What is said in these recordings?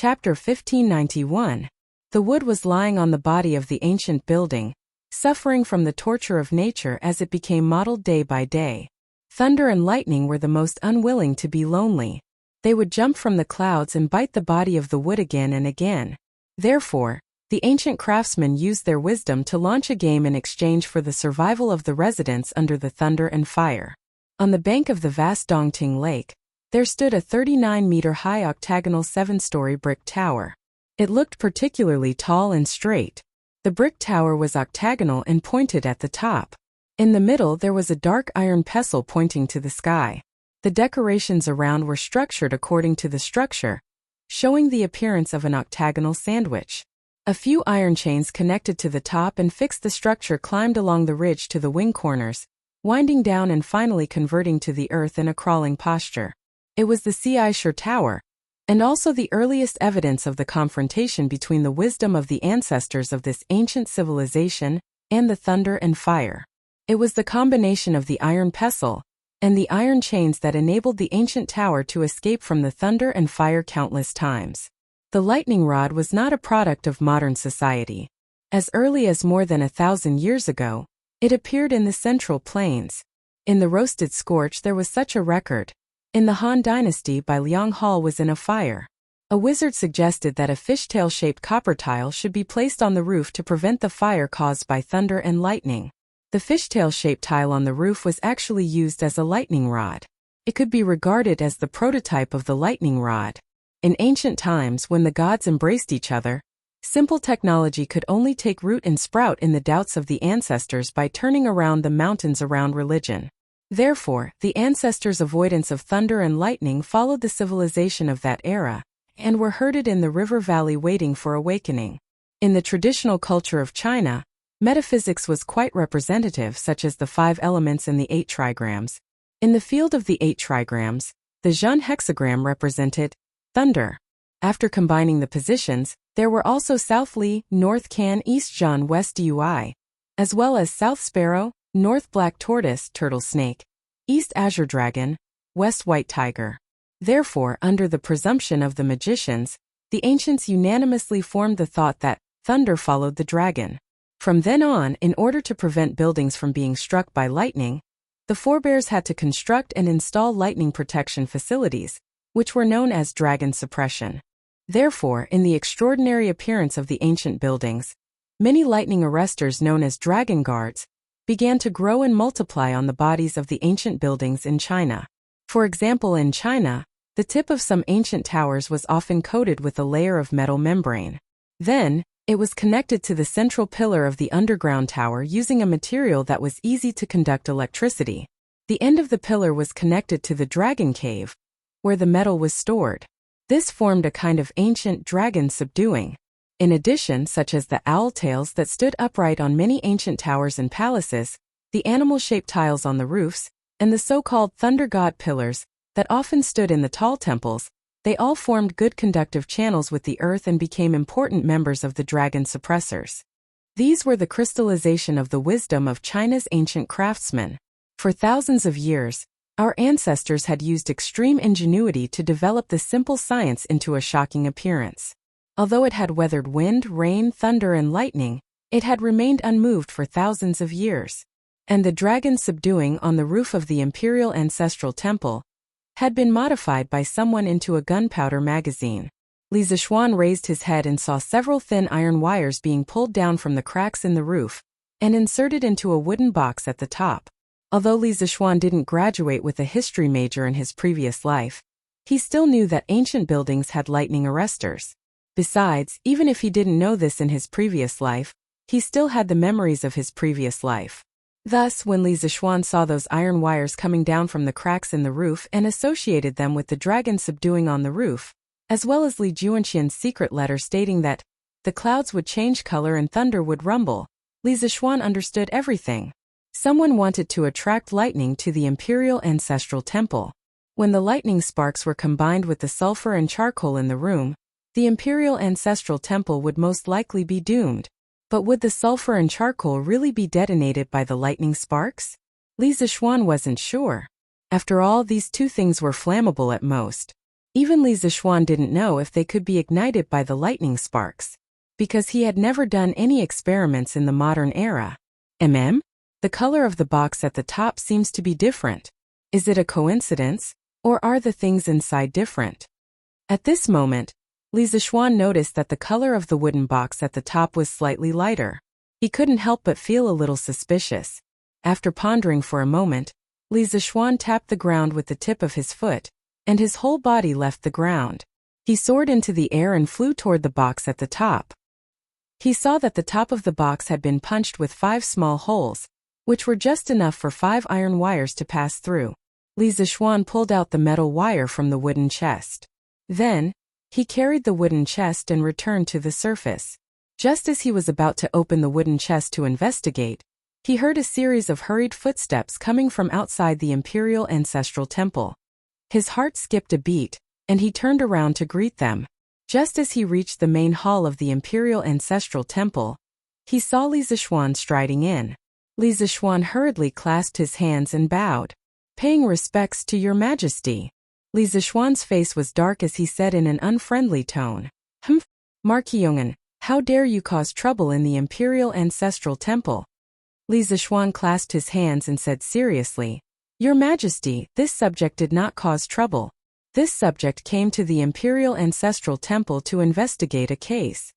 Chapter 1591. The wood was lying on the body of the ancient building, suffering from the torture of nature as it became modeled day by day. Thunder and lightning were the most unwilling to be lonely. They would jump from the clouds and bite the body of the wood again and again. Therefore, the ancient craftsmen used their wisdom to launch a game in exchange for the survival of the residents under the thunder and fire. On the bank of the vast Dongting Lake, there stood a 39-meter-high octagonal 7-story brick tower. It looked particularly tall and straight. The brick tower was octagonal and pointed at the top. In the middle there was a dark iron pestle pointing to the sky. The decorations around were structured according to the structure, showing the appearance of an octagonal sandwich. A few iron chains connected to the top and fixed the structure climbed along the ridge to the wing corners, winding down and finally converting to the earth in a crawling posture. It was the Seishur Tower, and also the earliest evidence of the confrontation between the wisdom of the ancestors of this ancient civilization and the thunder and fire. It was the combination of the iron pestle and the iron chains that enabled the ancient tower to escape from the thunder and fire countless times. The lightning rod was not a product of modern society. As early as more than 1,000 years ago, it appeared in the Central Plains. In the roasted scorch there was such a record. In the Han Dynasty by Liang Hall was in a fire. A wizard suggested that a fishtail-shaped copper tile should be placed on the roof to prevent the fire caused by thunder and lightning. The fishtail-shaped tile on the roof was actually used as a lightning rod. It could be regarded as the prototype of the lightning rod. In ancient times when the gods embraced each other, simple technology could only take root and sprout in the doubts of the ancestors by turning around the mountains around religion. Therefore, the ancestors' avoidance of thunder and lightning followed the civilization of that era, and were herded in the river valley waiting for awakening. In the traditional culture of China, metaphysics was quite representative, such as the 5 elements and the 8 trigrams. In the field of the 8 trigrams, the Zhun hexagram represented thunder. After combining the positions, there were also South Li, North Can, East Zhun, West Dui, as well as South Sparrow, North Black Tortoise, Turtle Snake, East Azure Dragon, West White Tiger. Therefore, under the presumption of the magicians, the ancients unanimously formed the thought that thunder followed the dragon. From then on, in order to prevent buildings from being struck by lightning, the forebears had to construct and install lightning protection facilities, which were known as dragon suppression. Therefore, in the extraordinary appearance of the ancient buildings, many lightning arresters known as dragon guards began to grow and multiply on the bodies of the ancient buildings in China. For example, in China, the tip of some ancient towers was often coated with a layer of metal membrane. Then, it was connected to the central pillar of the underground tower using a material that was easy to conduct electricity. The end of the pillar was connected to the dragon cave, where the metal was stored. This formed a kind of ancient dragon subduing. In addition, such as the owl tails that stood upright on many ancient towers and palaces, the animal-shaped tiles on the roofs, and the so-called thunder god pillars that often stood in the tall temples, they all formed good conductive channels with the earth and became important members of the dragon suppressors. These were the crystallization of the wisdom of China's ancient craftsmen. For thousands of years, our ancestors had used extreme ingenuity to develop the simple science into a shocking appearance. Although it had weathered wind, rain, thunder, and lightning, it had remained unmoved for thousands of years. And the dragon subduing on the roof of the imperial ancestral temple had been modified by someone into a gunpowder magazine. Li Zixuan raised his head and saw several thin iron wires being pulled down from the cracks in the roof and inserted into a wooden box at the top. Although Li Zixuan didn't graduate with a history major in his previous life, he still knew that ancient buildings had lightning arresters. Besides, even if he didn't know this in his previous life, he still had the memories of his previous life. Thus, when Li Zixuan saw those iron wires coming down from the cracks in the roof and associated them with the dragon subduing on the roof, as well as Li Juanqian's secret letter stating that the clouds would change color and thunder would rumble, Li Zixuan understood everything. Someone wanted to attract lightning to the imperial ancestral temple. When the lightning sparks were combined with the sulfur and charcoal in the room, the imperial ancestral temple would most likely be doomed. But would the sulfur and charcoal really be detonated by the lightning sparks? Li Zixuan wasn't sure. After all, these two things were flammable at most. Even Li Zixuan didn't know if they could be ignited by the lightning sparks, because he had never done any experiments in the modern era. The color of the box at the top seems to be different. Is it a coincidence, or are the things inside different? At this moment, Li Zixuan noticed that the color of the wooden box at the top was slightly lighter. He couldn't help but feel a little suspicious. After pondering for a moment, Li Zixuan tapped the ground with the tip of his foot, and his whole body left the ground. He soared into the air and flew toward the box at the top. He saw that the top of the box had been punched with 5 small holes, which were just enough for 5 iron wires to pass through. Li Zixuan pulled out the metal wire from the wooden chest. Then, he carried the wooden chest and returned to the surface. Just as he was about to open the wooden chest to investigate, he heard a series of hurried footsteps coming from outside the Imperial Ancestral Temple. His heart skipped a beat, and he turned around to greet them. Just as he reached the main hall of the Imperial Ancestral Temple, he saw Li Zixuan striding in. Li Zixuan hurriedly clasped his hands and bowed. "Paying respects to your majesty." Li Zixuan's face was dark as he said in an unfriendly tone, Marquiongan, how dare you cause trouble in the Imperial Ancestral Temple?" Li Zixuan clasped his hands and said seriously, "Your Majesty, this subject did not cause trouble. This subject came to the Imperial Ancestral Temple to investigate a case."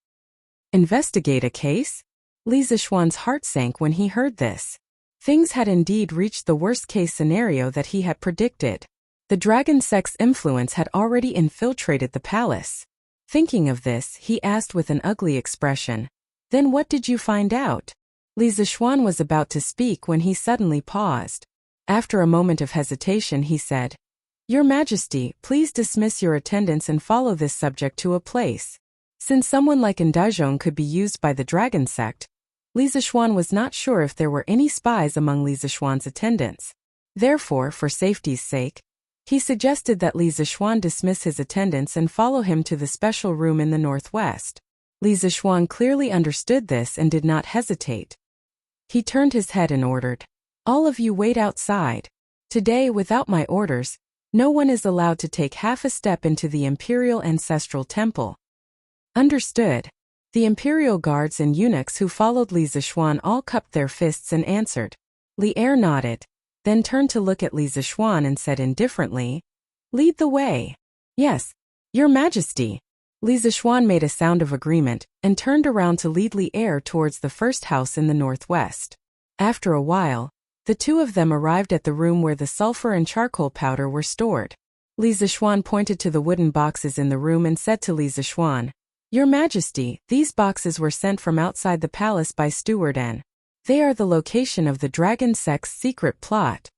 Investigate a case? Li Zixuan's heart sank when he heard this. Things had indeed reached the worst-case scenario that he had predicted. The dragon sect's influence had already infiltrated the palace. Thinking of this, he asked with an ugly expression, "Then what did you find out?" Li Zixuan was about to speak when he suddenly paused. After a moment of hesitation he said, "Your Majesty, please dismiss your attendants and follow this subject to a place." Since someone like Ndajong could be used by the dragon sect, Li Zixuan was not sure if there were any spies among Li Zixuan's attendants. Therefore, for safety's sake, he suggested that Li Zixuan dismiss his attendants and follow him to the special room in the northwest. Li Zixuan clearly understood this and did not hesitate. He turned his head and ordered, "All of you wait outside. Today, without my orders, no one is allowed to take half a step into the Imperial Ancestral Temple." Understood. The Imperial guards and eunuchs who followed Li Zixuan all cupped their fists and answered. Li Er nodded, then turned to look at Li Zixuan and said indifferently, "Lead the way." "Yes, Your Majesty." Li Zixuan made a sound of agreement and turned around to lead Li Er towards the first house in the northwest. After a while, the two of them arrived at the room where the sulfur and charcoal powder were stored. Li Zixuan pointed to the wooden boxes in the room and said to Li Zixuan, "Your Majesty, these boxes were sent from outside the palace by Steward N. They are the location of the Dragon Sect's secret plot."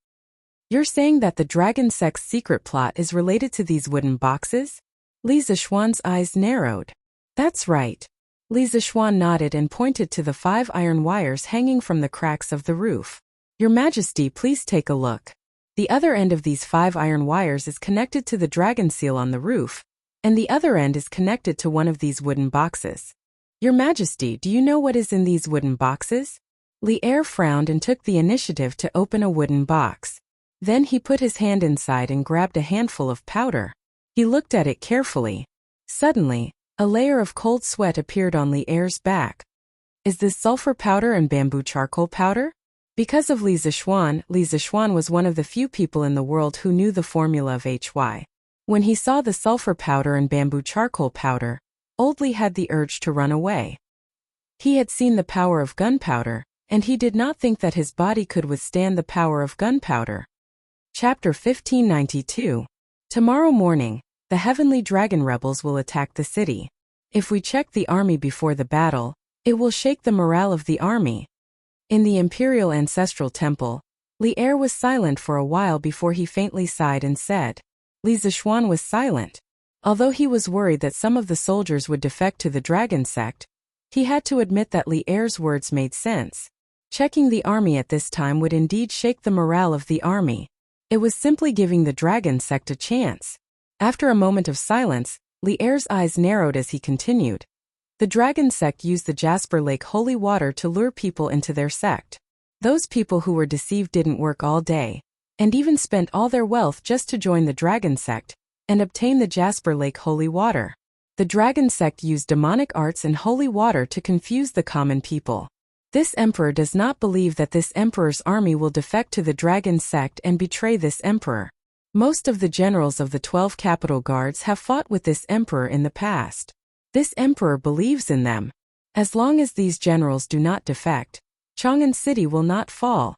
"You're saying that the Dragon Sect's secret plot is related to these wooden boxes?" Li Zixuan's eyes narrowed. "That's right." Li Zixuan nodded and pointed to the 5 iron wires hanging from the cracks of the roof. "Your Majesty, please take a look. The other end of these 5 iron wires is connected to the dragon seal on the roof, and the other end is connected to one of these wooden boxes. Your Majesty, do you know what is in these wooden boxes?" Li Er frowned and took the initiative to open a wooden box. Then he put his hand inside and grabbed a handful of powder. He looked at it carefully. Suddenly, a layer of cold sweat appeared on Li Er's back. "Is this sulfur powder and bamboo charcoal powder?" Because of Li Zixuan was one of the few people in the world who knew the formula of HY. When he saw the sulfur powder and bamboo charcoal powder, Old Li had the urge to run away. He had seen the power of gunpowder, and he did not think that his body could withstand the power of gunpowder. Chapter 1592. Tomorrow morning, the Heavenly Dragon rebels will attack the city. If we check the army before the battle, it will shake the morale of the army. In the Imperial Ancestral Temple, Li Er was silent for a while before he faintly sighed and said. Li Zixuan was silent. Although he was worried that some of the soldiers would defect to the Dragon Sect, he had to admit that Li Er's words made sense. Checking the army at this time would indeed shake the morale of the army. It was simply giving the Dragon Sect a chance. After a moment of silence, Li Er's eyes narrowed as he continued. The Dragon Sect used the Jasper Lake holy water to lure people into their sect. Those people who were deceived didn't work all day, and even spent all their wealth just to join the Dragon Sect, and obtain the Jasper Lake holy water. The dragon sect used demonic arts and holy water to confuse the common people. This emperor does not believe that this emperor's army will defect to the dragon sect and betray this emperor. Most of the generals of the 12 capital guards have fought with this emperor in the past. This emperor believes in them. As long as these generals do not defect, Chang'an City will not fall.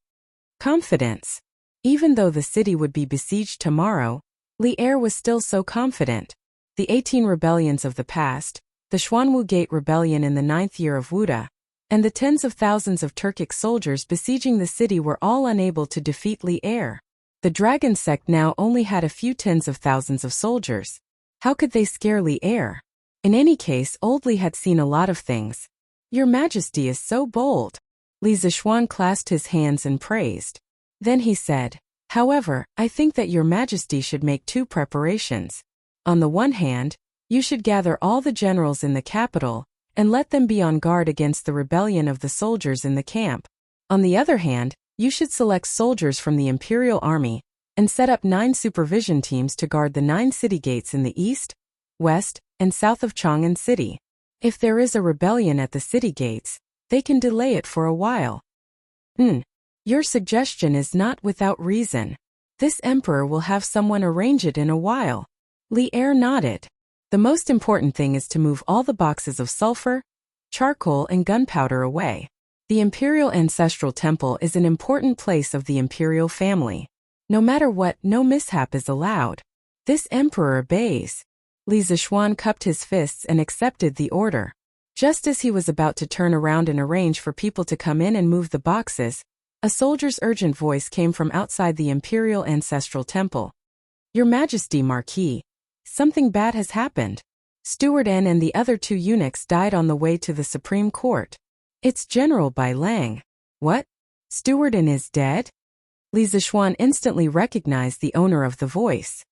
Confidence. Even though the city would be besieged tomorrow, Li Er was still so confident. The 18 rebellions of the past, the Xuanwu Gate Rebellion in the 9th year of Wuda, and the tens of thousands of Turkic soldiers besieging the city were all unable to defeat Li Er. The dragon sect now only had a few tens of thousands of soldiers. How could they scare Li Er? In any case, old Li had seen a lot of things. Your Majesty is so bold. Li Zishuan clasped his hands and praised. Then he said, however, I think that your Majesty should make 2 preparations. On the one hand, you should gather all the generals in the capital, and let them be on guard against the rebellion of the soldiers in the camp. On the other hand, you should select soldiers from the imperial army, and set up 9 supervision teams to guard the 9 city gates in the east, west, and south of Chang'an City. If there is a rebellion at the city gates, they can delay it for a while. Your suggestion is not without reason. This emperor will have someone arrange it in a while. Li Er nodded. The most important thing is to move all the boxes of sulfur, charcoal and gunpowder away. The imperial ancestral temple is an important place of the imperial family. No matter what, no mishap is allowed. This emperor obeys. Li Zishuan cupped his fists and accepted the order. Just as he was about to turn around and arrange for people to come in and move the boxes, a soldier's urgent voice came from outside the imperial ancestral temple. Your Majesty, Marquis, something bad has happened. Steward N and the other 2 eunuchs died on the way to the Supreme Court. It's General Bai Lang. What? Steward N is dead? Li Zishuan instantly recognized the owner of the voice.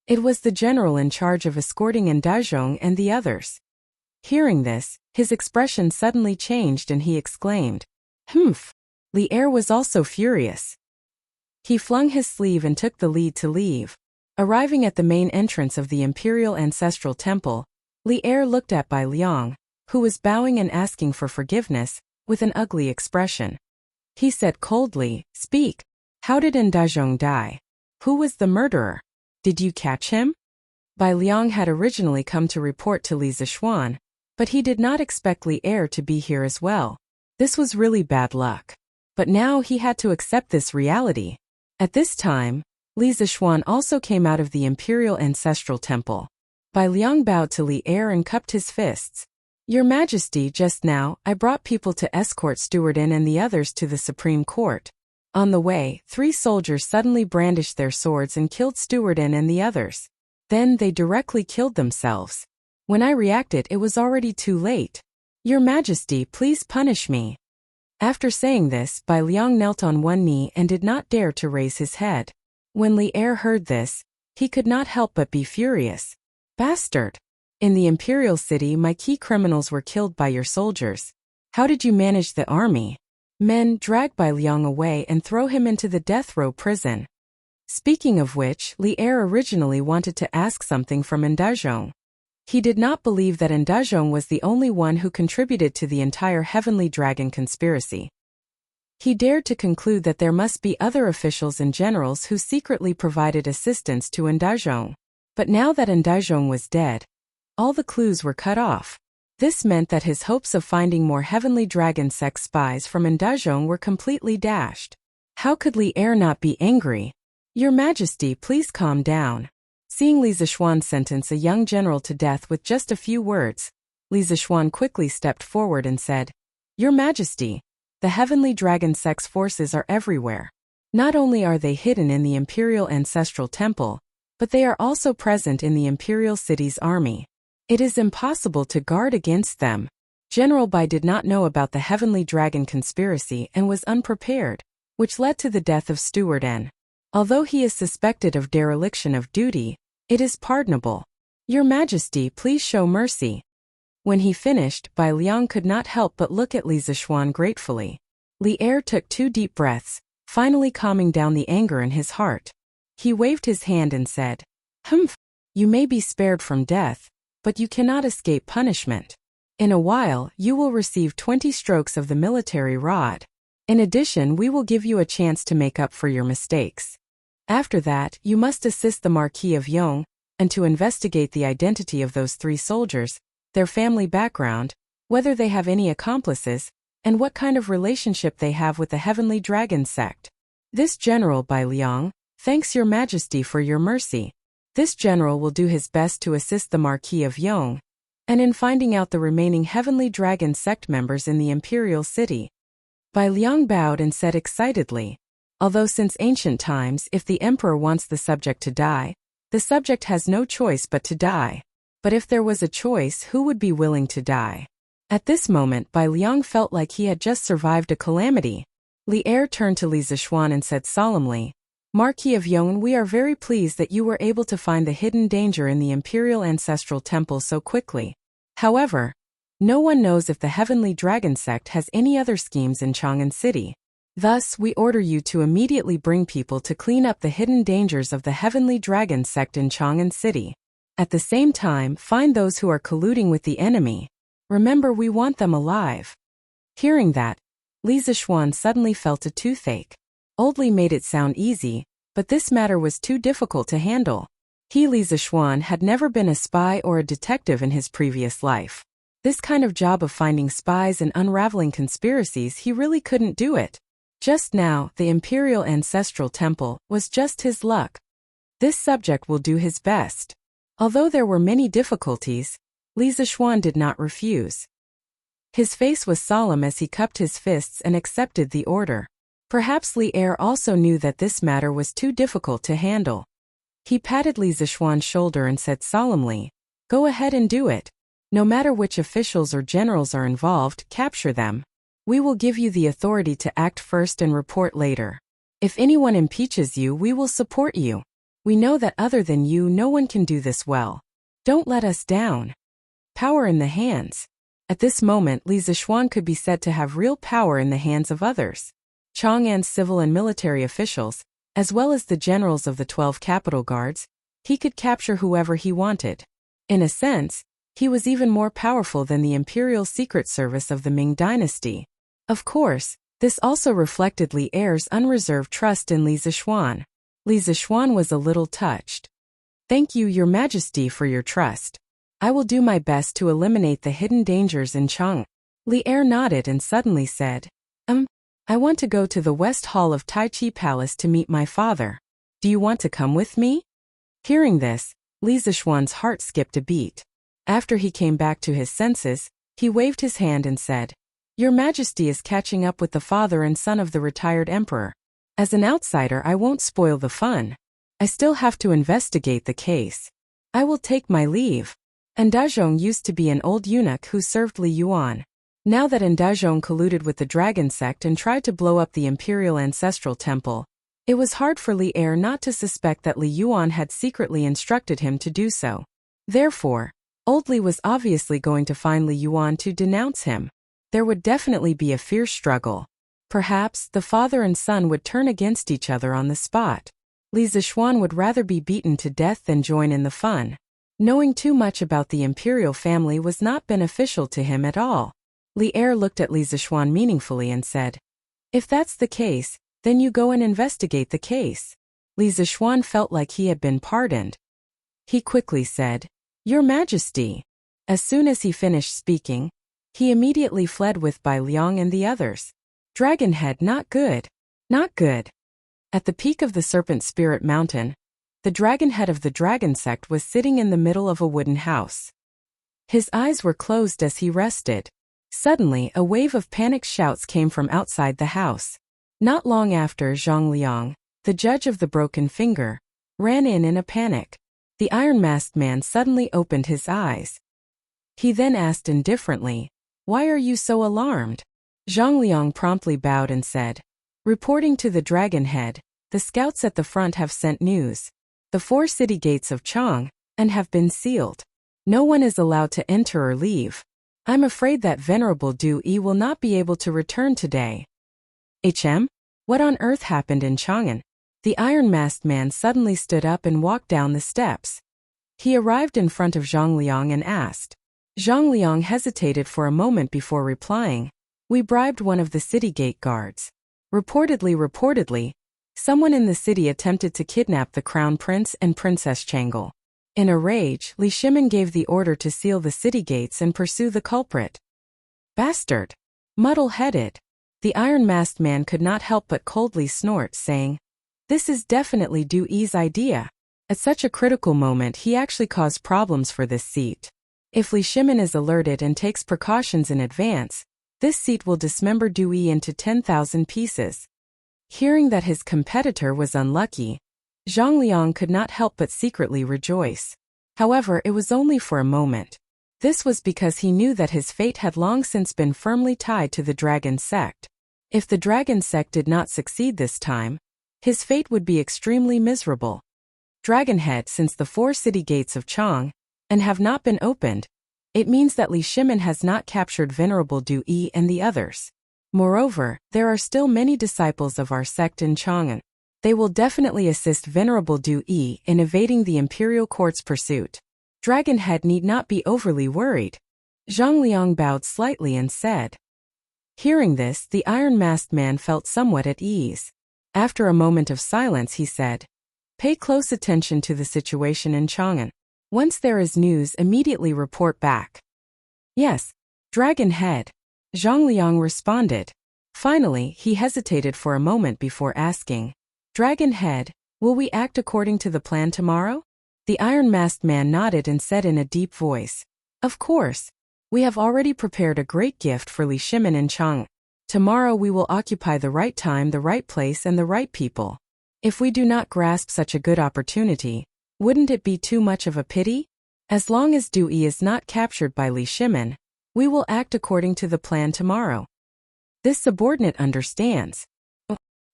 It was the general in charge of escorting Ndazhong and the others. Hearing this, his expression suddenly changed and he exclaimed, Humph! Li Er was also furious. He flung his sleeve and took the lead to leave. Arriving at the main entrance of the Imperial Ancestral Temple, Li Er looked at Bai Liang, who was bowing and asking for forgiveness, with an ugly expression. He said coldly, Speak. How did Ndazhong die? Who was the murderer? Did you catch him? Bai Liang had originally come to report to Li Zishuan, but he did not expect Li Er to be here as well. This was really bad luck. But now he had to accept this reality. At this time, Li Zishuan also came out of the Imperial Ancestral Temple. Bai Liang bowed to Li Er and cupped his fists. Your Majesty, just now, I brought people to escort Steward N and the others to the Supreme Court. On the way, 3 soldiers suddenly brandished their swords and killed Steward N and the others. Then they directly killed themselves. When I reacted, it was already too late. Your Majesty, please punish me. After saying this, Bai Liang knelt on one knee and did not dare to raise his head. When Li Er heard this, he could not help but be furious. Bastard! In the imperial city, my key criminals were killed by your soldiers. How did you manage the army? Men, drag Bai Liang away and throw him into the death row prison. Speaking of which, Li Er originally wanted to ask something from Ndazhong. He did not believe that Ndazhong was the only one who contributed to the entire Heavenly Dragon conspiracy. He dared to conclude that there must be other officials and generals who secretly provided assistance to Ndazhong. But now that Ndazhong was dead, all the clues were cut off. This meant that his hopes of finding more Heavenly Dragon sect spies from Ndazhong were completely dashed. How could Li Er not be angry? Your Majesty, please calm down. Seeing Li Zishuan sentence a young general to death with just a few words, Li Zishuan quickly stepped forward and said, Your Majesty, the Heavenly Dragon sect's forces are everywhere. Not only are they hidden in the Imperial Ancestral Temple, but they are also present in the Imperial City's army. It is impossible to guard against them. General Bai did not know about the Heavenly Dragon conspiracy and was unprepared, which led to the death of Steward N. Although he is suspected of dereliction of duty, it is pardonable. Your Majesty, please show mercy. When he finished, Bai Liang could not help but look at Li Zishuan gratefully. Li Er took 2 deep breaths, finally calming down the anger in his heart. He waved his hand and said, Humph! You may be spared from death, but you cannot escape punishment. In a while, you will receive 20 strokes of the military rod. In addition, we will give you a chance to make up for your mistakes. After that, you must assist the Marquis of Yong, and to investigate the identity of those 3 soldiers, their family background, whether they have any accomplices, and what kind of relationship they have with the Heavenly Dragon sect. This general Bai Liang thanks your majesty for your mercy. This general will do his best to assist the Marquis of Yong, and in finding out the remaining Heavenly Dragon sect members in the imperial city. Bai Liang bowed and said excitedly, although since ancient times if the emperor wants the subject to die, the subject has no choice but to die. But if there was a choice, who would be willing to die? At this moment Bai Liang felt like he had just survived a calamity. Li Er turned to Li Zixuan and said solemnly, Marquis of Yong, we are very pleased that you were able to find the hidden danger in the Imperial Ancestral Temple so quickly. However, no one knows if the Heavenly Dragon sect has any other schemes in Chang'an City. Thus, we order you to immediately bring people to clean up the hidden dangers of the Heavenly Dragon sect in Chang'an City. At the same time, find those who are colluding with the enemy. Remember, we want them alive. Hearing that, Li Zixuan suddenly felt a toothache. Old Li made it sound easy, but this matter was too difficult to handle. He, Li Zixuan, had never been a spy or a detective in his previous life. This kind of job of finding spies and unraveling conspiracies, he really couldn't do it. Just now, the Imperial Ancestral Temple was just his luck. This subject will do his best. Although there were many difficulties, Li Zixuan did not refuse. His face was solemn as he cupped his fists and accepted the order. Perhaps Li Er also knew that this matter was too difficult to handle. He patted Li Zixuan's shoulder and said solemnly, Go ahead and do it. No matter which officials or generals are involved, capture them. We will give you the authority to act first and report later. If anyone impeaches you, we will support you. We know that other than you, no one can do this well. Don't let us down. Power in the hands. At this moment, Li Zixuan could be said to have real power in the hands of others. Chang'an's civil and military officials, as well as the generals of the 12 capital guards, he could capture whoever he wanted. In a sense, he was even more powerful than the Imperial Secret Service of the Ming Dynasty. Of course, this also reflected Li Er's unreserved trust in Li Zixuan. Li Zixuan was a little touched. Thank you, Your Majesty, for your trust. I will do my best to eliminate the hidden dangers in Chang. Li Er nodded and suddenly said, I want to go to the West Hall of Tai Chi Palace to meet my father. Do you want to come with me? Hearing this, Li Zixuan's heart skipped a beat. After he came back to his senses, he waved his hand and said, Your Majesty is catching up with the father and son of the retired emperor. As an outsider, I won't spoil the fun. I still have to investigate the case. I will take my leave. Ndazhong used to be an old eunuch who served Li Yuan. Now that Ndazhong colluded with the Dragon sect and tried to blow up the Imperial Ancestral Temple, it was hard for Li Er not to suspect that Li Yuan had secretly instructed him to do so. Therefore, Old Li was obviously going to find Li Yuan to denounce him. There would definitely be a fierce struggle. Perhaps the father and son would turn against each other on the spot. Li Zixuan would rather be beaten to death than join in the fun. Knowing too much about the imperial family was not beneficial to him at all. Li Er looked at Li Zixuan meaningfully and said, If that's the case, then you go and investigate the case. Li Zixuan felt like he had been pardoned. He quickly said, Your Majesty. As soon as he finished speaking, he immediately fled with Bai Liang and the others. Dragonhead, not good. Not good. At the peak of the Serpent Spirit Mountain, the dragonhead of the dragon sect was sitting in the middle of a wooden house. His eyes were closed as he rested. Suddenly, a wave of panicked shouts came from outside the house. Not long after, Zhang Liang, the judge of the broken finger, ran in a panic. The iron-masked man suddenly opened his eyes. He then asked indifferently, Why are you so alarmed? Zhang Liang promptly bowed and said, Reporting to the dragonhead, the scouts at the front have sent news. The 4 city gates of Chang, and have been sealed. No one is allowed to enter or leave. I'm afraid that Venerable Du Yi will not be able to return today. What on earth happened in Chang'an? The iron-masked man suddenly stood up and walked down the steps. He arrived in front of Zhang Liang and asked. Zhang Liang hesitated for a moment before replying. We bribed one of the city gate guards. Reportedly, someone in the city attempted to kidnap the crown prince and Princess Chang'e. In a rage, Li Shimin gave the order to seal the city gates and pursue the culprit. Bastard! Muddle-headed. The iron-masked man could not help but coldly snort, saying, This is definitely Du Yi's idea. At such a critical moment he actually caused problems for this seat. If Li Shimin is alerted and takes precautions in advance, this seat will dismember Du Yi into 10,000 pieces. Hearing that his competitor was unlucky, Zhang Liang could not help but secretly rejoice. However, it was only for a moment. This was because he knew that his fate had long since been firmly tied to the dragon sect. If the dragon sect did not succeed this time, his fate would be extremely miserable. Dragonhead, since the 4 city gates of Chang and have not been opened, it means that Li Shimin has not captured Venerable Du Yi and the others. Moreover, there are still many disciples of our sect in Chang'an. They will definitely assist Venerable Du Yi in evading the imperial court's pursuit. Dragonhead need not be overly worried. Zhang Liang bowed slightly and said. Hearing this, the iron-masked man felt somewhat at ease. After a moment of silence he said, Pay close attention to the situation in Chang'an. Once there is news, immediately report back. Yes, Dragonhead. Zhang Liang responded. Finally, he hesitated for a moment before asking, Dragonhead, will we act according to the plan tomorrow? The iron-masked man nodded and said in a deep voice, Of course. We have already prepared a great gift for Li Shimin and Chang. Tomorrow we will occupy the right time, the right place, and the right people. If we do not grasp such a good opportunity, wouldn't it be too much of a pity? As long as Du Yi is not captured by Li Shimin, we will act according to the plan tomorrow. This subordinate understands.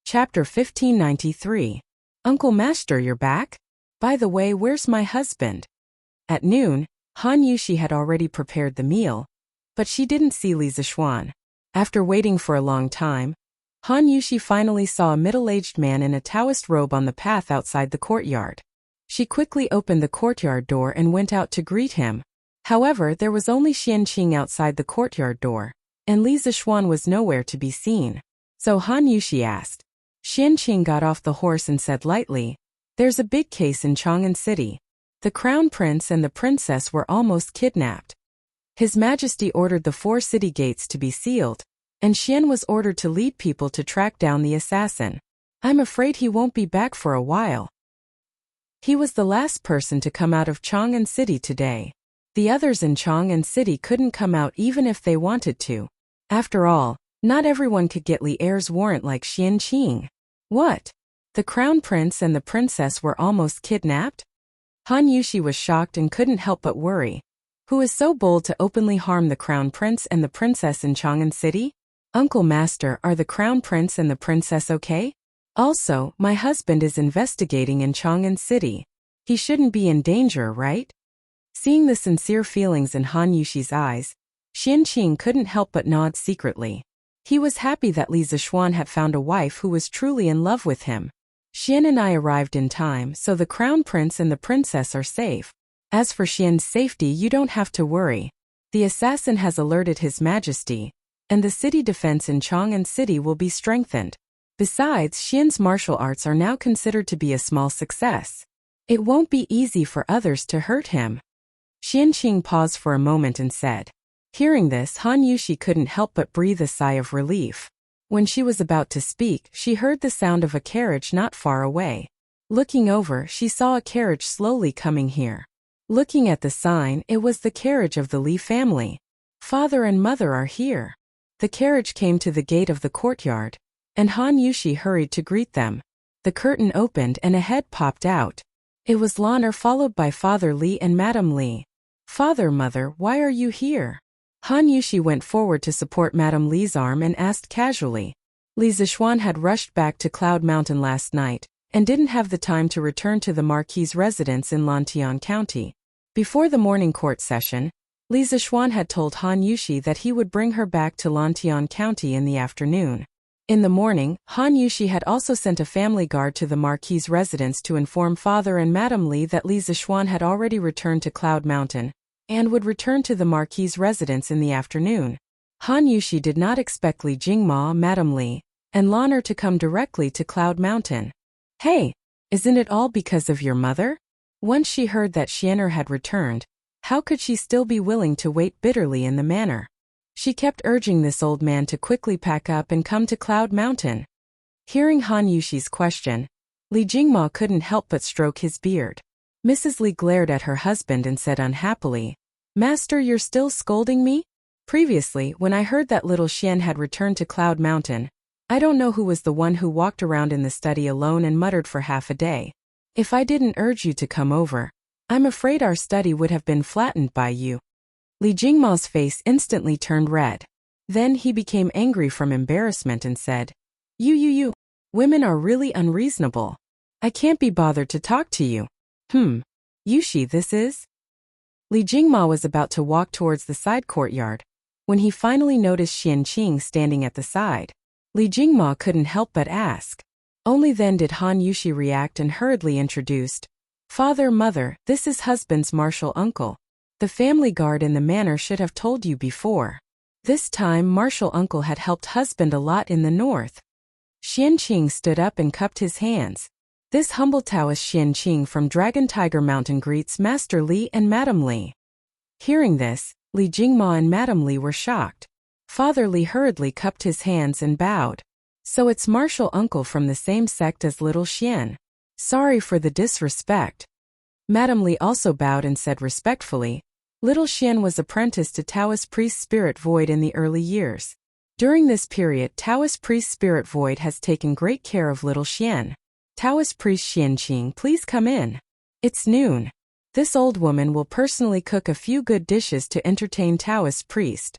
Chapter 1593. Uncle Master, you're back? By the way, where's my husband? At noon, Han Yushi had already prepared the meal, but she didn't see Li Zishuan. After waiting for a long time, Han Yushi finally saw a middle-aged man in a Taoist robe on the path outside the courtyard. She quickly opened the courtyard door and went out to greet him. However, there was only Xianqing outside the courtyard door, and Li Zishuan was nowhere to be seen. So Han Yushi asked. Xianqing got off the horse and said lightly, There's a big case in Chang'an City. The crown prince and the princess were almost kidnapped. His Majesty ordered the 4 city gates to be sealed, and Xian was ordered to lead people to track down the assassin. I'm afraid he won't be back for a while. He was the last person to come out of Chang'an City today. The others in Chang'an City couldn't come out even if they wanted to. After all, not everyone could get Li Er's warrant like Xianqing. What? The crown prince and the princess were almost kidnapped? Han Yushi was shocked and couldn't help but worry. Who is so bold to openly harm the crown prince and the princess in Chang'an City? Uncle Master, are the crown prince and the princess okay? Also, my husband is investigating in Chang'an City. He shouldn't be in danger, right? Seeing the sincere feelings in Han Yushi's eyes, Xianqing couldn't help but nod secretly. He was happy that Li Zishuan had found a wife who was truly in love with him. Xian and I arrived in time, so the crown prince and the princess are safe. As for Xian's safety, you don't have to worry. The assassin has alerted His Majesty, and the city defense in Chang'an City will be strengthened. Besides, Xian's martial arts are now considered to be a small success. It won't be easy for others to hurt him. Xianqing paused for a moment and said. Hearing this, Han Yushi couldn't help but breathe a sigh of relief. When she was about to speak, she heard the sound of a carriage not far away. Looking over, she saw a carriage slowly coming here. Looking at the sign, it was the carriage of the Li family. Father and mother are here. The carriage came to the gate of the courtyard, and Han Yushi hurried to greet them. The curtain opened and a head popped out. It was Lan'er, followed by Father Li and Madame Li. Father, mother, why are you here? Han Yushi went forward to support Madame Li's arm and asked casually. Li Zishuan had rushed back to Cloud Mountain last night, and didn't have the time to return to the Marquis's residence in Lantian County. Before the morning court session, Li Zishuan had told Han Yushi that he would bring her back to Lantian County in the afternoon. In the morning, Han Yushi had also sent a family guard to the Marquis's residence to inform Father and Madame Li that Li Zixuan had already returned to Cloud Mountain, and would return to the Marquis's residence in the afternoon. Han Yushi did not expect Li Jingma, Madame Li, and Lan'er to come directly to Cloud Mountain. Hey, isn't it all because of your mother? Once she heard that Xian'er had returned, how could she still be willing to wait bitterly in the manor? She kept urging this old man to quickly pack up and come to Cloud Mountain. Hearing Han Yushi's question, Li Jingma couldn't help but stroke his beard. Mrs. Li glared at her husband and said unhappily, "Master, you're still scolding me? Previously, when I heard that little Xian had returned to Cloud Mountain, I don't know who was the one who walked around in the study alone and muttered for half a day. If I didn't urge you to come over, I'm afraid our study would have been flattened by you." Li Jingma's face instantly turned red. Then he became angry from embarrassment and said, You, women are really unreasonable. I can't be bothered to talk to you. Yushi, this is? Li Jingma was about to walk towards the side courtyard, when he finally noticed Xian Qing standing at the side. Li Jingma couldn't help but ask. Only then did Han Yushi react and hurriedly introduced, "Father, mother, this is husband's martial uncle. The family guard in the manor should have told you before." This time martial uncle had helped husband a lot in the north. Xian Qing stood up and cupped his hands. This humble Taoist Xian Qing from Dragon Tiger Mountain greets Master Li and Madame Li. Hearing this, Li Jingma and Madame Li were shocked. Father Li hurriedly cupped his hands and bowed. "So it's martial uncle from the same sect as little Xian. Sorry for the disrespect." Madame Li also bowed and said respectfully, "Little Xian was apprenticed to Taoist priest Spirit Void in the early years. During this period, Taoist priest Spirit Void has taken great care of little Xian. Taoist priest Xian Qing, please come in. It's noon. This old woman will personally cook a few good dishes to entertain Taoist priest."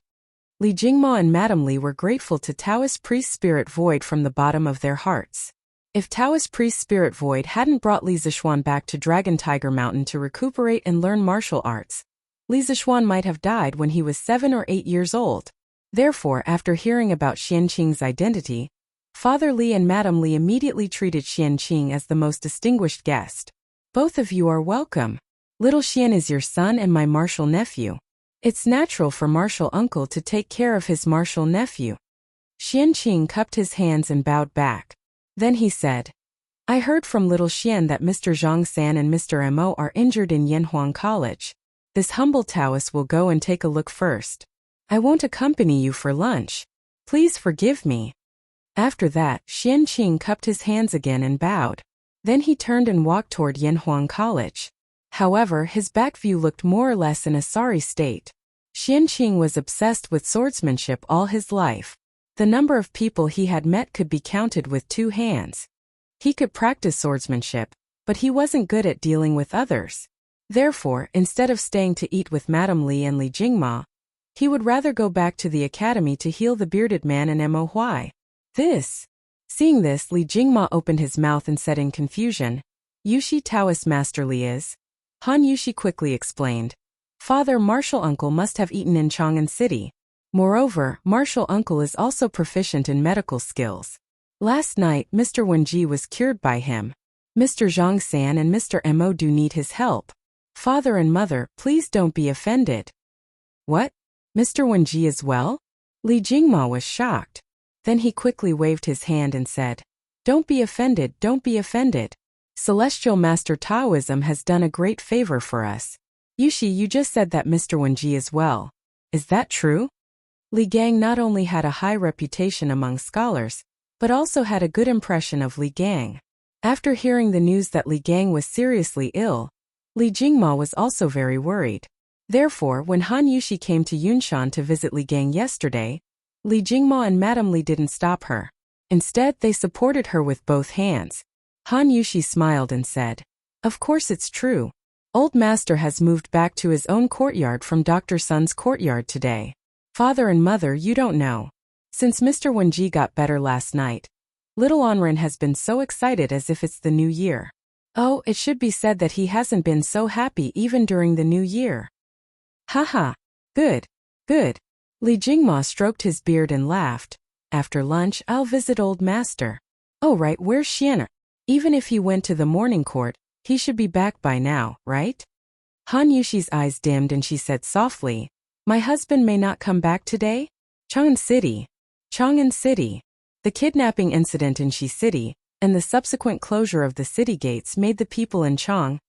Li Jingma and Madame Li were grateful to Taoist priest Spirit Void from the bottom of their hearts. If Taoist priest Spirit Void hadn't brought Li Zixuan back to Dragon Tiger Mountain to recuperate and learn martial arts, Li Zixuan might have died when he was 7 or 8 years old. Therefore, after hearing about Xian Qing's identity, Father Li and Madame Li immediately treated Xian Qing as the most distinguished guest. "Both of you are welcome. Little Xian is your son and my martial nephew. It's natural for martial uncle to take care of his martial nephew." Xian Qing cupped his hands and bowed back. Then he said, "I heard from little Xian that Mr. Zhang San and Mr. Mo are injured in Yanhuang College. This humble Taoist will go and take a look first. I won't accompany you for lunch. Please forgive me." After that, Xian Qing cupped his hands again and bowed. Then he turned and walked toward Yanhuang College. However, his back view looked more or less in a sorry state. Xian Qing was obsessed with swordsmanship all his life. The number of people he had met could be counted with 2 hands. He could practice swordsmanship, but he wasn't good at dealing with others. Therefore, instead of staying to eat with Madame Li and Li Jingma, he would rather go back to the academy to heal the bearded man and Moy. Seeing this, Li Jingma opened his mouth and said in confusion, "Yushi, Taoist Master Li is?" Han Yushi quickly explained, "Father, martial uncle must have eaten in Chang'an City. Moreover, martial uncle is also proficient in medical skills. Last night, Mr. Wenji was cured by him. Mr. Zhang San and Mr. Mo do need his help. Father and mother, please don't be offended." "What? Mr. Wenji as well?" Li Jingma was shocked. Then he quickly waved his hand and said, "Don't be offended, don't be offended. Celestial Master Taoism has done a great favor for us. Yushi, you just said that Mr. Wenji is well. Is that true?" Li Gang not only had a high reputation among scholars, but also had a good impression of Li Gang. After hearing the news that Li Gang was seriously ill, Li Jingma was also very worried. Therefore, when Han Yushi came to Yunshan to visit Li Gang yesterday, Li Jingma and Madame Li didn't stop her. Instead, they supported her with both hands. Han Yushi smiled and said, "Of course it's true. Old Master has moved back to his own courtyard from Dr. Sun's courtyard today. Father and mother, you don't know. Since Mr. Wenji got better last night, little Onren has been so excited as if it's the new year. Oh, it should be said that he hasn't been so happy even during the new year." "Haha. Good. Good." Li Jingma stroked his beard and laughed. after lunch I'll visit old master. Oh right, where's Xiana? Even if he went to the morning court, he should be back by now, right? Han Yushi's eyes dimmed and she said softly, my husband may not come back today? Chang'an City. Chang'an City. The kidnapping incident in Shi City, and the subsequent closure of the city gates made the people in Chang'an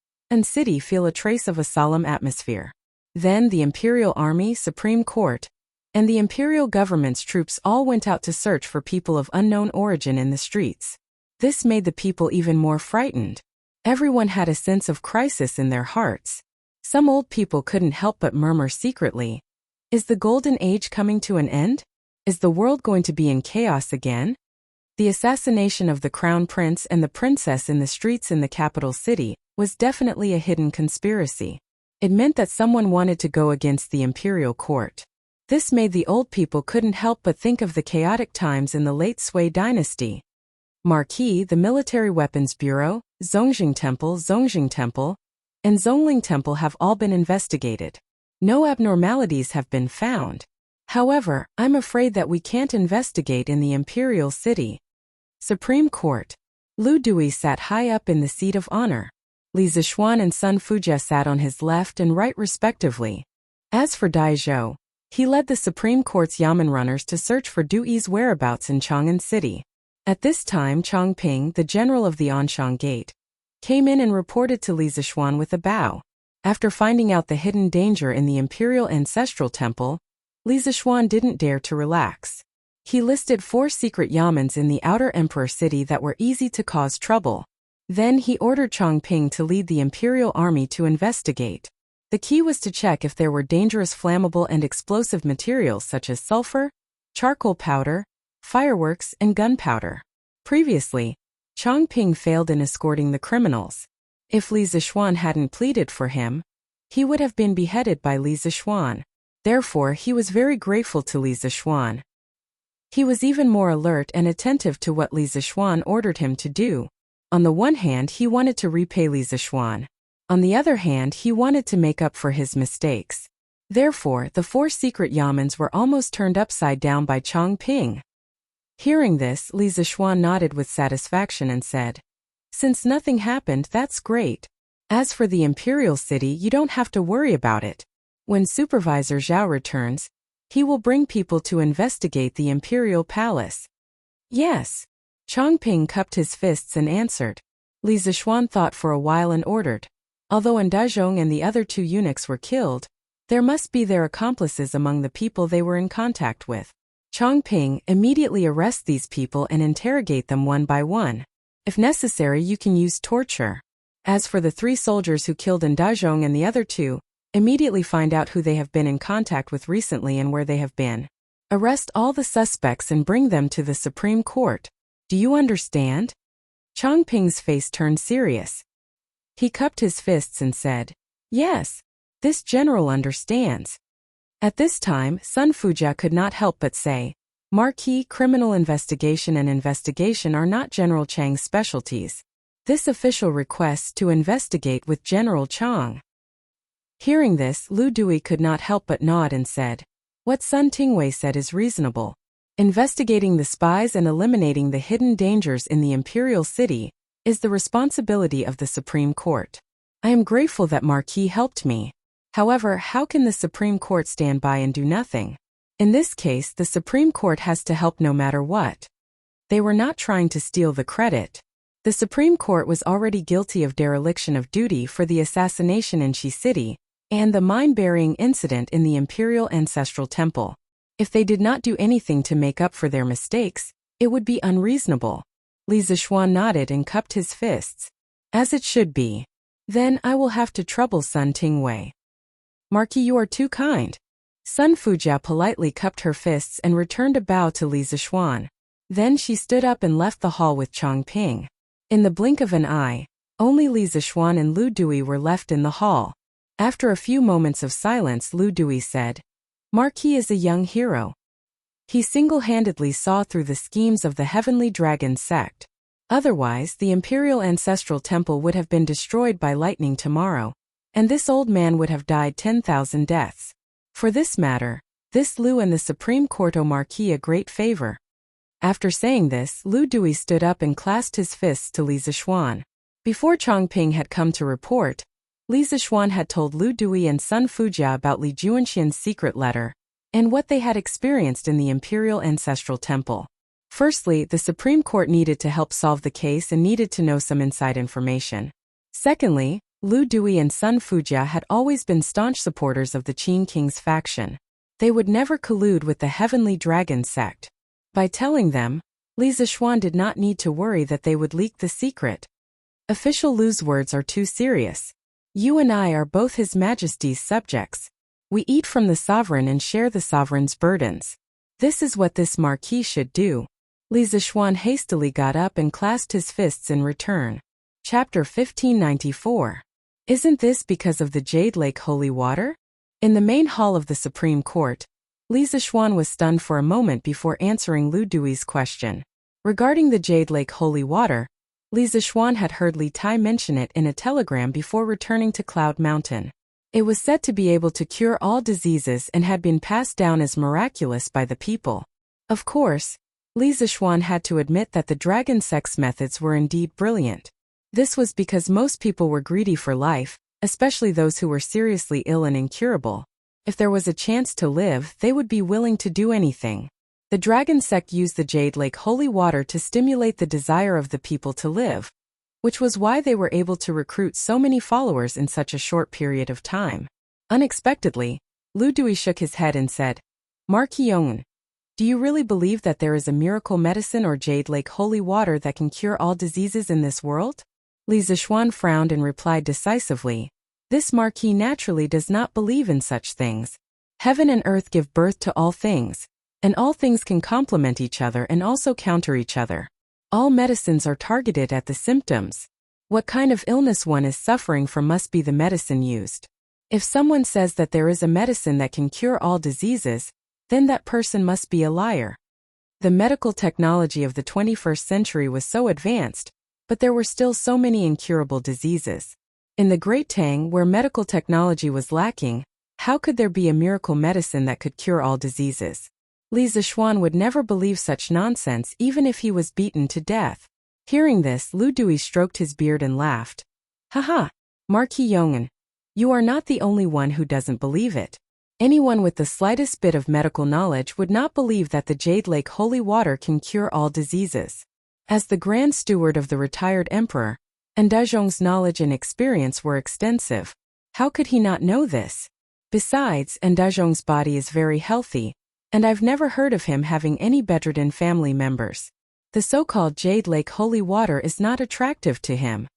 City feel a trace of a solemn atmosphere. Then the Imperial Army, Supreme Court, and the Imperial government's troops all went out to search for people of unknown origin in the streets. This made the people even more frightened. Everyone had a sense of crisis in their hearts. Some old people couldn't help but murmur secretly, is the Golden Age coming to an end? Is the world going to be in chaos again? The assassination of the Crown Prince and the Princess in the streets in the capital city was definitely a hidden conspiracy. It meant that someone wanted to go against the imperial court. This made the old people couldn't help but think of the chaotic times in the late Sui dynasty. Marquis, the Military Weapons Bureau, Zongjing Temple, and Zhongling Temple have all been investigated. No abnormalities have been found. However, I'm afraid that we can't investigate in the imperial city. Supreme Court. Lu Dui sat high up in the seat of honor. Li Zixuan and Sun Fujia sat on his left and right respectively. As for Dai Zhou, he led the Supreme Court's Yamen runners to search for Dui's whereabouts in Chang'an City. At this time Changping, the general of the Anshan Gate, came in and reported to Li Zixuan with a bow. After finding out the hidden danger in the Imperial Ancestral Temple, Li Zixuan didn't dare to relax. He listed 4 secret yamens in the outer Emperor City that were easy to cause trouble. Then he ordered Changping to lead the Imperial Army to investigate. The key was to check if there were dangerous flammable and explosive materials such as sulfur, charcoal powder, fireworks, and gunpowder. Previously, Changping failed in escorting the criminals. If Li Zixuan hadn't pleaded for him, he would have been beheaded by Li Zixuan. Therefore, he was very grateful to Li Zixuan. He was even more alert and attentive to what Li Zixuan ordered him to do. On the one hand, he wanted to repay Li Zixuan. On the other hand, he wanted to make up for his mistakes. Therefore, the 4 secret yamens were almost turned upside down by Changping. Hearing this, Li Zixuan nodded with satisfaction and said, since nothing happened, that's great. As for the Imperial City, you don't have to worry about it. When Supervisor Zhao returns, he will bring people to investigate the Imperial Palace. Yes. Changping cupped his fists and answered. Li Zixuan thought for a while and ordered. Although Dazhong and the other 2 eunuchs were killed, there must be their accomplices among the people they were in contact with. Changping, immediately arrest these people and interrogate them one by one. If necessary, you can use torture. As for the 3 soldiers who killed Dazhong and the other 2, immediately find out who they have been in contact with recently and where they have been. Arrest all the suspects and bring them to the Supreme Court. Do you understand? Changping's face turned serious. He cupped his fists and said, yes, this general understands. At this time, Sun Fujia could not help but say, Marquis, criminal investigation and investigation are not General Chang's specialties. This official requests to investigate with General Chang. Hearing this, Lu Dui could not help but nod and said, what Sun Tingwei said is reasonable. Investigating the spies and eliminating the hidden dangers in the Imperial City is the responsibility of the Supreme Court. I am grateful that Marquis helped me. However, how can the Supreme Court stand by and do nothing? In this case, the Supreme Court has to help no matter what. They were not trying to steal the credit. The Supreme Court was already guilty of dereliction of duty for the assassination in Shi City and the mine-burying incident in the Imperial Ancestral Temple. If they did not do anything to make up for their mistakes, it would be unreasonable. Li Zixuan nodded and cupped his fists. As it should be. Then I will have to trouble Sun Tingwei. Marquis, you are too kind. Sun Fujia politely cupped her fists and returned a bow to Li Zixuan. Then she stood up and left the hall with Changping. In the blink of an eye, only Li Zixuan and Lu Dui were left in the hall. After a few moments of silence, Lu Dui said, Marquis is a young hero. He single-handedly saw through the schemes of the Heavenly Dragon sect. Otherwise, the Imperial Ancestral Temple would have been destroyed by lightning tomorrow, and this old man would have died 10,000 deaths. For this matter, this Lu and the Supreme Court owe Marquis a great favor. After saying this, Lu Dui stood up and clasped his fists to Li Zixuan. Before Chongping had come to report, Li Zixuan had told Lu Dui and Sun Fujia about Li Juanxian's secret letter, and what they had experienced in the Imperial Ancestral Temple. Firstly, the Supreme Court needed to help solve the case and needed to know some inside information. Secondly, Lu Dui and Sun Fujia had always been staunch supporters of the Qin King's faction. They would never collude with the Heavenly Dragon sect. By telling them, Li Zixuan did not need to worry that they would leak the secret. Official Lu's words are too serious. You and I are both His Majesty's subjects. We eat from the sovereign and share the sovereign's burdens. This is what this marquis should do. Li Zixuan hastily got up and clasped his fists in return. Chapter 1594. Isn't this because of the Jade Lake holy water? In the main hall of the Supreme Court, Li Zixuan was stunned for a moment before answering Lu Dui's question. Regarding the Jade Lake holy water, Li Zixuan had heard Li Tai mention it in a telegram before returning to Cloud Mountain. It was said to be able to cure all diseases and had been passed down as miraculous by the people. Of course, Li Zixuan had to admit that the dragon sect's methods were indeed brilliant. This was because most people were greedy for life, especially those who were seriously ill and incurable. If there was a chance to live, they would be willing to do anything. The dragon sect used the Jade Lake holy water to stimulate the desire of the people to live, which was why they were able to recruit so many followers in such a short period of time. Unexpectedly, Lu Dui shook his head and said, Marquis Yong'an, do you really believe that there is a miracle medicine or Jade Lake holy water that can cure all diseases in this world? Li Zixuan frowned and replied decisively, this marquis naturally does not believe in such things. Heaven and earth give birth to all things, and all things can complement each other and also counter each other. All medicines are targeted at the symptoms. What kind of illness one is suffering from must be the medicine used. If someone says that there is a medicine that can cure all diseases, then that person must be a liar. The medical technology of the 21st century was so advanced, but there were still so many incurable diseases. In the Great Tang, where medical technology was lacking, how could there be a miracle medicine that could cure all diseases? Li Zixuan would never believe such nonsense even if he was beaten to death. Hearing this, Lu Dui stroked his beard and laughed. Haha, Marquis Yong'an, you are not the only one who doesn't believe it. Anyone with the slightest bit of medical knowledge would not believe that the Jade Lake holy water can cure all diseases. As the Grand Steward of the retired Emperor, Ndazhong's knowledge and experience were extensive. How could he not know this? Besides, Ndazhong's body is very healthy, and I've never heard of him having any bedridden family members. The so-called Jade Lake holy water is not attractive to him.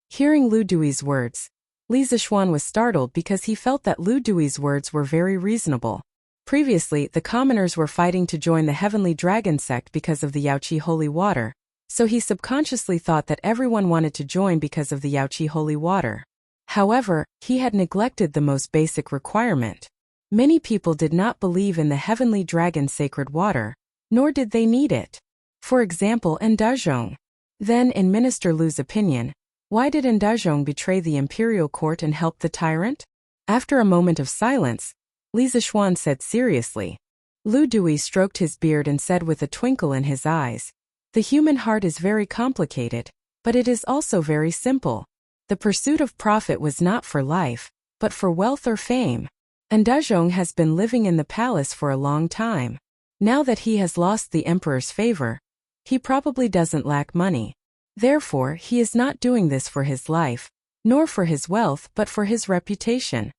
Hearing Lu Dui's words, Li Zixuan was startled because he felt that Lu Dui's words were very reasonable. Previously, the commoners were fighting to join the Heavenly Dragon sect because of the Yaoqi holy water, so he subconsciously thought that everyone wanted to join because of the Yaoqi holy water. However, he had neglected the most basic requirement. Many people did not believe in the Heavenly Dragon sacred water, nor did they need it. For example, Ndazhong. Then, in Minister Lu's opinion, why did Ndazhong betray the imperial court and help the tyrant? After a moment of silence, Li Zixuan said seriously. Lu Dui stroked his beard and said with a twinkle in his eyes, the human heart is very complicated, but it is also very simple. The pursuit of profit was not for life, but for wealth or fame. Ndazhong has been living in the palace for a long time. Now that he has lost the emperor's favor, he probably doesn't lack money. Therefore, he is not doing this for his life, nor for his wealth but for his reputation.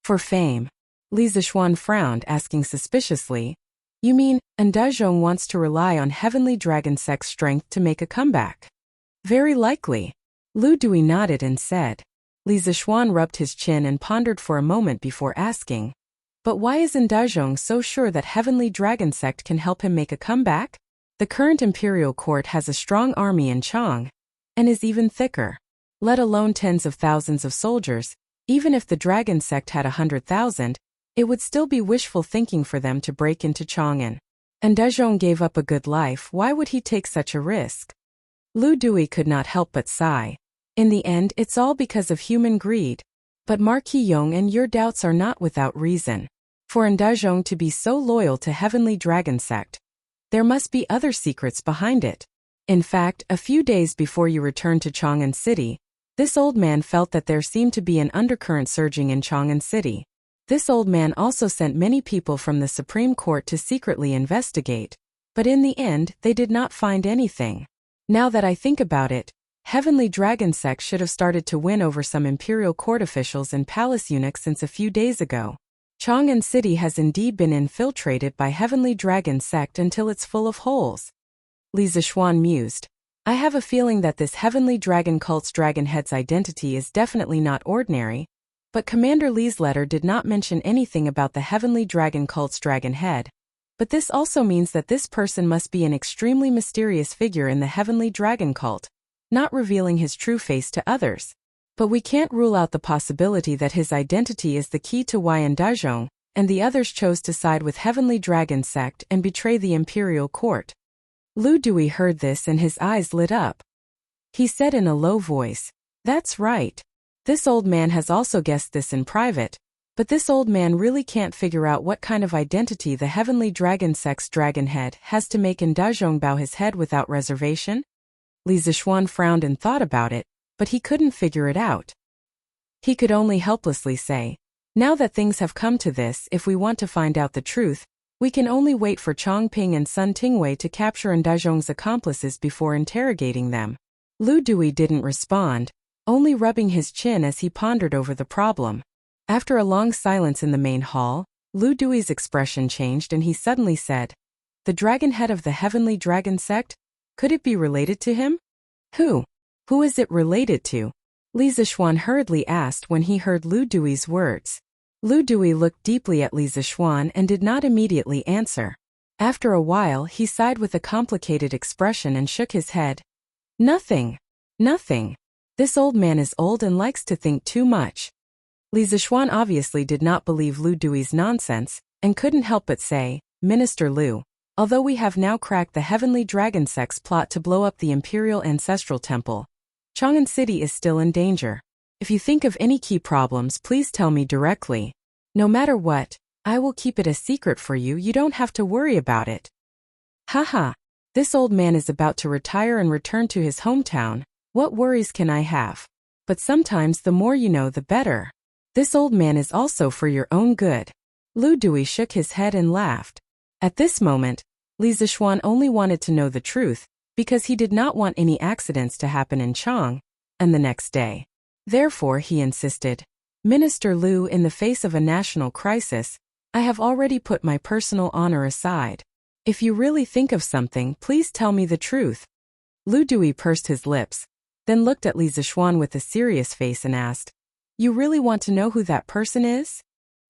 For fame. Li Zixuan frowned, asking suspiciously, you mean, Ndazhong wants to rely on Heavenly Dragon sect's strength to make a comeback? Very likely. Lu Dui nodded and said. Li Zixuan rubbed his chin and pondered for a moment before asking, but why is Ndazhong so sure that Heavenly Dragon sect can help him make a comeback? The current imperial court has a strong army in Chang, and is even thicker. Let alone tens of thousands of soldiers, even if the dragon sect had 100,000, it would still be wishful thinking for them to break into Chang'an. Ndazhong gave up a good life, why would he take such a risk? Lu Dui could not help but sigh. In the end, it's all because of human greed. But Marquis Yong'an, your doubts are not without reason. For Ndazhong to be so loyal to Heavenly Dragon sect, There must be other secrets behind it. In fact, a few days before you returned to Chang'an City, this old man felt that there seemed to be an undercurrent surging in Chang'an City. This old man also sent many people from the Supreme Court to secretly investigate, but in the end, they did not find anything. Now that I think about it, Heavenly Dragon Sect should have started to win over some imperial court officials and palace eunuchs since a few days ago. Chang'an City has indeed been infiltrated by Heavenly Dragon Sect until it's full of holes. Li Zishuan mused. I have a feeling that this Heavenly Dragon Cult's dragon head's identity is definitely not ordinary, but Commander Li's letter did not mention anything about the Heavenly Dragon Cult's dragon head. But this also means that this person must be an extremely mysterious figure in the Heavenly Dragon Cult, not revealing his true face to others. But we can't rule out the possibility that his identity is the key to why Dazhong and the others chose to side with Heavenly Dragon Sect and betray the imperial court. Lu Dui heard this and his eyes lit up. He said in a low voice, "That's right. This old man has also guessed this in private, but this old man really can't figure out what kind of identity the Heavenly Dragon Sect's dragon head has to make Dazhong bow his head without reservation." Li Zishuan frowned and thought about it, but he couldn't figure it out. He could only helplessly say, "Now that things have come to this, if we want to find out the truth, we can only wait for Chongping and Sun Tingwei to capture Dazhong's accomplices before interrogating them." Lu Dui didn't respond, only rubbing his chin as he pondered over the problem. After a long silence in the main hall, Lu Dui's expression changed and he suddenly said, "The dragon head of the Heavenly Dragon Sect? Could it be related to him?" Who is it related to?" Li Zishuan hurriedly asked when he heard Lu Dui's words. Lu Dui looked deeply at Li Zishuan and did not immediately answer. After a while he sighed with a complicated expression and shook his head. Nothing. This old man is old and likes to think too much." Li Zishuan obviously did not believe Lu Dui's nonsense, and couldn't help but say, "Minister Lu, although we have now cracked the Heavenly Dragon Sect's plot to blow up the Imperial Ancestral Temple, Chang'an City is still in danger. If you think of any key problems, please tell me directly. No matter what, I will keep it a secret for you. You don't have to worry about it." Haha, this old man is about to retire and return to his hometown. What worries can I have? But sometimes the more you know, the better. This old man is also for your own good. Lu Dui shook his head and laughed. At this moment, Li Zishuan only wanted to know the truth, because he did not want any accidents to happen in Chang, and the next day. Therefore he insisted, "Minister Lu, in the face of a national crisis, I have already put my personal honor aside. If you really think of something, please tell me the truth." Lu Dui pursed his lips, then looked at Li Zishuan with a serious face and asked, "You really want to know who that person is?"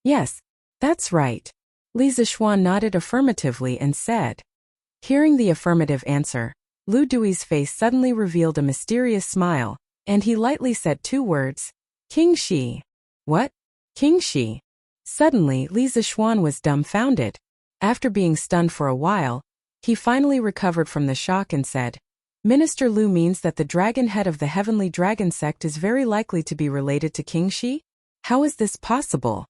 "Yes, that's right." Li Zishuan nodded affirmatively and said. Hearing the affirmative answer, Lu Dui's face suddenly revealed a mysterious smile, and he lightly said two words, "King Shi." "What? King Shi?" Suddenly, Li Zishuan was dumbfounded. After being stunned for a while, he finally recovered from the shock and said, "Minister Lu means that the dragon head of the Heavenly Dragon Sect is very likely to be related to King Shi? How is this possible?"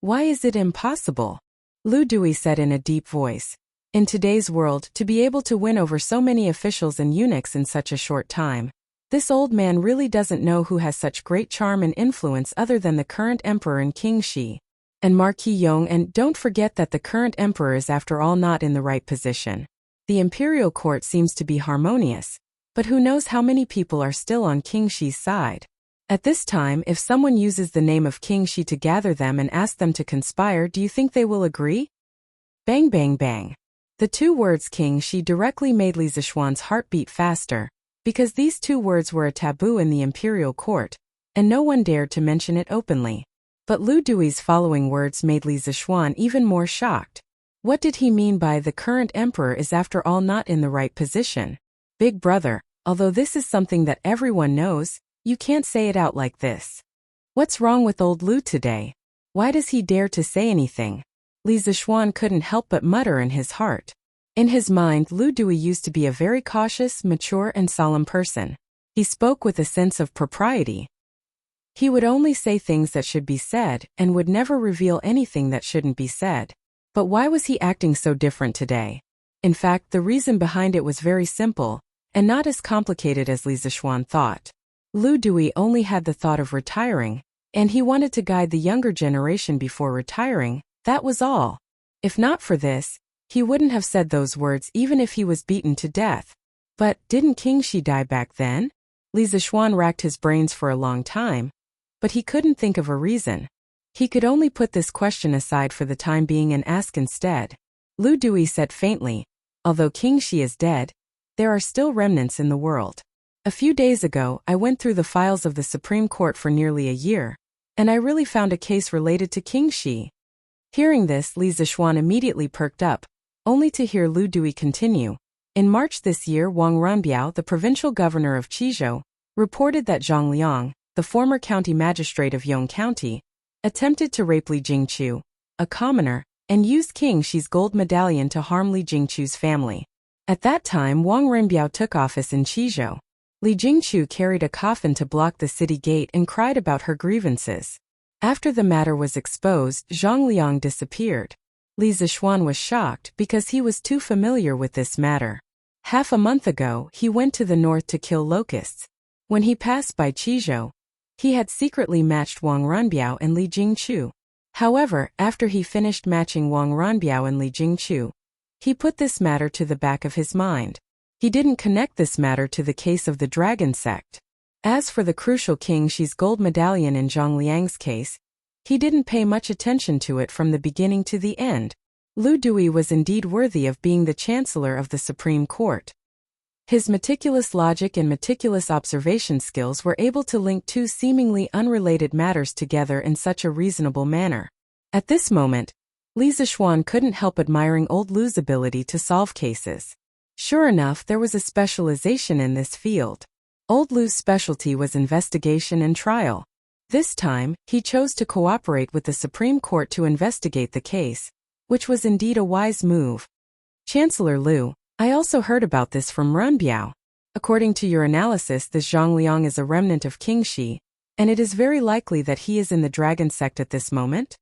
"Why is it impossible?" Lu Dui said in a deep voice. "In today's world, to be able to win over so many officials and eunuchs in such a short time, this old man really doesn't know who has such great charm and influence other than the current emperor and King Shi and Marquis Yong, and don't forget that the current emperor is after all not in the right position. The imperial court seems to be harmonious, but who knows how many people are still on King Shi's side. At this time, if someone uses the name of King Shi to gather them and ask them to conspire, do you think they will agree?" Bang bang bang. The two words King Shi directly made Li Zishuan's heart beat faster, because these two words were a taboo in the imperial court, and no one dared to mention it openly. But Lu Dui's following words made Li Zishuan even more shocked. What did he mean by "the current emperor is after all not in the right position"? Big brother, although this is something that everyone knows, you can't say it out like this. What's wrong with old Lu today? Why does he dare to say anything? Li Zishuan couldn't help but mutter in his heart. In his mind, Lu Dui used to be a very cautious, mature and solemn person. He spoke with a sense of propriety. He would only say things that should be said and would never reveal anything that shouldn't be said. But why was he acting so different today? In fact, the reason behind it was very simple, and not as complicated as Li Zixuan thought. Lu Dui only had the thought of retiring, and he wanted to guide the younger generation before retiring, that was all. If not for this, he wouldn't have said those words even if he was beaten to death. But didn't King Shi die back then? Li Zixuan racked his brains for a long time, but he couldn't think of a reason. He could only put this question aside for the time being and ask instead. Lu Dui said faintly, although King Shi is dead, there are still remnants in the world. A few days ago, I went through the files of the Supreme Court for nearly a year, and I really found a case related to King Shi. Hearing this, Li Zixuan immediately perked up, only to hear Lu Dui continue. In March this year, Wang Ranbiao, the provincial governor of Qizhou, reported that Zhang Liang, the former county magistrate of Yong County, attempted to rape Li Jingqiu, a commoner, and used King Shi's gold medallion to harm Li Jingqiu's family. At that time, Wang Ranbiao took office in Qizhou. Li Jingqiu carried a coffin to block the city gate and cried about her grievances. After the matter was exposed, Zhang Liang disappeared. Li Zixuan was shocked because he was too familiar with this matter. Half a month ago, he went to the north to kill locusts. When he passed by Qizhou, he had secretly matched Wang Ranbiao and Li Jingqiu. However, after he finished matching Wang Ranbiao and Li Jingqiu, he put this matter to the back of his mind. He didn't connect this matter to the case of the dragon sect. As for the crucial King Shi's gold medallion in Zhang Liang's case, he didn't pay much attention to it from the beginning to the end. Lu Dui was indeed worthy of being the Chancellor of the Supreme Court. His meticulous logic and meticulous observation skills were able to link two seemingly unrelated matters together in such a reasonable manner. At this moment, Li Zixuan couldn't help admiring old Lu's ability to solve cases. Sure enough, there was a specialization in this field. Old Lu's specialty was investigation and trial. This time, he chose to cooperate with the Supreme Court to investigate the case, which was indeed a wise move. Chancellor Lu, I also heard about this from Ranbiao. According to your analysis, this Zhang Liang is a remnant of King Shi, and it is very likely that he is in the dragon sect at this moment?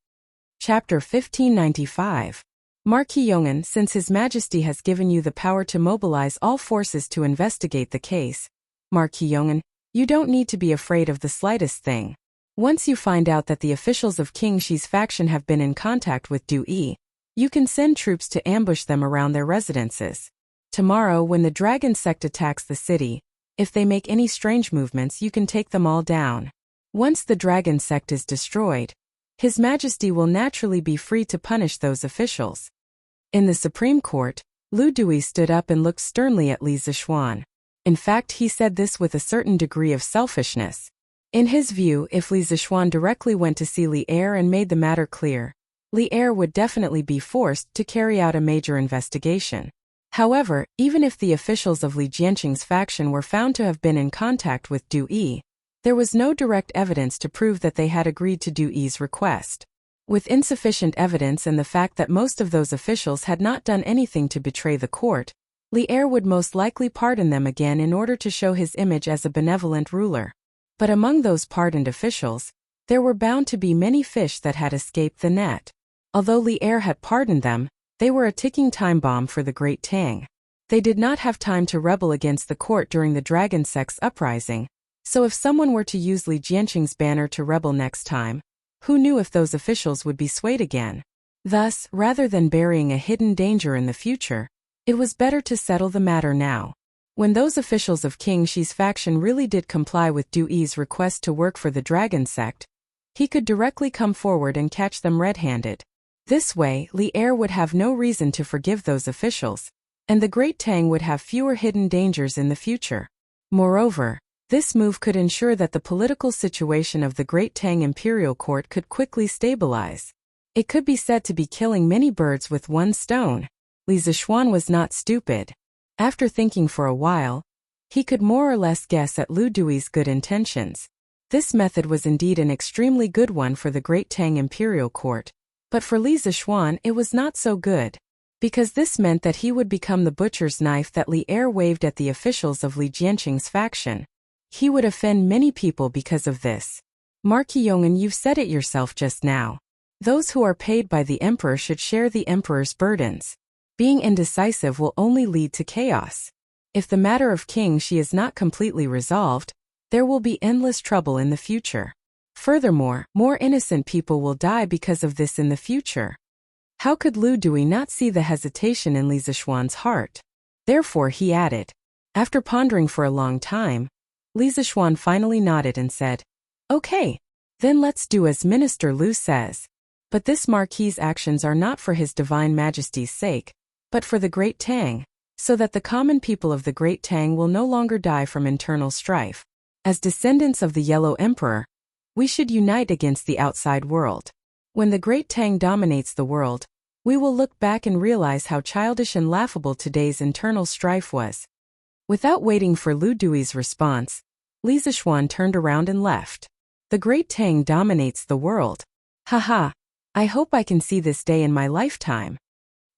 Chapter 1595. Marquis Yong'an, since His Majesty has given you the power to mobilize all forces to investigate the case, Marquis Yong'an, you don't need to be afraid of the slightest thing. Once you find out that the officials of King Shi's faction have been in contact with Du Yi, you can send troops to ambush them around their residences. Tomorrow, when the dragon sect attacks the city, if they make any strange movements, you can take them all down. Once the dragon sect is destroyed, His Majesty will naturally be free to punish those officials. In the Supreme Court, Lu Dui stood up and looked sternly at Li Zixuan. In fact, he said this with a certain degree of selfishness. In his view, if Li Zixuan directly went to see Li Er and made the matter clear, Li Er would definitely be forced to carry out a major investigation. However, even if the officials of Li Jianqing's faction were found to have been in contact with Du Yi, there was no direct evidence to prove that they had agreed to Du Yi's request. With insufficient evidence and the fact that most of those officials had not done anything to betray the court, Li Er would most likely pardon them again in order to show his image as a benevolent ruler. But among those pardoned officials, there were bound to be many fish that had escaped the net. Although Li Er had pardoned them, they were a ticking time bomb for the Great Tang. They did not have time to rebel against the court during the dragon sect's uprising, so if someone were to use Li Jianqing's banner to rebel next time, who knew if those officials would be swayed again? Thus, rather than burying a hidden danger in the future, it was better to settle the matter now. When those officials of King Shi's faction really did comply with Du Yi's request to work for the dragon sect, he could directly come forward and catch them red-handed. This way, Li Er would have no reason to forgive those officials, and the Great Tang would have fewer hidden dangers in the future. Moreover, this move could ensure that the political situation of the Great Tang Imperial Court could quickly stabilize. It could be said to be killing many birds with one stone. Li Zixuan was not stupid. After thinking for a while, he could more or less guess at Lu Dui's good intentions. This method was indeed an extremely good one for the Great Tang Imperial Court, but for Li Zixuan it was not so good, because this meant that he would become the butcher's knife that Li Er waved at the officials of Li Jianqing's faction. He would offend many people because of this. Marquis Yong'an, you've said it yourself just now. Those who are paid by the emperor should share the emperor's burdens. Being indecisive will only lead to chaos. If the matter of King Shi is not completely resolved, there will be endless trouble in the future. Furthermore, more innocent people will die because of this in the future. How could Lu Dui not see the hesitation in Li Zixuan's heart? Therefore he added. After pondering for a long time, Li Zixuan finally nodded and said, "Okay, then let's do as Minister Lu says. But this Marquis's actions are not for His Divine Majesty's sake, but for the Great Tang, so that the common people of the Great Tang will no longer die from internal strife. As descendants of the Yellow Emperor, we should unite against the outside world. When the Great Tang dominates the world, we will look back and realize how childish and laughable today's internal strife was." Without waiting for Lu Dui's response, Li Zixuan turned around and left. The Great Tang dominates the world. Haha, I hope I can see this day in my lifetime.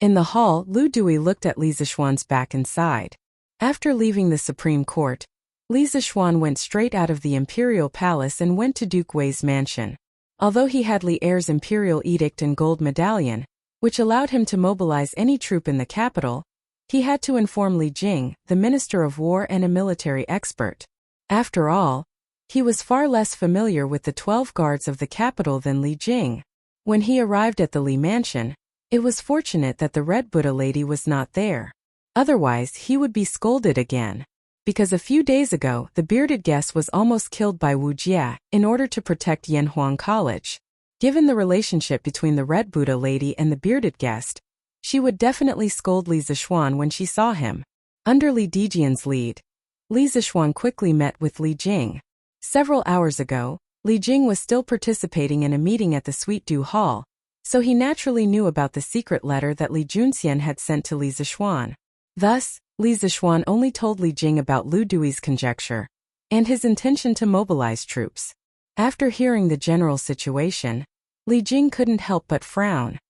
In the hall, Lu Dui looked at Li Zixuan's back and sighed. After leaving the Supreme Court, Li Zixuan went straight out of the Imperial Palace and went to Duke Wei's mansion. Although he had Li Er's Imperial Edict and Gold Medallion, which allowed him to mobilize any troop in the capital, he had to inform Li Jing, the Minister of War and a military expert. After all, he was far less familiar with the 12 guards of the capital than Li Jing. When he arrived at the Li mansion, it was fortunate that the Red Buddha lady was not there. Otherwise, he would be scolded again. Because a few days ago, the bearded guest was almost killed by Wu Jia in order to protect Yanhuang College. Given the relationship between the Red Buddha lady and the bearded guest, she would definitely scold Li Zixuan when she saw him. Under Li Dijian's lead, Li Zixuan quickly met with Li Jing. Several hours ago, Li Jing was still participating in a meeting at the Sweet Dew Hall, so he naturally knew about the secret letter that Li Junxian had sent to Li Zixuan. Thus, Li Zixuan only told Li Jing about Lu Dui's conjecture and his intention to mobilize troops. After hearing the general situation, Li Jing couldn't help but frown.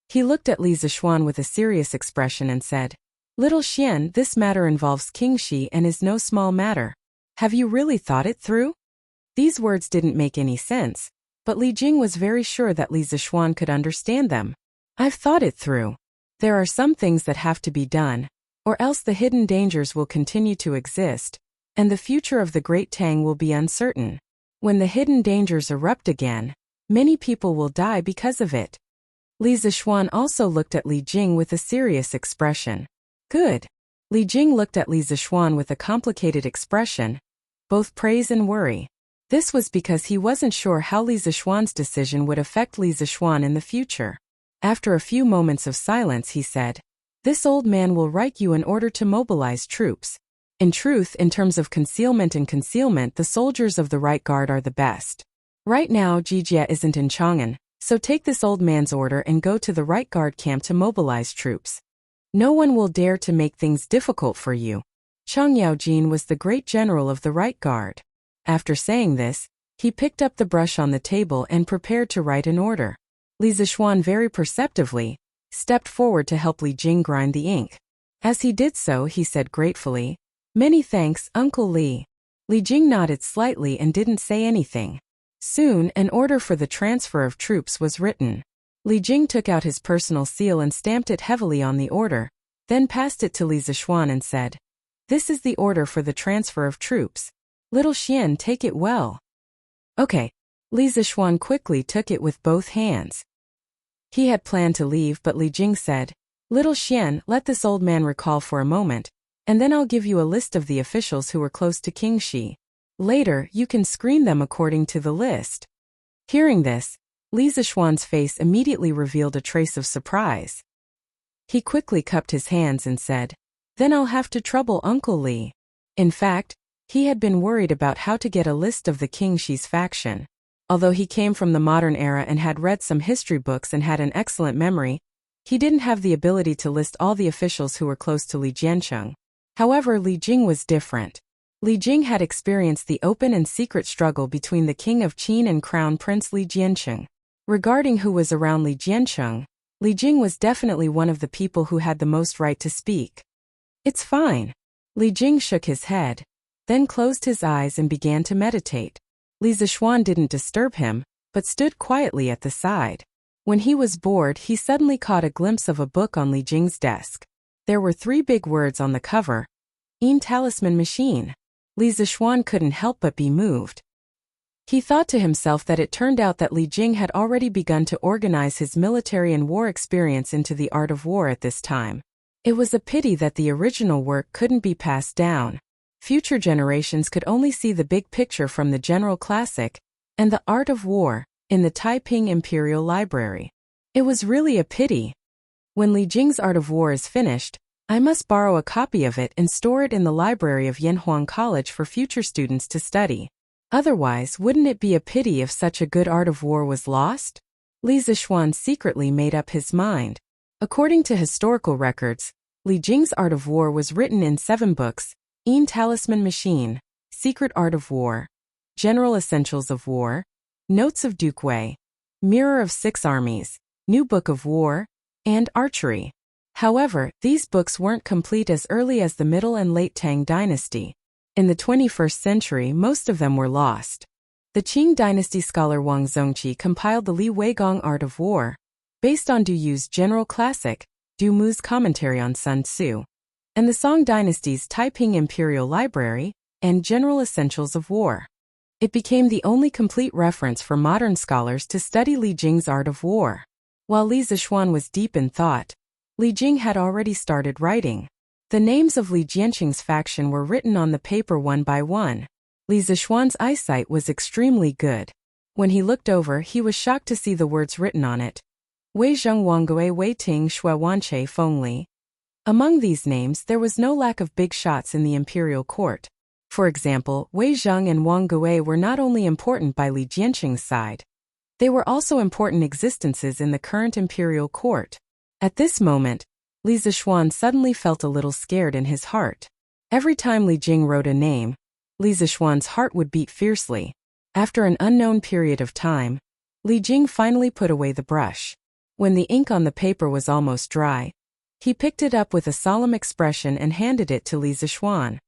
He looked at Li Zixuan with a serious expression and said, "Little Xian, this matter involves King Shi and is no small matter. Have you really thought it through?" These words didn't make any sense, but Li Jing was very sure that Li Zixuan could understand them. "I've thought it through. There are some things that have to be done, or else the hidden dangers will continue to exist, and the future of the Great Tang will be uncertain. When the hidden dangers erupt again, many people will die because of it." Li Zixuan also looked at Li Jing with a serious expression. "Good." Li Jing looked at Li Zixuan with a complicated expression, both praise and worry. This was because he wasn't sure how Li Zixuan's decision would affect Li Zixuan in the future. After a few moments of silence he said, "This old man will write you in order to mobilize troops. In truth, in terms of concealment, the soldiers of the Right Guard are the best. Right now Jijia isn't in Chang'an, so take this old man's order and go to the Right Guard camp to mobilize troops. No one will dare to make things difficult for you." Chang Yaojin was the great general of the Right Guard. After saying this, he picked up the brush on the table and prepared to write an order. Li Zixuan very perceptively stepped forward to help Li Jing grind the ink. As he did so, he said gratefully, "Many thanks, Uncle Li." Li Jing nodded slightly and didn't say anything. Soon, an order for the transfer of troops was written. Li Jing took out his personal seal and stamped it heavily on the order, then passed it to Li Zixuan and said, "This is the order for the transfer of troops. Little Xian, take it well." "Okay." Li Zixuan quickly took it with both hands. He had planned to leave, but Li Jing said, "Little Xian, let this old man recall for a moment, and then I'll give you a list of the officials who were close to King Shi. Later, you can screen them according to the list." Hearing this, Li Zixuan's face immediately revealed a trace of surprise. He quickly cupped his hands and said, "Then I'll have to trouble Uncle Li." In fact, he had been worried about how to get a list of the King Shi's faction. Although he came from the modern era and had read some history books and had an excellent memory, he didn't have the ability to list all the officials who were close to Li Jiancheng. However, Li Jing was different. Li Jing had experienced the open and secret struggle between the King of Qin and Crown Prince Li Jiancheng. Regarding who was around Li Jiancheng, Li Jing was definitely one of the people who had the most right to speak. "It's fine." Li Jing shook his head, then closed his eyes and began to meditate. Li Zixuan didn't disturb him, but stood quietly at the side. When he was bored, he suddenly caught a glimpse of a book on Li Jing's desk. There were 3 big words on the cover. Talisman Machine. Li Zishuan couldn't help but be moved. He thought to himself that it turned out that Li Jing had already begun to organize his military and war experience into the art of war at this time. It was a pity that the original work couldn't be passed down. Future generations could only see the big picture from the general classic and the art of war in the Taiping Imperial Library. It was really a pity. When Li Jing's Art of War is finished, I must borrow a copy of it and store it in the library of Yanhuang College for future students to study. Otherwise, wouldn't it be a pity if such a good art of war was lost? Li Zishuan secretly made up his mind. According to historical records, Li Jing's Art of War was written in 7 books: Talisman Machine, Secret Art of War, General Essentials of War, Notes of Duke Wei, Mirror of 6 Armies, New Book of War, and Archery. However, these books weren't complete as early as the Middle and Late Tang Dynasty. In the 21st century, most of them were lost. The Qing Dynasty scholar Wang Zongqi compiled the Li Weigong Art of War, based on Du Yu's general classic, Du Mu's commentary on Sun Tzu, and the Song Dynasty's Taiping Imperial Library, and General Essentials of War. It became the only complete reference for modern scholars to study Li Jing's Art of War. While Li Zishuan was deep in thought, Li Jing had already started writing. The names of Li Jianqing's faction were written on the paper one by one. Li Zishuan's eyesight was extremely good. When he looked over, he was shocked to see the words written on it. Wei Zheng Wanggui Wei Ting Shui Wanche Feng Li. Among these names, there was no lack of big shots in the imperial court. For example, Wei Zheng and Wang Gui were not only important by Li Jianqing's side, they were also important existences in the current imperial court. At this moment, Li Zishuan suddenly felt a little scared in his heart. Every time Li Jing wrote a name, Li Zishuan's heart would beat fiercely. After an unknown period of time, Li Jing finally put away the brush. When the ink on the paper was almost dry, he picked it up with a solemn expression and handed it to Li Zishuan.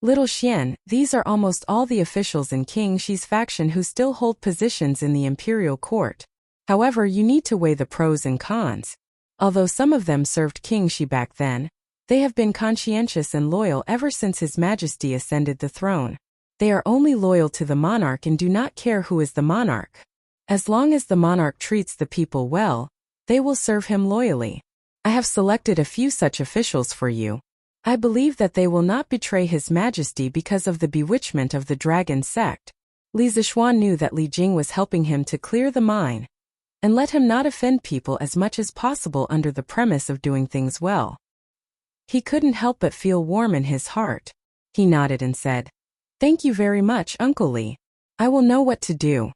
Little Xian, these are almost all the officials in King Shi's faction who still hold positions in the imperial court. However, you need to weigh the pros and cons. Although some of them served King Shi back then, they have been conscientious and loyal ever since His Majesty ascended the throne. They are only loyal to the monarch and do not care who is the monarch. As long as the monarch treats the people well, they will serve him loyally. I have selected a few such officials for you. I believe that they will not betray His Majesty because of the bewitchment of the dragon sect. Li Zishuan knew that Li Jing was helping him to clear the mind and let him not offend people as much as possible under the premise of doing things well. He couldn't help but feel warm in his heart. He nodded and said, "Thank you very much, Uncle Li. I will know what to do."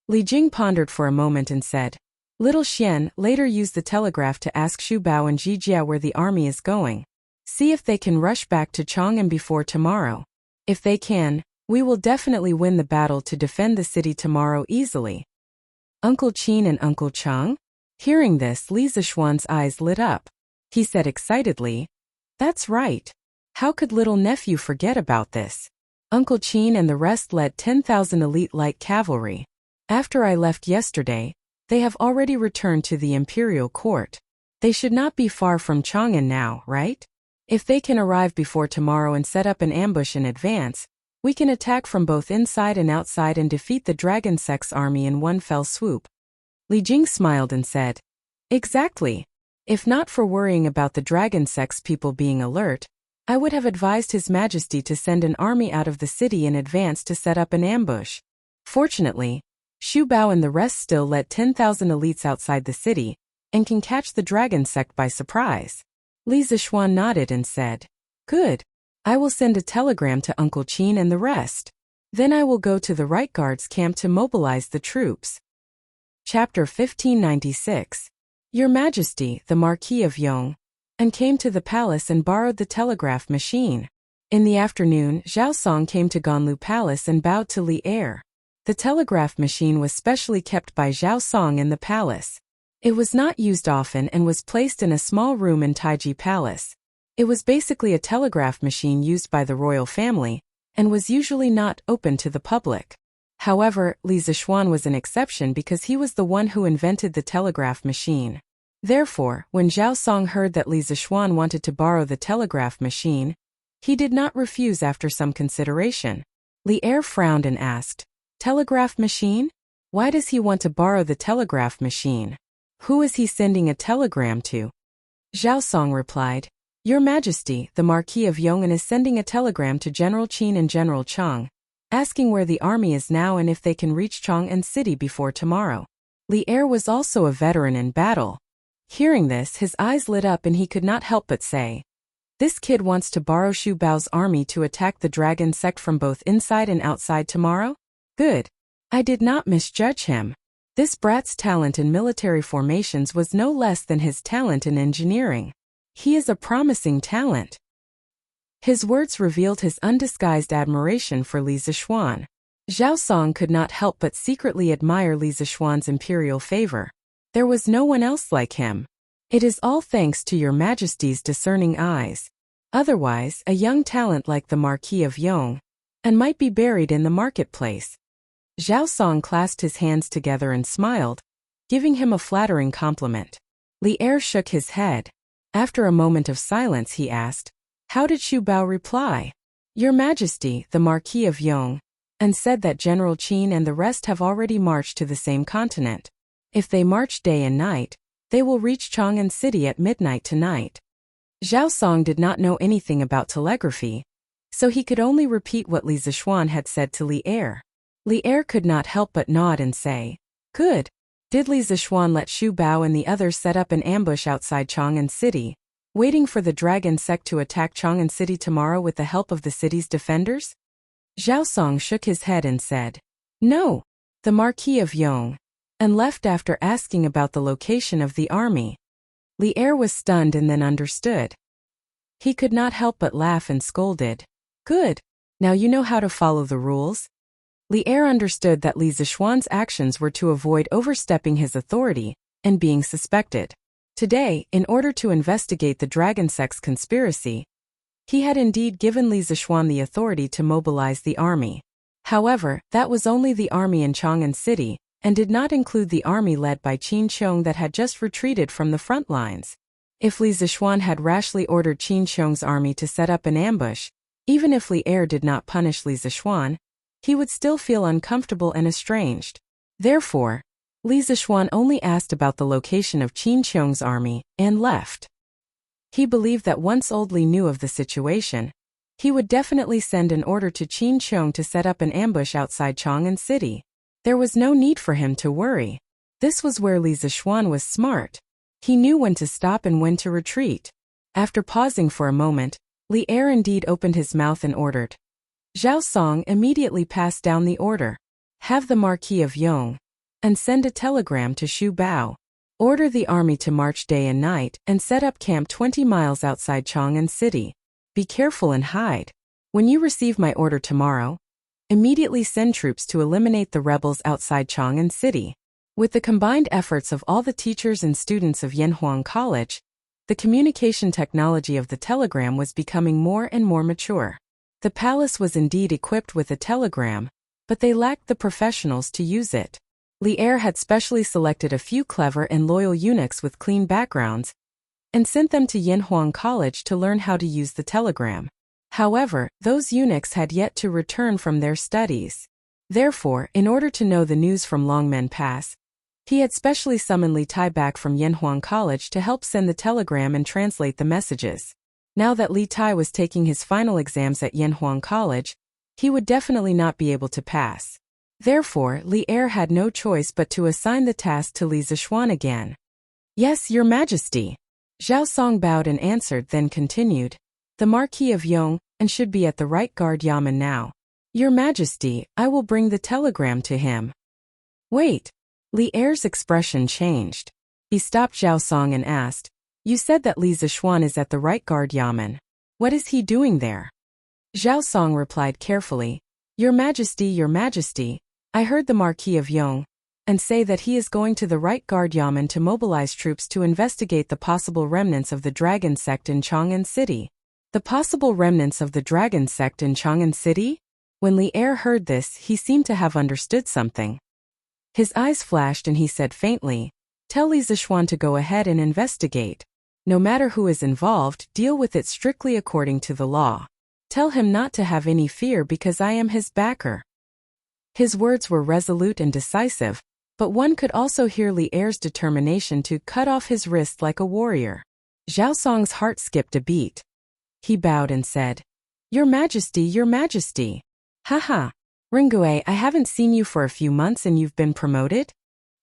Li Jing pondered for a moment and said, "Little Xian, later use the telegraph to ask Xu Bao and Ji Jia where the army is going. See if they can rush back to Chang'an before tomorrow. If they can, we will definitely win the battle to defend the city tomorrow easily." Uncle Qin and Uncle Chang? Hearing this, Li Zishuan's eyes lit up. He said excitedly, "That's right. How could little nephew forget about this?" Uncle Qin and the rest led 10,000 elite light cavalry. After I left yesterday, they have already returned to the imperial court. They should not be far from Chang'an now, right? If they can arrive before tomorrow and set up an ambush in advance, we can attack from both inside and outside and defeat the Dragon Sect's army in one fell swoop. Li Jing smiled and said, "Exactly. If not for worrying about the Dragon Sect's people being alert, I would have advised His Majesty to send an army out of the city in advance to set up an ambush. Fortunately, Xu Bao and the rest still led 10,000 elites outside the city and can catch the Dragon Sect by surprise." Li Zishuan nodded and said, "Good. I will send a telegram to Uncle Qin and the rest. Then I will go to the Right Guards camp to mobilize the troops." Chapter 1596. Your Majesty, the Marquis of Yong, and came to the palace and borrowed the telegraph machine. In the afternoon, Zhao Song came to Ganlu Palace and bowed to Li Er. The telegraph machine was specially kept by Zhao Song in the palace. It was not used often and was placed in a small room in Taiji Palace. It was basically a telegraph machine used by the royal family, and was usually not open to the public. However, Li Zixuan was an exception because he was the one who invented the telegraph machine. Therefore, when Zhao Song heard that Li Zixuan wanted to borrow the telegraph machine, he did not refuse after some consideration. Li Er frowned and asked, "Telegraph machine? Why does he want to borrow the telegraph machine? Who is he sending a telegram to?" Zhao Song replied, "Your Majesty, the Marquis of Yong'an is sending a telegram to General Qin and General Chang, asking where the army is now and if they can reach Chang'an City before tomorrow." Li Er was also a veteran in battle. Hearing this, his eyes lit up and he could not help but say, "This kid wants to borrow Xu Bao's army to attack the dragon sect from both inside and outside tomorrow? Good. I did not misjudge him. This brat's talent in military formations was no less than his talent in engineering. He is a promising talent." His words revealed his undisguised admiration for Li Zixuan. Zhao Song could not help but secretly admire Li Zixuan's imperial favor. There was no one else like him. It is all thanks to your Majesty's discerning eyes. Otherwise, a young talent like the Marquis of Yong and might be buried in the marketplace. Zhao Song clasped his hands together and smiled, giving him a flattering compliment. Li Er shook his head. After a moment of silence, he asked, "How did Xu Bao reply?" "Your Majesty, the Marquis of Yong, and said that General Qin and the rest have already marched to the same continent. If they march day and night, they will reach Chang'an City at midnight tonight." Zhao Song did not know anything about telegraphy, so he could only repeat what Li Zixuan had said to Li Er. Li Er could not help but nod and say, "Good. Did Li Zixuan let Xu Bao and the others set up an ambush outside Chang'an City, waiting for the dragon sect to attack Chang'an City tomorrow with the help of the city's defenders?" Zhao Song shook his head and said, "No, the Marquis of Yong," and left after asking about the location of the army. Li Er was stunned and then understood. He could not help but laugh and scolded, "Good. Now you know how to follow the rules." Li Er understood that Li Zixuan's actions were to avoid overstepping his authority and being suspected. Today, in order to investigate the dragon sect's conspiracy, he had indeed given Li Zixuan the authority to mobilize the army. However, that was only the army in Chang'an City, and did not include the army led by Qin Qiong that had just retreated from the front lines. If Li Zixuan had rashly ordered Qin Qiong's army to set up an ambush, even if Li Er did not punish Li Zixuan, he would still feel uncomfortable and estranged. Therefore, Li Zixuan only asked about the location of Qin Qiong's army and left. He believed that once old Li knew of the situation, he would definitely send an order to Qin Qiong to set up an ambush outside Chang'an City. There was no need for him to worry. This was where Li Zixuan was smart. He knew when to stop and when to retreat. After pausing for a moment, Li Er indeed opened his mouth and ordered. Zhao Song immediately passed down the order. "Have the Marquis of Yong and send a telegram to Xu Bao. Order the army to march day and night and set up camp 20 miles outside Chang'an City. Be careful and hide. When you receive my order tomorrow, immediately send troops to eliminate the rebels outside Chang'an City." With the combined efforts of all the teachers and students of Yanhuang College, the communication technology of the telegram was becoming more and more mature. The palace was indeed equipped with a telegram, but they lacked the professionals to use it. Li Er had specially selected a few clever and loyal eunuchs with clean backgrounds and sent them to Yanhuang College to learn how to use the telegram. However, those eunuchs had yet to return from their studies. Therefore, in order to know the news from Longmen Pass, he had specially summoned Li Tai back from Yanhuang College to help send the telegram and translate the messages. Now that Li Tai was taking his final exams at Yanhuang College, he would definitely not be able to pass. Therefore, Li Er had no choice but to assign the task to Li Zixuan again. "Yes, Your Majesty." Zhao Song bowed and answered, then continued, "The Marquis of Yong and should be at the right guard yamen now. Your Majesty, I will bring the telegram to him." "Wait." Li Er's expression changed. He stopped Zhao Song and asked, "You said that Li Zixuan is at the right guard yamen. What is he doing there?" Zhao Song replied carefully, Your Majesty, I heard the Marquis of Yong and say that he is going to the right guard yamen to mobilize troops to investigate the possible remnants of the dragon sect in Chang'an City." "The possible remnants of the dragon sect in Chang'an City?" When Li Er heard this, he seemed to have understood something. His eyes flashed and he said faintly, "Tell Li Zishuan to go ahead and investigate. No matter who is involved, deal with it strictly according to the law. Tell him not to have any fear because I am his backer." His words were resolute and decisive, but one could also hear Li Er's determination to cut off his wrist like a warrior. Zhao Song's heart skipped a beat. He bowed and said, "Your Majesty, Your Majesty. Haha. Ringue, I haven't seen you for a few months and you've been promoted?"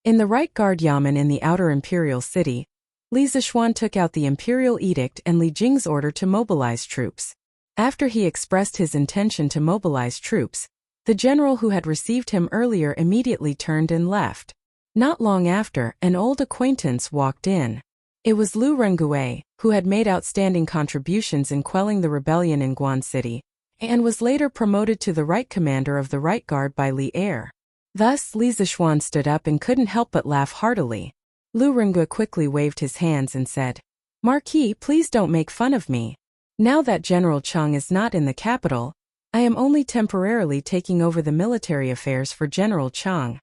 In the right guard yamen in the outer imperial city, Li Zishuan took out the imperial edict and Li Jing's order to mobilize troops. After he expressed his intention to mobilize troops, the general who had received him earlier immediately turned and left. Not long after, an old acquaintance walked in. It was Lu Rengue, who had made outstanding contributions in quelling the rebellion in Guan City, and was later promoted to the right commander of the right guard by Li Er. Thus, Li Zishuan stood up and couldn't help but laugh heartily. Lu Rengue quickly waved his hands and said, "Marquis, please don't make fun of me. Now that General Chang is not in the capital, I am only temporarily taking over the military affairs for General Chang."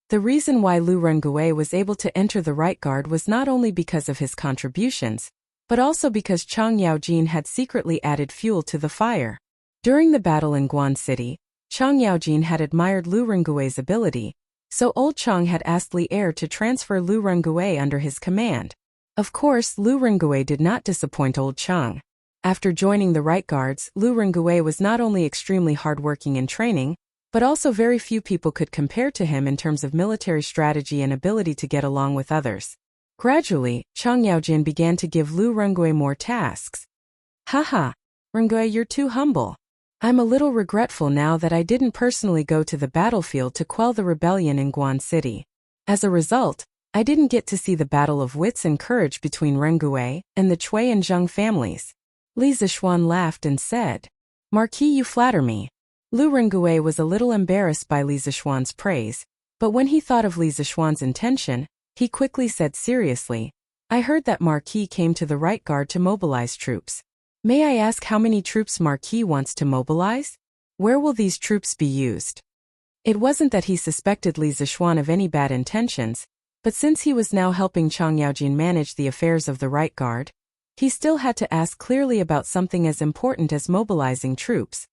The reason why Lu Rengue was able to enter the right guard was not only because of his contributions, but also because Chang Yaojin had secretly added fuel to the fire. During the battle in Guan City, Chang Yaojin had admired Lu Rengue's ability, so old Chang had asked Li Er to transfer Lu Rengue under his command. Of course, Lu Rengue did not disappoint old Chang. After joining the right guards, Lu Rengue was not only extremely hardworking in training, but also very few people could compare to him in terms of military strategy and ability to get along with others. Gradually, Chang Yaojin began to give Lu Rengue more tasks. "Haha, Rengue, you're too humble. I'm a little regretful now that I didn't personally go to the battlefield to quell the rebellion in Guan City. As a result, I didn't get to see the battle of wits and courage between Rengue and the Chui and Zheng families." Li Zishuan laughed and said, "Marquis, you flatter me." Lu Rengue was a little embarrassed by Li Zishuan's praise, but when he thought of Li Zishuan's intention, he quickly said seriously, "I heard that Marquis came to the right guard to mobilize troops. May I ask how many troops Marquis wants to mobilize? Where will these troops be used?" It wasn't that he suspected Li Zishuan of any bad intentions, but since he was now helping Chang Yaojin manage the affairs of the right guard, he still had to ask clearly about something as important as mobilizing troops.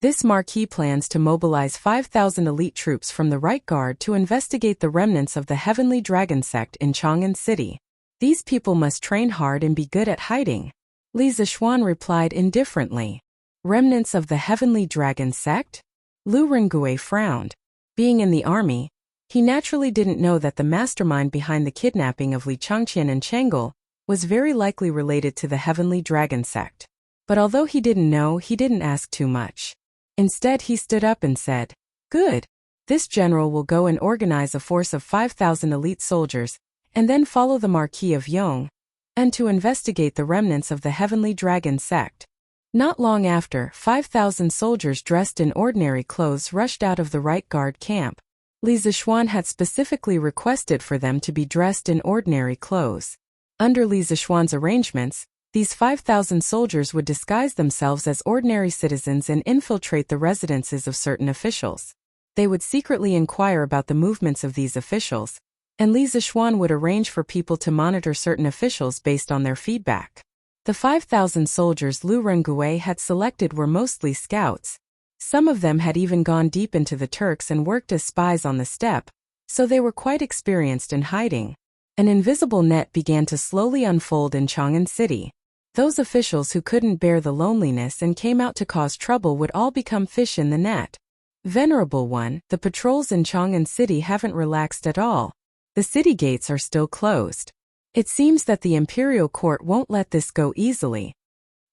This Marquis plans to mobilize 5,000 elite troops from the right guard to investigate the remnants of the Heavenly Dragon sect in Chang'an City. These people must train hard and be good at hiding. Li Zishuan replied indifferently. "Remnants of the Heavenly Dragon sect?" Lu Rengue frowned. Being in the army, he naturally didn't know that the mastermind behind the kidnapping of Li Changqian and Chengel was very likely related to the Heavenly Dragon sect. But although he didn't know, he didn't ask too much. Instead, he stood up and said, "Good. This general will go and organize a force of 5,000 elite soldiers, and then follow the Marquis of Yong, and to investigate the remnants of the Heavenly Dragon sect." Not long after, 5,000 soldiers dressed in ordinary clothes rushed out of the right guard camp. Li Zishuan had specifically requested for them to be dressed in ordinary clothes. Under Li Zishuan's arrangements, these 5,000 soldiers would disguise themselves as ordinary citizens and infiltrate the residences of certain officials. They would secretly inquire about the movements of these officials, and Li Zishuan would arrange for people to monitor certain officials based on their feedback. The 5,000 soldiers Lu Rengue had selected were mostly scouts. Some of them had even gone deep into the Turks and worked as spies on the steppe, so they were quite experienced in hiding. An invisible net began to slowly unfold in Chang'an City. Those officials who couldn't bear the loneliness and came out to cause trouble would all become fish in the net. "Venerable one, the patrols in Chang'an City haven't relaxed at all. The city gates are still closed. It seems that the imperial court won't let this go easily."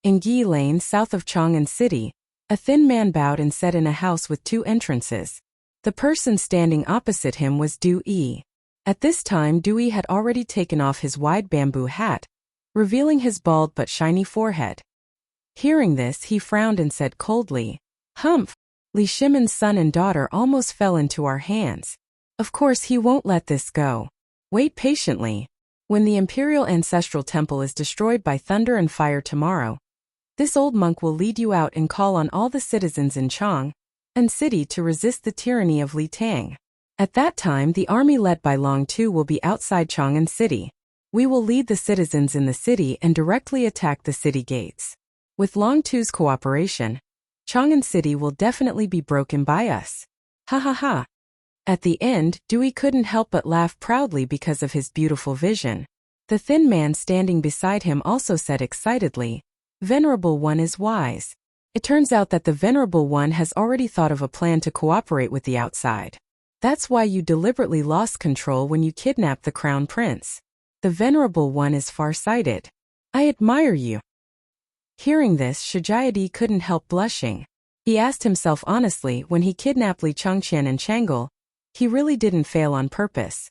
In Gi Lane, south of Chang'an City, a thin man bowed and said in a house with 2 entrances. The person standing opposite him was Du Yi. At this time, Du Yi had already taken off his wide bamboo hat, revealing his bald but shiny forehead. Hearing this, he frowned and said coldly, "Humph, Li Shimon's son and daughter almost fell into our hands. Of course he won't let this go. Wait patiently. When the Imperial Ancestral Temple is destroyed by thunder and fire tomorrow, this old monk will lead you out and call on all the citizens in Chang, and city to resist the tyranny of Li Tang. At that time the army led by Long Tu will be outside Chang'an City. We will lead the citizens in the city and directly attack the city gates. With Long Tu's cooperation, Chang'an City will definitely be broken by us. Ha ha ha. At the end, Dewey couldn't help but laugh proudly because of his beautiful vision. The thin man standing beside him also said excitedly, "Venerable One is wise." It turns out that the Venerable One has already thought of a plan to cooperate with the outside. That's why you deliberately lost control when you kidnapped the Crown Prince. The Venerable One is far-sighted. I admire you. Hearing this, Shijayadi couldn't help blushing. He asked himself honestly, when he kidnapped Li Chengqian and Chang'e, he really didn't fail on purpose.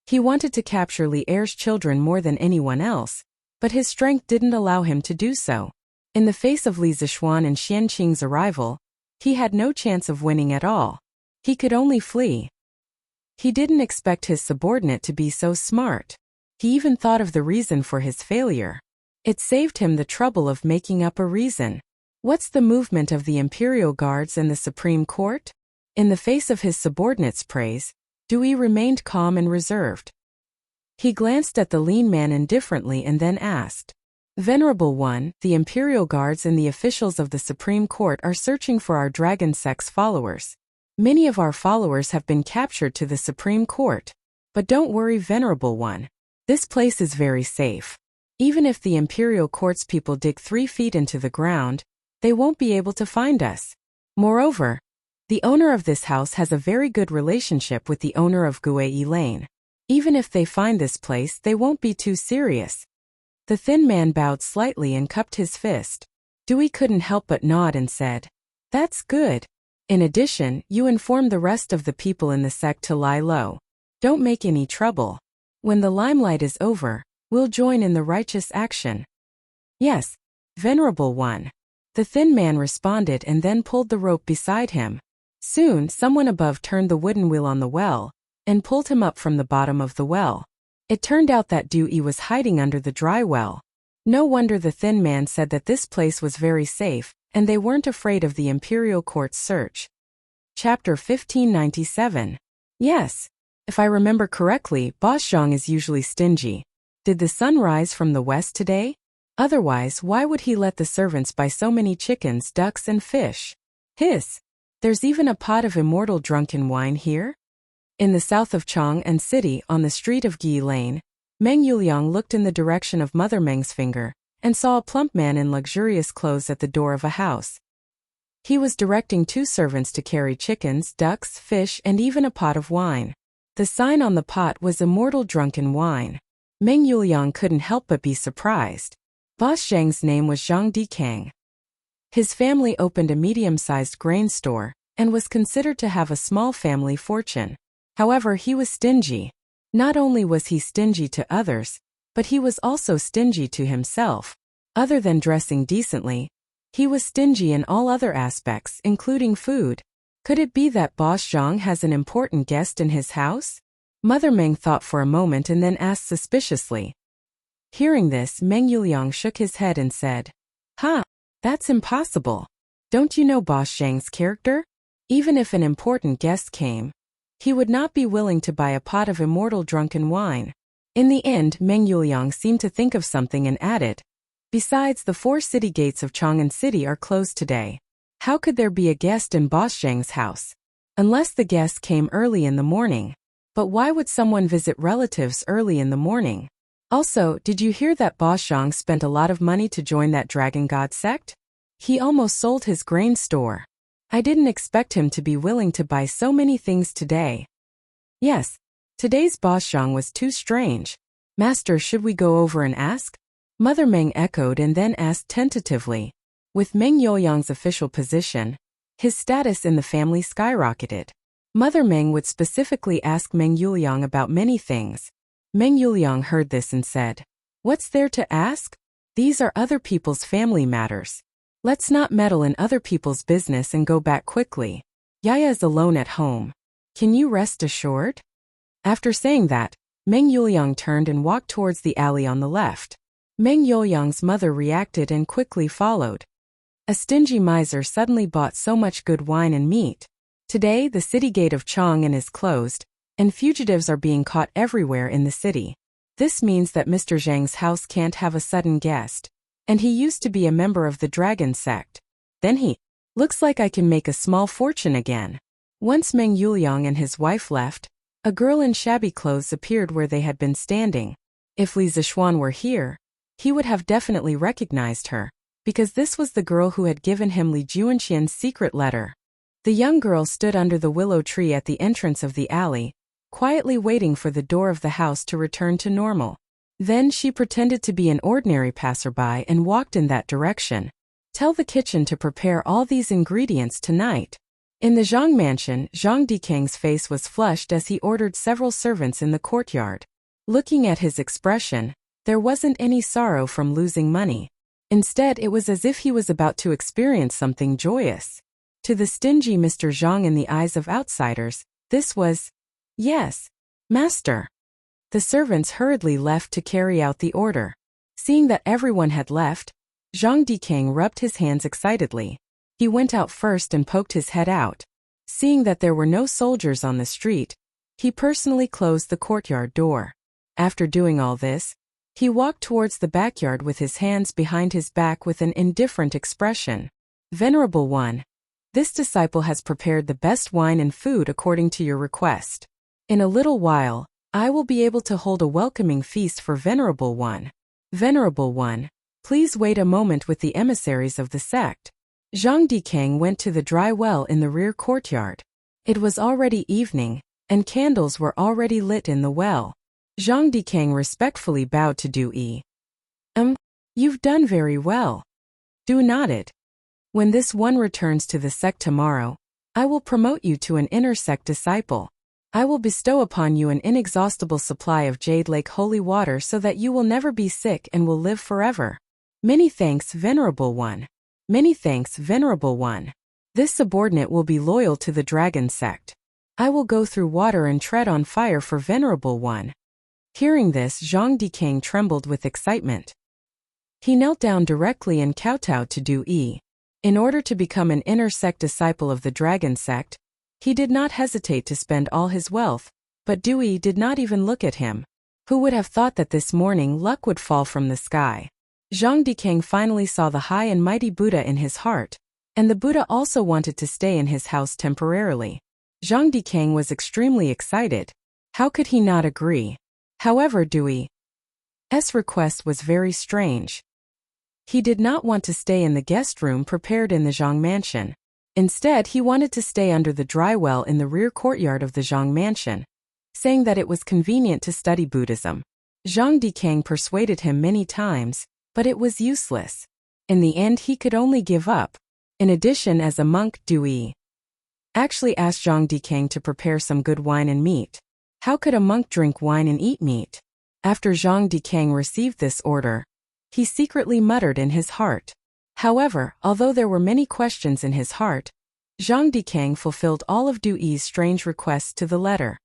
He wanted to capture Li Er's children more than anyone else, but his strength didn't allow him to do so. In the face of Li Zishuan and Xian Qing's arrival, he had no chance of winning at all. He could only flee. He didn't expect his subordinate to be so smart. He even thought of the reason for his failure. It saved him the trouble of making up a reason. What's the movement of the Imperial Guards and the Supreme Court? In the face of his subordinate's praise, Dewey remained calm and reserved. He glanced at the lean man indifferently and then asked, "Venerable One, the Imperial Guards and the officials of the Supreme Court are searching for our Dragon Sect's followers. Many of our followers have been captured to the Supreme Court. But don't worry, Venerable One. This place is very safe. Even if the Imperial Court's people dig 3 feet into the ground, they won't be able to find us. Moreover, the owner of this house has a very good relationship with the owner of Guei Lane. Even if they find this place, they won't be too serious." The thin man bowed slightly and cupped his fist. Dewey couldn't help but nod and said, "That's good. In addition, you inform the rest of the people in the sect to lie low. Don't make any trouble. When the limelight is over, we'll join in the righteous action." "Yes, Venerable One," the thin man responded and then pulled the rope beside him. Soon, someone above turned the wooden wheel on the well and pulled him up from the bottom of the well. It turned out that Dewey was hiding under the dry well. No wonder the thin man said that this place was very safe, and they weren't afraid of the Imperial Court's search. Chapter 1597. Yes. If I remember correctly, Boss Zhang is usually stingy. Did the sun rise from the west today? Otherwise, why would he let the servants buy so many chickens, ducks, and fish? Hiss! There's even a pot of immortal drunken wine here? In the south of Chang'an City, on the street of Gi Lane, Meng Yuliang looked in the direction of Mother Meng's finger and saw a plump man in luxurious clothes at the door of a house. He was directing 2 servants to carry chickens, ducks, fish, and even a pot of wine. The sign on the pot was Immortal Drunken Wine. Meng Yuliang couldn't help but be surprised. Boss Zhang's name was Zhang Dikang. His family opened a medium-sized grain store and was considered to have a small family fortune. However, he was stingy. Not only was he stingy to others, but he was also stingy to himself. Other than dressing decently, he was stingy in all other aspects, including food. Could it be that Boss Zhang has an important guest in his house? Mother Meng thought for a moment and then asked suspiciously. Hearing this, Meng Yuliang shook his head and said, "Ha! That's impossible. Don't you know Boss Zhang's character? Even if an important guest came, he would not be willing to buy a pot of immortal drunken wine." In the end, Meng Yuliang seemed to think of something and added, "Besides, the 4 city gates of Chang'an City are closed today. How could there be a guest in Boss Zhang's house? Unless the guest came early in the morning. But why would someone visit relatives early in the morning? Also, did you hear that Boss Zhang spent a lot of money to join that Dragon God sect? He almost sold his grain store. I didn't expect him to be willing to buy so many things today." Yes, today's Boss Zhang was too strange. "Master, should we go over and ask?" Mother Meng echoed and then asked tentatively. With Meng Yuliang's official position, his status in the family skyrocketed. Mother Meng would specifically ask Meng Yuliang about many things. Meng Yuliang heard this and said, "What's there to ask? These are other people's family matters. Let's not meddle in other people's business and go back quickly. Yaya is alone at home. Can you rest assured?" After saying that, Meng Yuliang turned and walked towards the alley on the left. Meng Yuliang's mother reacted and quickly followed. A stingy miser suddenly bought so much good wine and meat. Today, the city gate of Chang'an is closed, and fugitives are being caught everywhere in the city. This means that Mr. Zhang's house can't have a sudden guest. And he used to be a member of the dragon sect. Then he, looks like I can make a small fortune again. Once Meng Yuliang and his wife left, a girl in shabby clothes appeared where they had been standing. If Li Zixuan were here, he would have definitely recognized her, because this was the girl who had given him Li Juanxian's secret letter. The young girl stood under the willow tree at the entrance of the alley, quietly waiting for the door of the house to return to normal. Then she pretended to be an ordinary passerby and walked in that direction. Tell the kitchen to prepare all these ingredients tonight. In the Zhang mansion, Zhang Dikang's face was flushed as he ordered several servants in the courtyard. Looking at his expression, there wasn't any sorrow from losing money. Instead, it was as if he was about to experience something joyous. To the stingy Mr. Zhang in the eyes of outsiders, this was, yes, master. The servants hurriedly left to carry out the order. Seeing that everyone had left, Zhang Dikang rubbed his hands excitedly. He went out first and poked his head out. Seeing that there were no soldiers on the street, he personally closed the courtyard door. After doing all this, he walked towards the backyard with his hands behind his back with an indifferent expression. Venerable one, this disciple has prepared the best wine and food according to your request. In a little while, I will be able to hold a welcoming feast for Venerable one. Venerable one, please wait a moment with the emissaries of the sect. Zhang Dikang went to the dry well in the rear courtyard. It was already evening, and candles were already lit in the well. Zhang Dikang respectfully bowed to Du Yi. You've done very well. Du nodded. When this one returns to the sect tomorrow, I will promote you to an inner sect disciple. I will bestow upon you an inexhaustible supply of Jade Lake holy water so that you will never be sick and will live forever. Many thanks, Venerable one. Many thanks, Venerable one. This subordinate will be loyal to the dragon sect. I will go through water and tread on fire for Venerable one. Hearing this, Zhang Dikang trembled with excitement. He knelt down directly and kowtowed to Du Yi. In order to become an inner sect disciple of the dragon sect, he did not hesitate to spend all his wealth, but Du Yi did not even look at him. Who would have thought that this morning luck would fall from the sky? Zhang Dikang finally saw the high and mighty Buddha in his heart, and the Buddha also wanted to stay in his house temporarily. Zhang Dikang was extremely excited. How could he not agree? However, Du Yi's request was very strange. He did not want to stay in the guest room prepared in the Zhang mansion. Instead, he wanted to stay under the dry well in the rear courtyard of the Zhang mansion, saying that it was convenient to study Buddhism. Zhang Dikang persuaded him many times, but it was useless. In the end, he could only give up. In addition, as a monk, Du Yi actually asked Zhang Dikang to prepare some good wine and meat. How could a monk drink wine and eat meat? After Zhang Dikang received this order, he secretly muttered in his heart. However, although there were many questions in his heart, Zhang Dikang fulfilled all of Du Yi's strange requests to the letter.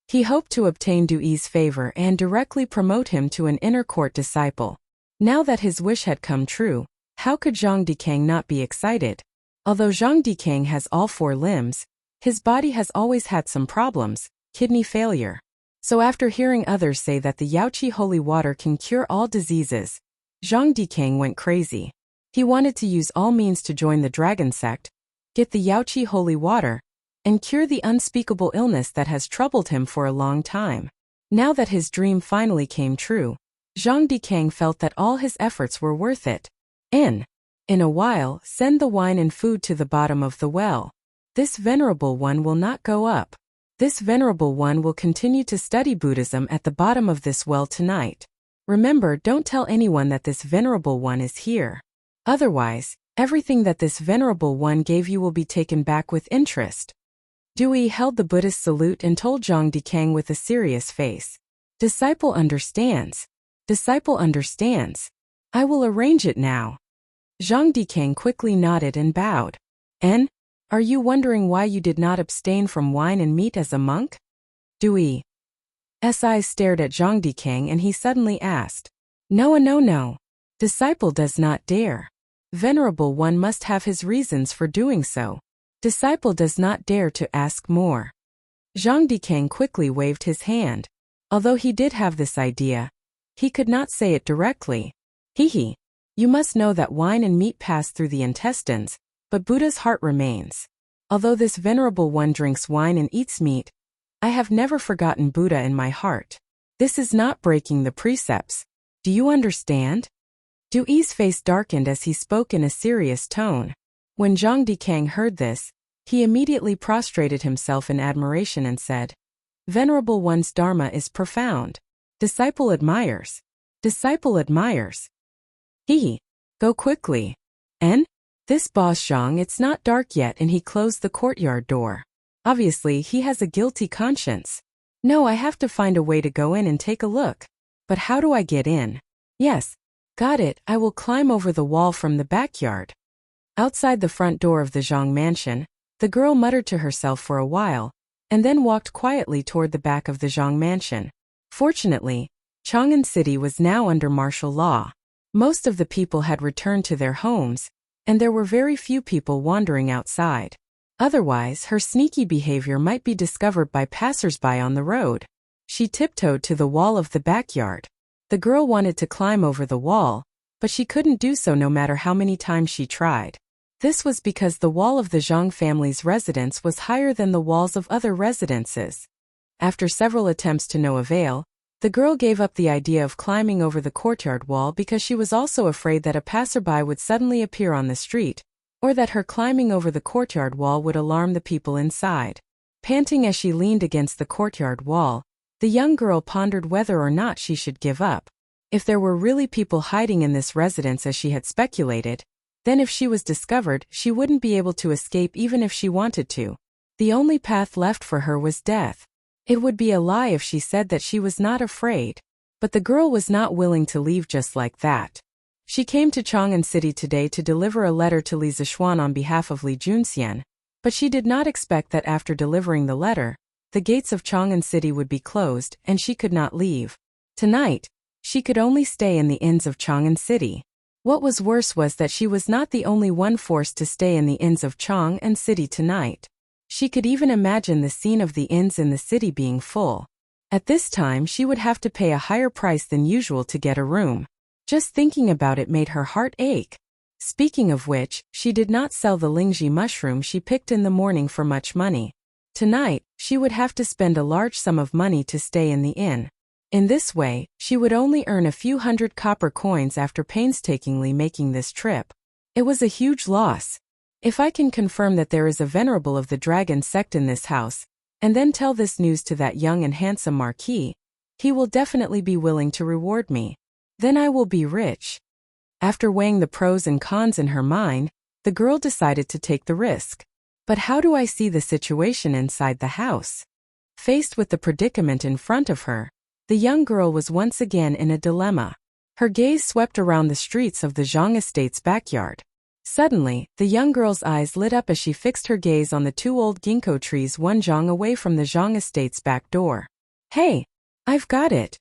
He hoped to obtain Du Yi's favor and directly promote him to an inner court disciple. Now that his wish had come true, how could Zhang Dikang not be excited? Although Zhang Dikang has all 4 limbs, his body has always had some problems, kidney failure. So after hearing others say that the Yaoqi holy water can cure all diseases, Zhang Dikang went crazy. He wanted to use all means to join the dragon sect, get the Yaoqi holy water, and cure the unspeakable illness that has troubled him for a long time. Now that his dream finally came true, Zhang Dikang felt that all his efforts were worth it. In a while, send the wine and food to the bottom of the well. This venerable one will not go up. This venerable one will continue to study Buddhism at the bottom of this well tonight. Remember, don't tell anyone that this venerable one is here. Otherwise, everything that this venerable one gave you will be taken back with interest. Du Yi held the Buddhist salute and told Zhang Dikang with a serious face. Disciple understands. Disciple understands. I will arrange it now. Zhang Dikang quickly nodded and bowed. Are you wondering why you did not abstain from wine and meat as a monk? Du Yi's eyes stared at Zhang Dikang and he suddenly asked. No. Disciple does not dare. Venerable One must have his reasons for doing so. Disciple does not dare to ask more. Zhang Dikang quickly waved his hand. Although he did have this idea, he could not say it directly. Hehe. You must know that wine and meat pass through the intestines, but Buddha's heart remains. Although this Venerable One drinks wine and eats meat, I have never forgotten Buddha in my heart. This is not breaking the precepts. Do you understand? Du Yi's face darkened as he spoke in a serious tone. When Zhang Dikang heard this, he immediately prostrated himself in admiration and said, Venerable One's Dharma is profound. Disciple admires. Disciple admires. Hehe. Go quickly. En? This boss Zhang, it's not dark yet, and he closed the courtyard door. Obviously, he has a guilty conscience. No, I have to find a way to go in and take a look. But how do I get in? Yes. Got it, I will climb over the wall from the backyard. Outside the front door of the Zhang mansion, the girl muttered to herself for a while, and then walked quietly toward the back of the Zhang mansion. Fortunately, Chang'an City was now under martial law. Most of the people had returned to their homes, and there were very few people wandering outside. Otherwise, her sneaky behavior might be discovered by passers-by on the road. She tiptoed to the wall of the backyard. The girl wanted to climb over the wall, but she couldn't do so no matter how many times she tried. This was because the wall of the Zhang family's residence was higher than the walls of other residences. After several attempts to no avail, the girl gave up the idea of climbing over the courtyard wall because she was also afraid that a passerby would suddenly appear on the street, or that her climbing over the courtyard wall would alarm the people inside. Panting as she leaned against the courtyard wall, the young girl pondered whether or not she should give up. If there were really people hiding in this residence as she had speculated, then if she was discovered, she wouldn't be able to escape even if she wanted to. The only path left for her was death. It would be a lie if she said that she was not afraid. But the girl was not willing to leave just like that. She came to Chang'an City today to deliver a letter to Li Zixuan on behalf of Li Junxian, but she did not expect that after delivering the letter, the gates of Chang'an City would be closed and she could not leave. Tonight, she could only stay in the inns of Chang'an City. What was worse was that she was not the only one forced to stay in the inns of Chang'an City tonight. She could even imagine the scene of the inns in the city being full. At this time, she would have to pay a higher price than usual to get a room. Just thinking about it made her heart ache. Speaking of which, she did not sell the Lingji mushroom she picked in the morning for much money. Tonight, she would have to spend a large sum of money to stay in the inn. In this way, she would only earn a few hundred copper coins after painstakingly making this trip. It was a huge loss. If I can confirm that there is a venerable of the dragon sect in this house, and then tell this news to that young and handsome marquis, he will definitely be willing to reward me. Then I will be rich. After weighing the pros and cons in her mind, the girl decided to take the risk. But how do I see the situation inside the house? Faced with the predicament in front of her, the young girl was once again in a dilemma. Her gaze swept around the streets of the Zhang estate's backyard. Suddenly, the young girl's eyes lit up as she fixed her gaze on the two old ginkgo trees one zhang away from the Zhang estate's back door. Hey! I've got it!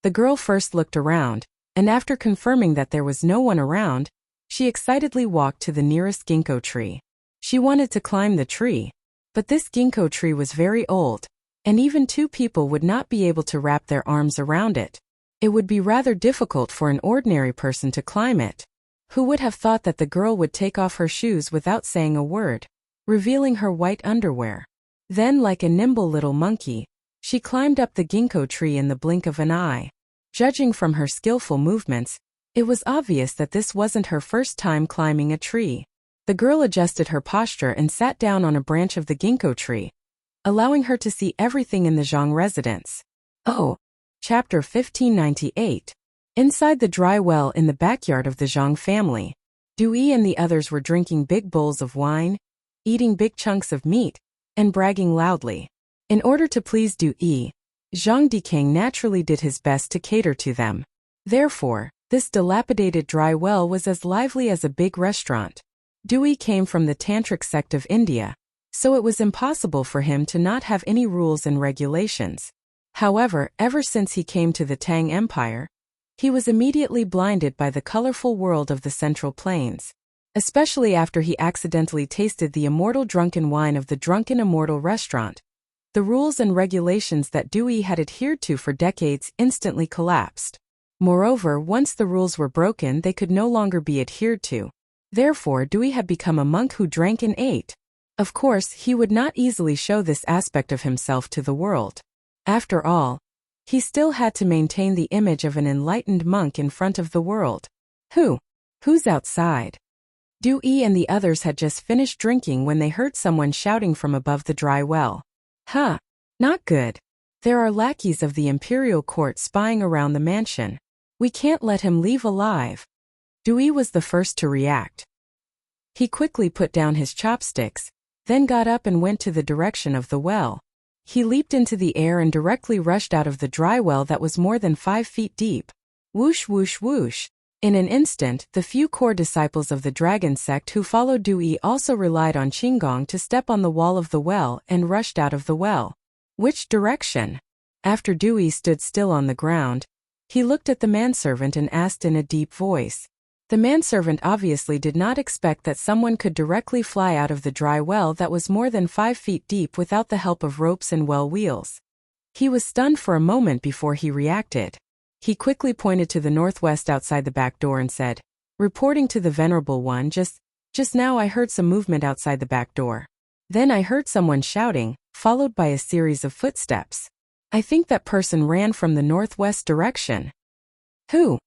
The girl first looked around, and after confirming that there was no one around, she excitedly walked to the nearest ginkgo tree. She wanted to climb the tree, but this ginkgo tree was very old, and even two people would not be able to wrap their arms around it. It would be rather difficult for an ordinary person to climb it. Who would have thought that the girl would take off her shoes without saying a word, revealing her white underwear? Then, like a nimble little monkey, she climbed up the ginkgo tree in the blink of an eye. Judging from her skillful movements, it was obvious that this wasn't her first time climbing a tree. The girl adjusted her posture and sat down on a branch of the ginkgo tree, allowing her to see everything in the Zhang residence. Oh! Chapter 1598. Inside the dry well in the backyard of the Zhang family, Du Yi and the others were drinking big bowls of wine, eating big chunks of meat, and bragging loudly. In order to please Du Yi, Zhang Dikang naturally did his best to cater to them. Therefore, this dilapidated dry well was as lively as a big restaurant. Du Yi came from the Tantric sect of India, so it was impossible for him to not have any rules and regulations. However, ever since he came to the Tang Empire, he was immediately blinded by the colorful world of the Central Plains. especially after he accidentally tasted the immortal drunken wine of the drunken immortal restaurant. The rules and regulations that Dewey had adhered to for decades instantly collapsed. Moreover, once the rules were broken, they could no longer be adhered to. Therefore, Dewey had become a monk who drank and ate. Of course, he would not easily show this aspect of himself to the world. After all, he still had to maintain the image of an enlightened monk in front of the world. Who's outside? Dewey and the others had just finished drinking when they heard someone shouting from above the dry well. Not good. There are lackeys of the imperial court spying around the mansion. We can't let him leave alive. Dewey was the first to react. He quickly put down his chopsticks, then got up and went to the direction of the well. He leaped into the air and directly rushed out of the dry well that was more than 5 feet deep. Whoosh, whoosh, whoosh. In an instant, the few core disciples of the dragon sect who followed Dewey also relied on Qinggong to step on the wall of the well and rushed out of the well. Which direction? After Dewey stood still on the ground, he looked at the manservant and asked in a deep voice. The manservant obviously did not expect that someone could directly fly out of the dry well that was more than 5 feet deep without the help of ropes and well wheels. He was stunned for a moment before he reacted. He quickly pointed to the northwest outside the back door and said, "Reporting to the Venerable One, just now I heard some movement outside the back door. Then I heard someone shouting, followed by a series of footsteps. I think that person ran from the northwest direction." Who?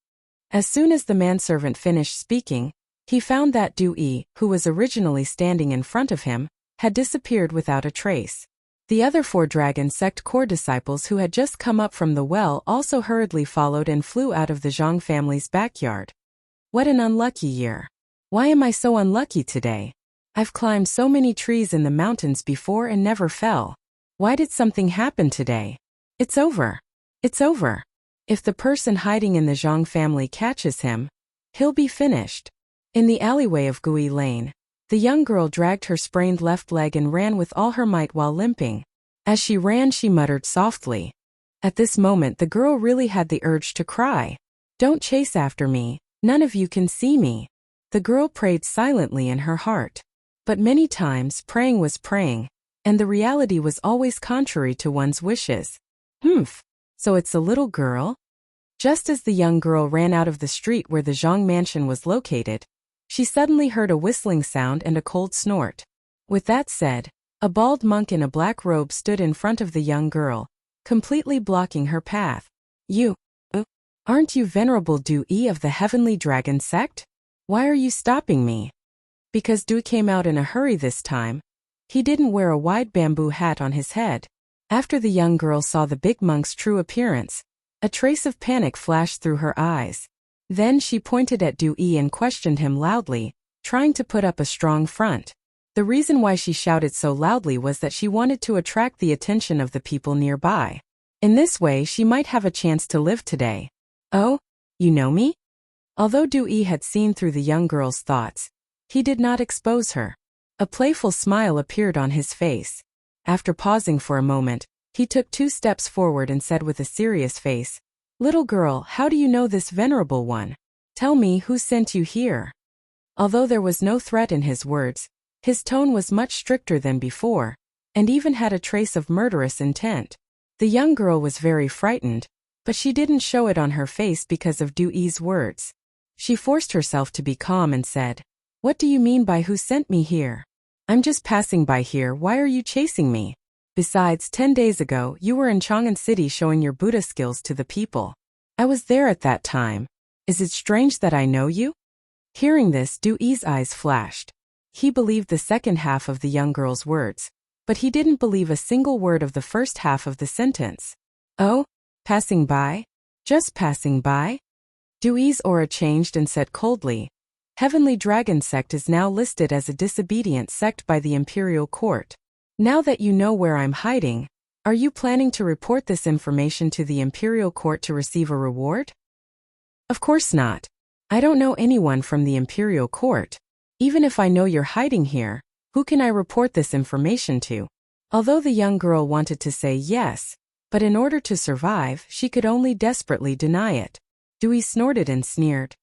As soon as the manservant finished speaking, he found that Dewey, who was originally standing in front of him, had disappeared without a trace. The other 4 dragon sect core disciples who had just come up from the well also hurriedly followed and flew out of the Zhang family's backyard. What an unlucky year. Why am I so unlucky today? I've climbed so many trees in the mountains before and never fell. Why did something happen today? It's over. It's over. If the person hiding in the Zhang family catches him, he'll be finished. In the alleyway of Gui Lane, the young girl dragged her sprained left leg and ran with all her might while limping. As she ran, she muttered softly. At this moment, the girl really had the urge to cry. "Don't chase after me. None of you can see me." The girl prayed silently in her heart. But many times, praying was praying, and the reality was always contrary to one's wishes. So it's a little girl? Just as the young girl ran out of the street where the Zhang mansion was located, she suddenly heard a whistling sound and a cold snort. With that said, a bald monk in a black robe stood in front of the young girl, completely blocking her path. Aren't you Venerable Dewey of the Heavenly Dragon sect? Why are you stopping me?" Because Dewey came out in a hurry this time. He didn't wear a wide bamboo hat on his head. After the young girl saw the big monk's true appearance, a trace of panic flashed through her eyes. Then she pointed at Dewey and questioned him loudly, trying to put up a strong front. The reason why she shouted so loudly was that she wanted to attract the attention of the people nearby. In this way, she might have a chance to live today. "Oh, you know me?" Although Dewey had seen through the young girl's thoughts, he did not expose her. A playful smile appeared on his face. After pausing for a moment, he took 2 steps forward and said with a serious face, "Little girl, how do you know this Venerable One? Tell me who sent you here." Although there was no threat in his words, his tone was much stricter than before, and even had a trace of murderous intent. The young girl was very frightened, but she didn't show it on her face because of Dewey's words. She forced herself to be calm and said, "What do you mean by who sent me here? I'm just passing by here. Why are you chasing me? Besides, 10 days ago, you were in Chang'an City showing your Buddha skills to the people. I was there at that time. Is it strange that I know you?" Hearing this, Dewey's eyes flashed. He believed the second half of the young girl's words, but he didn't believe a single word of the first half of the sentence. "Oh, passing by? Just passing by?" Dewey's aura changed and said coldly, "Heavenly Dragon Sect is now listed as a disobedient sect by the Imperial Court. Now that you know where I'm hiding, are you planning to report this information to the Imperial Court to receive a reward?" "Of course not. I don't know anyone from the Imperial Court. Even if I know you're hiding here, who can I report this information to?" Although the young girl wanted to say yes, but in order to survive, she could only desperately deny it. Dewey snorted and sneered.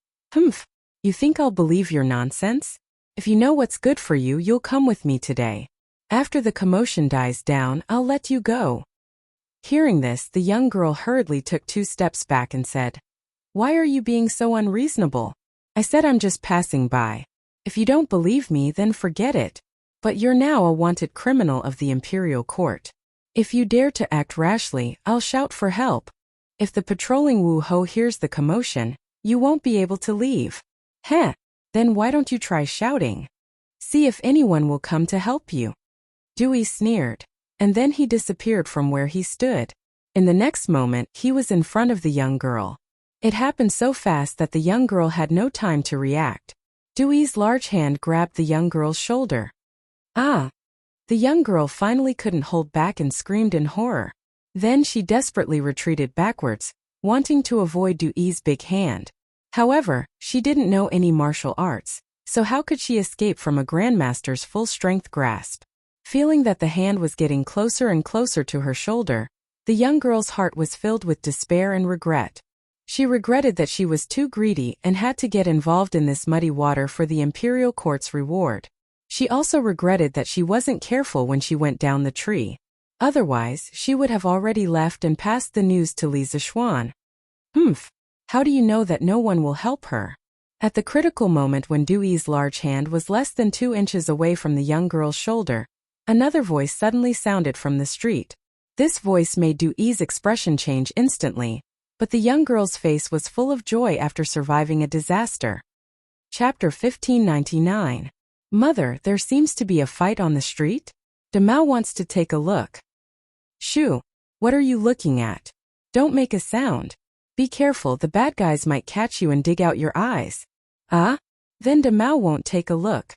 You think I'll believe your nonsense? If you know what's good for you, you'll come with me today. After the commotion dies down, I'll let you go." Hearing this, the young girl hurriedly took 2 steps back and said, "Why are you being so unreasonable? I said I'm just passing by. If you don't believe me, then forget it. But you're now a wanted criminal of the imperial court. If you dare to act rashly, I'll shout for help. If the patrolling Wu Ho hears the commotion, you won't be able to leave." "Heh, then why don't you try shouting? See if anyone will come to help you." Dewey sneered, and then he disappeared from where he stood. In the next moment, he was in front of the young girl. It happened so fast that the young girl had no time to react. Dewey's large hand grabbed the young girl's shoulder. "Ah!" The young girl finally couldn't hold back and screamed in horror. Then she desperately retreated backwards, wanting to avoid Dewey's big hand. However, she didn't know any martial arts, so how could she escape from a grandmaster's full-strength grasp? Feeling that the hand was getting closer and closer to her shoulder, the young girl's heart was filled with despair and regret. She regretted that she was too greedy and had to get involved in this muddy water for the imperial court's reward. She also regretted that she wasn't careful when she went down the tree. Otherwise, she would have already left and passed the news to Li Zishuan. "Humph! How do you know that no one will help her?" At the critical moment when Dewey's large hand was less than 2 inches away from the young girl's shoulder, another voice suddenly sounded from the street. This voice made Dewey's expression change instantly, but the young girl's face was full of joy after surviving a disaster. Chapter 1599. "Mother, there seems to be a fight on the street? Demao wants to take a look." "Shoo! What are you looking at? Don't make a sound. Be careful, the bad guys might catch you and dig out your eyes." "Ah? Then Demao won't take a look."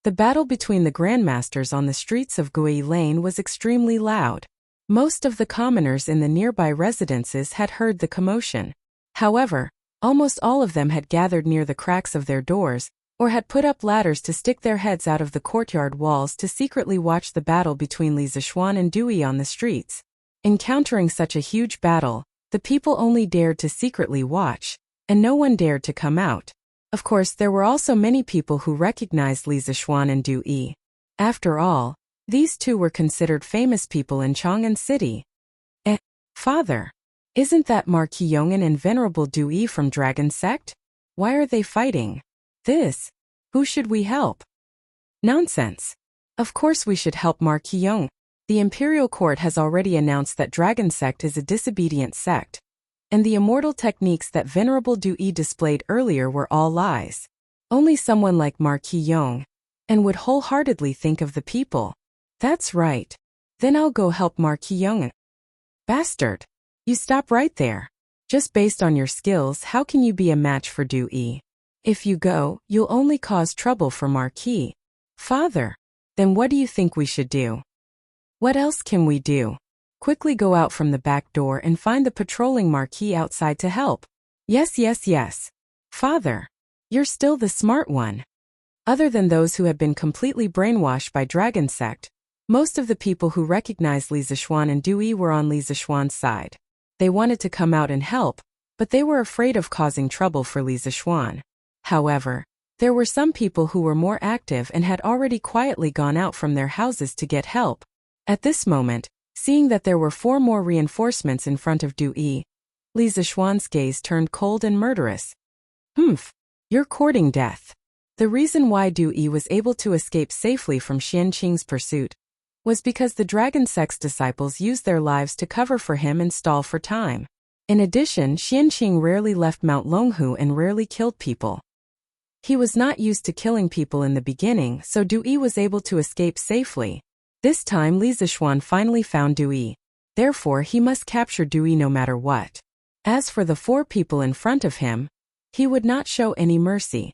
The battle between the grandmasters on the streets of Gui Lane was extremely loud. Most of the commoners in the nearby residences had heard the commotion. However, almost all of them had gathered near the cracks of their doors, or had put up ladders to stick their heads out of the courtyard walls to secretly watch the battle between Li Zishuan and Dewey on the streets. Encountering such a huge battle, the people only dared to secretly watch, and no one dared to come out. Of course, there were also many people who recognized Li Zishuan and Dewey. After all, these two were considered famous people in Chang'an City. Father, isn't that Marquis Yong'an and Venerable Dewey from Dragon Sect? Why are they fighting? Who should we help?" "Nonsense. Of course we should help Marquis Yong. The Imperial Court has already announced that Dragon Sect is a disobedient sect, and the immortal techniques that Venerable Dewey displayed earlier were all lies. Only someone like Marquis Yong and would wholeheartedly think of the people." "That's right. Then I'll go help Marquis Yong." "Bastard! You stop right there. Just based on your skills, how can you be a match for Dewey? If you go, you'll only cause trouble for Marquis." "Father, then what do you think we should do?" "What else can we do? Quickly go out from the back door and find the patrolling Marquis outside to help." Yes. Father, you're still the smart one." Other than those who had been completely brainwashed by Dragon Sect, most of the people who recognized Li Zishuan and Dewey were on Li Zishuan's side. They wanted to come out and help, but they were afraid of causing trouble for Li Zishuan. However, there were some people who were more active and had already quietly gone out from their houses to get help. At this moment, seeing that there were 4 more reinforcements in front of Dewey, Li Zishuan's gaze turned cold and murderous. "Humph! You're courting death." The reason why Dewey was able to escape safely from Xianqing's pursuit was because the Dragon Sect's disciples used their lives to cover for him and stall for time. In addition, Xianqing rarely left Mount Longhu and rarely killed people. He was not used to killing people in the beginning, so Dewey was able to escape safely. This time Li Zishuan finally found Dewey. Therefore, he must capture Dewey no matter what. As for the 4 people in front of him, he would not show any mercy.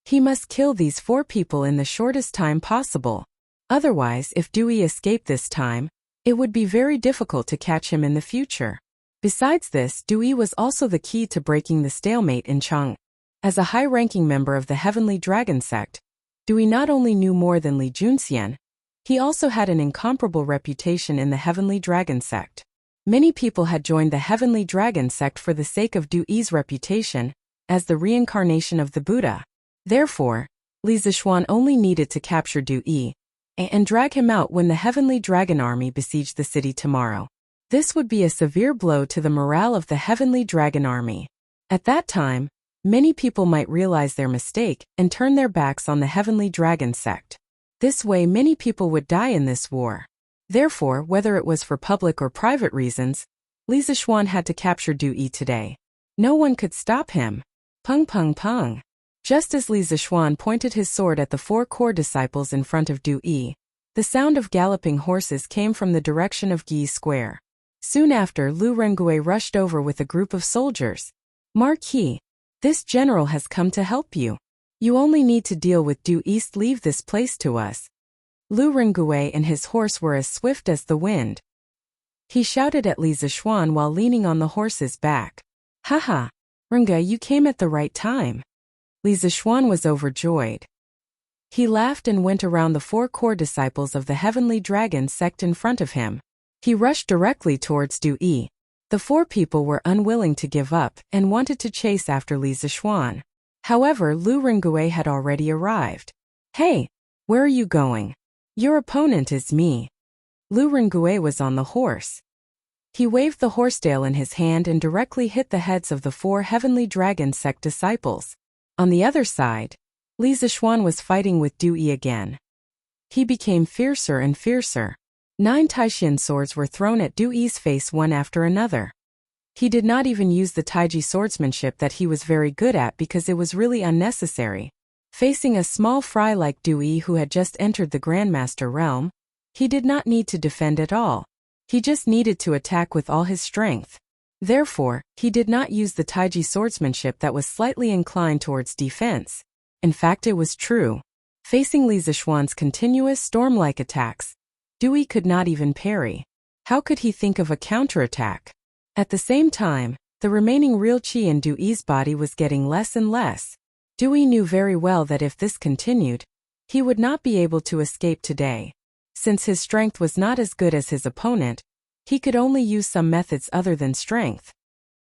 He must kill these 4 people in the shortest time possible. Otherwise, if Dewey escaped this time, it would be very difficult to catch him in the future. Besides this, Dewey was also the key to breaking the stalemate in Chang. As a high-ranking member of the Heavenly Dragon Sect, Dewey not only knew more than Li Junxian, he also had an incomparable reputation in the Heavenly Dragon Sect. Many people had joined the Heavenly Dragon Sect for the sake of Dewey's reputation as the reincarnation of the Buddha. Therefore, Li Zishuan only needed to capture Du Yi and drag him out when the Heavenly Dragon Army besieged the city tomorrow. This would be a severe blow to the morale of the Heavenly Dragon Army. At that time, many people might realize their mistake and turn their backs on the Heavenly Dragon sect. This way many people would die in this war. Therefore, whether it was for public or private reasons, Li Zishuan had to capture Du Yi today. No one could stop him. Pung pung pung. Just as Li Zishuan pointed his sword at the 4 core disciples in front of Du Yi, the sound of galloping horses came from the direction of Yi Square. Soon after, Lu Rengui rushed over with a group of soldiers. Marquis, this general has come to help you. You only need to deal with Du East. Leave this place to us. Lu Rengui and his horse were as swift as the wind. He shouted at Li Zishuan while leaning on the horse's back. Haha, Rengui, you came at the right time. Li Zishuan was overjoyed. He laughed and went around the 4 core disciples of the Heavenly Dragon sect in front of him. He rushed directly towards Du Yi. The 4 people were unwilling to give up and wanted to chase after Li Zishuan. However, Lu Rengui had already arrived. Hey, where are you going? Your opponent is me. Lu Rengui was on the horse. He waved the horsetail in his hand and directly hit the heads of the 4 Heavenly Dragon sect disciples. On the other side, Li Zishuan was fighting with Du Yi again. He became fiercer and fiercer. 9 Taishin swords were thrown at Du Yi's face one after another. He did not even use the Taiji swordsmanship that he was very good at because it was really unnecessary. Facing a small fry like Du Yi who had just entered the Grandmaster realm, he did not need to defend at all. He just needed to attack with all his strength. Therefore, he did not use the Taiji swordsmanship that was slightly inclined towards defense. In fact, it was true. Facing Li Zishuan's continuous storm-like attacks, Du Yi could not even parry. How could he think of a counterattack? At the same time, the remaining real chi in Du Yi's body was getting less and less. Du Yi knew very well that if this continued, he would not be able to escape today. Since his strength was not as good as his opponent, he could only use some methods other than strength.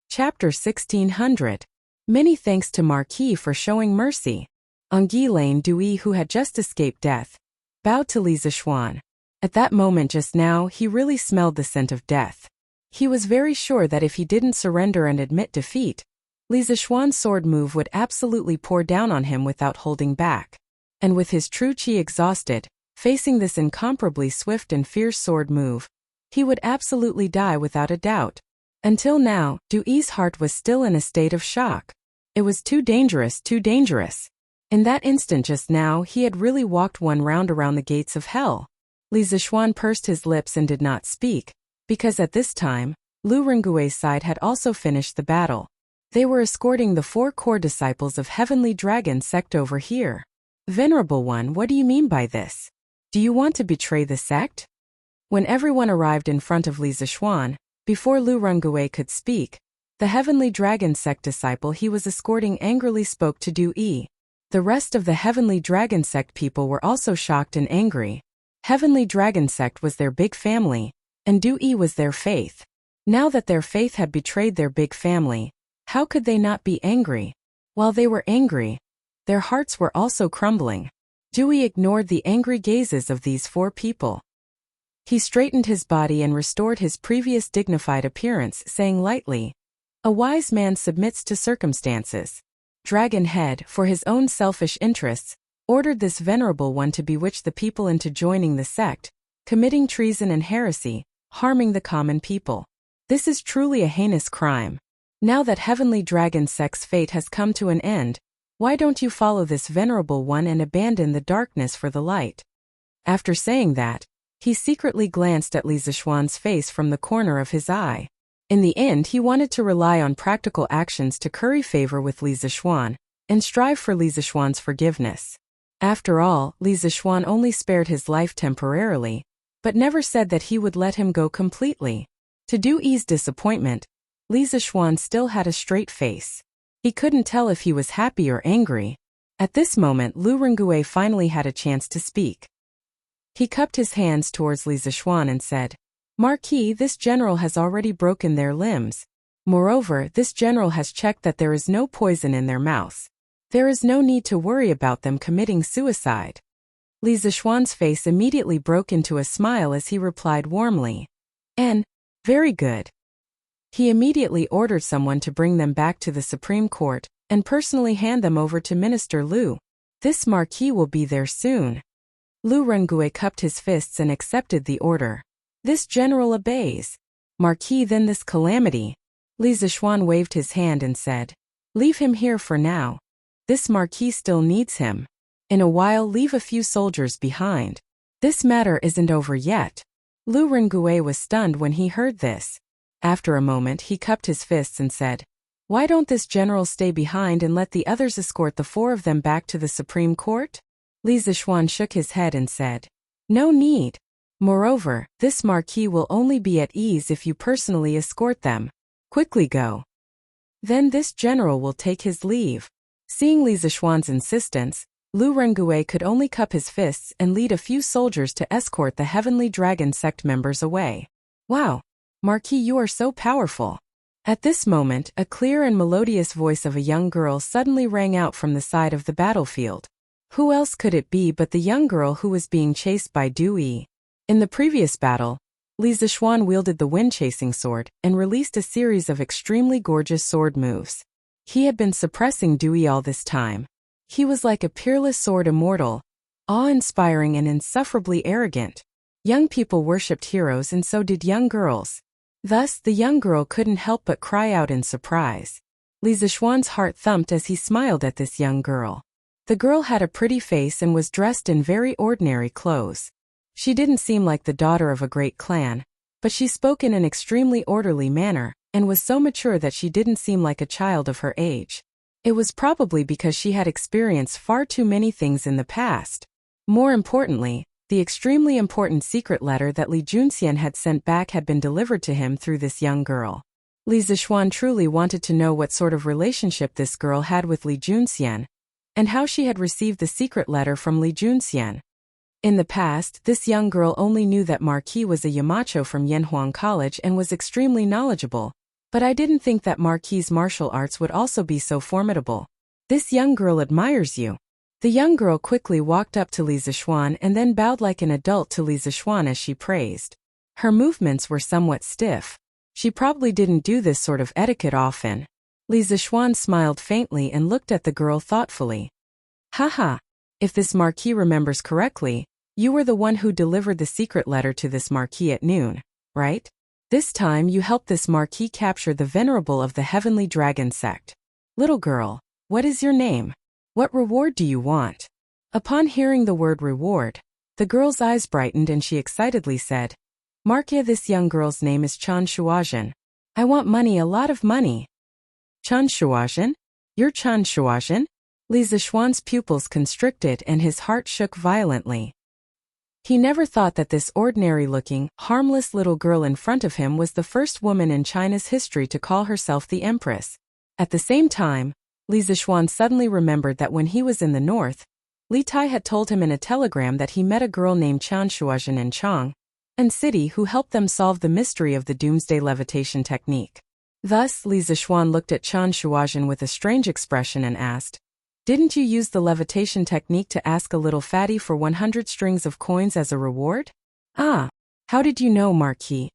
Chapter 1600. Many thanks to Marquis for showing mercy. On Gi Lane, Du Yi, who had just escaped death, bowed to Li Zishuan. At that moment just now, he really smelled the scent of death. He was very sure that if he didn't surrender and admit defeat, Li Zishuan's sword move would absolutely pour down on him without holding back. And with his true chi exhausted, facing this incomparably swift and fierce sword move, he would absolutely die without a doubt. Until now, Du Yi's heart was still in a state of shock. It was too dangerous, too dangerous. In that instant just now, he had really walked one round around the gates of hell. Li Zishuan pursed his lips and did not speak, because at this time, Lu Rengui's side had also finished the battle. They were escorting the 4 core disciples of Heavenly Dragon sect over here. Venerable One, what do you mean by this? Do you want to betray the sect? When everyone arrived in front of Li Zishuan, before Lu Rengui could speak, the Heavenly Dragon sect disciple he was escorting angrily spoke to Du Yi. The rest of the Heavenly Dragon sect people were also shocked and angry. Heavenly Dragon sect was their big family, and Du Yi was their faith. Now that their faith had betrayed their big family, how could they not be angry? While they were angry, their hearts were also crumbling. Du Yi ignored the angry gazes of these 4 people. He straightened his body and restored his previous dignified appearance, saying lightly, "A wise man submits to circumstances." Dragon Head, for his own selfish interests, ordered this venerable one to bewitch the people into joining the sect, committing treason and heresy, harming the common people. This is truly a heinous crime. Now that Heavenly Dragon sect's fate has come to an end, why don't you follow this venerable one and abandon the darkness for the light? After saying that, he secretly glanced at Li Zishuan's face from the corner of his eye. In the end, he wanted to rely on practical actions to curry favor with Li Zishuan, and strive for Li Zishuan's forgiveness. After all, Li Zishuan only spared his life temporarily, but never said that he would let him go completely. To Du Yi's disappointment, Li Zishuan still had a straight face. He couldn't tell if he was happy or angry. At this moment, Lu Rengui finally had a chance to speak. He cupped his hands towards Li Zishuan and said, "Marquis, this general has already broken their limbs. Moreover, this general has checked that there is no poison in their mouths. There is no need to worry about them committing suicide. Li Zishuan's face immediately broke into a smile as he replied warmly. Very good. He immediately ordered someone to bring them back to the Supreme Court and personally hand them over to Minister Lu. This marquis will be there soon. Lu Rengue cupped his fists and accepted the order. This general obeys. Marquis, then this calamity. Li Zishuan waved his hand and said, leave him here for now. This marquis still needs him. In a while leave a few soldiers behind. This matter isn't over yet. Lu Rengue was stunned when he heard this. After a moment he cupped his fists and said, why don't this general stay behind and let the others escort the 4 of them back to the Supreme Court? Li Zishuan shook his head and said, no need. Moreover, this marquis will only be at ease if you personally escort them. Quickly go. Then this general will take his leave. Seeing Li Zishuan's insistence, Lu Rengue could only cup his fists and lead a few soldiers to escort the Heavenly Dragon sect members away. Wow! Marquis, you are so powerful. At this moment, a clear and melodious voice of a young girl suddenly rang out from the side of the battlefield. Who else could it be but the young girl who was being chased by Du Yi? In the previous battle, Li Zishuan wielded the wind-chasing sword and released a series of extremely gorgeous sword moves. He had been suppressing Du Yi all this time. He was like a peerless sword immortal, awe-inspiring and insufferably arrogant. Young people worshipped heroes and so did young girls. Thus, the young girl couldn't help but cry out in surprise. Li Zishuan's heart thumped as he smiled at this young girl. The girl had a pretty face and was dressed in very ordinary clothes. She didn't seem like the daughter of a great clan, but she spoke in an extremely orderly manner, and was so mature that she didn't seem like a child of her age. It was probably because she had experienced far too many things in the past. More importantly, the extremely important secret letter that Li Junxian had sent back had been delivered to him through this young girl. Li Zishuan truly wanted to know what sort of relationship this girl had with Li Junxian, and how she had received the secret letter from Li Junxian. In the past, this young girl only knew that Marquis was a Yamacho from Yanhuang College and was extremely knowledgeable. But I didn't think that Marquis's martial arts would also be so formidable. This young girl admires you. The young girl quickly walked up to Li Zishuan and then bowed like an adult to Li Zishuan as she praised. Her movements were somewhat stiff. She probably didn't do this sort of etiquette often. Li Zishuan smiled faintly and looked at the girl thoughtfully. Haha. If this marquis remembers correctly, you were the one who delivered the secret letter to this marquis at noon, right? This time you helped this marquis capture the venerable of the Heavenly Dragon sect. Little girl, what is your name? What reward do you want? Upon hearing the word reward, the girl's eyes brightened and she excitedly said, Marquis, this young girl's name is Chan Shuazhen. I want money, a lot of money. Chan Shuazhen? You're Chan Shuazhen? Li Zishuan's pupils constricted and his heart shook violently. He never thought that this ordinary-looking, harmless little girl in front of him was the first woman in China's history to call herself the Empress. At the same time, Li Zishuan suddenly remembered that when he was in the north, Li Tai had told him in a telegram that he met a girl named Chan Shuazhen in Chang'an City who helped them solve the mystery of the doomsday levitation technique. Thus, Li Zishuan looked at Chan Shuazhen with a strange expression and asked, Didn't you use the levitation technique to ask a little fatty for 100 strings of coins as a reward? Ah, how did you know, Marquis?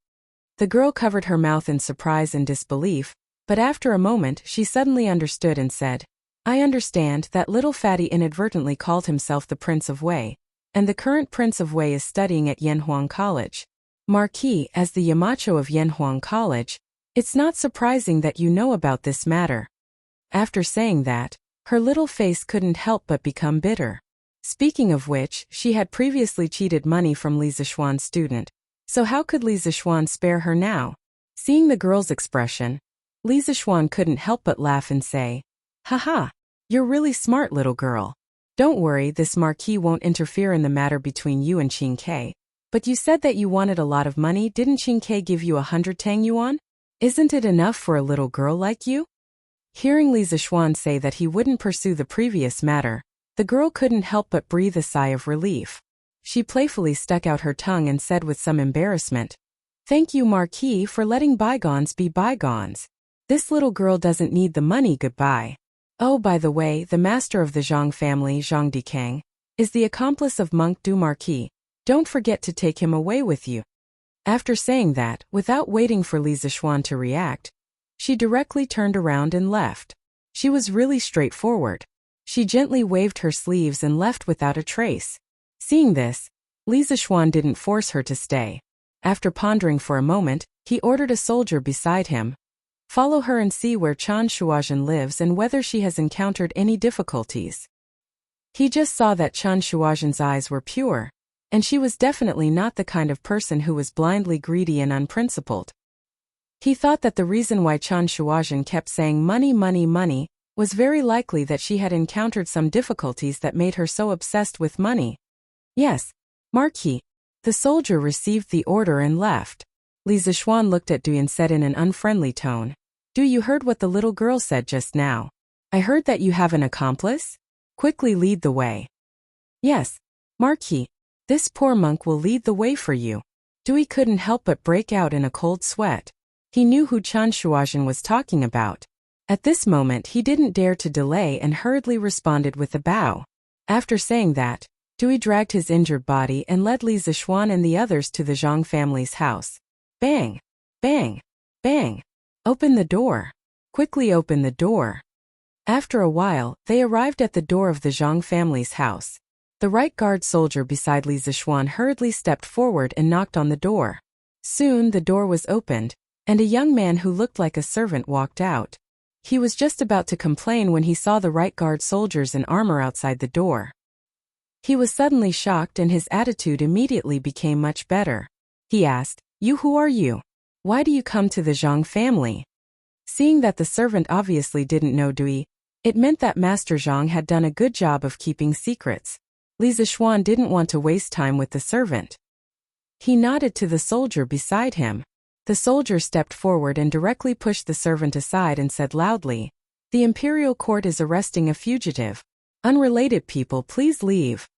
The girl covered her mouth in surprise and disbelief, but after a moment she suddenly understood and said, I understand that little fatty inadvertently called himself the Prince of Wei, and the current Prince of Wei is studying at Yanhuang College. Marquis, as the Yamacho of Yanhuang College, it's not surprising that you know about this matter. After saying that, her little face couldn't help but become bitter. Speaking of which, she had previously cheated money from Li Zishuan's student, so how could Li Zishuan spare her now? Seeing the girl's expression, Li Zishuan couldn't help but laugh and say, Haha, you're really smart, little girl. Don't worry, this marquis won't interfere in the matter between you and Qin Ke. But you said that you wanted a lot of money, didn't Qin Ke give you 100 Tang Yuan? Isn't it enough for a little girl like you? Hearing Li Zishuan say that he wouldn't pursue the previous matter, the girl couldn't help but breathe a sigh of relief. She playfully stuck out her tongue and said with some embarrassment, Thank you, Marquis, for letting bygones be bygones. This little girl doesn't need the money, goodbye. Oh, by the way, the master of the Zhang family, Zhang Dikang, is the accomplice of Monk du Marquis. Don't forget to take him away with you. After saying that, without waiting for Li Zixuan to react, she directly turned around and left. She was really straightforward. She gently waved her sleeves and left without a trace. Seeing this, Li Zixuan didn't force her to stay. After pondering for a moment, he ordered a soldier beside him. Follow her and see where Chan Shuazhen lives and whether she has encountered any difficulties. He just saw that Chan Shuazhen's eyes were pure, and she was definitely not the kind of person who was blindly greedy and unprincipled. He thought that the reason why Chan Shuazhen kept saying money, money, money was very likely that she had encountered some difficulties that made her so obsessed with money. Yes, Marquis. The soldier received the order and left. Li Zixuan looked at Du and said in an unfriendly tone, "Du, you heard what the little girl said just now? I heard that you have an accomplice? Quickly lead the way." "Yes, Marquis. This poor monk will lead the way for you." Dewey couldn't help but break out in a cold sweat. He knew who Chan Shuazhen was talking about. At this moment he didn't dare to delay and hurriedly responded with a bow. After saying that, Dewey dragged his injured body and led Li Zixuan and the others to the Zhang family's house. Bang! Bang! Bang! Open the door! Quickly open the door! After a while, they arrived at the door of the Zhang family's house. The right guard soldier beside Li Zixuan hurriedly stepped forward and knocked on the door. Soon the door was opened, and a young man who looked like a servant walked out. He was just about to complain when he saw the right guard soldiers in armor outside the door. He was suddenly shocked and his attitude immediately became much better. He asked, "You, who are you? Why do you come to the Zhang family?" Seeing that the servant obviously didn't know Dewey, it meant that Master Zhang had done a good job of keeping secrets. Li Zixuan didn't want to waste time with the servant. He nodded to the soldier beside him. The soldier stepped forward and directly pushed the servant aside and said loudly, "The imperial court is arresting a fugitive. Unrelated people, please leave."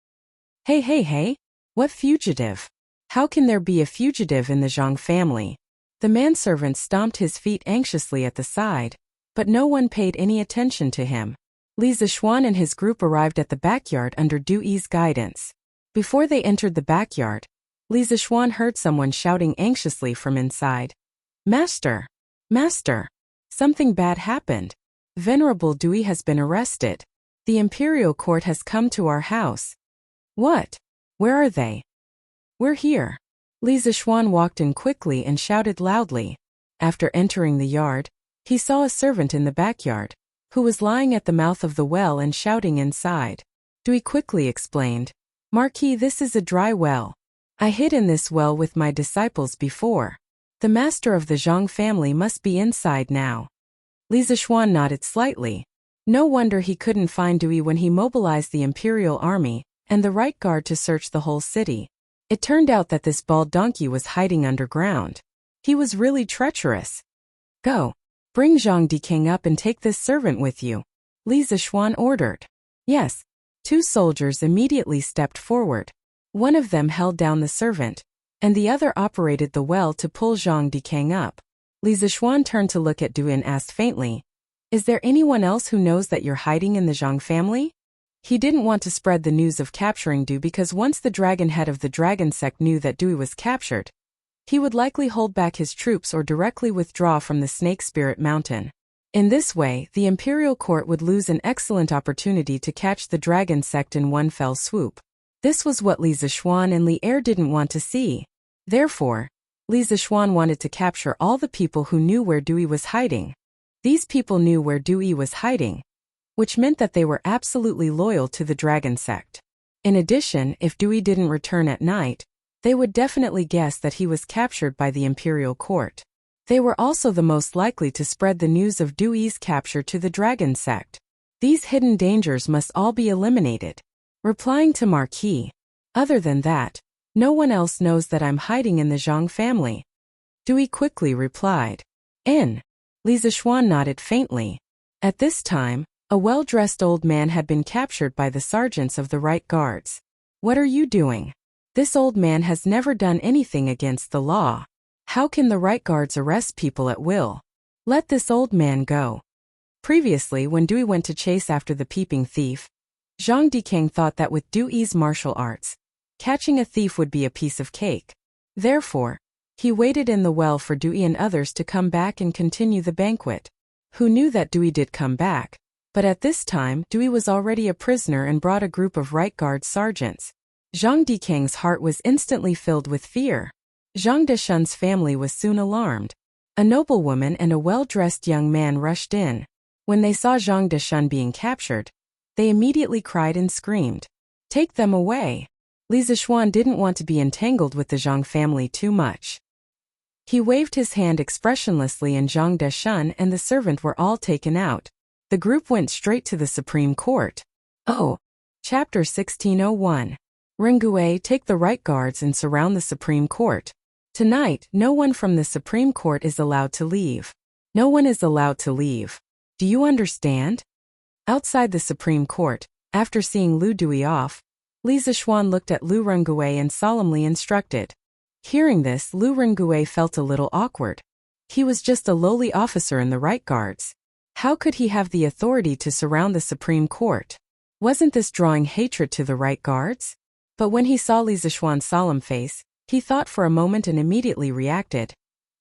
Hey, what fugitive? How can there be a fugitive in the Zhang family? The manservant stomped his feet anxiously at the side, but no one paid any attention to him. Li Zixuan and his group arrived at the backyard under Du Yi's guidance. Before they entered the backyard, Li Zixuan heard someone shouting anxiously from inside. Master! Master! Something bad happened. Venerable Dewey has been arrested. The imperial court has come to our house." "What? Where are they?" "We're here." Li Zixuan walked in quickly and shouted loudly. After entering the yard, he saw a servant in the backyard, who was lying at the mouth of the well and shouting inside. Dewey quickly explained, "Marquis, this is a dry well. I hid in this well with my disciples before. The master of the Zhang family must be inside now." Li Zixuan nodded slightly. No wonder he couldn't find Dewey when he mobilized the imperial army and the right guard to search the whole city. It turned out that this bald donkey was hiding underground. He was really treacherous. "Go. Bring Zhang Dikang up and take this servant with you," Li Zixuan ordered. Yes. Two soldiers immediately stepped forward. One of them held down the servant, and the other operated the well to pull Zhang Dikang up. Li Zixuan turned to look at Du and asked faintly, "Is there anyone else who knows that you're hiding in the Zhang family?" He didn't want to spread the news of capturing Du because once the dragon head of the dragon sect knew that Dewey was captured, he would likely hold back his troops or directly withdraw from the Snake Spirit Mountain. In this way, the imperial court would lose an excellent opportunity to catch the dragon sect in one fell swoop. This was what Li Zixuan and Li Er didn't want to see. Therefore, Li Zixuan wanted to capture all the people who knew where Dewey was hiding. These people knew where Dewey was hiding, which meant that they were absolutely loyal to the dragon sect. In addition, if Dewey didn't return at night, they would definitely guess that he was captured by the imperial court. They were also the most likely to spread the news of Dewey's capture to the dragon sect. These hidden dangers must all be eliminated. Replying to Marquis, "Other than that, no one else knows that I'm hiding in the Zhang family." Dewey quickly replied, "N." Li Zixuan nodded faintly. At this time, a well-dressed old man had been captured by the sergeants of the right guards. "What are you doing? This old man has never done anything against the law. How can the right guards arrest people at will? Let this old man go." Previously, when Dewey went to chase after the peeping thief, Zhang Dikang thought that with Dewey's martial arts, catching a thief would be a piece of cake. Therefore, he waited in the well for Dewey and others to come back and continue the banquet. Who knew that Dewey did come back? But at this time, Dewey was already a prisoner and brought a group of right guard sergeants. Zhang Dikang's heart was instantly filled with fear. Zhang Deshun's family was soon alarmed. A noblewoman and a well-dressed young man rushed in. When they saw Zhang Deshun being captured, they immediately cried and screamed, "Take them away!" Li Zishuan didn't want to be entangled with the Zhang family too much. He waved his hand expressionlessly and Zhang Deshun and the servant were all taken out. The group went straight to the Supreme Court. Oh! Chapter 1601. Rengue, take the right guards and surround the Supreme Court. Tonight, no one from the Supreme Court is allowed to leave. No one is allowed to leave. Do you understand? Outside the Supreme Court, after seeing Lu Dewey off, Li Zishuan looked at Lu Rengue and solemnly instructed. Hearing this, Lu Rengue felt a little awkward. He was just a lowly officer in the right guards. How could he have the authority to surround the Supreme Court? Wasn't this drawing hatred to the right guards? But when he saw Li Zishuan's solemn face, he thought for a moment and immediately reacted.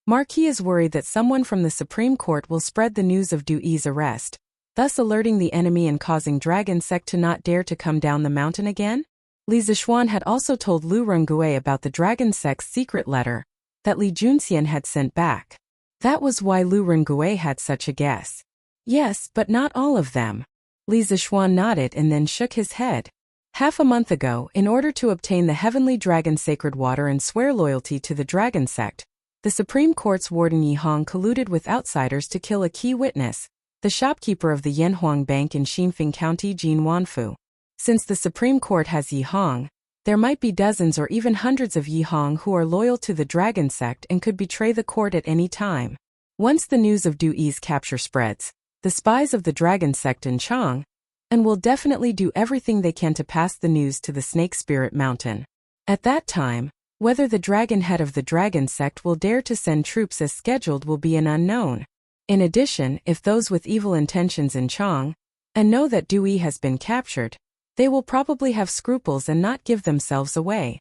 Marquis is worried that someone from the Supreme Court will spread the news of Dewey's arrest, thus alerting the enemy and causing Dragon Sect to not dare to come down the mountain again? Li Zishuan had also told Lu Rengue about the Dragon Sect's secret letter that Li Junxian had sent back. That was why Lu Rengue had such a guess. Yes, but not all of them. Li Zishuan nodded and then shook his head. Half a month ago, in order to obtain the Heavenly Dragon Sacred Water and swear loyalty to the Dragon Sect, the Supreme Court's warden Yi Hong colluded with outsiders to kill a key witness, the shopkeeper of the Yanhuang Bank in Xinfeng County Jin Wanfu. Since the Supreme Court has Yi Hong, there might be dozens or even hundreds of Yi Hong who are loyal to the Dragon Sect and could betray the court at any time. Once the news of Dewey's capture spreads, the spies of the Dragon Sect in Chang and will definitely do everything they can to pass the news to the Snake Spirit Mountain. At that time, whether the dragon head of the Dragon Sect will dare to send troops as scheduled will be an unknown. In addition, if those with evil intentions in Chang and know that Dewey has been captured, they will probably have scruples and not give themselves away.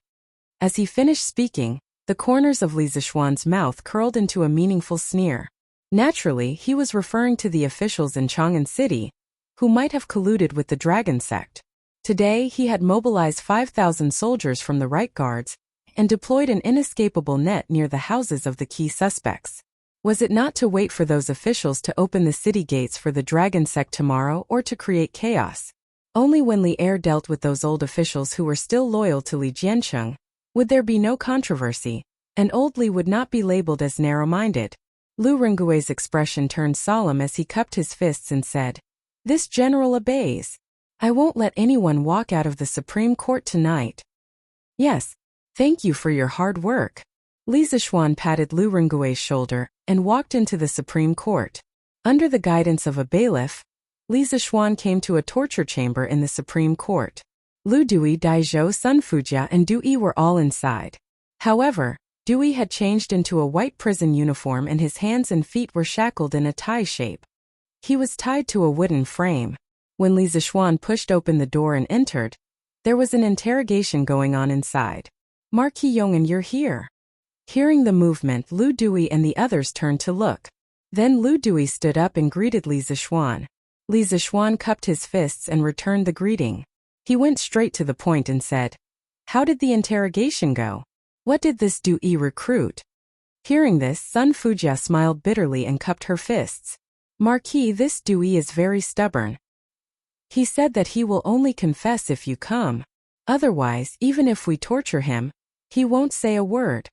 As he finished speaking, the corners of Li Zishuan's mouth curled into a meaningful sneer. Naturally, he was referring to the officials in Chang'an City, who might have colluded with the Dragon Sect. Today, he had mobilized 5,000 soldiers from the right guards and deployed an inescapable net near the houses of the key suspects. Was it not to wait for those officials to open the city gates for the Dragon Sect tomorrow or to create chaos? Only when Li Er dealt with those old officials who were still loyal to Li Jiancheng would there be no controversy, and old Li would not be labeled as narrow-minded. Lu Rengue's expression turned solemn as he cupped his fists and said, "This general obeys. I won't let anyone walk out of the Supreme Court tonight." "Yes, thank you for your hard work." Li Zishuan patted Lu Rengue's shoulder and walked into the Supreme Court. Under the guidance of a bailiff, Li Zishuan came to a torture chamber in the Supreme Court. Lu Dewey, Daizhou, Sun Fujia, and Dewey were all inside. However, Dewey had changed into a white prison uniform and his hands and feet were shackled in a tie shape. He was tied to a wooden frame. When Li Zishuan pushed open the door and entered, there was an interrogation going on inside. "Marquis Yong'an, you're here." Hearing the movement, Lu Dewey and the others turned to look. Then Lu Dewey stood up and greeted Li Zishuan. Li Zishuan cupped his fists and returned the greeting. He went straight to the point and said, "How did the interrogation go? What did this Dewey recruit?" Hearing this, Sun Fujia smiled bitterly and cupped her fists. "Marquis, this Dewey is very stubborn. He said that he will only confess if you come. Otherwise, even if we torture him, he won't say a word."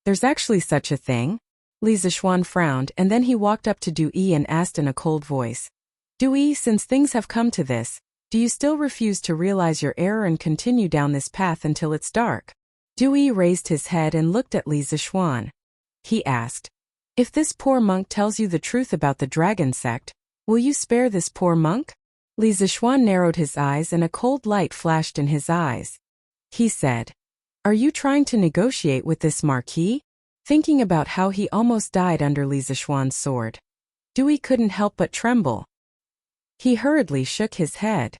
"There's actually such a thing?" Li Zishuan frowned and then he walked up to Dewey and asked in a cold voice, "Dewey, since things have come to this, do you still refuse to realize your error and continue down this path until it's dark?" Dewey raised his head and looked at Li Zishuan. He asked, "If this poor monk tells you the truth about the Dragon Sect, will you spare this poor monk?" Li Zishuan narrowed his eyes and a cold light flashed in his eyes. He said, "Are you trying to negotiate with this Marquis?" Thinking about how he almost died under Li Zishuan's sword, Dewey couldn't help but tremble. He hurriedly shook his head.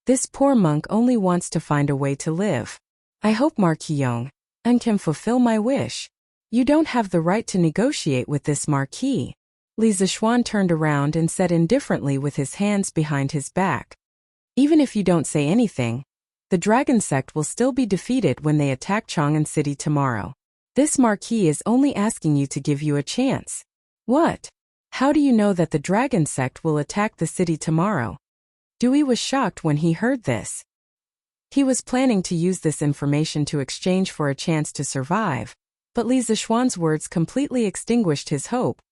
This poor monk only wants to find a way to live. I hope Marquis Yong can fulfill my wish. You don't have the right to negotiate with this marquis. Li Zixuan turned around and said indifferently with his hands behind his back. Even if you don't say anything, the dragon sect will still be defeated when they attack Chang'an City tomorrow. This marquis is only asking you to give you a chance. What? How do you know that the dragon sect will attack the city tomorrow? Dewey was shocked when he heard this. He was planning to use this information to exchange for a chance to survive, but Li Zixuan's words completely extinguished his hope.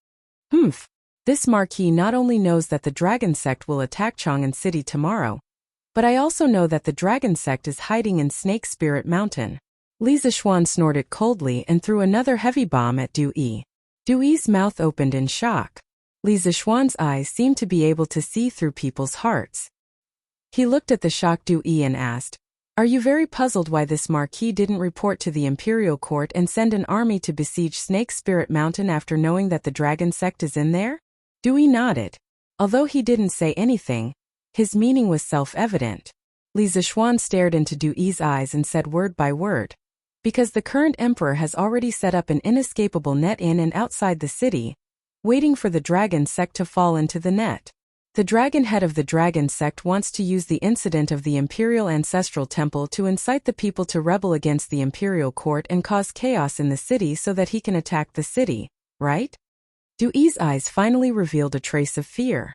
This marquis not only knows that the dragon sect will attack Chang'an City tomorrow, but I also know that the dragon sect is hiding in Snake Spirit Mountain. Li Zixuan snorted coldly and threw another heavy bomb at Dewey. Dewey's mouth opened in shock. Li Zixuan's eyes seemed to be able to see through people's hearts. He looked at the shocked Dewey and asked, "Are you very puzzled why this marquis didn't report to the imperial court and send an army to besiege Snake Spirit Mountain after knowing that the dragon sect is in there?" Dewey nodded. Although he didn't say anything, his meaning was self-evident. Li Zixuan stared into Dewey's eyes and said word by word, "Because the current emperor has already set up an inescapable net in and outside the city, waiting for the dragon sect to fall into the net. The dragon head of the dragon sect wants to use the incident of the imperial ancestral temple to incite the people to rebel against the imperial court and cause chaos in the city so that he can attack the city, right?" Dewey's eyes finally revealed a trace of fear.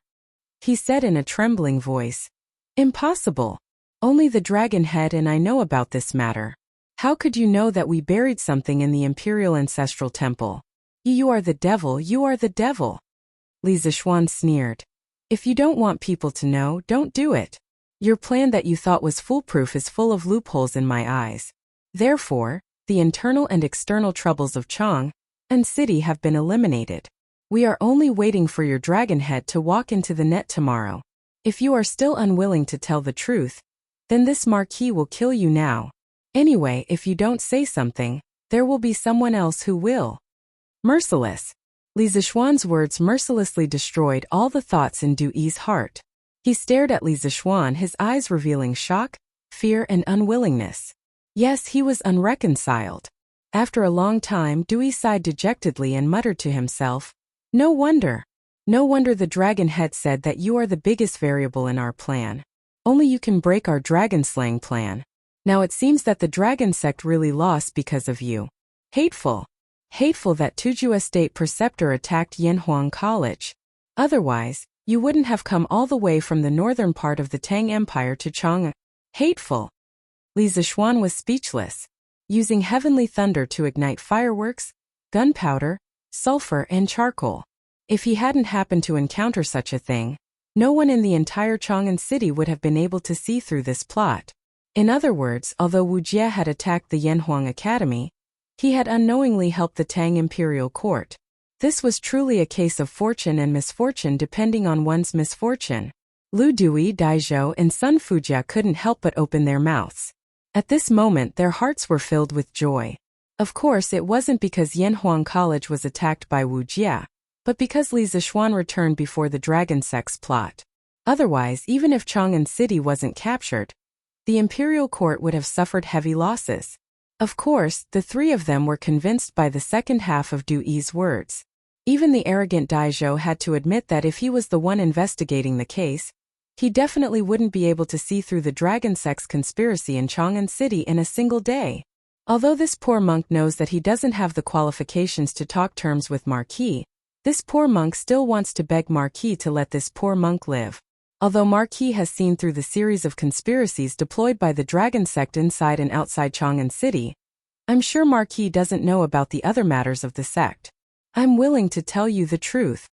He said in a trembling voice, "Impossible. Only the dragon head and I know about this matter. How could you know that we buried something in the imperial ancestral temple? You are the devil, you are the devil." Li Zixuan sneered. "If you don't want people to know, don't do it. Your plan that you thought was foolproof is full of loopholes in my eyes. Therefore, the internal and external troubles of Chang'an City have been eliminated. We are only waiting for your dragon head to walk into the net tomorrow. If you are still unwilling to tell the truth, then this marquis will kill you now. Anyway, if you don't say something, there will be someone else who will." Merciless. Li Zixuan's words mercilessly destroyed all the thoughts in Dewey's heart. He stared at Li Zixuan, his eyes revealing shock, fear, and unwillingness. Yes, he was unreconciled. After a long time, Dewey sighed dejectedly and muttered to himself, No wonder the dragon head said that you are the biggest variable in our plan. Only you can break our dragon slaying plan. Now it seems that the dragon sect really lost because of you. Hateful that Tujue State Preceptor attacked Yanhuang College. Otherwise, you wouldn't have come all the way from the northern part of the Tang Empire to Chang'an. Hateful. Li Zixuan was speechless, using heavenly thunder to ignite fireworks, gunpowder, sulfur, and charcoal. If he hadn't happened to encounter such a thing, no one in the entire Chang'an City would have been able to see through this plot. In other words, although Wu Jie had attacked the Yanhuang Academy, he had unknowingly helped the Tang Imperial Court. This was truly a case of fortune and misfortune depending on one's misfortune. Lu Dui, Daizhou, and Sun Fujia couldn't help but open their mouths. At this moment their hearts were filled with joy. Of course it wasn't because Yanhuang College was attacked by Wu Jie, but because Li Zixuan returned before the Dragon Sect's plot. Otherwise, even if Chang'an City wasn't captured, the Imperial Court would have suffered heavy losses. Of course, the three of them were convinced by the second half of Dui's words. Even the arrogant Daizhou had to admit that if he was the one investigating the case, he definitely wouldn't be able to see through the Dragon Sect's conspiracy in Chang'an City in a single day. Although this poor monk knows that he doesn't have the qualifications to talk terms with Marquis, this poor monk still wants to beg Marquis to let this poor monk live. Although Marquis has seen through the series of conspiracies deployed by the Dragon Sect inside and outside Chang'an City, I'm sure Marquis doesn't know about the other matters of the sect. I'm willing to tell you the truth.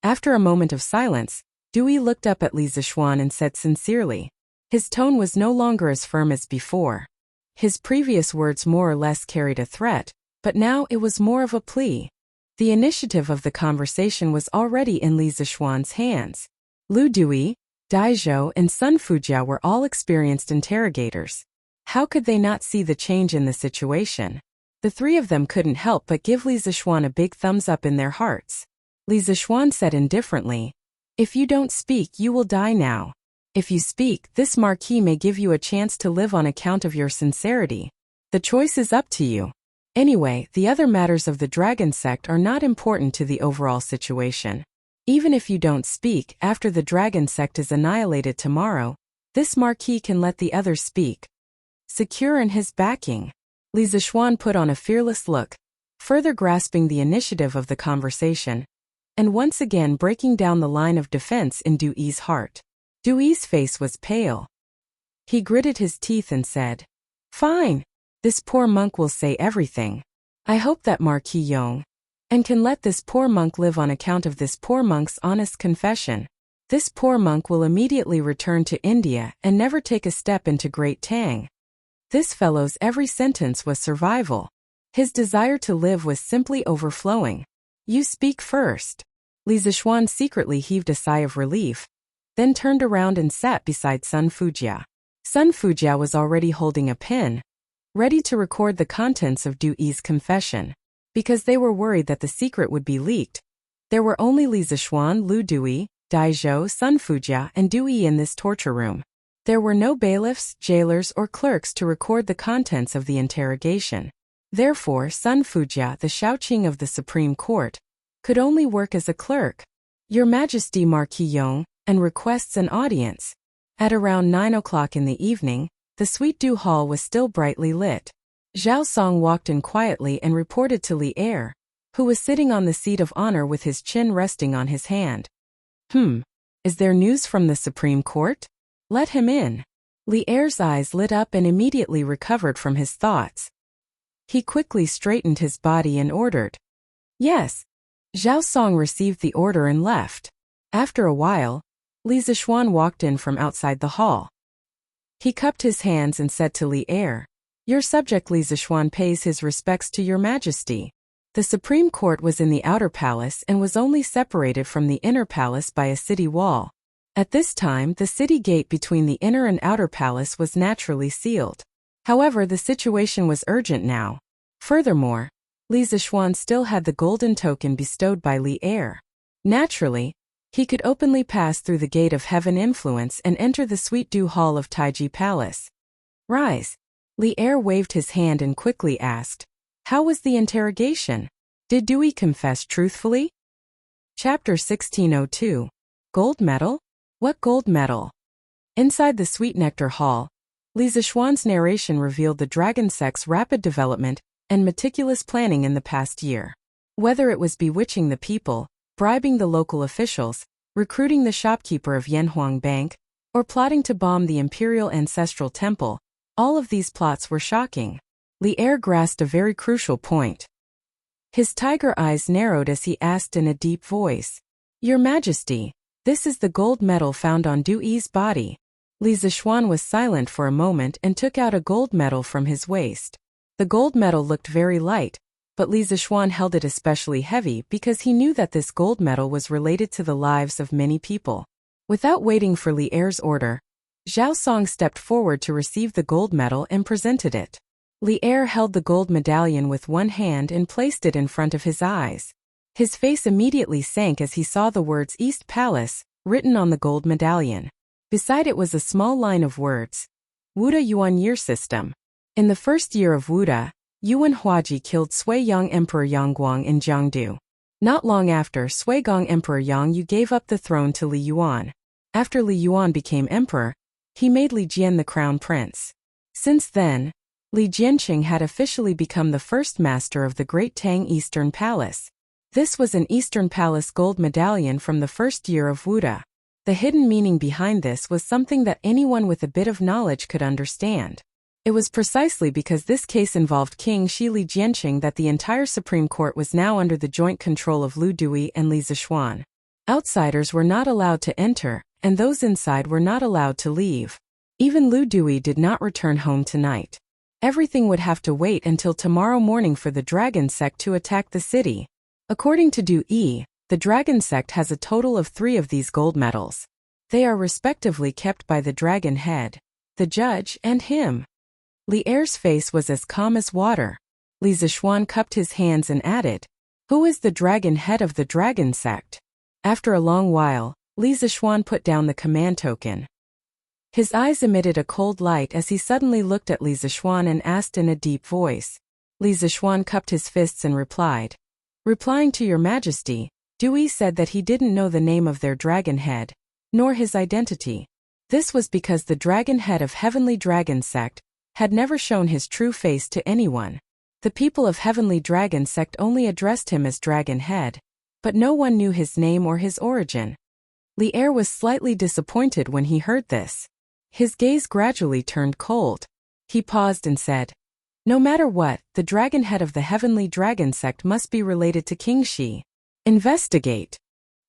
After a moment of silence, Dewey looked up at Li Zixuan and said sincerely. His tone was no longer as firm as before. His previous words more or less carried a threat, but now it was more of a plea. The initiative of the conversation was already in Li Zixuan's hands. Lu Dui, Daizhou, and Sun Fujia were all experienced interrogators. How could they not see the change in the situation? The three of them couldn't help but give Li Zixuan a big thumbs up in their hearts. Li Zixuan said indifferently, If you don't speak, you will die now. If you speak, this marquis may give you a chance to live on account of your sincerity. The choice is up to you. Anyway, the other matters of the dragon sect are not important to the overall situation. Even if you don't speak, after the dragon sect is annihilated tomorrow, this marquis can let the others speak. Secure in his backing, Li Zishuan put on a fearless look, further grasping the initiative of the conversation, and once again breaking down the line of defense in Du Yi's heart. Du Yi's face was pale. He gritted his teeth and said, "Fine. This poor monk will say everything. I hope that Marquis Yong and can let this poor monk live on account of this poor monk's honest confession. This poor monk will immediately return to India and never take a step into Great Tang." This fellow's every sentence was survival. His desire to live was simply overflowing. "You speak first." Li Zishuan secretly heaved a sigh of relief, then turned around and sat beside Sun Fujia. Sun Fujia was already holding a pen, ready to record the contents of Du Yi's confession. Because they were worried that the secret would be leaked, there were only Li Zishuan, Lu Dui, Daizhou, Sun Fujia, and Du Yi in this torture room. There were no bailiffs, jailers, or clerks to record the contents of the interrogation. Therefore, Sun Fujia, the Shaoqing of the Supreme Court, could only work as a clerk. "Your Majesty Marquis Yong, and requests an audience." At around 9 o'clock in the evening, the Suite Du Hall was still brightly lit. Zhao Song walked in quietly and reported to Li Er, who was sitting on the seat of honor with his chin resting on his hand. Is there news from the Supreme Court? Let him in." Li Er's eyes lit up and immediately recovered from his thoughts. He quickly straightened his body and ordered, "Yes." Zhao Song received the order and left. After a while, Li Zishuan walked in from outside the hall. He cupped his hands and said to Li Er, "Your subject Li Zishuan pays his respects to your majesty." The Supreme Court was in the outer palace and was only separated from the inner palace by a city wall. At this time, the city gate between the inner and outer palace was naturally sealed. However, the situation was urgent now. Furthermore, Li Zishuan still had the golden token bestowed by Li Er. Naturally, he could openly pass through the gate of heaven influence and enter the Suite Du Hall of Taiji Palace. "Rise." Li Er waved his hand and quickly asked, "How was the interrogation? Did Dewey confess truthfully?" Chapter 1602. Gold Medal? What gold medal? Inside the Sweet Nectar Hall, Li Zishuan's narration revealed the dragon sect's rapid development and meticulous planning in the past year. Whether it was bewitching the people, bribing the local officials, recruiting the shopkeeper of Yanhuang Bank, or plotting to bomb the Imperial Ancestral Temple, all of these plots were shocking. Li Er grasped a very crucial point. His tiger eyes narrowed as he asked in a deep voice, "Your Majesty, this is the gold medal found on Du Yi's body." Li Zishuan was silent for a moment and took out a gold medal from his waist. The gold medal looked very light, but Li Zishuan held it especially heavy because he knew that this gold medal was related to the lives of many people. Without waiting for Li Er's order, Zhao Song stepped forward to receive the gold medal and presented it. Li Er held the gold medallion with one hand and placed it in front of his eyes. His face immediately sank as he saw the words East Palace written on the gold medallion. Beside it was a small line of words, Wuda Yuan Year System. In the first year of Wuda, Yuan Huaji killed Sui-Yong Emperor Yangguang in Jiangdu. Not long after, Sui-Gong Emperor Yang Yu gave up the throne to Li Yuan. After Li Yuan became emperor, he made Li Jian the crown prince. Since then, Li Jianqing had officially become the first master of the Great Tang Eastern Palace. This was an Eastern Palace gold medallion from the first year of Wuda. The hidden meaning behind this was something that anyone with a bit of knowledge could understand. It was precisely because this case involved King Shi Li Jianqing that the entire Supreme Court was now under the joint control of Lu Dui and Li Zishuan. Outsiders were not allowed to enter, and those inside were not allowed to leave. Even Lu Dui did not return home tonight. Everything would have to wait until tomorrow morning for the Dragon Sect to attack the city. According to Du Yi, the Dragon Sect has a total of 3 of these gold medals. They are respectively kept by the Dragon Head, the Judge, and him. Li Er's face was as calm as water. Li Zishuan cupped his hands and added, "Who is the Dragon Head of the Dragon Sect?" After a long while, Li Zishuan put down the command token. His eyes emitted a cold light as he suddenly looked at Li Zishuan and asked in a deep voice. Li Zishuan cupped his fists and replied. Replying to your majesty, Dui said that he didn't know the name of their dragon head, nor his identity. This was because the dragon head of Heavenly Dragon Sect had never shown his true face to anyone. The people of Heavenly Dragon Sect only addressed him as Dragon Head, but no one knew his name or his origin. Li Er was slightly disappointed when he heard this. His gaze gradually turned cold. He paused and said, no matter what, the dragon head of the Heavenly Dragon Sect must be related to King Shi. Investigate.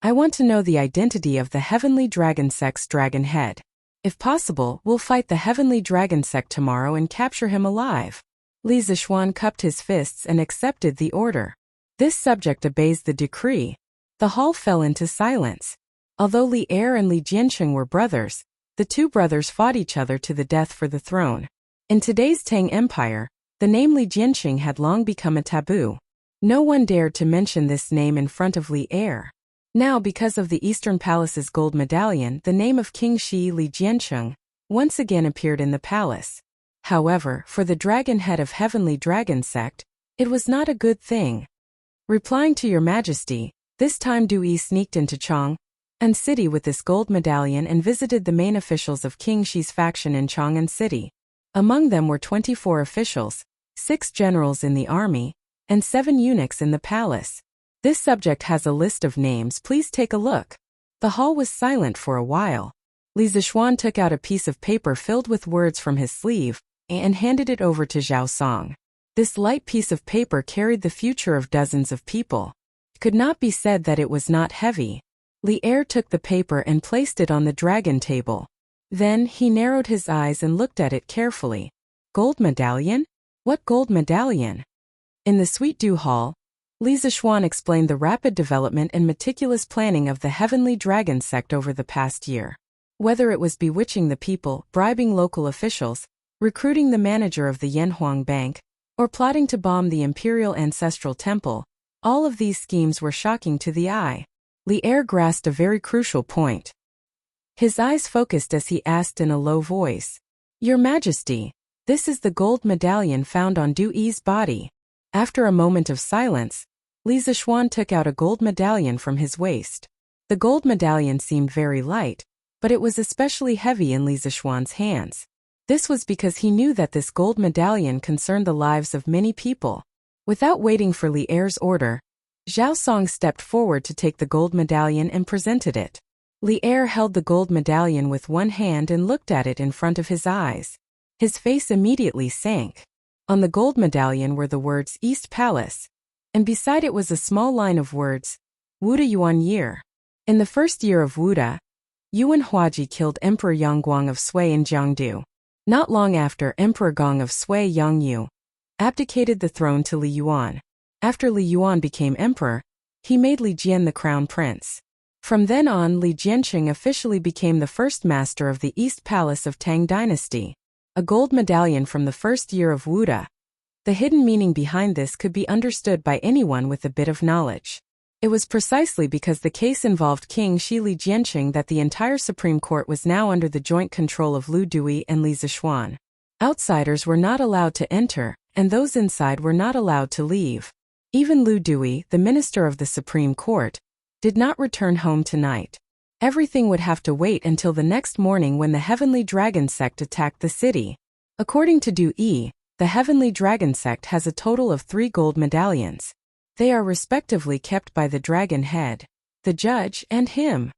I want to know the identity of the Heavenly Dragon Sect's dragon head. If possible, we'll fight the Heavenly Dragon Sect tomorrow and capture him alive. Li Zishuan cupped his fists and accepted the order. This subject obeys the decree. The hall fell into silence. Although Li Er and Li Jiancheng were brothers, the two brothers fought each other to the death for the throne. In today's Tang Empire, the name Li Jiancheng had long become a taboo. No one dared to mention this name in front of Li Er. Now, because of the Eastern Palace's gold medallion, the name of King Shi Li Jiancheng once again appeared in the palace. However, for the dragon head of Heavenly Dragon Sect, it was not a good thing. Replying to your majesty, this time Dui sneaked into Chang'an City with this gold medallion and visited the main officials of King Shi's faction in Chang'an City. Among them were 24 officials, 6 generals in the army, and 7 eunuchs in the palace. This subject has a list of names, please take a look. The hall was silent for a while. Li Zishuan took out a piece of paper filled with words from his sleeve and handed it over to Zhao Song. This light piece of paper carried the future of dozens of people. It could not be said that it was not heavy. Li Er took the paper and placed it on the dragon table. Then he narrowed his eyes and looked at it carefully. Gold medallion? What gold medallion? In the Sweet Dew Hall, Li Zishuan explained the rapid development and meticulous planning of the Heavenly Dragon Sect over the past year. Whether it was bewitching the people, bribing local officials, recruiting the manager of the Yanhuang Bank, or plotting to bomb the Imperial Ancestral Temple, all of these schemes were shocking to the eye. Li Er grasped a very crucial point. His eyes focused as he asked in a low voice, Your Majesty, this is the gold medallion found on Du Yi's body. After a moment of silence, Li Zishuan took out a gold medallion from his waist. The gold medallion seemed very light, but it was especially heavy in Li Zishuan's hands. This was because he knew that this gold medallion concerned the lives of many people. Without waiting for Li Er's order, Zhao Song stepped forward to take the gold medallion and presented it. Li Er held the gold medallion with one hand and looked at it in front of his eyes. His face immediately sank. On the gold medallion were the words East Palace, and beside it was a small line of words, Wuda Yuan year. In the first year of Wuda, Yuan Huaji killed Emperor Yangguang of Sui in Jiangdu. Not long after, Emperor Gong of Sui Yangyu abdicated the throne to Li Yuan. After Li Yuan became emperor, he made Li Jian the crown prince. From then on, Li Jiancheng officially became the first master of the East Palace of Tang Dynasty. A gold medallion from the first year of Wuda. The hidden meaning behind this could be understood by anyone with a bit of knowledge. It was precisely because the case involved King Shi Li Jiancheng that the entire Supreme Court was now under the joint control of Lu Dui and Li Zishuan. Outsiders were not allowed to enter, and those inside were not allowed to leave. Even Lu Dui, the minister of the Supreme Court, did not return home tonight. Everything would have to wait until the next morning when the Heavenly Dragon Sect attacked the city. According to Du Yi, the Heavenly Dragon Sect has a total of 3 gold medallions. They are respectively kept by the Dragon Head, the Judge, and him.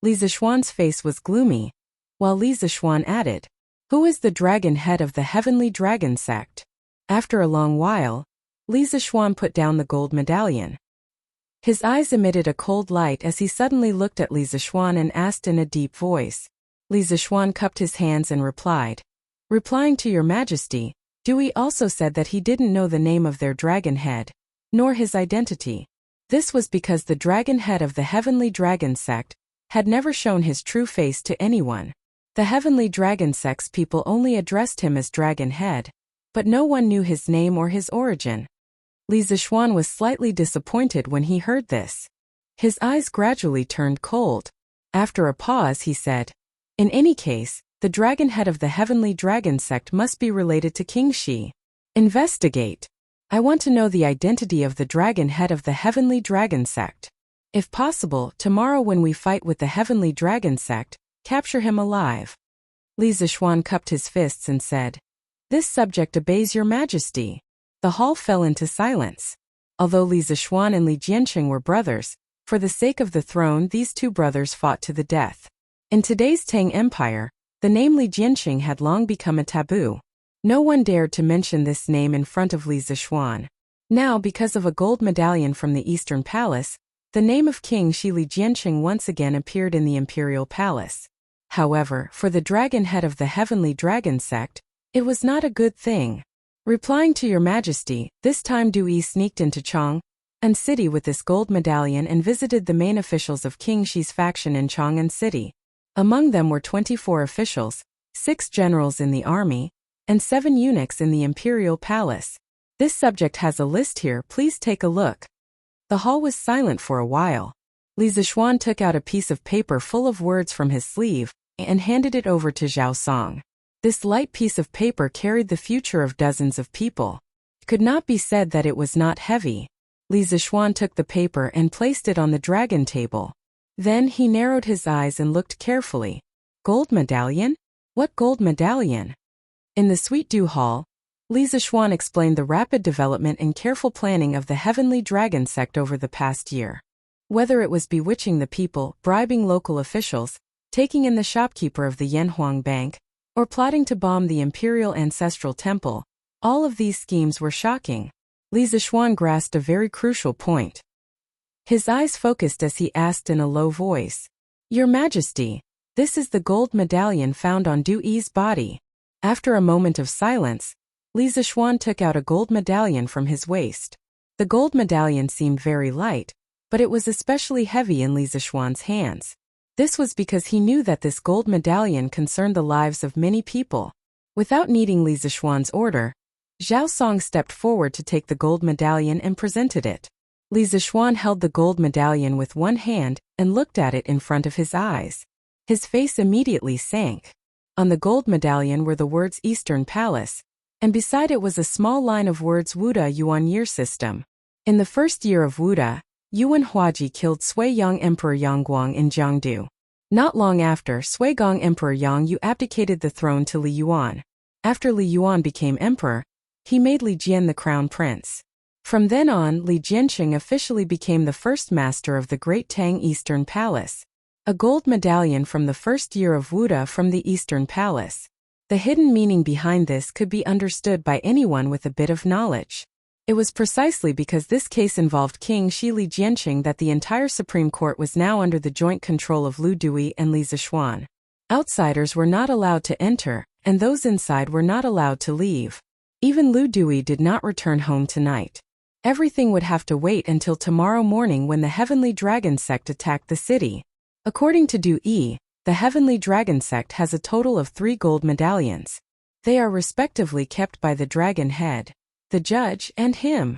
Li Zishuan's face was gloomy, while Li Zishuan added, Who is the Dragon Head of the Heavenly Dragon Sect? After a long while, Li Zishuan put down the gold medallion. His eyes emitted a cold light as he suddenly looked at Li Zishuan and asked in a deep voice. Li Zishuan cupped his hands and replied. Replying to your majesty, Dui also said that he didn't know the name of their dragon head, nor his identity. This was because the dragon head of the Heavenly Dragon Sect had never shown his true face to anyone. The Heavenly Dragon Sect's people only addressed him as Dragon Head, but no one knew his name or his origin. Li Zishuan was slightly disappointed when he heard this. His eyes gradually turned cold. After a pause, he said, "In any case, the dragon head of the heavenly dragon sect must be related to King Shi. Investigate. I want to know the identity of the dragon head of the heavenly dragon sect. If possible, tomorrow when we fight with the heavenly dragon sect, capture him alive." Li Zishuan cupped his fists and said, "This subject obeys your majesty." The hall fell into silence. Although Li Zishuan and Li Jianqing were brothers, for the sake of the throne these two brothers fought to the death. In today's Tang Empire, the name Li Jianqing had long become a taboo. No one dared to mention this name in front of Li Zishuan. Now, because of a gold medallion from the Eastern Palace, the name of King Shi Li Jianqing once again appeared in the Imperial Palace. However, for the dragon head of the heavenly dragon sect, it was not a good thing. Replying to your majesty, this time Du Yi sneaked into Chang'an City with this gold medallion and visited the main officials of King Shi's faction in Chang'an City. Among them were 24 officials, 6 generals in the army, and 7 eunuchs in the Imperial Palace. This subject has a list here, please take a look. The hall was silent for a while. Li Zishuan took out a piece of paper full of words from his sleeve and handed it over to Zhao Song. This light piece of paper carried the future of dozens of people. It could not be said that it was not heavy. Li Zishuan took the paper and placed it on the dragon table. Then he narrowed his eyes and looked carefully. Gold medallion? What gold medallion? In the Sweet Dew Hall, Li Zishuan explained the rapid development and careful planning of the heavenly dragon sect over the past year. Whether it was bewitching the people, bribing local officials, taking in the shopkeeper of the Yanhuang Bank, or plotting to bomb the Imperial Ancestral Temple, all of these schemes were shocking. Li Zishuan grasped a very crucial point. His eyes focused as he asked in a low voice, "Your Majesty, this is the gold medallion found on Du Yi's body." After a moment of silence, Li Zishuan took out a gold medallion from his waist. The gold medallion seemed very light, but it was especially heavy in Li Zishuan's hands. This was because he knew that this gold medallion concerned the lives of many people. Without needing Li Zishuan's order, Zhao Song stepped forward to take the gold medallion and presented it. Li Zishuan held the gold medallion with one hand and looked at it in front of his eyes. His face immediately sank. On the gold medallion were the words Eastern Palace, and beside it was a small line of words Wuda Yuan year system. In the first year of Wuda, Yuan Huaji killed Sui-Yong Emperor Yangguang in Jiangdu. Not long after, Sui-Gong Emperor Yang Yu abdicated the throne to Li Yuan. After Li Yuan became emperor, he made Li Jian the crown prince. From then on, Li Jianqing officially became the first master of the Great Tang Eastern Palace. A gold medallion from the first year of Wuda from the Eastern Palace. The hidden meaning behind this could be understood by anyone with a bit of knowledge. It was precisely because this case involved King Shi Li Jianqing that the entire Supreme Court was now under the joint control of Lu Dui and Li Zishuan. Outsiders were not allowed to enter, and those inside were not allowed to leave. Even Lu Dui did not return home tonight. Everything would have to wait until tomorrow morning when the Heavenly Dragon Sect attacked the city. According to Du Yi, the Heavenly Dragon Sect has a total of 3 gold medallions. They are respectively kept by the Dragon Head, the Judge, and him.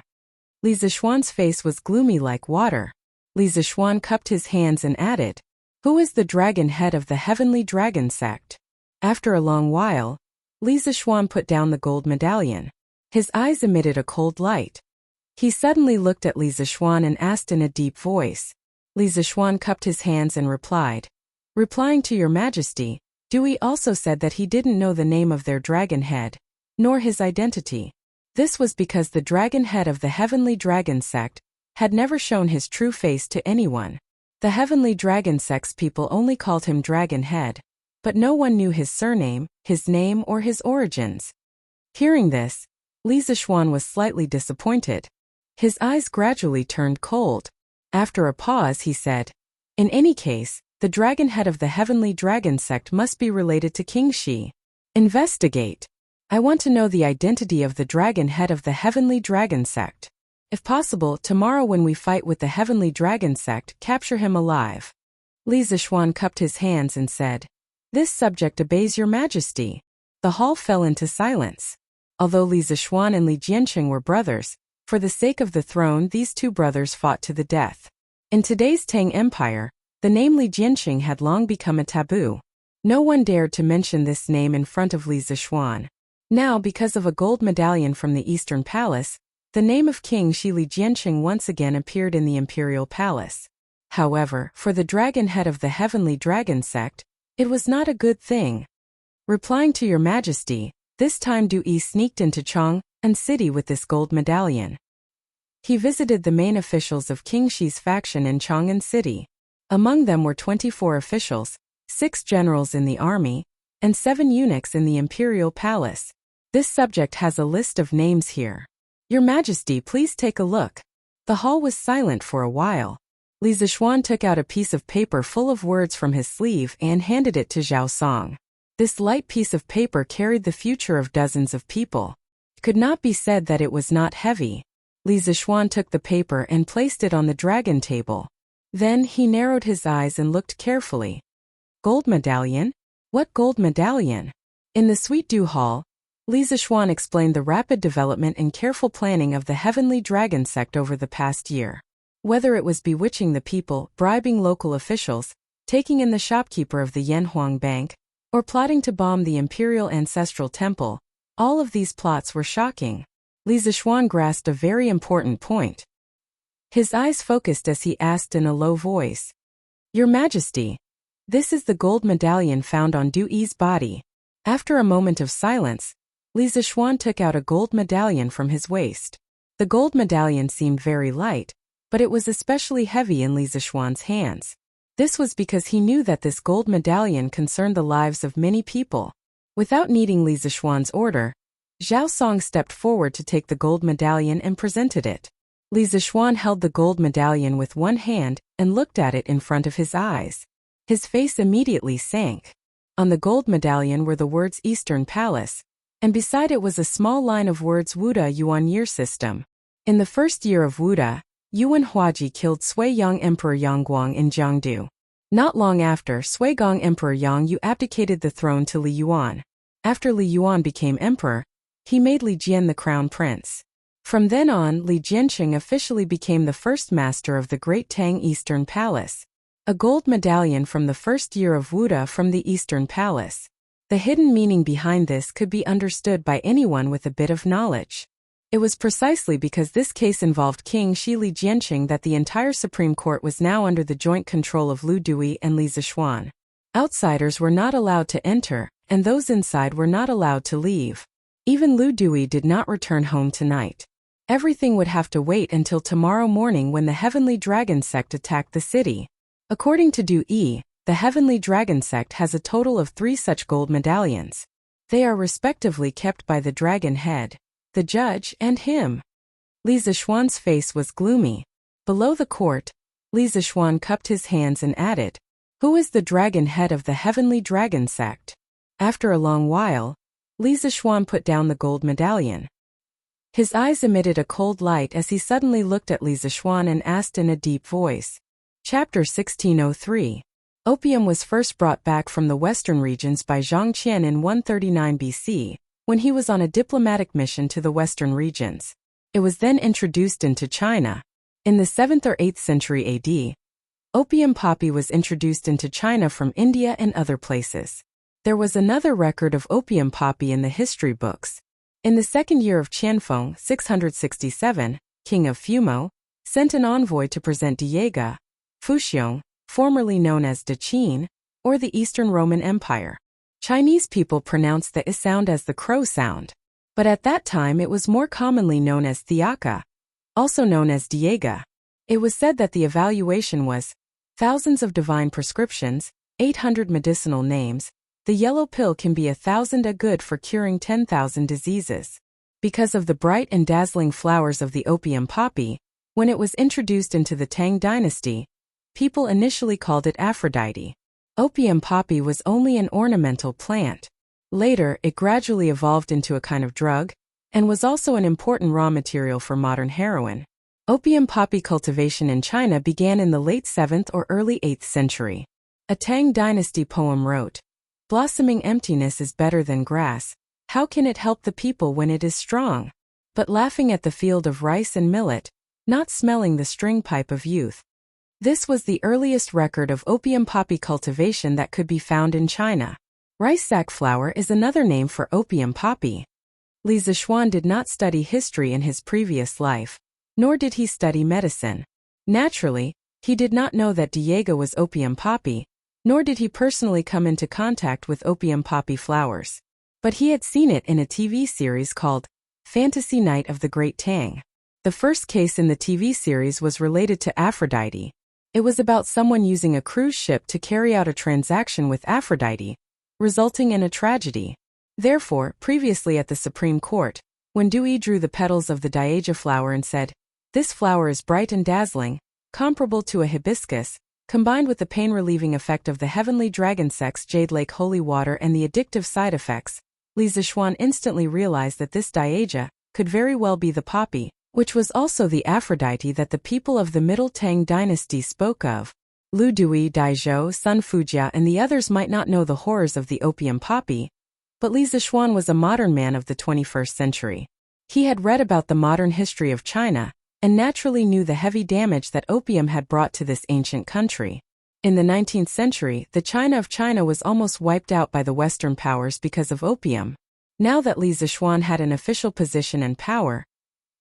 Li Zishuan's face was gloomy like water. Li Zishuan cupped his hands and added, "Who is the Dragon Head of the Heavenly Dragon Sect?" After a long while, Li Zishuan put down the gold medallion. His eyes emitted a cold light. He suddenly looked at Li Zishuan and asked in a deep voice. Li Zishuan cupped his hands and replied, "Replying to your majesty, Dewey also said that he didn't know the name of their dragon head, nor his identity. This was because the dragon head of the Heavenly Dragon Sect had never shown his true face to anyone. The Heavenly Dragon Sect's people only called him Dragon Head, but no one knew his surname, his name, or his origins." Hearing this, Li Zishuan was slightly disappointed. His eyes gradually turned cold. After a pause, he said, "In any case, the dragon head of the Heavenly Dragon Sect must be related to King Shi. Investigate. I want to know the identity of the dragon head of the Heavenly Dragon Sect. If possible, tomorrow when we fight with the Heavenly Dragon Sect, capture him alive." Li Zishuan cupped his hands and said, "This subject obeys your majesty." The hall fell into silence. Although Li Zishuan and Li Jianqing were brothers, for the sake of the throne these two brothers fought to the death. In today's Tang Empire, The name Li Jianqing had long become a taboo. No one dared to mention this name in front of Li Zishuan. Now, because of a gold medallion from the Eastern Palace, the name of King Shi Li Jianqing once again appeared in the imperial palace. However, for the dragon head of the Heavenly Dragon sect, it was not a good thing. Replying to Your Majesty, this time Du Yi sneaked into Chang'an City with this gold medallion. He visited the main officials of King Shi's faction in Chang'an City. Among them were 24 officials, 6 generals in the army, and 7 eunuchs in the imperial palace. This subject has a list of names here. Your Majesty, please take a look. The hall was silent for a while. Li Zishuan took out a piece of paper full of words from his sleeve and handed it to Zhao Song. This light piece of paper carried the future of dozens of people. It could not be said that it was not heavy. Li Zishuan took the paper and placed it on the dragon table. Then he narrowed his eyes and looked carefully. Gold medallion? What gold medallion? In the Sweet Dew Hall, Li Zishuan explained the rapid development and careful planning of the Heavenly Dragon sect over the past year. Whether it was bewitching the people, bribing local officials, taking in the shopkeeper of the Yanhuang Bank, or plotting to bomb the Imperial Ancestral Temple, all of these plots were shocking. Li Zishuan grasped a very important point. His eyes focused as he asked in a low voice, Your Majesty, this is the gold medallion found on Du Yi's body. After a moment of silence, Li Zishuan took out a gold medallion from his waist. The gold medallion seemed very light, but it was especially heavy in Li Zishuan's hands. This was because he knew that this gold medallion concerned the lives of many people. Without needing Li Zishuan's order, Zhao Song stepped forward to take the gold medallion and presented it. Li Zishuan held the gold medallion with one hand and looked at it in front of his eyes. His face immediately sank. On the gold medallion were the words Eastern Palace, and beside it was a small line of words Wuda Yuan year system. In the first year of Wuda, Yuan Huaji killed Sui-Yong Emperor Yangguang in Jiangdu. Not long after, Sui-Gong Emperor Yang Yu abdicated the throne to Li Yuan. After Li Yuan became emperor, he made Li Jian the crown prince. From then on, Li Jianqing officially became the first master of the Great Tang Eastern Palace. A gold medallion from the first year of Wuda from the Eastern Palace. The hidden meaning behind this could be understood by anyone with a bit of knowledge. It was precisely because this case involved King Shi Li Jianqing that the entire Supreme Court was now under the joint control of Lu Dui and Li Zishuan. Outsiders were not allowed to enter, and those inside were not allowed to leave. Even Lu Dui did not return home tonight. Everything would have to wait until tomorrow morning when the Heavenly Dragon sect attacked the city. According to Du Yi, the Heavenly Dragon sect has a total of 3 such gold medallions. They are respectively kept by the dragon head, the judge, and him. Li Zishuan's face was gloomy. Below the court, Li Zishuan cupped his hands and added, Who is the dragon head of the Heavenly Dragon sect? After a long while, Li Zishuan put down the gold medallion. His eyes emitted a cold light as he suddenly looked at Li Zishuan and asked in a deep voice. Chapter 1603. Opium was first brought back from the western regions by Zhang Qian in 139 BC, when he was on a diplomatic mission to the western regions. It was then introduced into China. In the 7th or 8th century AD, opium poppy was introduced into China from India and other places. There was another record of opium poppy in the history books. In the 2nd year of Qianfeng, 667, king of Fumo, sent an envoy to present Diega, Fuxiong, formerly known as Deqin, or the Eastern Roman Empire. Chinese people pronounced the I sound as the crow sound. But at that time it was more commonly known as Thiaka, also known as Diega. It was said that the evaluation was thousands of divine prescriptions, 800 medicinal names. The yellow pill can be 1,000 a good for curing 10,000 diseases. Because of the bright and dazzling flowers of the opium poppy, when it was introduced into the Tang dynasty, people initially called it Aphrodite. Opium poppy was only an ornamental plant. Later, it gradually evolved into a kind of drug, and was also an important raw material for modern heroin. Opium poppy cultivation in China began in the late 7th or early 8th century. A Tang dynasty poem wrote, Blossoming emptiness is better than grass. How can it help the people when it is strong? But laughing at the field of rice and millet, not smelling the string pipe of youth. This was the earliest record of opium poppy cultivation that could be found in China. Rice sack flower is another name for opium poppy. Li Zishuan did not study history in his previous life, nor did he study medicine. Naturally, he did not know that Diego was opium poppy, nor did he personally come into contact with opium poppy flowers. But he had seen it in a TV series called Fantasy Night of the Great Tang. The first case in the TV series was related to Aphrodite. It was about someone using a cruise ship to carry out a transaction with Aphrodite, resulting in a tragedy. Therefore, previously at the Supreme Court, when Dewey drew the petals of the Diaja flower and said, "This flower is bright and dazzling, comparable to a hibiscus," combined with the pain-relieving effect of the heavenly dragon sex jade lake holy water and the addictive side effects, Li Zishuan instantly realized that this Diaja could very well be the poppy, which was also the Aphrodite that the people of the Middle Tang dynasty spoke of. Lu Dui, Daizhou, Sun Fujia and the others might not know the horrors of the opium poppy, but Li Zishuan was a modern man of the 21st century. He had read about the modern history of China, and naturally knew the heavy damage that opium had brought to this ancient country. In the 19th century, the China of China was almost wiped out by the Western powers because of opium. Now that Li Zishuan had an official position and power,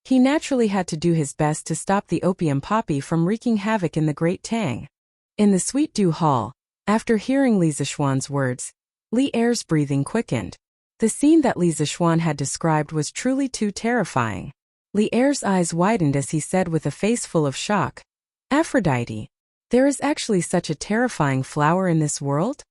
he naturally had to do his best to stop the opium poppy from wreaking havoc in the Great Tang. In the Sweet Dew Hall, after hearing Li Zishuan's words, Li Er's breathing quickened. The scene that Li Zishuan had described was truly too terrifying. Li Er's eyes widened as he said with a face full of shock, "Aphrodite, there is actually such a terrifying flower in this world?"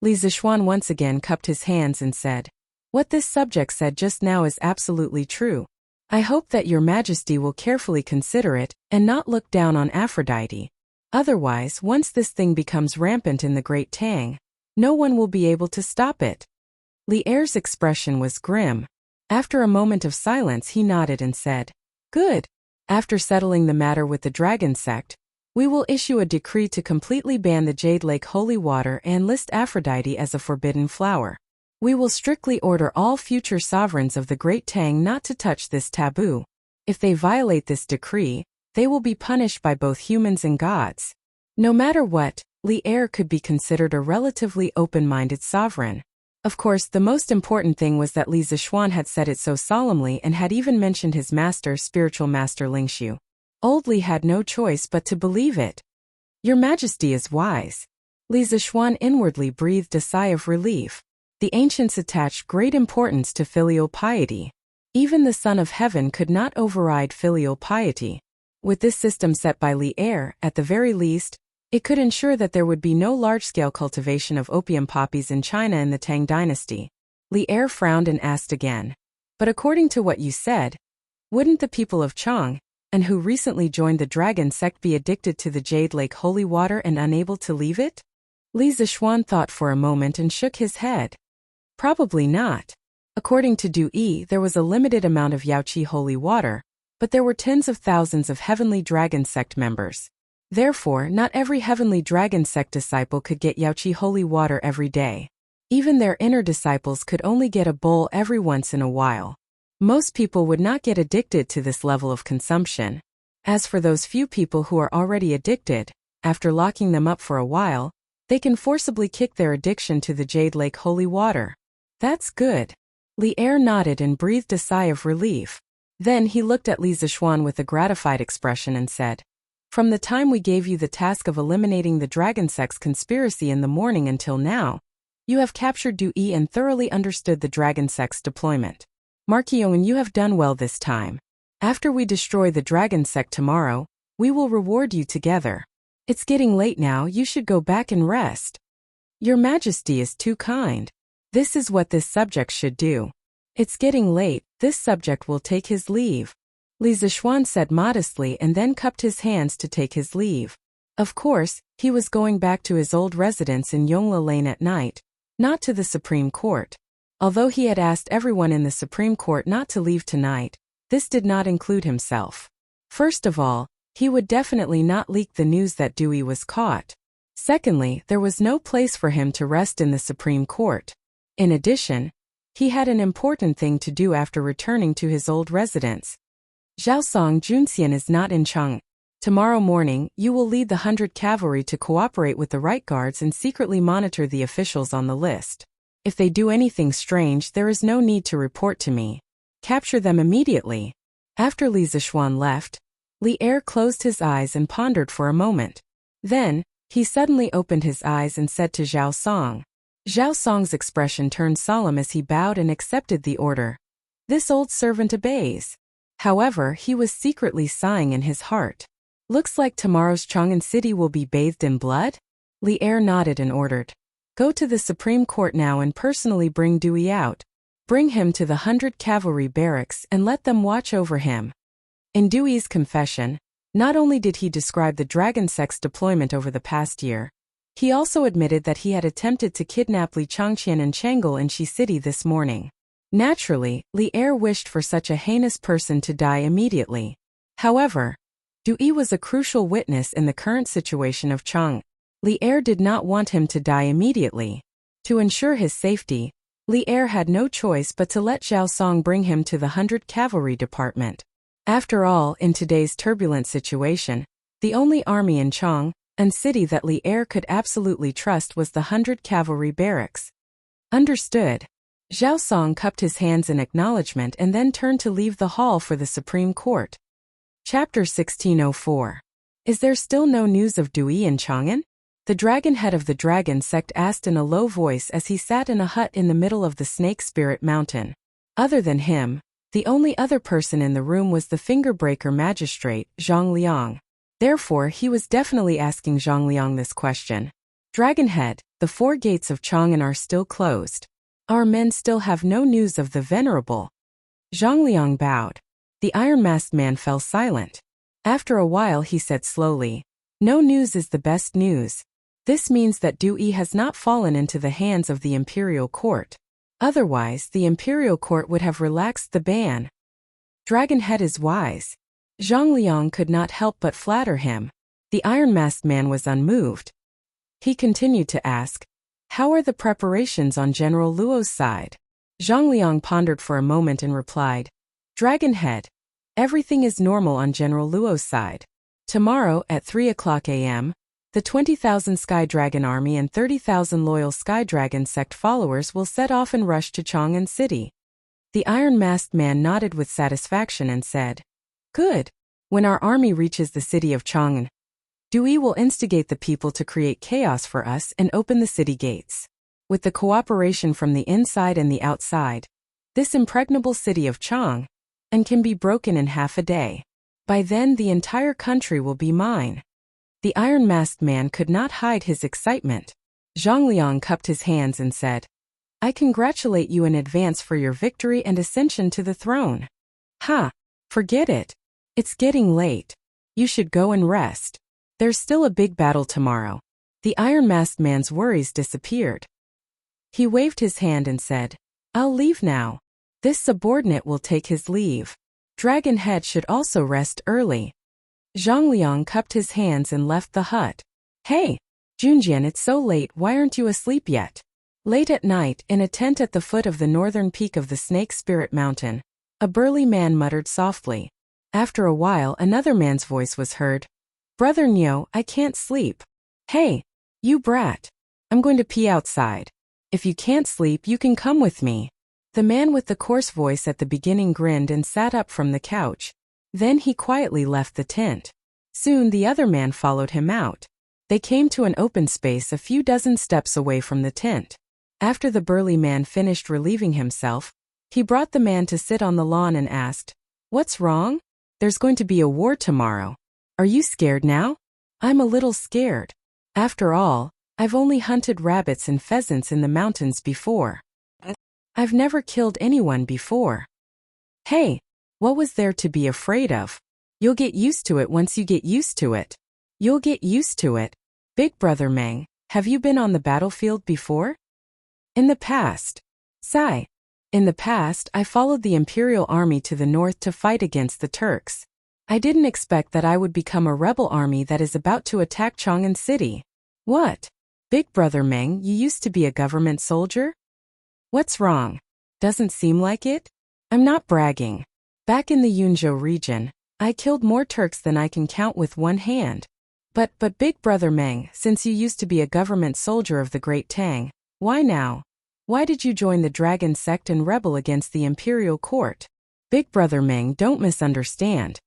Li Zishuan once again cupped his hands and said, "What this subject said just now is absolutely true. I hope that your majesty will carefully consider it and not look down on Aphrodite. Otherwise, once this thing becomes rampant in the Great Tang, no one will be able to stop it." Li Er's expression was grim. After a moment of silence he nodded and said, "Good. After settling the matter with the dragon sect, we will issue a decree to completely ban the Jade Lake holy water and list Aphrodite as a forbidden flower. We will strictly order all future sovereigns of the Great Tang not to touch this taboo. If they violate this decree, they will be punished by both humans and gods." No matter what, Li Er could be considered a relatively open-minded sovereign. Of course, the most important thing was that Li Zishuan had said it so solemnly and had even mentioned his master, spiritual master Lingxiu. Old Li had no choice but to believe it. "Your majesty is wise." Li Zishuan inwardly breathed a sigh of relief. The ancients attached great importance to filial piety. Even the Son of Heaven could not override filial piety. With this system set by Li Er, at the very least, it could ensure that there would be no large-scale cultivation of opium poppies in China in the Tang dynasty. Li Er frowned and asked again, "But according to what you said, wouldn't the people of Chang, and who recently joined the dragon sect, be addicted to the Jade Lake holy water and unable to leave it?" Li Zishuan thought for a moment and shook his head. "Probably not. According to Du Yi, there was a limited amount of Yaoqi holy water, but there were tens of thousands of heavenly dragon sect members. Therefore, not every heavenly dragon sect disciple could get Yaoqi holy water every day. Even their inner disciples could only get a bowl every once in a while. Most people would not get addicted to this level of consumption. As for those few people who are already addicted, after locking them up for a while, they can forcibly kick their addiction to the Jade Lake holy water." "That's good." Li Er nodded and breathed a sigh of relief. Then he looked at Li Zishuan with a gratified expression and said, "From the time we gave you the task of eliminating the dragon sect's conspiracy in the morning until now, you have captured Du Yi and thoroughly understood the dragon sect's deployment. Marquion, you have done well this time. After we destroy the dragon sect tomorrow, we will reward you together. It's getting late now, you should go back and rest." "Your Majesty is too kind. This is what this subject should do." "It's getting late, this subject will take his leave," Li Zishuan said modestly and then cupped his hands to take his leave. Of course, he was going back to his old residence in Yongla Lane at night, not to the Supreme Court. Although he had asked everyone in the Supreme Court not to leave tonight, this did not include himself. First of all, he would definitely not leak the news that Dewey was caught. Secondly, there was no place for him to rest in the Supreme Court. In addition, he had an important thing to do after returning to his old residence. Zhaosong Junxian is not in Chang. Tomorrow morning, you will lead the 100 cavalry to cooperate with the right guards and secretly monitor the officials on the list. If they do anything strange, there is no need to report to me. Capture them immediately. After Li Zishuan left, Li Er closed his eyes and pondered for a moment. Then, he suddenly opened his eyes and said to Zhao Song. Zhao Song's expression turned solemn as he bowed and accepted the order. This old servant obeys. However, he was secretly sighing in his heart. Looks like tomorrow's Chang'an City will be bathed in blood? Li Er nodded and ordered. Go to the Supreme Court now and personally bring Dewey out. Bring him to the 100 cavalry barracks and let them watch over him. In Dewey's confession, not only did he describe the dragon sex deployment over the past year, he also admitted that he had attempted to kidnap Li Changqian and Chang'e in Shi City this morning. Naturally, Li Er wished for such a heinous person to die immediately. However, Dewey was a crucial witness in the current situation of Chang. Li Er did not want him to die immediately. To ensure his safety, Li Er had no choice but to let Zhao Song bring him to the 100 cavalry department. After all, in today's turbulent situation, the only army in Chang'an City that Li Er could absolutely trust was the 100 cavalry barracks. Understood. Zhao Song cupped his hands in acknowledgement and then turned to leave the hall for the Supreme Court. Chapter 1604. Is there still no news of Dewey in Chang'an? The dragon head of the dragon sect asked in a low voice as he sat in a hut in the middle of the Snake Spirit Mountain. Other than him, the only other person in the room was the finger-breaker magistrate, Zhang Liang. Therefore, he was definitely asking Zhang Liang this question. Dragonhead, the 4 gates of Chang'an are still closed. Our men still have no news of the venerable. Zhang Liang bowed. The iron-masked man fell silent. After a while he said slowly, no news is the best news. This means that Dewey has not fallen into the hands of the imperial court. Otherwise, the imperial court would have relaxed the ban. Dragonhead is wise. Zhang Liang could not help but flatter him. The iron-masked man was unmoved. He continued to ask, how are the preparations on General Luo's side? Zhang Liang pondered for a moment and replied, Dragonhead, everything is normal on General Luo's side. Tomorrow at 3 o'clock a.m., the 20,000 Sky Dragon Army and 30,000 loyal Sky Dragon sect followers will set off and rush to Chang'an City. The iron-masked man nodded with satisfaction and said, Good. When our army reaches the city of Chang'an, Dewey will instigate the people to create chaos for us and open the city gates. With the cooperation from the inside and the outside, this impregnable city of Chang'an can be broken in half a day. By then the entire country will be mine. The iron-masked man could not hide his excitement. Zhang Liang cupped his hands and said, I congratulate you in advance for your victory and ascension to the throne. Ha! Forget it. It's getting late. You should go and rest. There's still a big battle tomorrow. The iron-masked man's worries disappeared. He waved his hand and said, I'll leave now. This subordinate will take his leave. Dragonhead should also rest early. Zhang Liang cupped his hands and left the hut. Hey, Junjian, it's so late, why aren't you asleep yet? Late at night, in a tent at the foot of the northern peak of the Snake Spirit Mountain, a burly man muttered softly. After a while, another man's voice was heard. Brother Nyo, I can't sleep. Hey, you brat. I'm going to pee outside. If you can't sleep, you can come with me. The man with the coarse voice at the beginning grinned and sat up from the couch. Then he quietly left the tent. Soon the other man followed him out. They came to an open space a few dozen steps away from the tent. After the burly man finished relieving himself, he brought the man to sit on the lawn and asked, What's wrong? There's going to be a war tomorrow. Are you scared now? I'm a little scared. After all, I've only hunted rabbits and pheasants in the mountains before. I've never killed anyone before. Hey, what was there to be afraid of? You'll get used to it once you get used to it. You'll get used to it. Big Brother Meng, have you been on the battlefield before? In the past. Sigh. In the past, I followed the Imperial Army to the north to fight against the Turks. I didn't expect that I would become a rebel army that is about to attack Chang'an City. What? Big Brother Meng, you used to be a government soldier? What's wrong? Doesn't seem like it? I'm not bragging. Back in the Yunzhou region, I killed more Turks than I can count with one hand. But Big Brother Meng, since you used to be a government soldier of the Great Tang, why now? Why did you join the dragon sect and rebel against the imperial court? Big Brother Meng, don't misunderstand.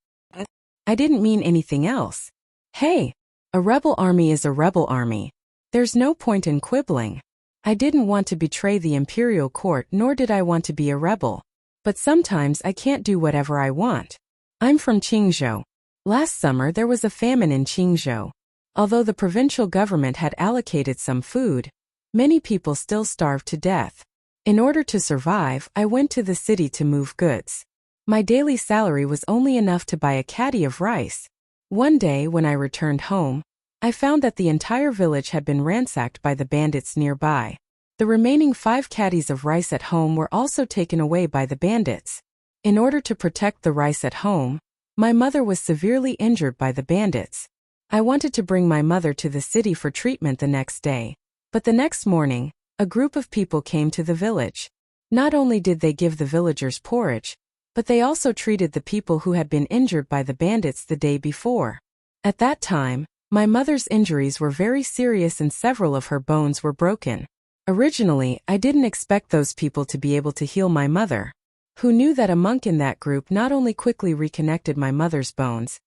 I didn't mean anything else. Hey, a rebel army is a rebel army. There's no point in quibbling. I didn't want to betray the imperial court, nor did I want to be a rebel. But sometimes I can't do whatever I want. I'm from Qingzhou. Last summer there was a famine in Qingzhou. Although the provincial government had allocated some food, many people still starved to death. In order to survive, I went to the city to move goods. My daily salary was only enough to buy a caddy of rice. One day when I returned home, I found that the entire village had been ransacked by the bandits nearby. The remaining 5 caddies of rice at home were also taken away by the bandits. In order to protect the rice at home, my mother was severely injured by the bandits. I wanted to bring my mother to the city for treatment the next day, but the next morning, a group of people came to the village. Not only did they give the villagers porridge, but they also treated the people who had been injured by the bandits the day before. At that time, my mother's injuries were very serious and several of her bones were broken. Originally, I didn't expect those people to be able to heal my mother. Who knew that a monk in that group not only quickly reconnected my mother's bones,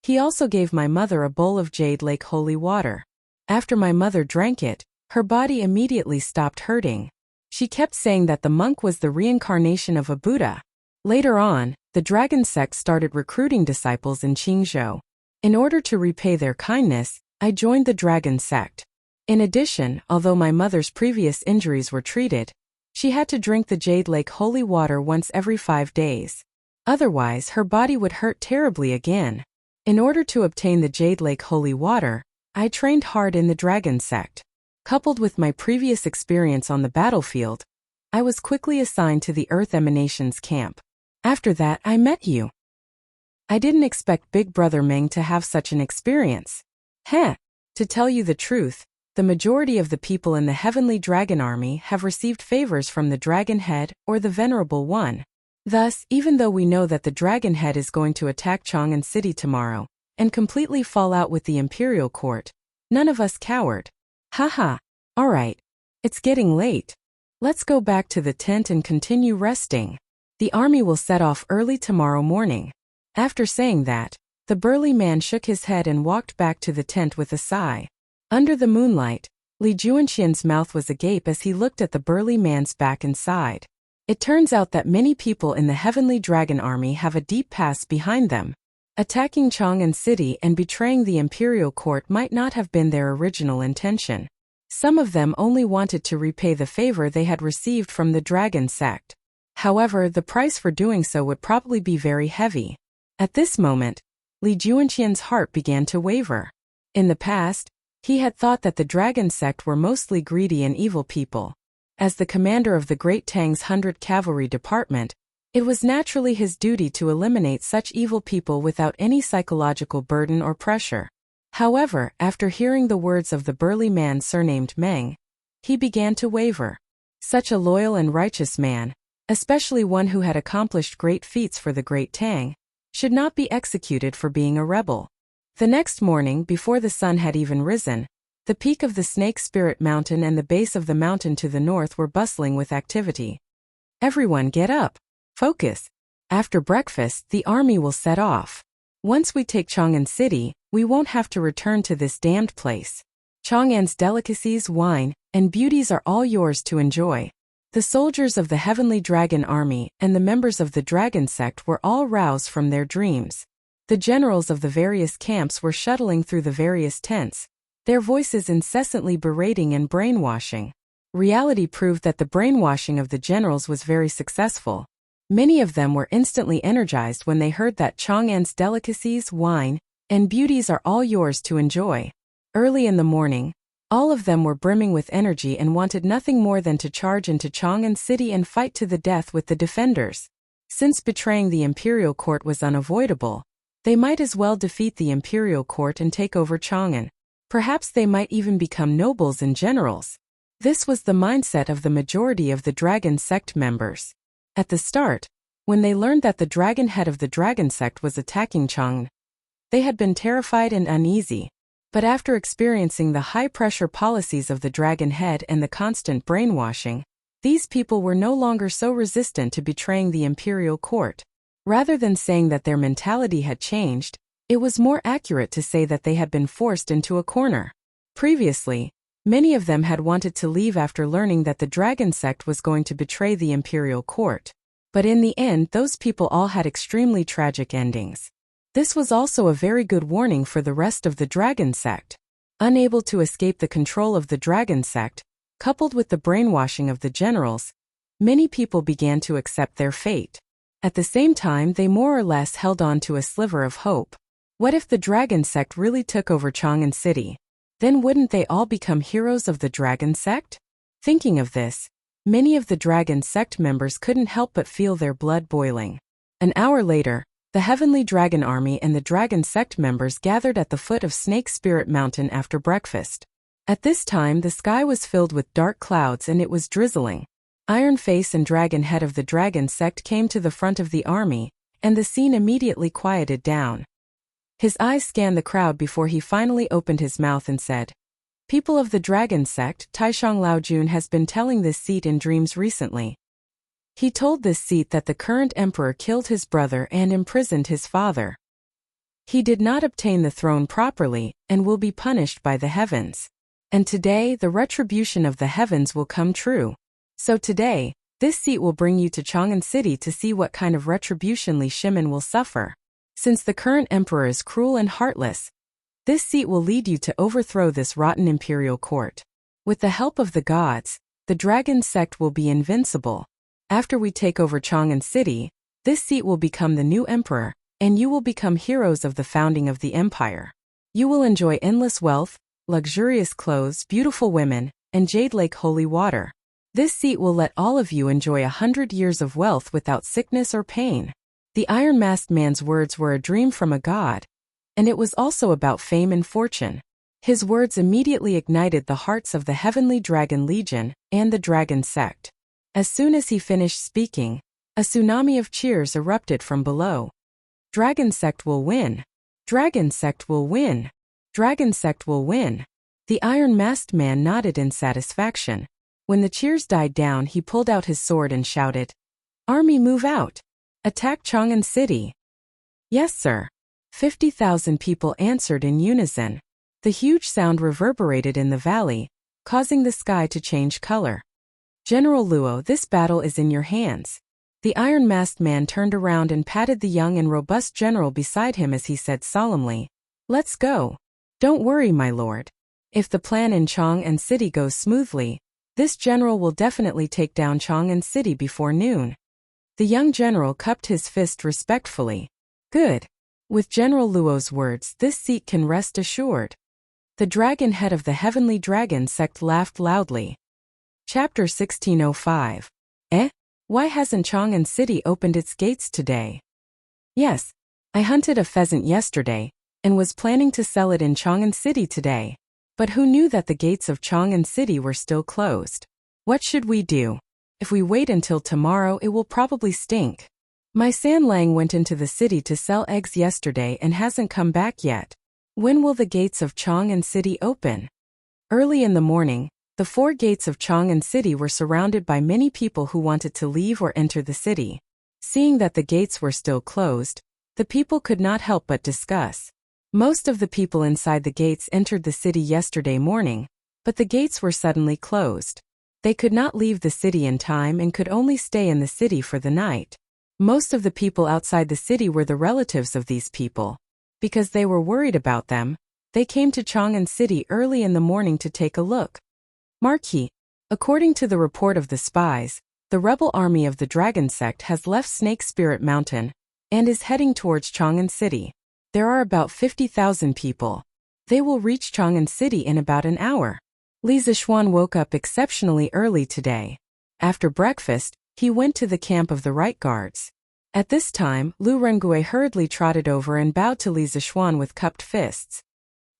he also gave my mother a bowl of Jade Lake holy water. After my mother drank it, her body immediately stopped hurting. She kept saying that the monk was the reincarnation of a Buddha. Later on, the dragon sect started recruiting disciples in Qingzhou. In order to repay their kindness, I joined the dragon sect. In addition, although my mother's previous injuries were treated, she had to drink the Jade Lake holy water once every 5 days. Otherwise, her body would hurt terribly again. In order to obtain the Jade Lake holy water, I trained hard in the dragon sect. Coupled with my previous experience on the battlefield, I was quickly assigned to the Earth Emanations camp. After that, I met you. I didn't expect Big Brother Meng to have such an experience. Heh! To tell you the truth, the majority of the people in the Heavenly Dragon Army have received favors from the Dragon Head or the Venerable One. Thus, even though we know that the Dragon Head is going to attack Chang'an City tomorrow and completely fall out with the Imperial Court, none of us cowered. Haha. Alright. It's getting late. Let's go back to the tent and continue resting. The army will set off early tomorrow morning. After saying that, the burly man shook his head and walked back to the tent with a sigh. Under the moonlight, Li Juanxian's mouth was agape as he looked at the burly man's back and sighed. It turns out that many people in the Heavenly Dragon Army have a deep past behind them. Attacking Chang'an City and betraying the Imperial Court might not have been their original intention. Some of them only wanted to repay the favor they had received from the dragon sect. However, the price for doing so would probably be very heavy. At this moment, Li Juanxian's heart began to waver. In the past, he had thought that the dragon sect were mostly greedy and evil people. As the commander of the Great Tang's 100 Cavalry Department, it was naturally his duty to eliminate such evil people without any psychological burden or pressure. However, after hearing the words of the burly man surnamed Meng, he began to waver. Such a loyal and righteous man, especially one who had accomplished great feats for the Great Tang, should not be executed for being a rebel. The next morning, before the sun had even risen, the peak of the Snake Spirit Mountain and the base of the mountain to the north were bustling with activity. Everyone get up. Focus. After breakfast, the army will set off. Once we take Chang'an City, we won't have to return to this damned place. Chang'an's delicacies, wine, and beauties are all yours to enjoy. The soldiers of the Heavenly Dragon Army and the members of the Dragon Sect were all roused from their dreams. The generals of the various camps were shuttling through the various tents, their voices incessantly berating and brainwashing. Reality proved that the brainwashing of the generals was very successful. Many of them were instantly energized when they heard that Chang'an's delicacies, wine, and beauties are all yours to enjoy. Early in the morning, all of them were brimming with energy and wanted nothing more than to charge into Chang'an City and fight to the death with the defenders. Since betraying the Imperial Court was unavoidable, they might as well defeat the Imperial Court and take over Chang'an. Perhaps they might even become nobles and generals. This was the mindset of the majority of the Dragon Sect members. At the start, When they learned that the dragon head of the dragon sect was attacking Chang'an, they had been terrified and uneasy. But after experiencing the high-pressure policies of the dragon head and the constant brainwashing, these people were no longer so resistant to betraying the imperial court. Rather than saying that their mentality had changed, it was more accurate to say that they had been forced into a corner. Previously, many of them had wanted to leave after learning that the dragon sect was going to betray the imperial court. But in the end, those people all had extremely tragic endings. This was also a very good warning for the rest of the dragon sect. Unable to escape the control of the dragon sect, coupled with the brainwashing of the generals, many people began to accept their fate. At the same time, they more or less held on to a sliver of hope. What if the dragon sect really took over Chang'an City? Then wouldn't they all become heroes of the dragon sect? Thinking of this, many of the dragon sect members couldn't help but feel their blood boiling. An hour later, the Heavenly Dragon Army and the dragon sect members gathered at the foot of Snake Spirit Mountain after breakfast. At this time, the sky was filled with dark clouds and it was drizzling. Iron Face and Dragon Head of the dragon sect came to the front of the army, and the scene immediately quieted down. His eyes scanned the crowd before he finally opened his mouth and said, "People of the dragon sect, Taishang Laojun has been telling this seat in dreams recently. He told this seat that the current emperor killed his brother and imprisoned his father. He did not obtain the throne properly and will be punished by the heavens. And today the retribution of the heavens will come true. So today, this seat will bring you to Chang'an City to see what kind of retribution Li Shimin will suffer. Since the current emperor is cruel and heartless, this seat will lead you to overthrow this rotten imperial court. With the help of the gods, the dragon sect will be invincible. After we take over Chang'an City, this seat will become the new emperor, and you will become heroes of the founding of the empire. You will enjoy endless wealth, luxurious clothes, beautiful women, and Jade Lake holy water. This seat will let all of you enjoy 100 years of wealth without sickness or pain." The Iron-Masked Man's words were a dream from a god, and it was also about fame and fortune. His words immediately ignited the hearts of the Heavenly Dragon Legion and the dragon sect. As soon as he finished speaking, a tsunami of cheers erupted from below. "Dragon sect will win! Dragon sect will win! Dragon sect will win!" The Iron-Masked Man nodded in satisfaction. When the cheers died down, he pulled out his sword and shouted, "Army, move out! Attack Chang'an City!" "Yes, sir." 50,000 people answered in unison. The huge sound reverberated in the valley, causing the sky to change color. "General Luo, this battle is in your hands." The Iron-Masked Man turned around and patted the young and robust general beside him as he said solemnly, "Let's go. Don't worry, my lord. If the plan in Chang'an City goes smoothly, this general will definitely take down Chang'an City before noon." The young general cupped his fist respectfully. "Good. With General Luo's words, this seat can rest assured." The dragon head of the Heavenly Dragon sect laughed loudly. Chapter 1605. Why hasn't Chang'an City opened its gates today? Yes, I hunted a pheasant yesterday, and was planning to sell it in Chang'an City today. But who knew that the gates of Chang'an City were still closed? What should we do? If we wait until tomorrow, it will probably stink. My San Lang went into the city to sell eggs yesterday and hasn't come back yet. When will the gates of Chang'an City open? Early in the morning, the 4 gates of Chang'an City were surrounded by many people who wanted to leave or enter the city. Seeing that the gates were still closed, the people could not help but discuss. Most of the people inside the gates entered the city yesterday morning, but the gates were suddenly closed. They could not leave the city in time and could only stay in the city for the night. Most of the people outside the city were the relatives of these people. Because they were worried about them, they came to Chang'an City early in the morning to take a look. Marquis, according to the report of the spies, the rebel army of the dragon sect has left Snake Spirit Mountain and is heading towards Chang'an City. There are about 50,000 people. They will reach Chang'an City in about an hour. Li Zishuan woke up exceptionally early today. After breakfast, he went to the camp of the right guards. At this time, Lu Rengue hurriedly trotted over and bowed to Li Zishuan with cupped fists.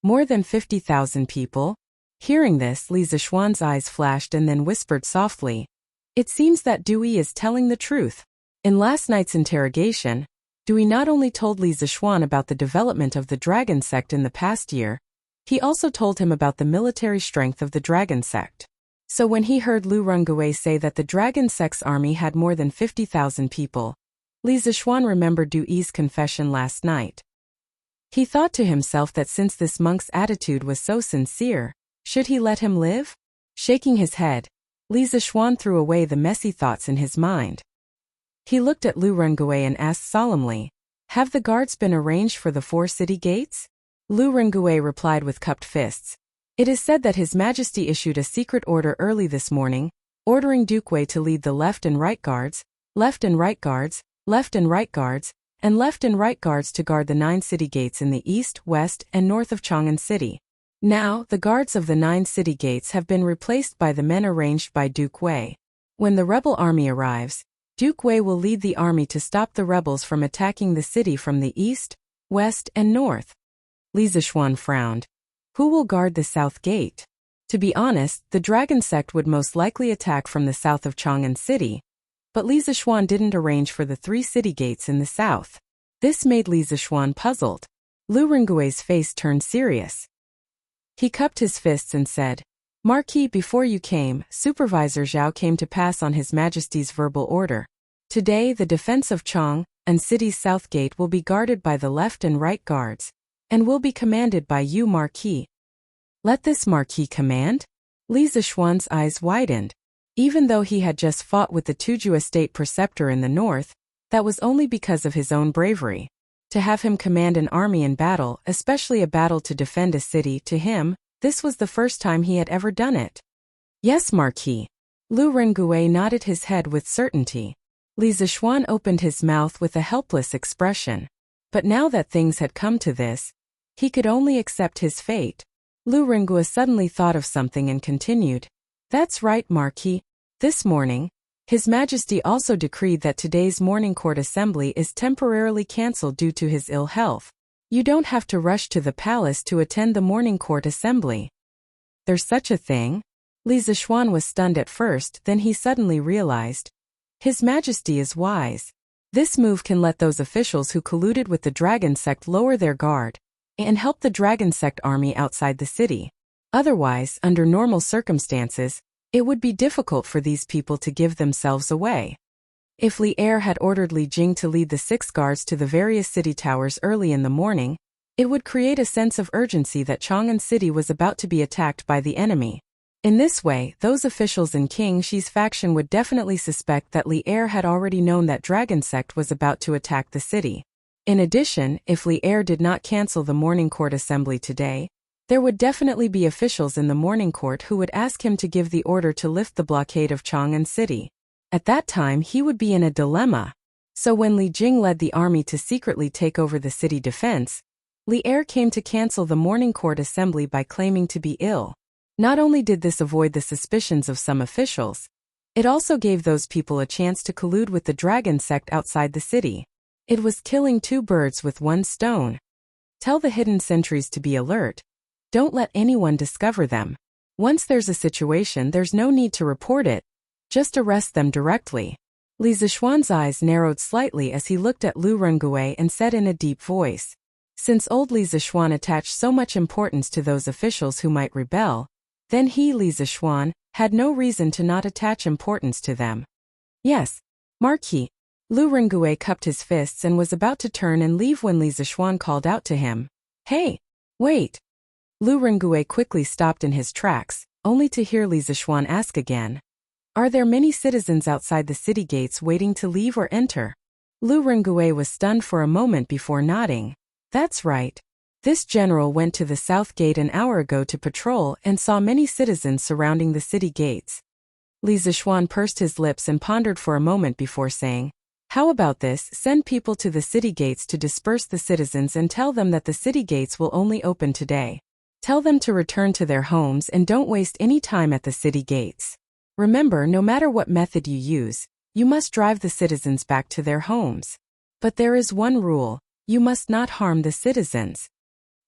More than 50,000 people? Hearing this, Li Zishuan's eyes flashed and then whispered softly, "It seems that Dewey is telling the truth. In last night's interrogation, Dewey not only told Li Zixuan about the development of the dragon sect in the past year, he also told him about the military strength of the dragon sect. So when he heard Lu Rengui say that the dragon sect's army had more than 50,000 people, Li Zixuan remembered Dewey's confession last night. He thought to himself that since this monk's attitude was so sincere, should he let him live? Shaking his head, Li Zixuan threw away the messy thoughts in his mind. He looked at Lu Rengui and asked solemnly, "Have the guards been arranged for the 4 city gates?" Lu Rengui replied with cupped fists. "It is said that His Majesty issued a secret order early this morning, ordering Duke Wei to lead the left and right guards, left and right guards, left and right guards, and left and right guards to guard the 9 city gates in the east, west, and north of Chang'an City. Now, the guards of the 9 city gates have been replaced by the men arranged by Duke Wei. When the rebel army arrives, Duke Wei will lead the army to stop the rebels from attacking the city from the east, west, and north." Li Zixuan frowned. "Who will guard the south gate?" To be honest, the dragon sect would most likely attack from the south of Chang'an City, but Li Zixuan didn't arrange for the 3 city gates in the south. This made Li Zixuan puzzled. Lu Rengui's face turned serious. He cupped his fists and said, "Marquis, before you came, Supervisor Zhao came to pass on His Majesty's verbal order. Today, the defense of Chang'an City's south gate will be guarded by the left and right guards, and will be commanded by you, Marquis." "Let this Marquis command?" Li Zixuan's eyes widened. Even though he had just fought with the Tujue State Preceptor in the north, that was only because of his own bravery. To have him command an army in battle, especially a battle to defend a city, to him, this was the first time he had ever done it. "Yes, Marquis." Lu Rengui nodded his head with certainty. Li Zixuan opened his mouth with a helpless expression. But now that things had come to this, he could only accept his fate. Lu Rengui suddenly thought of something and continued, "That's right, Marquis. This morning, His Majesty also decreed that today's morning court assembly is temporarily cancelled due to his ill health. You don't have to rush to the palace to attend the morning court assembly." "There's such a thing?" Li Zixuan was stunned at first, then he suddenly realized. His Majesty is wise. This move can let those officials who colluded with the dragon sect lower their guard and help the dragon sect army outside the city. Otherwise, under normal circumstances, it would be difficult for these people to give themselves away. If Li Er had ordered Li Jing to lead the 6 guards to the various city towers early in the morning, it would create a sense of urgency that Chang'an City was about to be attacked by the enemy. In this way, those officials in King Shi's faction would definitely suspect that Li Er had already known that Dragon Sect was about to attack the city. In addition, if Li Er did not cancel the morning court assembly today, there would definitely be officials in the morning court who would ask him to give the order to lift the blockade of Chang'an City. At that time he would be in a dilemma. So when Li Jing led the army to secretly take over the city defense, Li Er came to cancel the morning court assembly by claiming to be ill. Not only did this avoid the suspicions of some officials, it also gave those people a chance to collude with the dragon sect outside the city. It was killing 2 birds with 1 stone. Tell the hidden sentries to be alert. Don't let anyone discover them. Once there's a situation, there's no need to report it. Just arrest them directly. Li Zixuan's eyes narrowed slightly as he looked at Lu Rengui and said in a deep voice. Since old Li Zixuan attached so much importance to those officials who might rebel, then he, Li Zixuan, had no reason to not attach importance to them. Yes, Marquis. Lu Rengui cupped his fists and was about to turn and leave when Li Zixuan called out to him. Hey, wait. Lu Rengui quickly stopped in his tracks, only to hear Li Zixuan ask again. Are there many citizens outside the city gates waiting to leave or enter? Lu Rengui was stunned for a moment before nodding. That's right. This general went to the south gate an hour ago to patrol and saw many citizens surrounding the city gates. Li Zixuan pursed his lips and pondered for a moment before saying, How about this? Send people to the city gates to disperse the citizens and tell them that the city gates will only open today. Tell them to return to their homes and don't waste any time at the city gates. Remember, no matter what method you use, you must drive the citizens back to their homes. But there is one rule, you must not harm the citizens.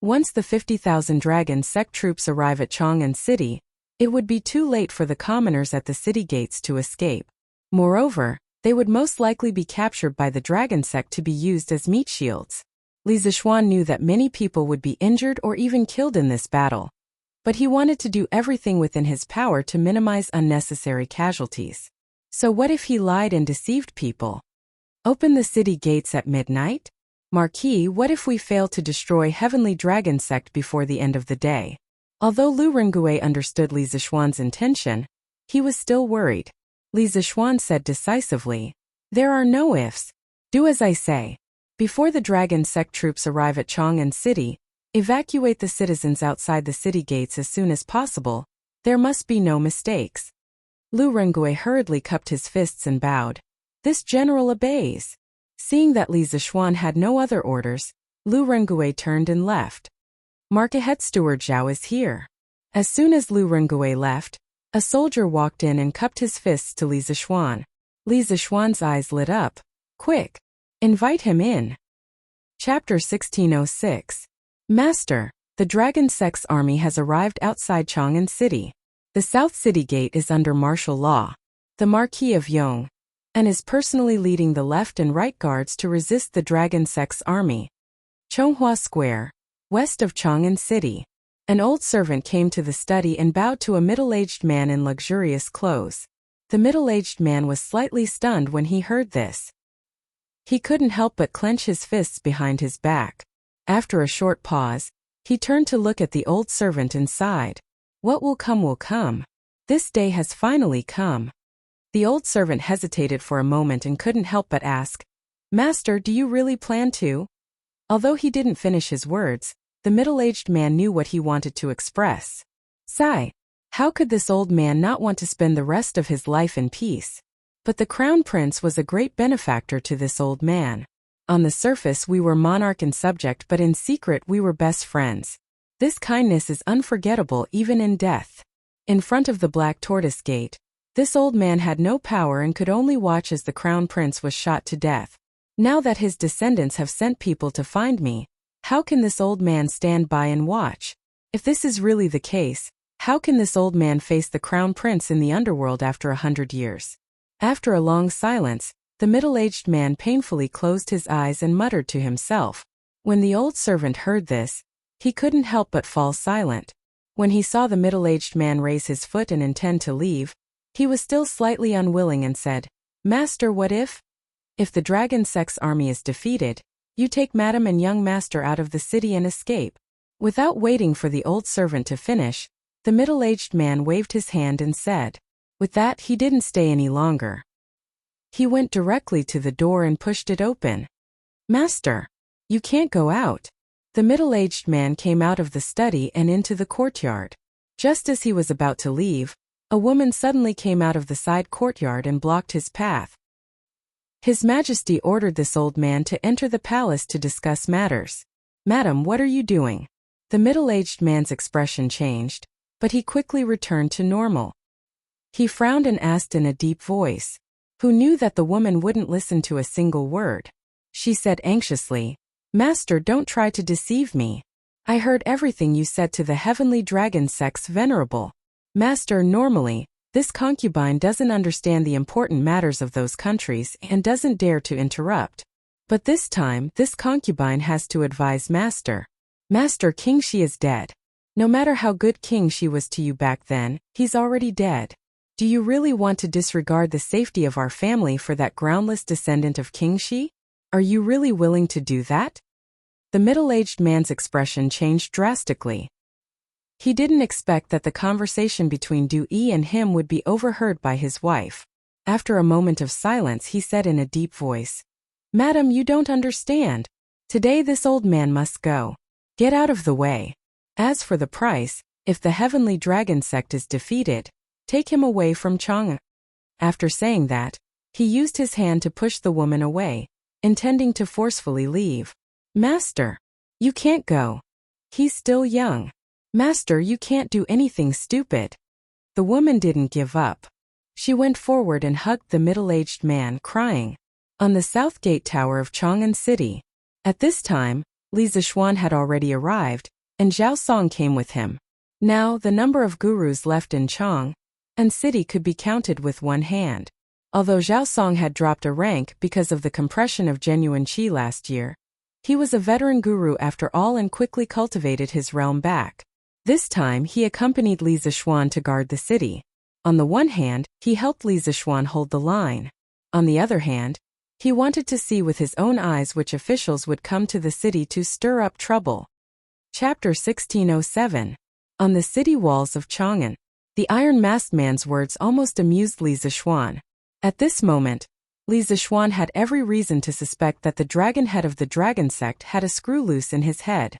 Once the 50,000 Dragon Sect troops arrive at Chang'an City, it would be too late for the commoners at the city gates to escape. Moreover, They would most likely be captured by the dragon sect to be used as meat shields. Li Zishuan knew that many people would be injured or even killed in this battle. But he wanted to do everything within his power to minimize unnecessary casualties. So what if he lied and deceived people? Open the city gates at midnight? Marquis, what if we fail to destroy Heavenly Dragon Sect before the end of the day? Although Lu Rengue understood Li Zishuan's intention, he was still worried. Li Zishuan said decisively, "There are no ifs. Do as I say. Before the Dragon Sect troops arrive at Chang'an City, evacuate the citizens outside the city gates as soon as possible. There must be no mistakes." Lu Rengue hurriedly cupped his fists and bowed. This general obeys. Seeing that Li Zishuan had no other orders, Lu Rengue turned and left. Marquette Steward Zhao is here. As soon as Lu Rengue left, a soldier walked in and cupped his fists to Li Zishuan. Li Zishuan's eyes lit up. Quick! Invite him in. Chapter 1606. Master, the Dragon Sect's army has arrived outside Chang'an City. The South City Gate is under martial law. The Marquis of Yong and is personally leading the left and right guards to resist the Dragon Sect's army. Chonghua Square, west of Chang'an City. An old servant came to the study and bowed to a middle-aged man in luxurious clothes. The middle-aged man was slightly stunned when he heard this. He couldn't help but clench his fists behind his back. After a short pause, he turned to look at the old servant and sighed. What will come will come. This day has finally come. The old servant hesitated for a moment and couldn't help but ask, "Master, do you really plan to?" Although he didn't finish his words, the middle-aged man knew what he wanted to express. Sigh. How could this old man not want to spend the rest of his life in peace? But the crown prince was a great benefactor to this old man. On the surface we were monarch and subject, but in secret we were best friends. This kindness is unforgettable even in death. In front of the Black Tortoise Gate, this old man had no power and could only watch as the crown prince was shot to death. Now that his descendants have sent people to find me, how can this old man stand by and watch? If this is really the case, how can this old man face the crown prince in the underworld after 100 years? After a long silence, the middle-aged man painfully closed his eyes and muttered to himself. When the old servant heard this, he couldn't help but fall silent. When he saw the middle-aged man raise his foot and intend to leave, he was still slightly unwilling and said, "Master, what if? If the Dragon Sect's army is defeated, you take Madam and young master out of the city and escape." Without waiting for the old servant to finish, the middle-aged man waved his hand and said. With that, he didn't stay any longer. He went directly to the door and pushed it open. "Master, you can't go out." The middle-aged man came out of the study and into the courtyard. Just as he was about to leave, a woman suddenly came out of the side courtyard and blocked his path. His Majesty ordered this old man to enter the palace to discuss matters. "Madam, what are you doing?" The middle-aged man's expression changed, but he quickly returned to normal. He frowned and asked in a deep voice, who knew that the woman wouldn't listen to a single word. She said anxiously, "Master, don't try to deceive me. I heard everything you said to the Heavenly Dragon Sect's venerable. Master, normally, this concubine doesn't understand the important matters of those countries and doesn't dare to interrupt. But this time, this concubine has to advise Master. Master, King Shi is dead. No matter how good King Shi was to you back then, he's already dead. Do you really want to disregard the safety of our family for that groundless descendant of King Shi? Are you really willing to do that?" The middle-aged man's expression changed drastically. He didn't expect that the conversation between Du Yi and him would be overheard by his wife. After a moment of silence, he said in a deep voice, "Madam, you don't understand. Today this old man must go. Get out of the way. As for the price, if the Heavenly Dragon Sect is defeated, take him away from Chang'an." After saying that, he used his hand to push the woman away, intending to forcefully leave. "Master, you can't go. He's still young. Master, you can't do anything stupid." The woman didn't give up. She went forward and hugged the middle-aged man, crying. On the south gate tower of Chang'an City. At this time, Li Zishuan had already arrived, and Zhao Song came with him. Now, the number of gurus left in Chang'an City could be counted with one hand. Although Zhao Song had dropped a rank because of the compression of genuine qi last year, he was a veteran guru after all and quickly cultivated his realm back. This time he accompanied Li Zishuan to guard the city. On the one hand, he helped Li Zishuan hold the line. On the other hand, he wanted to see with his own eyes which officials would come to the city to stir up trouble. Chapter 1607. On the city walls of Chang'an. The iron-masked man's words almost amused Li Zishuan. At this moment, Li Zishuan had every reason to suspect that the dragon head of the dragon sect had a screw loose in his head.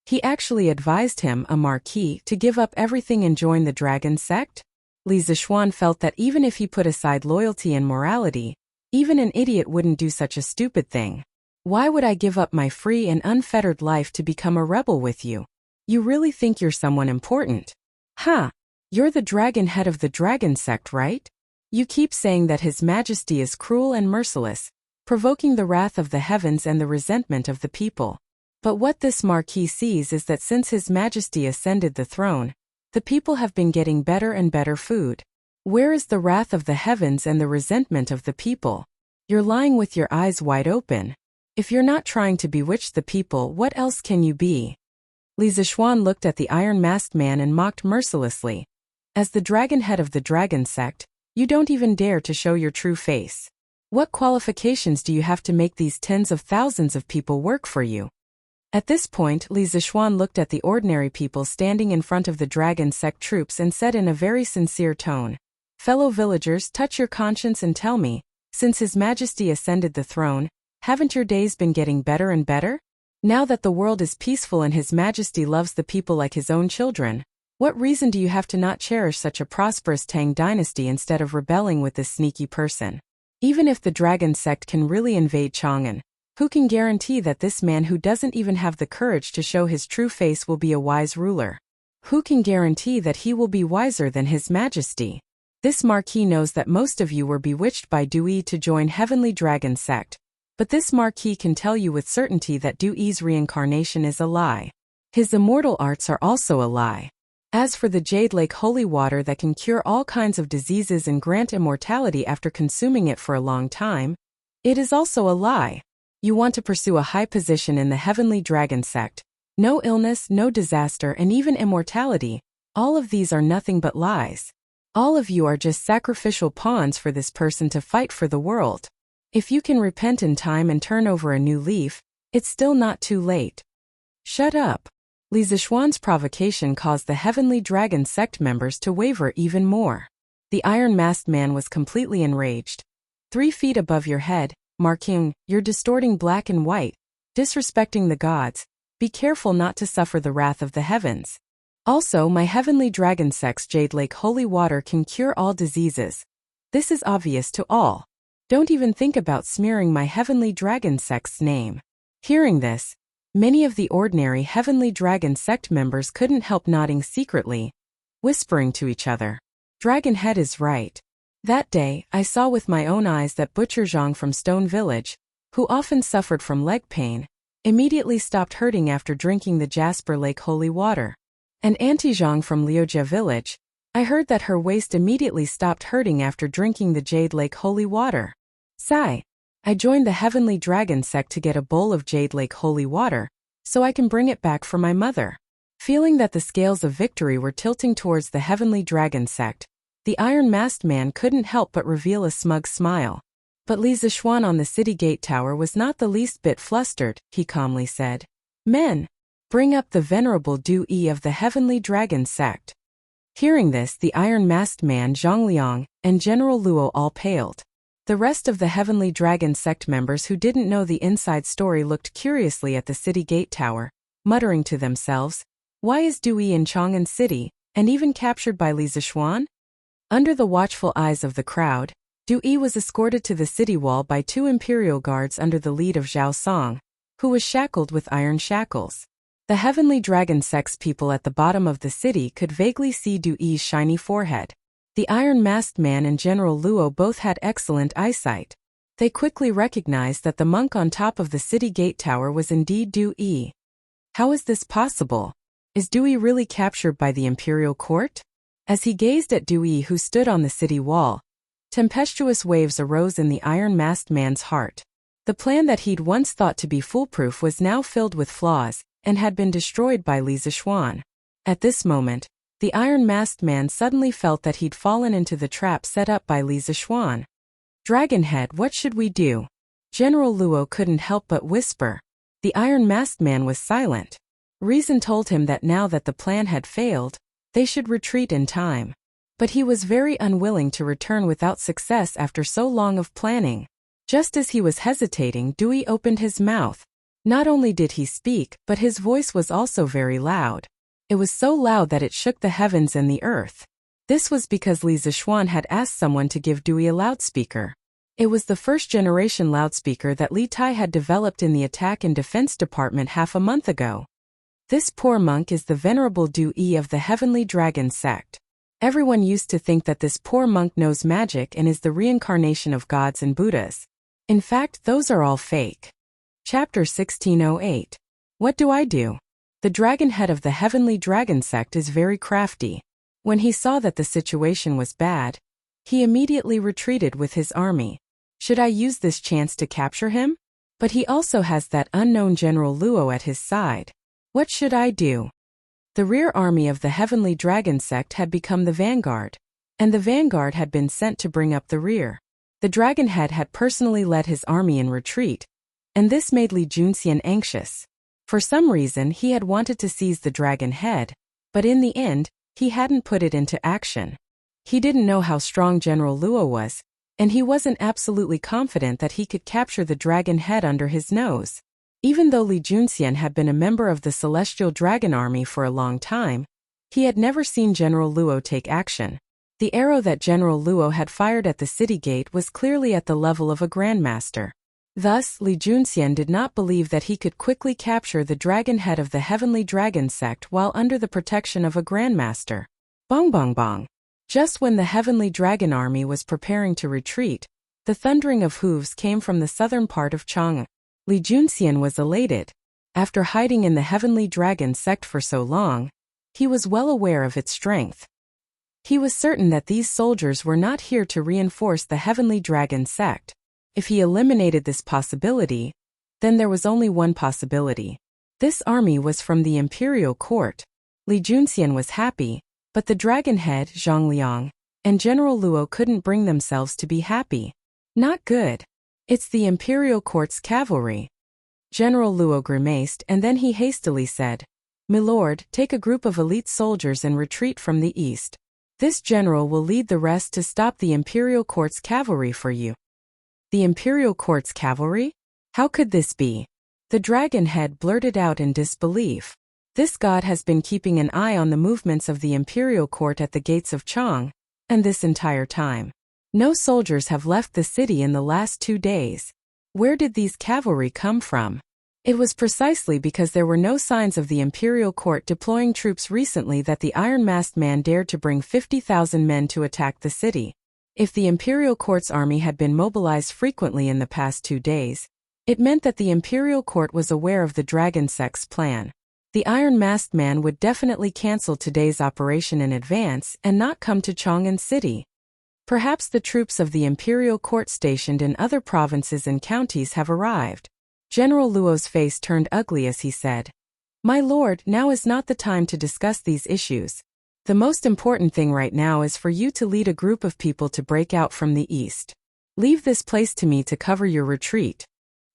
He actually advised him, a marquis, to give up everything and join the dragon sect? Li Zishuan felt that even if he put aside loyalty and morality, even an idiot wouldn't do such a stupid thing. Why would I give up my free and unfettered life to become a rebel with you? You really think you're someone important? Huh? You're the dragon head of the dragon sect, right? You keep saying that His Majesty is cruel and merciless, provoking the wrath of the heavens and the resentment of the people. But what this marquis sees is that since His Majesty ascended the throne, the people have been getting better and better food. Where is the wrath of the heavens and the resentment of the people? You're lying with your eyes wide open. If you're not trying to bewitch the people, what else can you be? Li Zishuan looked at the iron-masked man and mocked mercilessly. As the dragon head of the dragon sect, you don't even dare to show your true face. What qualifications do you have to make these tens of thousands of people work for you? At this point, Li Zishuan looked at the ordinary people standing in front of the dragon sect troops and said in a very sincere tone, "Fellow villagers, touch your conscience and tell me, since His Majesty ascended the throne, haven't your days been getting better and better? Now that the world is peaceful and His Majesty loves the people like his own children, what reason do you have to not cherish such a prosperous Tang dynasty instead of rebelling with this sneaky person? Even if the dragon sect can really invade Chang'an, who can guarantee that this man who doesn't even have the courage to show his true face will be a wise ruler? Who can guarantee that he will be wiser than His Majesty? This marquis knows that most of you were bewitched by Dui to join Heavenly Dragon sect, but this marquis can tell you with certainty that Dui's reincarnation is a lie. His immortal arts are also a lie. As for the Jade Lake holy water that can cure all kinds of diseases and grant immortality after consuming it for a long time, it is also a lie. You want to pursue a high position in the Heavenly Dragon sect. No illness, no disaster, and even immortality. All of these are nothing but lies. All of you are just sacrificial pawns for this person to fight for the world. If you can repent in time and turn over a new leaf, it's still not too late." Shut up. Li Zishuan's provocation caused the Heavenly Dragon sect members to waver even more. The iron-masked man was completely enraged. 3 feet above your head, Marking, you're distorting black and white, disrespecting the gods. Be careful not to suffer the wrath of the heavens. Also, my Heavenly Dragon sect's Jade Lake holy water can cure all diseases. This is obvious to all. Don't even think about smearing my Heavenly Dragon sect's name. Hearing this, many of the ordinary Heavenly Dragon sect members couldn't help nodding secretly, whispering to each other. Dragon Head is right. That day, I saw with my own eyes that Butcher Zhang from Stone Village, who often suffered from leg pain, immediately stopped hurting after drinking the Jasper Lake holy water. And Auntie Zhang from Liujia Village, I heard that her waist immediately stopped hurting after drinking the Jade Lake holy water. Sigh. I joined the Heavenly Dragon sect to get a bowl of Jade Lake holy water, so I can bring it back for my mother. Feeling that the scales of victory were tilting towards the Heavenly Dragon sect, the iron-masked man couldn't help but reveal a smug smile. But Li Zishuan on the city gate tower was not the least bit flustered. He calmly said, "Men, bring up the venerable Du Yi of the Heavenly Dragon sect." Hearing this, the iron-masked man Zhang Liang and General Luo all paled. The rest of the Heavenly Dragon sect members who didn't know the inside story looked curiously at the city gate tower, muttering to themselves, "Why is Du Yi in Chang'an City, and even captured by Li Zishuan?" Under the watchful eyes of the crowd, Du Yi was escorted to the city wall by 2 imperial guards under the lead of Zhao Song, who was shackled with iron shackles. The Heavenly Dragon sect's people at the bottom of the city could vaguely see Du Yi's shiny forehead. The iron-masked man and General Luo both had excellent eyesight. They quickly recognized that the monk on top of the city gate tower was indeed Du Yi. How is this possible? Is Du Yi really captured by the imperial court? As he gazed at Du Yi who stood on the city wall, Tempestuous waves arose in the iron-masked man's heart. The plan that he'd once thought to be foolproof was now filled with flaws, and had been destroyed by Li Zixuan. At this moment, the iron-masked man suddenly felt that he'd fallen into the trap set up by Li Zixuan. "Dragonhead, what should we do?" General Luo couldn't help but whisper. The iron-masked man was silent. Reason told him that now that the plan had failed, they should retreat in time. But he was very unwilling to return without success after so long of planning. Just as he was hesitating, Dewey opened his mouth. Not only did he speak, but his voice was also very loud. It was so loud that it shook the heavens and the earth. This was because Li Zixuan had asked someone to give Dewey a loudspeaker. It was the first-generation loudspeaker that Li Tai had developed in the Attack and Defense Department half a month ago. This poor monk is the Venerable Dewey of the Heavenly Dragon sect. Everyone used to think that this poor monk knows magic and is the reincarnation of gods and Buddhas. In fact, those are all fake. Chapter 1608. What do I do? The dragon head of the Heavenly Dragon sect is very crafty. When he saw that the situation was bad, he immediately retreated with his army. Should I use this chance to capture him? But he also has that unknown General Luo at his side. What should I do? The rear army of the Heavenly Dragon sect had become the vanguard, and the vanguard had been sent to bring up the rear. The dragon head had personally led his army in retreat, and this made Li Junxian anxious. For some reason he had wanted to seize the dragon head, but in the end, he hadn't put it into action. He didn't know how strong General Luo was, and he wasn't absolutely confident that he could capture the dragon head under his nose. Even though Li Junxian had been a member of the Celestial Dragon Army for a long time, he had never seen General Luo take action. The arrow that General Luo had fired at the city gate was clearly at the level of a grandmaster. Thus, Li Junxian did not believe that he could quickly capture the dragon head of the Heavenly Dragon sect while under the protection of a grandmaster. Bong bong bong. Just when the Heavenly Dragon Army was preparing to retreat, the thundering of hooves came from the southern part of Chang'e. Li Junxian was elated. After hiding in the Heavenly Dragon sect for so long, he was well aware of its strength. He was certain that these soldiers were not here to reinforce the Heavenly Dragon sect. If he eliminated this possibility, then there was only one possibility. This army was from the Imperial Court. Li Junxian was happy, but the dragon head, Zhang Liang, and General Luo couldn't bring themselves to be happy. Not good. It's the Imperial Court's cavalry. General Luo grimaced and then he hastily said, "Milord, take a group of elite soldiers and retreat from the east. This general will lead the rest to stop the Imperial Court's cavalry for you." The Imperial Court's cavalry? How could this be? The dragon head blurted out in disbelief. This god has been keeping an eye on the movements of the Imperial Court at the gates of Chang'e, and this entire time. No soldiers have left the city in the last 2 days. Where did these cavalry come from? It was precisely because there were no signs of the Imperial Court deploying troops recently that the Iron-Masked Man dared to bring 50,000 men to attack the city. If the Imperial Court's army had been mobilized frequently in the past 2 days, it meant that the Imperial Court was aware of the Dragon Sect's plan. The Iron-Masked Man would definitely cancel today's operation in advance and not come to Chang'an City. Perhaps the troops of the Imperial Court stationed in other provinces and counties have arrived. General Luo's face turned ugly as he said, "My lord, now is not the time to discuss these issues. The most important thing right now is for you to lead a group of people to break out from the east. Leave this place to me to cover your retreat."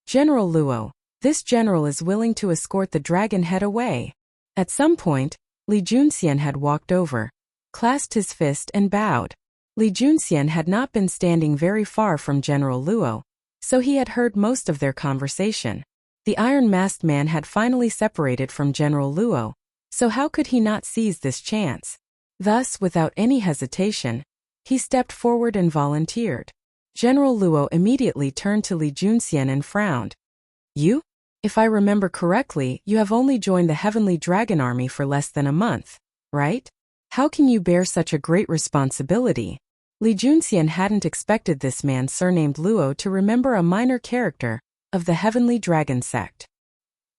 General Luo, this general is willing to escort the dragon head away. At some point, Li Junxian had walked over, clasped his fist and bowed. Li Junxian had not been standing very far from General Luo, so he had heard most of their conversation. The Iron-Masked Man had finally separated from General Luo, so how could he not seize this chance? Thus, without any hesitation, he stepped forward and volunteered. General Luo immediately turned to Li Junxian and frowned. "You? If I remember correctly, you have only joined the Heavenly Dragon Army for less than a month, right? How can you bear such a great responsibility?" Li Junxian hadn't expected this man surnamed Luo to remember a minor character of the Heavenly Dragon sect.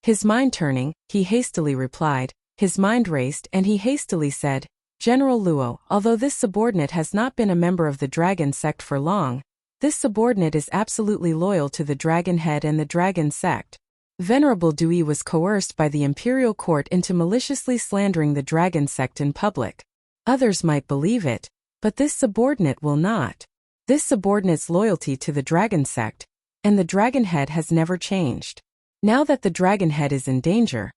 His mind turning, he hastily replied, his mind raced and he hastily said, General Luo, although this subordinate has not been a member of the dragon sect for long, this subordinate is absolutely loyal to the dragon head and the dragon sect. Venerable Dui was coerced by the imperial court into maliciously slandering the dragon sect in public. Others might believe it, but this subordinate will not. This subordinate's loyalty to the dragon sect and the dragon head has never changed. Now that the dragon head is in danger,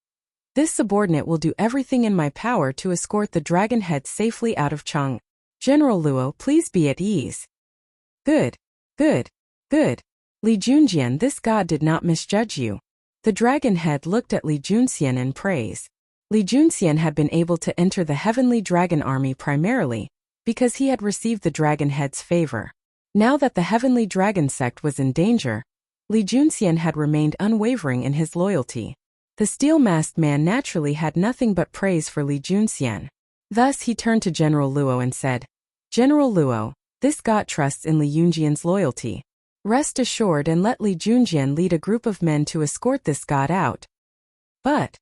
this subordinate will do everything in my power to escort the dragon head safely out of Cheng. General Luo, please be at ease. Good. Good. Good. Li Junjian, this god did not misjudge you. The dragon head looked at Li Junxian in praise. Li Junxian had been able to enter the heavenly dragon army primarily because he had received the dragon head's favor. Now that the heavenly dragon sect was in danger, Li Junxian had remained unwavering in his loyalty. The steel-masked man naturally had nothing but praise for Li Junxian. Thus he turned to General Luo and said, General Luo, this god trusts in Li Junjian's loyalty. Rest assured and let Li Junjian lead a group of men to escort this god out. But.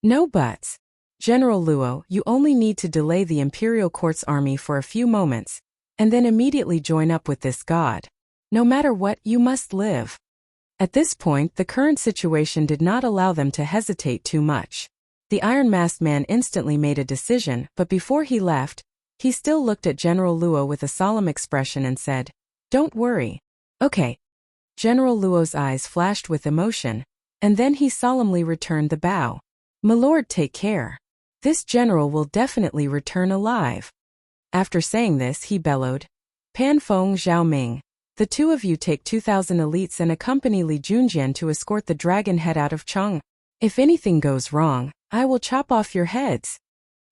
No buts. General Luo, you only need to delay the imperial court's army for a few moments, and then immediately join up with this god. No matter what, you must live. At this point, the current situation did not allow them to hesitate too much. The iron-masked man instantly made a decision, but before he left, he still looked at General Luo with a solemn expression and said, Don't worry. Okay. General Luo's eyes flashed with emotion, and then he solemnly returned the bow. My lord, take care. This general will definitely return alive. After saying this, he bellowed, Pan Feng Zhao Ming. The two of you take 2,000 elites and accompany Li Junjian to escort the dragon head out of Cheng. If anything goes wrong, I will chop off your heads.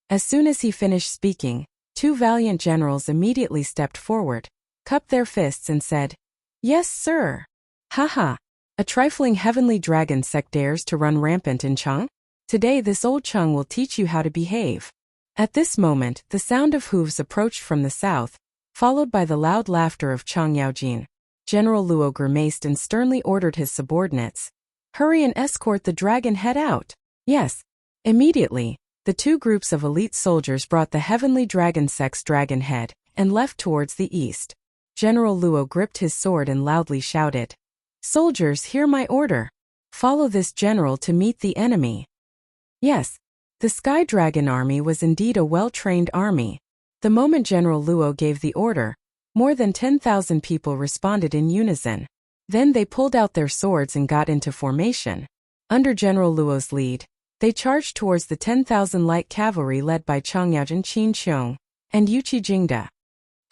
As soon as he finished speaking, two valiant generals immediately stepped forward, cupped their fists and said, Yes, sir. Haha. A trifling heavenly dragon sect dares to run rampant in Cheng? Today this old Cheng will teach you how to behave. At this moment, the sound of hooves approached from the south, followed by the loud laughter of Chang Yaojin. General Luo grimaced and sternly ordered his subordinates, Hurry and escort the dragon head out. Yes. Immediately, the two groups of elite soldiers brought the heavenly dragon sect's dragon head and left towards the east. General Luo gripped his sword and loudly shouted, Soldiers, hear my order. Follow this general to meet the enemy. Yes. The Sky Dragon army was indeed a well-trained army. The moment General Luo gave the order, more than 10,000 people responded in unison. Then they pulled out their swords and got into formation. Under General Luo's lead, they charged towards the 10,000 light cavalry led by Chang Yaojin, Qin Qiong, and Yuqi Jingda.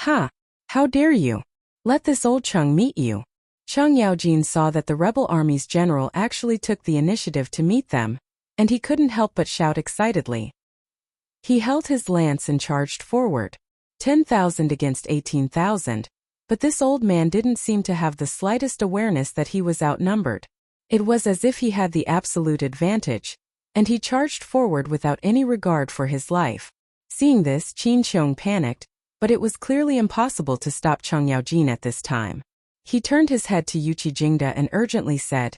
Ha! How dare you? Let this old Cheng meet you. Chang Yaojin saw that the rebel army's general actually took the initiative to meet them, and he couldn't help but shout excitedly. He held his lance and charged forward. 10,000 against 18,000, but this old man didn't seem to have the slightest awareness that he was outnumbered. It was as if he had the absolute advantage, and he charged forward without any regard for his life. Seeing this, Qin Qiong panicked, but it was clearly impossible to stop Chang Yaojin at this time. He turned his head to Yuqi Jingda and urgently said,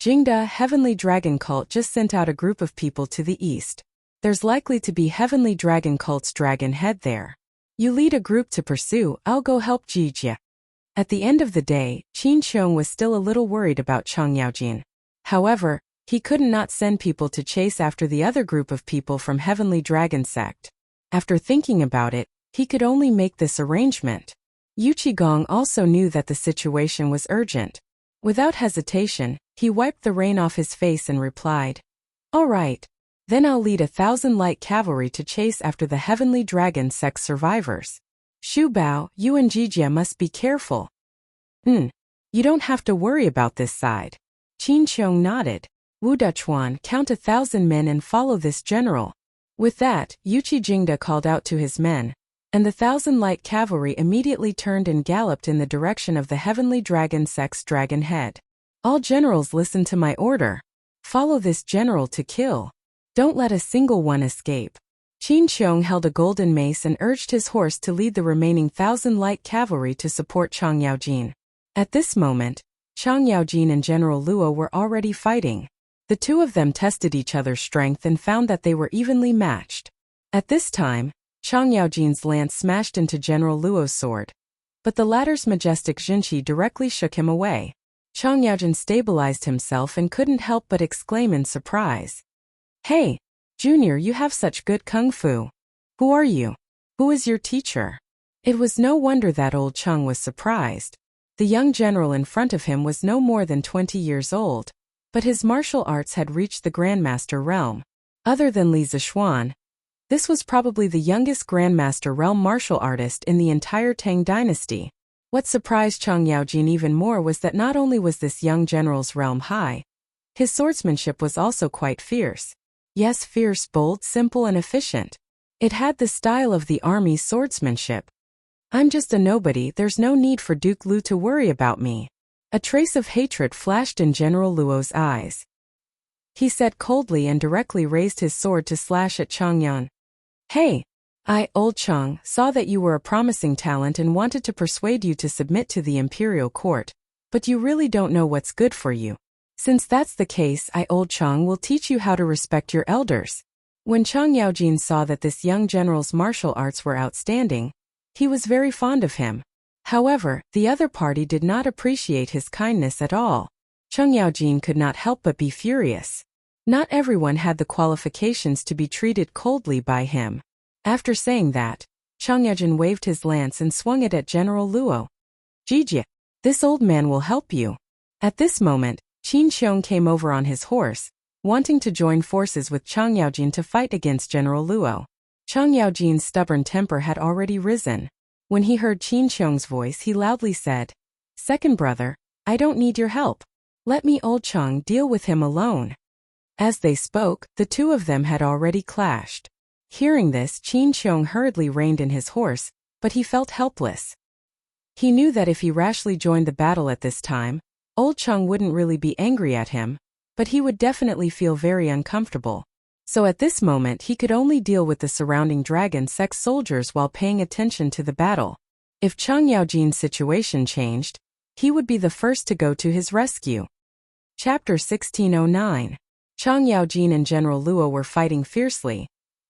Jingda, Heavenly Dragon Cult just sent out a group of people to the east. There's likely to be Heavenly Dragon Cult's dragon head there. You lead a group to pursue, I'll go help Jijia. At the end of the day, Qin Qiong was still a little worried about Chang Yaojin. However, he couldn't not send people to chase after the other group of people from Heavenly Dragon Sect. After thinking about it, he could only make this arrangement. Yuqi Gong also knew that the situation was urgent. Without hesitation, he wiped the rain off his face and replied, All right. Then I'll lead 1,000 light cavalry to chase after the Heavenly Dragon Sect survivors. Shu Bao, you and Jijia must be careful. You don't have to worry about this side. Qin Qiong nodded. Wu Duchuan, count 1,000 men and follow this general. With that, Yuqi Jingda called out to his men, and the 1,000 light cavalry immediately turned and galloped in the direction of the Heavenly Dragon Sect's dragon head. All generals listen to my order. Follow this general to kill. Don't let a single one escape. Qin Qiong held a golden mace and urged his horse to lead the remaining 1,000 light cavalry to support Chang Yaojin. At this moment, Chang Yaojin and General Luo were already fighting. The two of them tested each other's strength and found that they were evenly matched. At this time, Chang Yaojin's lance smashed into General Luo's sword. But the latter's majestic Jinqi directly shook him away. Chang Yaojin stabilized himself and couldn't help but exclaim in surprise. "Hey, Junior, you have such good kung fu. Who are you? Who is your teacher?" It was no wonder that old Chang was surprised. The young general in front of him was no more than 20 years old, but his martial arts had reached the Grandmaster realm. Other than Li Zishuan, this was probably the youngest Grandmaster realm martial artist in the entire Tang dynasty. What surprised Chang Yaojin even more was that not only was this young general's realm high, his swordsmanship was also quite fierce. Yes, fierce, bold, simple and efficient. It had the style of the army's swordsmanship. "I'm just a nobody, there's no need for Duke Lu to worry about me." A trace of hatred flashed in General Luo's eyes. He said coldly and directly raised his sword to slash at Chang Yan. "Hey, old Chang, saw that you were a promising talent and wanted to persuade you to submit to the imperial court, but you really don't know what's good for you. Since that's the case, old Chang will teach you how to respect your elders." When Chang Yaojin saw that this young general's martial arts were outstanding, he was very fond of him. However, the other party did not appreciate his kindness at all. Chang Yaojin could not help but be furious. Not everyone had the qualifications to be treated coldly by him. After saying that, Chang Yaojin waved his lance and swung it at General Luo. "Jijie, this old man will help you." At this moment, Qin Xiong came over on his horse, wanting to join forces with Chang Yaojin to fight against General Luo. Chang Yaojin's stubborn temper had already risen. When he heard Qin Xiong's voice, he loudly said, "Second brother, I don't need your help. Let me old Chang deal with him alone." As they spoke, the two of them had already clashed. Hearing this, Qin Xiong hurriedly reined in his horse, but he felt helpless. He knew that if he rashly joined the battle at this time, old Chang wouldn't really be angry at him, but he would definitely feel very uncomfortable. So at this moment he could only deal with the surrounding dragon sect soldiers while paying attention to the battle. If Chang Yaojin's situation changed, he would be the first to go to his rescue. Chapter 1609. Chang Yaojin and General Luo were fighting fiercely,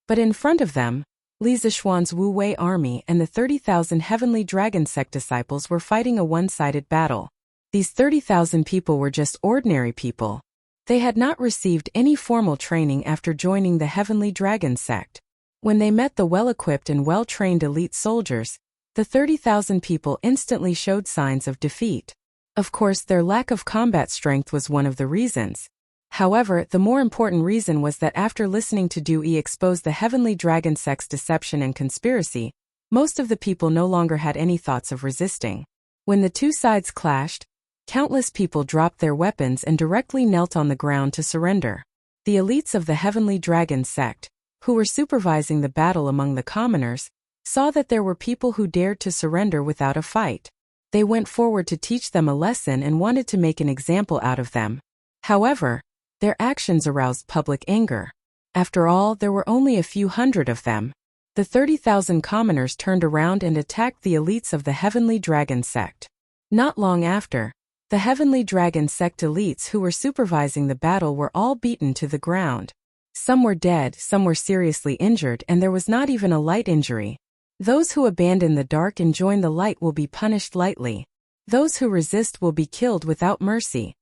but in front of them, Li Zishuan's Wu Wei army and the 30,000 Heavenly Dragon Sect disciples were fighting a one-sided battle. These 30,000 people were just ordinary people. They had not received any formal training after joining the Heavenly Dragon Sect. When they met the well-equipped and well-trained elite soldiers, the 30,000 people instantly showed signs of defeat. Of course, their lack of combat strength was one of the reasons. However, the more important reason was that after listening to Du Yi expose the Heavenly Dragon Sect's deception and conspiracy, most of the people no longer had any thoughts of resisting. When the two sides clashed, countless people dropped their weapons and directly knelt on the ground to surrender. The elites of the Heavenly Dragon Sect, who were supervising the battle among the commoners, saw that there were people who dared to surrender without a fight. They went forward to teach them a lesson and wanted to make an example out of them. However, their actions aroused public anger. After all, there were only a few hundred of them. The 30,000 commoners turned around and attacked the elites of the Heavenly Dragon Sect. Not long after, the Heavenly Dragon Sect elites who were supervising the battle were all beaten to the ground. Some were dead, some were seriously injured, and there was not even a light injury. Those who abandon the dark and join the light will be punished lightly. Those who resist will be killed without mercy.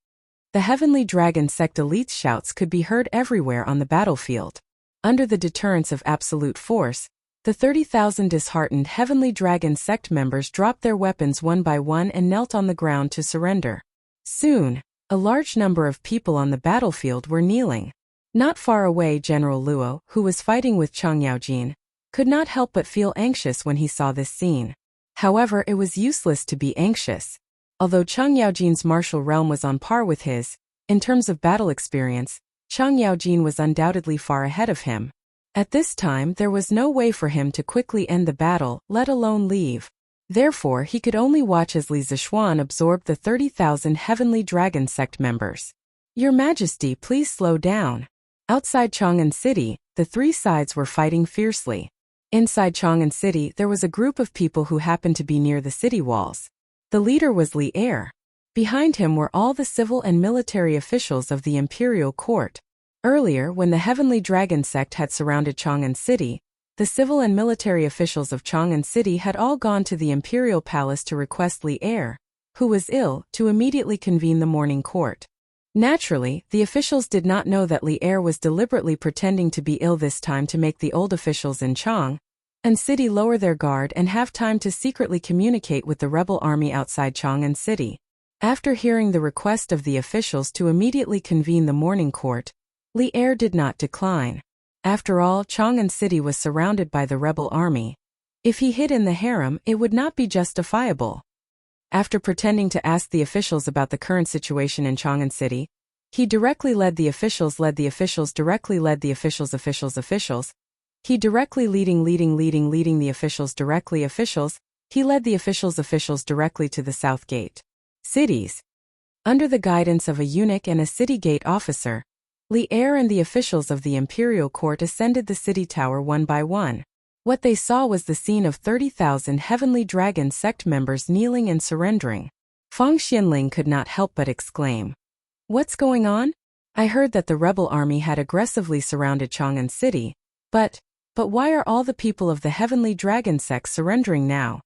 The Heavenly Dragon Sect elites' shouts could be heard everywhere on the battlefield. Under the deterrence of absolute force, the 30,000 disheartened Heavenly Dragon Sect members dropped their weapons one by one and knelt on the ground to surrender. Soon, a large number of people on the battlefield were kneeling. Not far away, General Luo, who was fighting with Chang Yaojin, could not help but feel anxious when he saw this scene. However, it was useless to be anxious. Although Chang Yaojin's martial realm was on par with his, in terms of battle experience, Chang Yaojin was undoubtedly far ahead of him. At this time, there was no way for him to quickly end the battle, let alone leave. Therefore, he could only watch as Li Zishuan absorbed the 30,000 Heavenly Dragon Sect members. "Your Majesty, please slow down." Outside Chang'an City, the three sides were fighting fiercely. Inside Chang'an City, there was a group of people who happened to be near the city walls. The leader was Li Er. Behind him were all the civil and military officials of the imperial court. Earlier, when the Heavenly Dragon Sect had surrounded Chang'an City, the civil and military officials of Chang'an City had all gone to the imperial palace to request Li Er, who was ill, to immediately convene the morning court. Naturally, the officials did not know that Li Er was deliberately pretending to be ill this time to make the old officials in Chang'an City lower their guard and have time to secretly communicate with the rebel army outside Chang'an City. After hearing the request of the officials to immediately convene the morning court, Li Er did not decline. After all, Chang'an City was surrounded by the rebel army. If he hid in the harem, it would not be justifiable. After pretending to ask the officials about the current situation in Chang'an City, he directly led the officials directly led the officials. He directly leading the officials directly he led the officials directly to the south gate. Cities. Under the guidance of a eunuch and a city gate officer, Li Er and the officials of the imperial court ascended the city tower one by one. What they saw was the scene of 30,000 heavenly dragon sect members kneeling and surrendering. Feng Xianling could not help but exclaim, "What's going on? I heard that the rebel army had aggressively surrounded Chang'an City, but why are all the people of the heavenly dragon sect surrendering now?"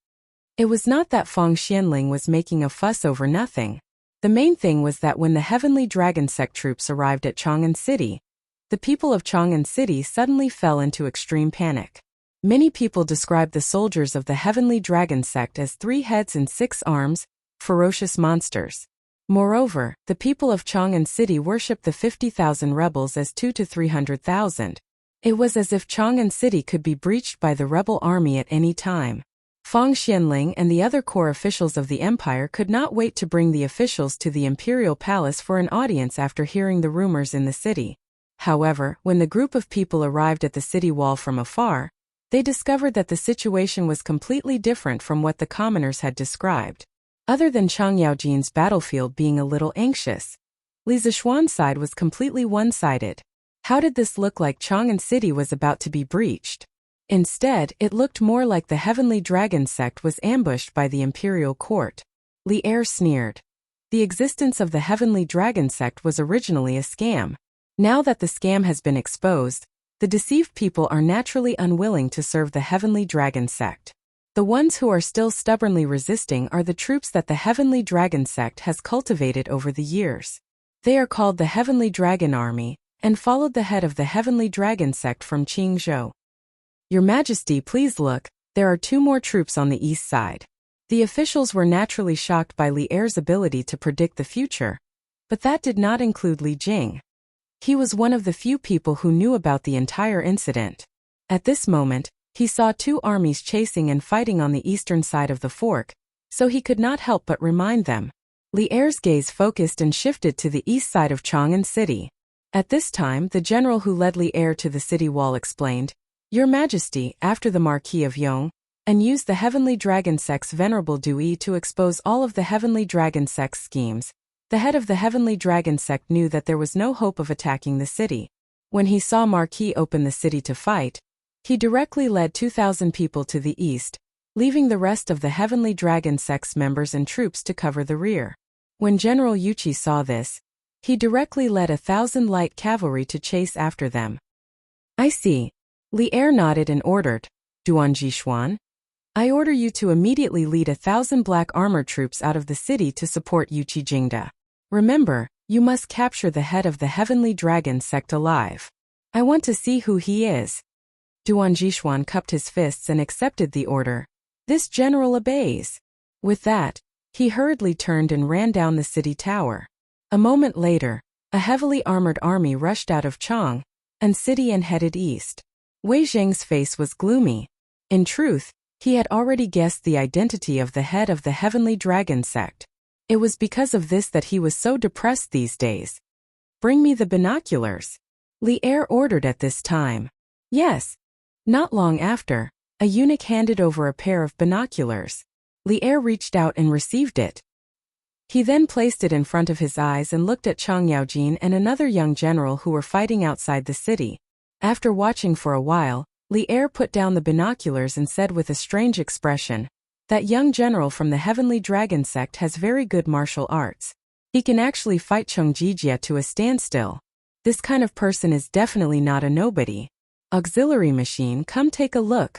It was not that Feng Xianling was making a fuss over nothing. The main thing was that when the heavenly dragon sect troops arrived at Chang'an City, the people of Chang'an City suddenly fell into extreme panic. Many people described the soldiers of the heavenly dragon sect as 3 heads and 6 arms, ferocious monsters. Moreover, the people of Chang'an City worshipped the 50,000 rebels as 2 to 300,000. It was as if Chang'an City could be breached by the rebel army at any time. Feng Xianling and the other core officials of the empire could not wait to bring the officials to the imperial palace for an audience after hearing the rumors in the city. However, when the group of people arrived at the city wall from afar, they discovered that the situation was completely different from what the commoners had described. Other than Chang Yaojin's battlefield being a little anxious, Li Zishuan's side was completely one-sided. How did this look like Chang'an City was about to be breached? Instead, it looked more like the heavenly dragon sect was ambushed by the imperial court. Li Er sneered. The existence of the heavenly dragon sect was originally a scam. Now that the scam has been exposed, the deceived people are naturally unwilling to serve the heavenly dragon sect. The ones who are still stubbornly resisting are the troops that the heavenly dragon sect has cultivated over the years. They are called the Heavenly Dragon Army, and followed the head of the heavenly dragon sect from Qingzhou. "Your Majesty, please look, there are 2 more troops on the east side." The officials were naturally shocked by Li Er's ability to predict the future, but that did not include Li Jing. He was one of the few people who knew about the entire incident. At this moment, he saw 2 armies chasing and fighting on the eastern side of the fork, so he could not help but remind them. Li Er's gaze focused and shifted to the east side of Chang'an City. At this time, the general who led Li Er to the city wall explained, "Your Majesty, after the Marquis of Yong, and used the Heavenly Dragon Sect's Venerable Dui to expose all of the Heavenly Dragon Sect's schemes. The head of the Heavenly Dragon Sect knew that there was no hope of attacking the city. When he saw Marquis open the city to fight, he directly led 2,000 people to the east, leaving the rest of the Heavenly Dragon Sect's members and troops to cover the rear. When General Yuqi saw this, he directly led 1,000 light cavalry to chase after them." "I see." Li Er nodded and ordered, "Duan Jishuan, I order you to immediately lead 1,000 black armor troops out of the city to support Yuqi Jingda. Remember, you must capture the head of the Heavenly Dragon Sect alive. I want to see who he is." Duan Jishuan cupped his fists and accepted the order. This general obeys. With that, he hurriedly turned and ran down the city tower. A moment later, a heavily armored army rushed out of Chang'an City and headed east. Wei Zheng's face was gloomy. In truth, he had already guessed the identity of the head of the Heavenly Dragon Sect. It was because of this that he was so depressed these days. "Bring me the binoculars," Li Er ordered at this time. Yes. Not long after, a eunuch handed over a pair of binoculars. Li Er reached out and received it. He then placed it in front of his eyes and looked at Chang Yaojin and another young general who were fighting outside the city. After watching for a while, Li Er put down the binoculars and said with a strange expression, "That young general from the Heavenly Dragon Sect has very good martial arts. He can actually fight Chong Jijia to a standstill. This kind of person is definitely not a nobody." Auxiliary machine, come take a look.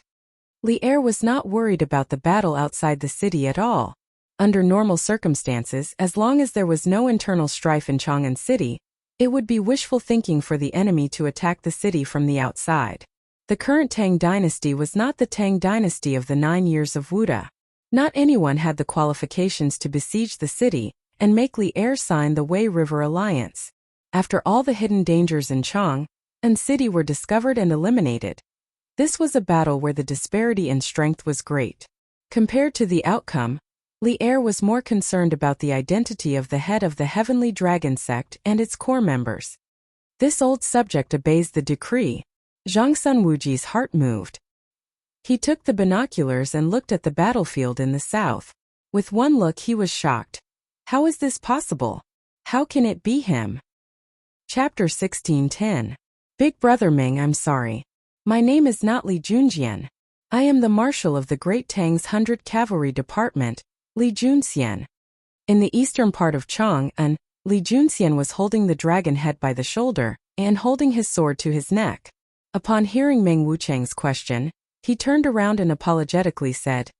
Li Er was not worried about the battle outside the city at all. Under normal circumstances, as long as there was no internal strife in Chang'an City, it would be wishful thinking for the enemy to attack the city from the outside. The current Tang dynasty was not the Tang dynasty of the 9 years of Wuda. Not anyone had the qualifications to besiege the city and make Li Er sign the Wei River Alliance. After all the hidden dangers in Chang'an City were discovered and eliminated, this was a battle where the disparity in strength was great. Compared to the outcome, Li Er was more concerned about the identity of the head of the Heavenly Dragon sect and its core members. This old subject obeys the decree. Zhang Sun Wuji's heart moved. He took the binoculars and looked at the battlefield in the south. With one look he was shocked. How is this possible? How can it be him? Chapter 16:10. Big Brother Ming, I'm sorry. My name is not Li Junjian. I am the Marshal of the Great Tang's 100 Cavalry Department, Li Junxian. In the eastern part of Chang'an, Li Junxian was holding the dragon head by the shoulder and holding his sword to his neck. Upon hearing Meng Wucheng's question, he turned around and apologetically said,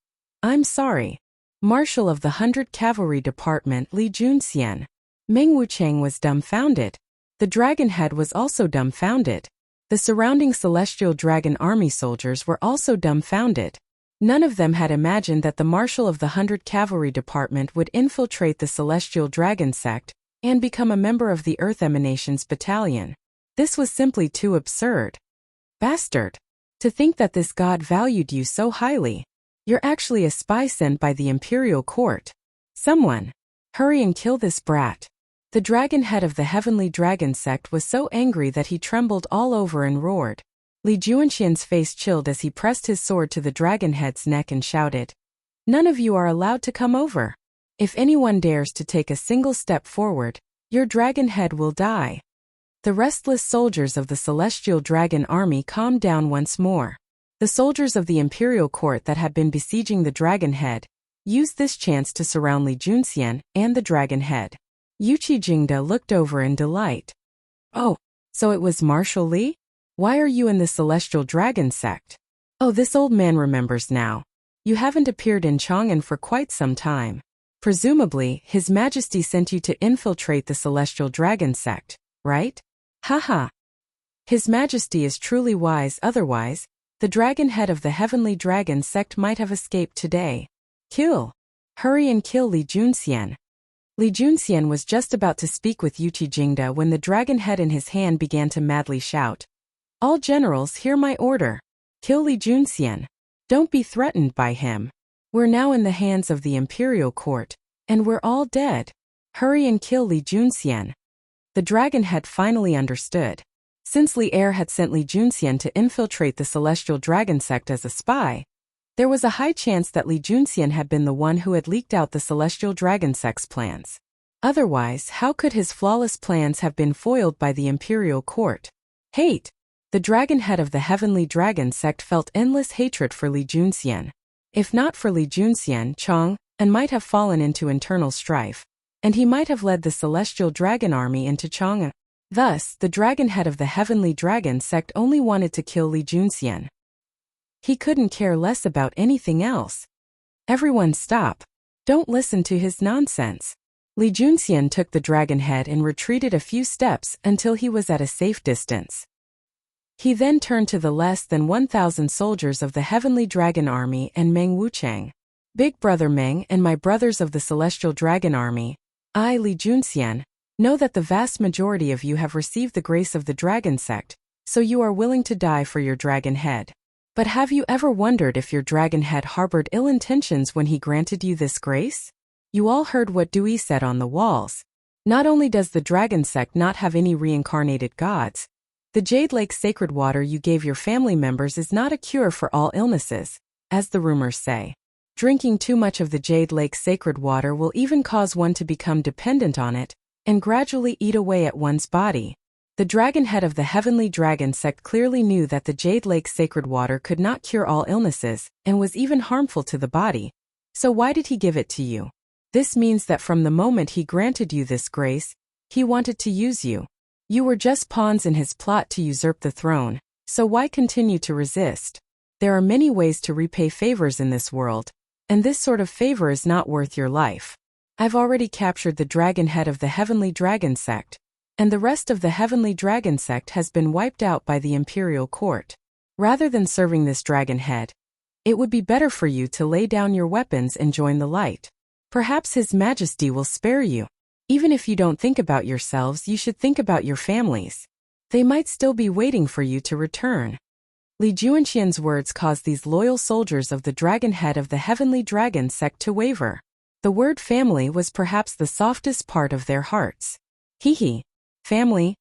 I'm sorry. Marshal of the 100 Cavalry Department, Li Junxian. Meng Wucheng was dumbfounded. The dragon head was also dumbfounded. The surrounding Celestial Dragon Army soldiers were also dumbfounded. None of them had imagined that the Marshal of the 100 Cavalry Department would infiltrate the Celestial Dragon sect and become a member of the Earth Emanations Battalion. This was simply too absurd. Bastard! To think that this god valued you so highly. You're actually a spy sent by the Imperial Court. Someone, hurry and kill this brat. The dragon head of the Heavenly Dragon sect was so angry that he trembled all over and roared. Li Juanxian's face chilled as he pressed his sword to the dragon head's neck and shouted, None of you are allowed to come over. If anyone dares to take a single step forward, your dragon head will die. The restless soldiers of the Celestial Dragon Army calmed down once more. The soldiers of the Imperial Court that had been besieging the dragon head used this chance to surround Li Junxian and the dragon head. Yuqi Jingda looked over in delight. Oh, so it was Marshal Li? Why are you in the Celestial Dragon sect? Oh, this old man remembers now. You haven't appeared in Chang'an for quite some time. Presumably, His Majesty sent you to infiltrate the Celestial Dragon sect, right? Haha. His Majesty is truly wise, otherwise, the dragon head of the Heavenly Dragon sect might have escaped today. Kill. Hurry and kill Li Junxian. Li Junxian was just about to speak with Yuqi Jingda when the dragon head in his hand began to madly shout. All generals, hear my order. Kill Li Junxian. Don't be threatened by him. We're now in the hands of the Imperial Court, and we're all dead. Hurry and kill Li Junxian. The dragon head finally understood. Since Li Er had sent Li Junxian to infiltrate the Celestial Dragon sect as a spy, there was a high chance that Li Junxian had been the one who had leaked out the Celestial Dragon sect's plans. Otherwise, how could his flawless plans have been foiled by the Imperial Court? Hate. The dragon head of the Heavenly Dragon sect felt endless hatred for Li Junxian. If not for Li Junxian, Chang'an might have fallen into internal strife, and he might have led the Celestial Dragon Army into Chang'an. Thus, the dragon head of the Heavenly Dragon sect only wanted to kill Li Junxian. He couldn't care less about anything else. Everyone stop. Don't listen to his nonsense. Li Junxian took the dragon head and retreated a few steps until he was at a safe distance. He then turned to the less than 1,000 soldiers of the Heavenly Dragon Army and Meng Wucheng. Big Brother Meng and my brothers of the Celestial Dragon Army, I, Li Junxian, know that the vast majority of you have received the grace of the dragon sect, so you are willing to die for your dragon head. But have you ever wondered if your dragon head harbored ill intentions when he granted you this grace? You all heard what Dewey said on the walls. Not only does the dragon sect not have any reincarnated gods, the Jade Lake sacred water you gave your family members is not a cure for all illnesses, as the rumors say. Drinking too much of the Jade Lake sacred water will even cause one to become dependent on it, and gradually eat away at one's body. The dragon head of the Heavenly Dragon sect clearly knew that the Jade Lake sacred water could not cure all illnesses, and was even harmful to the body. So why did he give it to you? This means that from the moment he granted you this grace, he wanted to use you. You were just pawns in his plot to usurp the throne, So why continue to resist? There are many ways to repay favors in this world, and this sort of favor is not worth your life. I've already captured the dragon head of the Heavenly Dragon Sect, and the rest of the Heavenly Dragon Sect has been wiped out by the Imperial Court. Rather than serving this dragon head, it would be better for you to lay down your weapons and join the light. Perhaps His Majesty will spare you. Even if you don't think about yourselves, you should think about your families. They might still be waiting for you to return. Li Juanqian's words caused these loyal soldiers of the dragon head of the Heavenly Dragon Sect to waver. The word family was perhaps the softest part of their hearts. Hee. Family?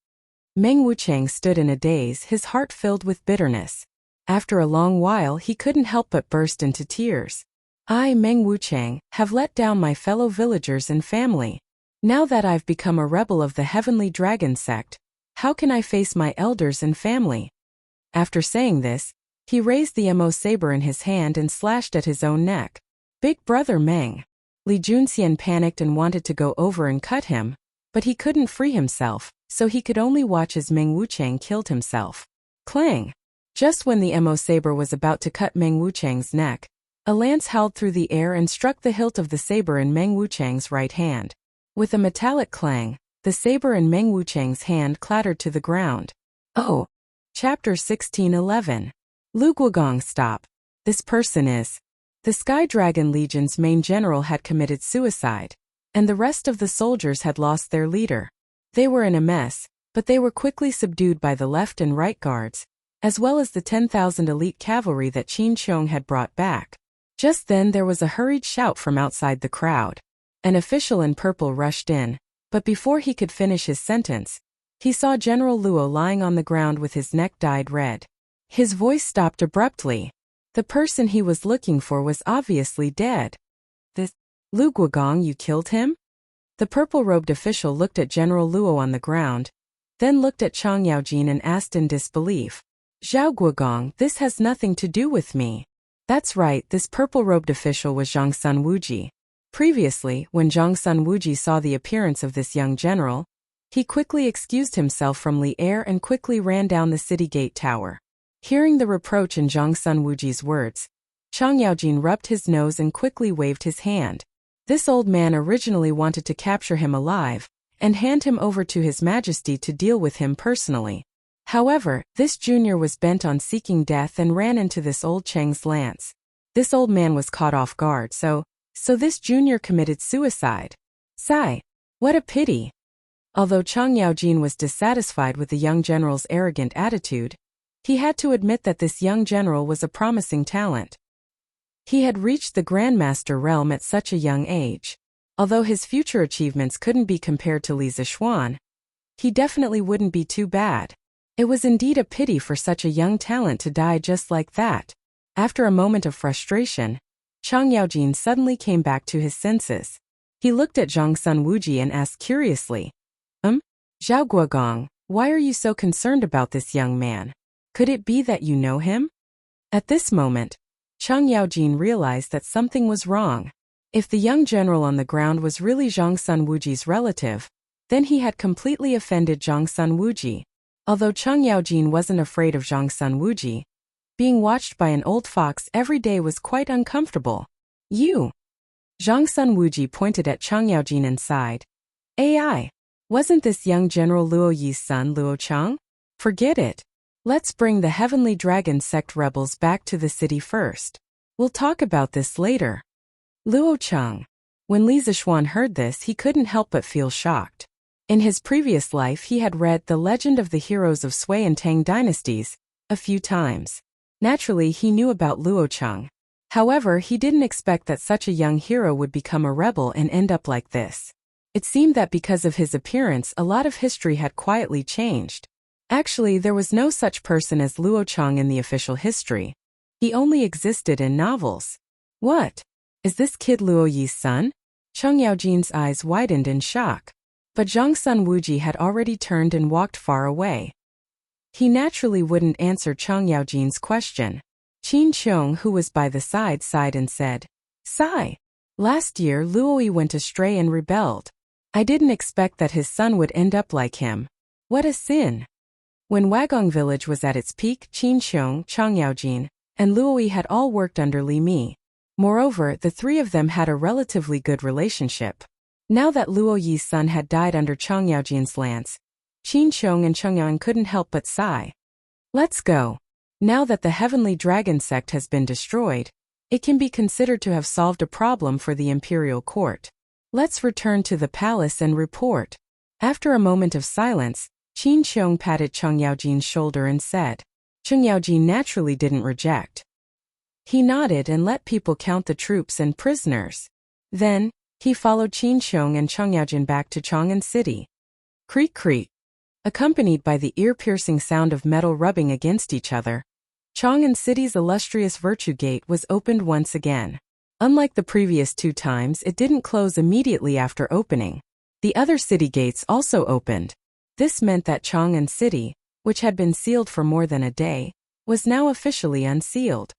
Meng Wuchang stood in a daze, his heart filled with bitterness. After a long while he couldn't help but burst into tears. I, Meng Wuchang, have let down my fellow villagers and family. Now that I've become a rebel of the Heavenly Dragon Sect, how can I face my elders and family? After saying this, he raised the Mo saber in his hand and slashed at his own neck. Big brother Meng. Li Junxian panicked and wanted to go over and cut him, but he couldn't free himself, so he could only watch as Meng Wuchang killed himself. Clang! Just when the Mo saber was about to cut Meng Wuchang's neck, a lance howled through the air and struck the hilt of the saber in Meng Wuchang's right hand. With a metallic clang, the saber in Meng Wuchang's hand clattered to the ground. Oh! Chapter 1611. Lu Guogong, stop. This person is. The Sky Dragon Legion's main general had committed suicide, and the rest of the soldiers had lost their leader. They were in a mess, but they were quickly subdued by the left and right guards, as well as the 10,000 elite cavalry that Qin Qiong had brought back. Just then there was a hurried shout from outside the crowd. An official in purple rushed in, but before he could finish his sentence, he saw General Luo lying on the ground with his neck dyed red. His voice stopped abruptly. The person he was looking for was obviously dead. Lu Guogong, you killed him? The purple-robed official looked at General Luo on the ground, then looked at Chang Yaojin and asked in disbelief. Zhao Guogong, this has nothing to do with me. That's right, this purple-robed official was Zhang Sun Wuji. Previously, when Zhang Sun Wuji saw the appearance of this young general, he quickly excused himself from Li Er and quickly ran down the city gate tower. Hearing the reproach in Zhang Sun Wuji's words, Chang Yaojin rubbed his nose and quickly waved his hand. This old man originally wanted to capture him alive and hand him over to His Majesty to deal with him personally. However, this junior was bent on seeking death and ran into this old Cheng's lance. This old man was caught off guard, so this junior committed suicide. Sigh. What a pity. Although Chang Yaojin was dissatisfied with the young general's arrogant attitude, he had to admit that this young general was a promising talent. He had reached the Grandmaster realm at such a young age. Although his future achievements couldn't be compared to Li Zishuan, he definitely wouldn't be too bad. It was indeed a pity for such a young talent to die just like that. After a moment of frustration, Chang Yaojin suddenly came back to his senses. He looked at Zhang Sun Wuji and asked curiously, Zhao Guogong, why are you so concerned about this young man? Could it be that you know him? At this moment, Chang Yaojin realized that something was wrong. If the young general on the ground was really Zhang Sun Wuji's relative, then he had completely offended Zhang Sun Wuji. Although Chang Yaojin wasn't afraid of Zhang Sun Wuji, being watched by an old fox every day was quite uncomfortable. You! Zhang Sun Wuji pointed at Chang Yaojin and sighed. AI! Wasn't this young General Luo Yi's son Luo Chang? Forget it. Let's bring the Heavenly Dragon Sect rebels back to the city first. We'll talk about this later. Luo Chang. When Li Zishuan heard this, he couldn't help but feel shocked. In his previous life he had read The Legend of the Heroes of Sui and Tang dynasties a few times. Naturally he knew about Luo Chang. However, he didn't expect that such a young hero would become a rebel and end up like this. It seemed that because of his appearance a lot of history had quietly changed. Actually, there was no such person as Luo Chang in the official history. He only existed in novels. What? Is this kid Luo Yi's son? Chang Yaojin's eyes widened in shock. But Zhang Sun Wuji had already turned and walked far away. He naturally wouldn't answer Chang Yaojin's question. Qin Qiong, who was by the side, sighed and said, Sigh. Last year Luo Yi went astray and rebelled. I didn't expect that his son would end up like him. What a sin. When Wagong village was at its peak, Qin Xiong, Chang Yaojin, and Luoyi had all worked under Li Mi. Moreover, the three of them had a relatively good relationship. Now that Luoyi's son had died under Chang Yaojin's lance, Qin Xiong and Chang Yaojin couldn't help but sigh. Let's go. Now that the Heavenly Dragon sect has been destroyed, it can be considered to have solved a problem for the imperial court. Let's return to the palace and report. After a moment of silence, Qin Xiong patted Chang Yaojin's shoulder and said. Chang Yaojin naturally didn't reject. He nodded and let people count the troops and prisoners. Then, he followed Qin Xiong and Chang Yaojin back to Chang'an City. Creak creak. Accompanied by the ear-piercing sound of metal rubbing against each other, Chang'an City's illustrious Virtue Gate was opened once again. Unlike the previous two times, it didn't close immediately after opening. The other city gates also opened. This meant that Chang'an City, which had been sealed for more than a day, was now officially unsealed.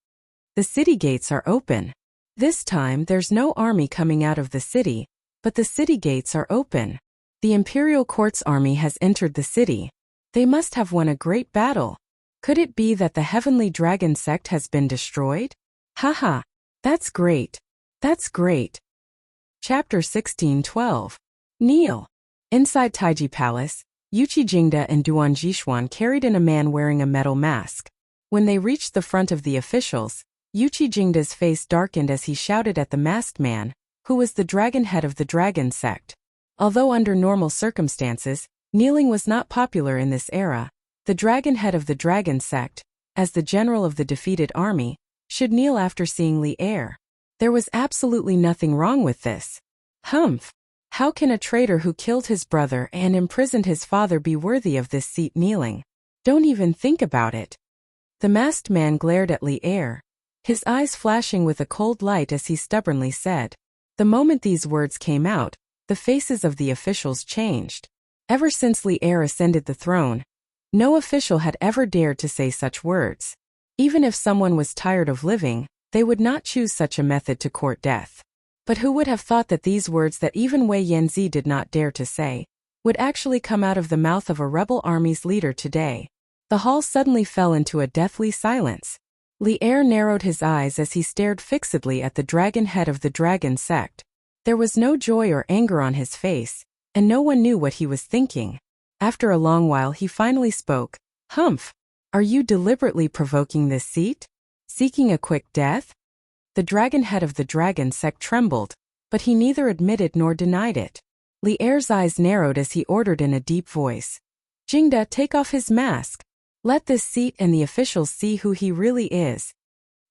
The city gates are open. This time there's no army coming out of the city, but the city gates are open. The imperial court's army has entered the city. They must have won a great battle. Could it be that the Heavenly Dragon sect has been destroyed? Haha, that's great. That's great. Chapter 16:12. Kneel. Inside Taiji Palace, Yuqi Jingda and Duan Jishuan carried in a man wearing a metal mask. When they reached the front of the officials, Yuqi Jingda's face darkened as he shouted at the masked man, who was the dragon head of the dragon sect. Although under normal circumstances, kneeling was not popular in this era, the dragon head of the dragon sect, as the general of the defeated army, should kneel after seeing Li Er. There was absolutely nothing wrong with this. Humph! How can a traitor who killed his brother and imprisoned his father be worthy of this seat kneeling? Don't even think about it. The masked man glared at Li Er, his eyes flashing with a cold light as he stubbornly said. The moment these words came out, the faces of the officials changed. Ever since Li Er ascended the throne, no official had ever dared to say such words. Even if someone was tired of living, they would not choose such a method to court death. But who would have thought that these words that even Wei Yanzi did not dare to say, would actually come out of the mouth of a rebel army's leader today? The hall suddenly fell into a deathly silence. Li Er narrowed his eyes as he stared fixedly at the dragon head of the dragon sect. There was no joy or anger on his face, and no one knew what he was thinking. After a long while he finally spoke. Humph! Are you deliberately provoking this seat? Seeking a quick death? The dragon head of the dragon sect trembled, but he neither admitted nor denied it. Li Er's eyes narrowed as he ordered in a deep voice. Jingda, take off his mask. Let this seat and the officials see who he really is.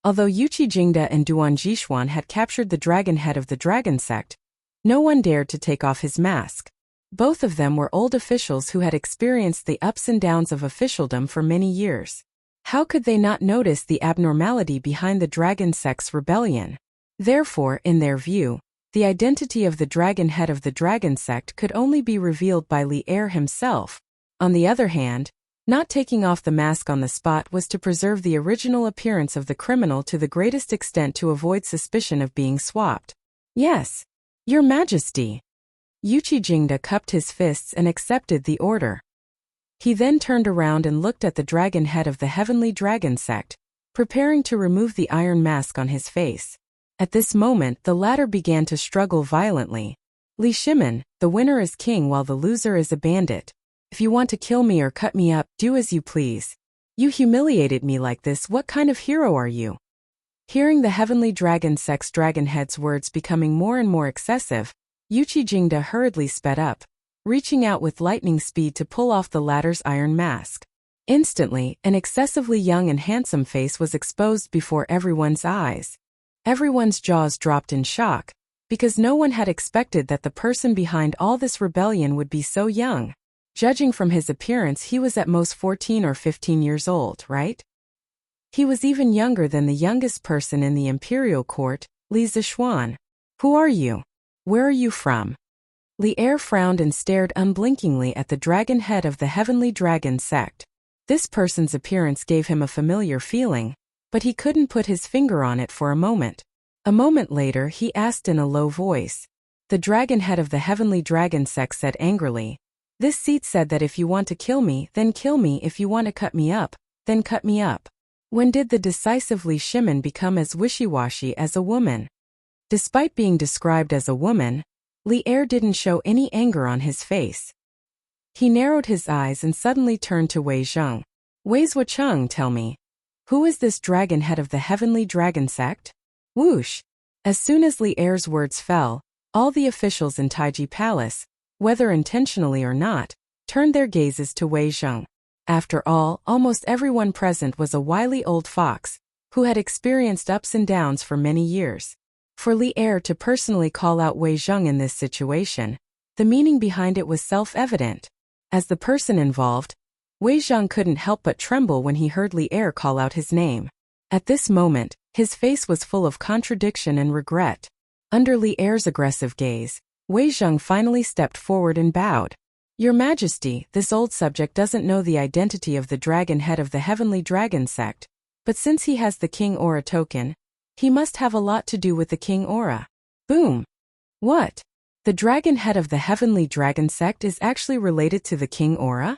Although Yuqi Jingda and Duan Jishuan had captured the dragon head of the dragon sect, no one dared to take off his mask. Both of them were old officials who had experienced the ups and downs of officialdom for many years. How could they not notice the abnormality behind the dragon sect's rebellion? Therefore, in their view, the identity of the dragon head of the dragon sect could only be revealed by Li Er himself. On the other hand, not taking off the mask on the spot was to preserve the original appearance of the criminal to the greatest extent to avoid suspicion of being swapped. Yes, Your Majesty. Yuqi Jingda cupped his fists and accepted the order. He then turned around and looked at the dragon head of the Heavenly Dragon sect, preparing to remove the iron mask on his face. At this moment the latter began to struggle violently. Li Shimin, the winner is king while the loser is a bandit. If you want to kill me or cut me up, do as you please. You humiliated me like this, what kind of hero are you? Hearing the Heavenly Dragon sect's dragonhead's words becoming more and more excessive, Yuqi Jingda hurriedly sped up, reaching out with lightning speed to pull off the latter's iron mask. Instantly, an excessively young and handsome face was exposed before everyone's eyes. Everyone's jaws dropped in shock, because no one had expected that the person behind all this rebellion would be so young. Judging from his appearance, he was at most 14 or 15 years old, right? He was even younger than the youngest person in the imperial court, Li Zishuan. Who are you? Where are you from? Li Er frowned and stared unblinkingly at the dragon head of the Heavenly Dragon sect. This person's appearance gave him a familiar feeling, but he couldn't put his finger on it for a moment. A moment later he asked in a low voice. The dragon head of the Heavenly Dragon sect said angrily, This seat said that if you want to kill me, then kill me. If you want to cut me up, then cut me up. When did the decisive Li Shimin become as wishy-washy as a woman? Despite being described as a woman, Li Er didn't show any anger on his face. He narrowed his eyes and suddenly turned to Wei Zheng. Wei Zuocheng, tell me, who is this dragon head of the heavenly dragon sect? Whoosh! As soon as Li Er's words fell, all the officials in Taiji Palace, whether intentionally or not, turned their gazes to Wei Zheng. After all, almost everyone present was a wily old fox, who had experienced ups and downs for many years. For Li Er to personally call out Wei Zheng in this situation, the meaning behind it was self-evident. As the person involved, Wei Zheng couldn't help but tremble when he heard Li Er call out his name. At this moment, his face was full of contradiction and regret. Under Li Er's aggressive gaze, Wei Zheng finally stepped forward and bowed. Your Majesty, this old subject doesn't know the identity of the dragon head of the heavenly dragon sect, but since he has the King Aura token, he must have a lot to do with the King Aura. Boom! What? The dragon head of the heavenly dragon sect is actually related to the King Aura?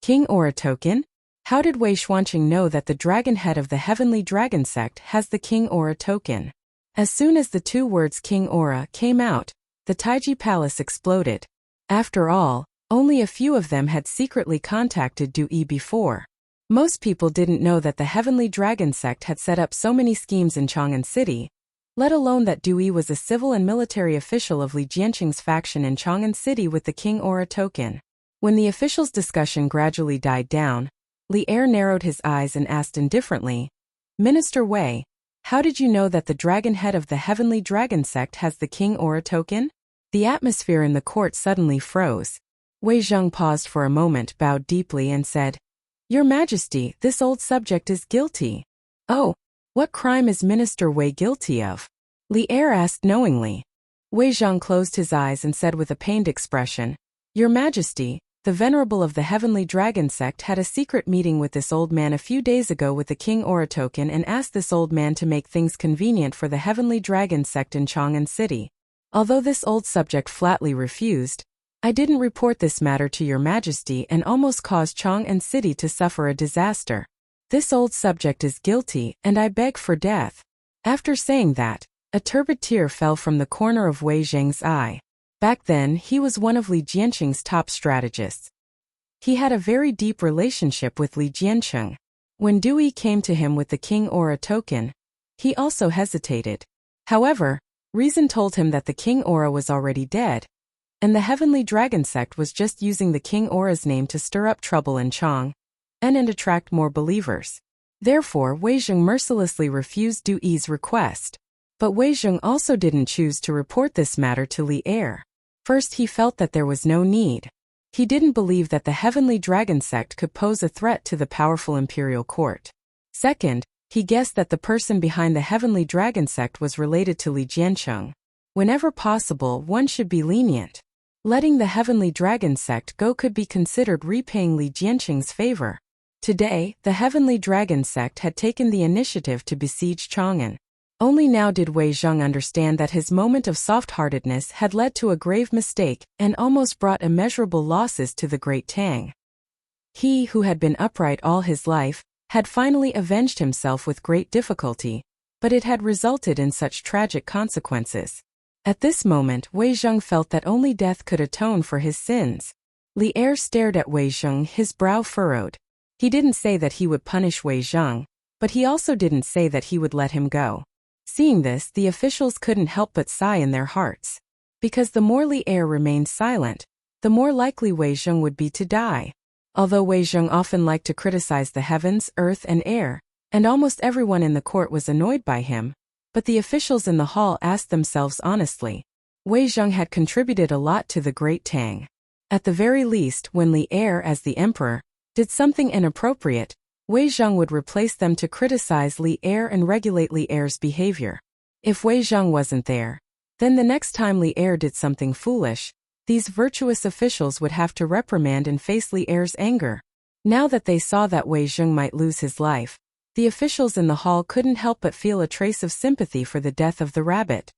King Aura token? How did Wei Xuanqing know that the dragon head of the heavenly dragon sect has the King Aura token? As soon as the two words King Aura came out, the Taiji Palace exploded. After all, only a few of them had secretly contacted Du Yi before. Most people didn't know that the Heavenly Dragon Sect had set up so many schemes in Chang'an City, let alone that Du Yi was a civil and military official of Li Jianqing's faction in Chang'an City with the King Aura token. When the officials' discussion gradually died down, Li Er narrowed his eyes and asked indifferently, Minister Wei, how did you know that the dragon head of the Heavenly Dragon Sect has the King Aura token? The atmosphere in the court suddenly froze. Wei Zheng paused for a moment, bowed deeply and said, Your Majesty, this old subject is guilty. Oh, what crime is Minister Wei guilty of? Li Er asked knowingly. Wei Zheng closed his eyes and said with a pained expression, Your Majesty, the Venerable of the Heavenly Dragon Sect had a secret meeting with this old man a few days ago with the King Aura token and asked this old man to make things convenient for the Heavenly Dragon Sect in Chang'an City. Although this old subject flatly refused, I didn't report this matter to Your Majesty and almost caused Chang'an City to suffer a disaster. This old subject is guilty, and I beg for death. After saying that, a turbid tear fell from the corner of Wei Zheng's eye. Back then, he was one of Li Jianqing's top strategists. He had a very deep relationship with Li Jianqing. When Du Yi came to him with the King Aura token, he also hesitated. However, reason told him that the King Aura was already dead, and the Heavenly Dragon Sect was just using the King Aura's name to stir up trouble in Chang'an and attract more believers. Therefore, Wei Zheng mercilessly refused Du Yi's request. But Wei Zheng also didn't choose to report this matter to Li Er. First, he felt that there was no need. He didn't believe that the Heavenly Dragon Sect could pose a threat to the powerful imperial court. Second, he guessed that the person behind the Heavenly Dragon Sect was related to Li Jianqing. Whenever possible, one should be lenient. Letting the Heavenly Dragon Sect go could be considered repaying Li Jianqing's favor. Today, the Heavenly Dragon Sect had taken the initiative to besiege Chang'an. Only now did Wei Zheng understand that his moment of soft-heartedness had led to a grave mistake and almost brought immeasurable losses to the Great Tang. He, who had been upright all his life, had finally avenged himself with great difficulty, but it had resulted in such tragic consequences. At this moment, Wei Zheng felt that only death could atone for his sins. Li Er stared at Wei Zheng, his brow furrowed. He didn't say that he would punish Wei Zheng, but he also didn't say that he would let him go. Seeing this, the officials couldn't help but sigh in their hearts. Because the more Li Er remained silent, the more likely Wei Zheng would be to die. Although Wei Zheng often liked to criticize the heavens, earth and air, and almost everyone in the court was annoyed by him, but the officials in the hall asked themselves honestly, Wei Zheng had contributed a lot to the Great Tang. At the very least, when Li Er, as the emperor, did something inappropriate, Wei Zheng would replace them to criticize Li Er and regulate Li Er's behavior. If Wei Zheng wasn't there, then the next time Li Er did something foolish, these virtuous officials would have to reprimand and face Li Er's anger. Now that they saw that Wei Zheng might lose his life, the officials in the hall couldn't help but feel a trace of sympathy for the death of the rabbit.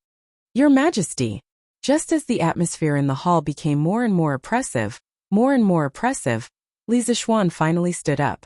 Your Majesty! Just as the atmosphere in the hall became more and more oppressive, more and more oppressive, Li Zishuan finally stood up.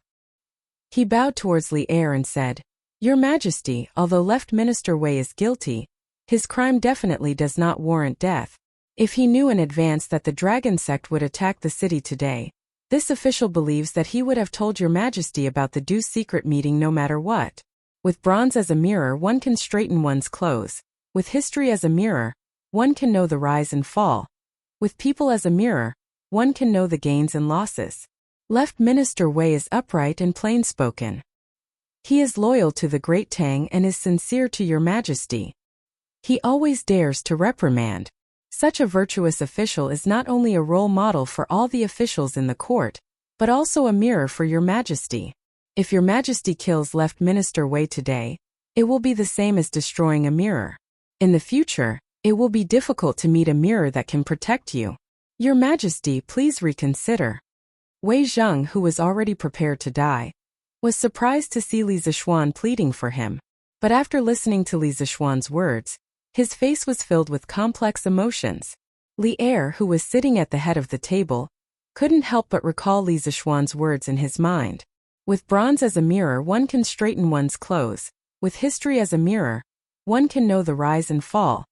He bowed towards Li Er and said, "Your Majesty, although Left Minister Wei is guilty, his crime definitely does not warrant death. If he knew in advance that the dragon sect would attack the city today, this official believes that he would have told Your Majesty about the due secret meeting no matter what. With bronze as a mirror, one can straighten one's clothes. With history as a mirror, one can know the rise and fall. With people as a mirror, one can know the gains and losses. Left Minister Wei is upright and plain-spoken. He is loyal to the Great Tang and is sincere to Your Majesty. He always dares to reprimand. Such a virtuous official is not only a role model for all the officials in the court, but also a mirror for Your Majesty. If Your Majesty kills Left Minister Wei today, it will be the same as destroying a mirror. In the future, it will be difficult to meet a mirror that can protect you. Your Majesty, please reconsider." Wei Zheng, who was already prepared to die, was surprised to see Li Zishuan pleading for him. But after listening to Li Zishuan's words, his face was filled with complex emotions. Li Er, who was sitting at the head of the table, couldn't help but recall Li Zishuan's words in his mind. With bronze as a mirror, one can straighten one's clothes. With history as a mirror, one can know the rise and fall.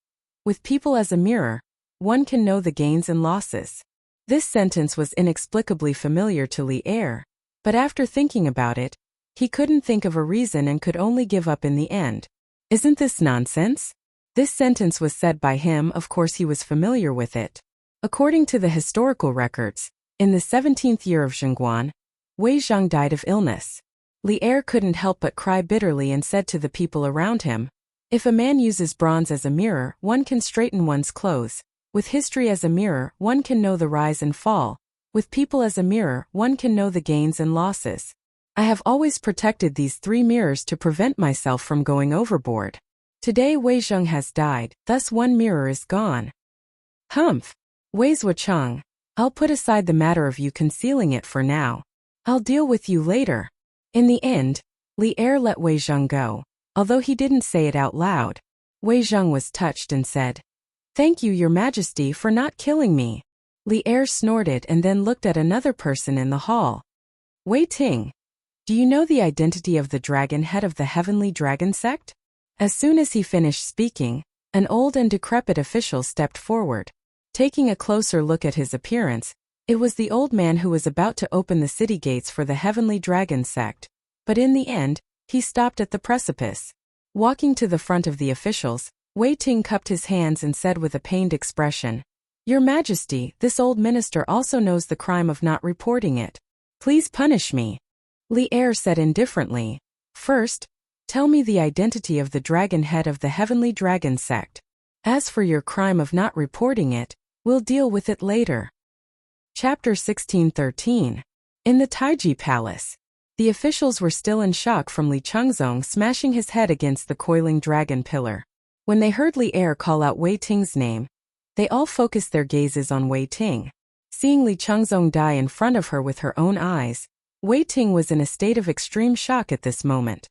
With people as a mirror, one can know the gains and losses. This sentence was inexplicably familiar to Li Er, but after thinking about it, he couldn't think of a reason and could only give up in the end. Isn't this nonsense? This sentence was said by him, of course he was familiar with it. According to the historical records, in the 17th year of Zhengguan, Wei Zheng died of illness. Li Er couldn't help but cry bitterly and said to the people around him, "If a man uses bronze as a mirror, one can straighten one's clothes. With history as a mirror, one can know the rise and fall. With people as a mirror, one can know the gains and losses. I have always protected these three mirrors to prevent myself from going overboard. Today Wei Zheng has died, thus one mirror is gone." "Humph! Wei Zuocheng, I'll put aside the matter of you concealing it for now. I'll deal with you later." In the end, Li Er let Wei Zheng go. Although he didn't say it out loud, Wei Zheng was touched and said, "Thank you, Your Majesty, for not killing me." Li Er snorted and then looked at another person in the hall. "Wei Ting, do you know the identity of the dragon head of the Heavenly Dragon Sect?" As soon as he finished speaking, an old and decrepit official stepped forward. Taking a closer look at his appearance, it was the old man who was about to open the city gates for the Heavenly Dragon Sect. But in the end, he stopped at the precipice. Walking to the front of the officials, Wei Ting cupped his hands and said with a pained expression, "Your Majesty, this old minister also knows the crime of not reporting it. Please punish me." Li Er said indifferently, "First, tell me the identity of the dragon head of the Heavenly Dragon Sect. As for your crime of not reporting it, we'll deal with it later." Chapter 1613. In the Taiji Palace, the officials were still in shock from Li Chengzong smashing his head against the coiling dragon pillar. When they heard Li Er call out Wei Ting's name, they all focused their gazes on Wei Ting. Seeing Li Chengzong die in front of her with her own eyes, Wei Ting was in a state of extreme shock at this moment.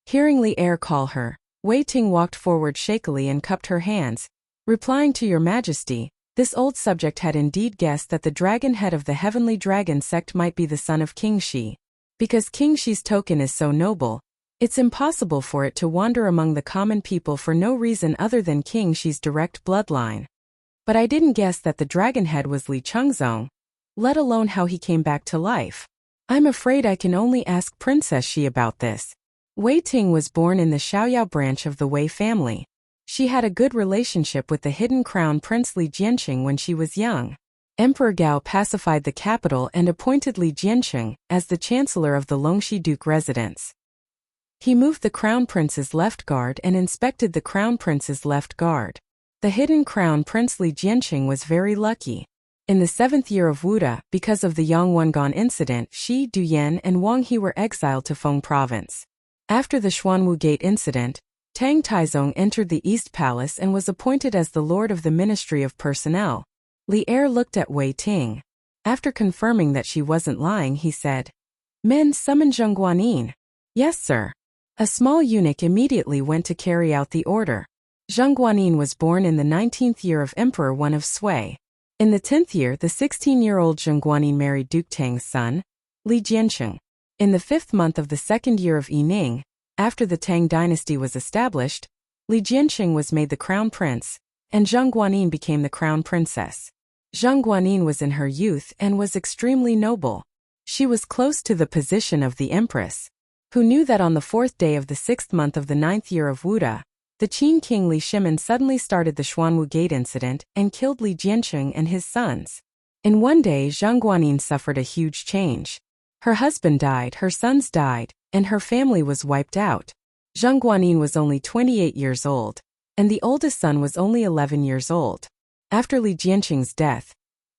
Hearing Li Er call her, Wei Ting walked forward shakily and cupped her hands. Replying to Your Majesty, this old subject had indeed guessed that the dragon head of the Heavenly Dragon Sect might be the son of King Shi. Because King Shi's token is so noble, it's impossible for it to wander among the common people for no reason other than King Shi's direct bloodline. But I didn't guess that the dragon head was Li Chengzong, let alone how he came back to life. I'm afraid I can only ask Princess Shi about this. Wei Ting was born in the Xiaoyao branch of the Wei family. She had a good relationship with the hidden crown Prince Li Jianqing when she was young. Emperor Gao pacified the capital and appointed Li Jianqing as the chancellor of the Longxi Duke residence. He moved the crown prince's left guard and inspected the crown prince's left guard. The hidden crown Prince Li Jianqing was very lucky. In the 7th year of Wuda, because of the Yangwanggan incident, Shi Duyan and Wang He were exiled to Feng province. After the Xuanwu Gate incident, Tang Taizong entered the East Palace and was appointed as the Lord of the Ministry of Personnel. Li Er looked at Wei Ting. After confirming that she wasn't lying, he said, "Men, summon Zheng Guanyin." "Yes, sir." A small eunuch immediately went to carry out the order. Zheng Guanyin was born in the 19th year of Emperor Wen of Sui. In the 10th year, the 16-year-old Zheng Guanyin married Duke Tang's son, Li Jianqing. In the 5th month of the 2nd year of Yining, after the Tang dynasty was established, Li Jianqing was made the crown prince, and Zheng Guanyin became the crown princess. Zheng Guanyin was in her youth and was extremely noble. She was close to the position of the empress, who knew that on the 4th day of the 6th month of the 9th year of Wuda, the Qin king Li Shimin suddenly started the Xuanwu Gate incident and killed Li Jianqing and his sons. In one day, Zheng Guanyin suffered a huge change. Her husband died, her sons died, and her family was wiped out. Zheng Guanyin was only 28 years old, and the oldest son was only 11 years old. After Li Jianqing's death,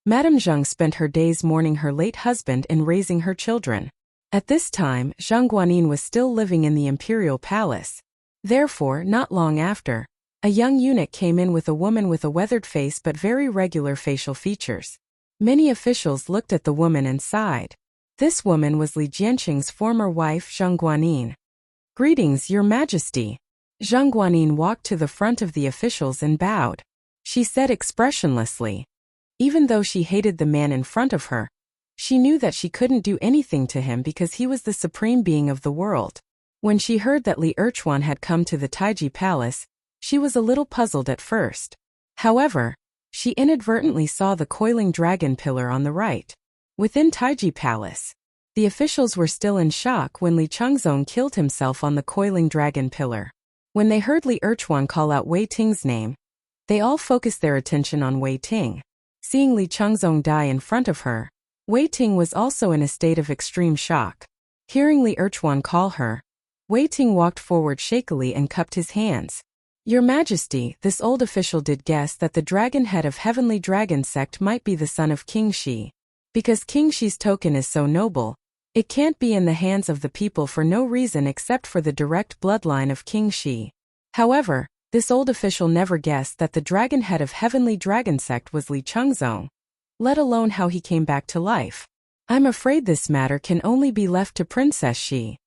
Madame Zheng spent her days mourning her late husband and raising her children. At this time, Zheng Guanyin was still living in the imperial palace. Therefore, not long after, a young eunuch came in with a woman with a weathered face but very regular facial features. Many officials looked at the woman and sighed. This woman was Li Jianqing's former wife, Zheng Guanyin. "Greetings, Your Majesty." Zheng Guanyin walked to the front of the officials and bowed. She said expressionlessly. Even though she hated the man in front of her, she knew that she couldn't do anything to him because he was the supreme being of the world. When she heard that Li Erchuan had come to the Taiji Palace, she was a little puzzled at first. However, she inadvertently saw the coiling dragon pillar on the right. Within Taiji Palace, the officials were still in shock when Li Chengzong killed himself on the coiling dragon pillar. When they heard Li Erchuan call out Wei Ting's name, they all focused their attention on Wei Ting. Seeing Li Chengzong die in front of her, Wei Ting was also in a state of extreme shock. Hearing Li Erchuan call her, Wei Ting walked forward shakily and cupped his hands. "Your Majesty," this old official did guess that the dragon head of Heavenly Dragon sect might be the son of King Shi. Because King Shi's token is so noble, it can't be in the hands of the people for no reason except for the direct bloodline of King Shi. However, this old official never guessed that the dragon head of Heavenly Dragon sect was Li Chengzong, let alone how he came back to life. "I'm afraid this matter can only be left to Princess Shi."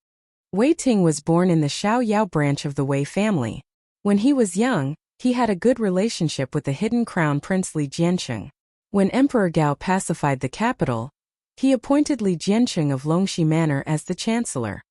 Wei Ting was born in the Xiao Yao branch of the Wei family. When he was young, he had a good relationship with the hidden crown prince Li Jianqing. When Emperor Gao pacified the capital, he appointed Li Jianqing of Longxi Manor as the chancellor.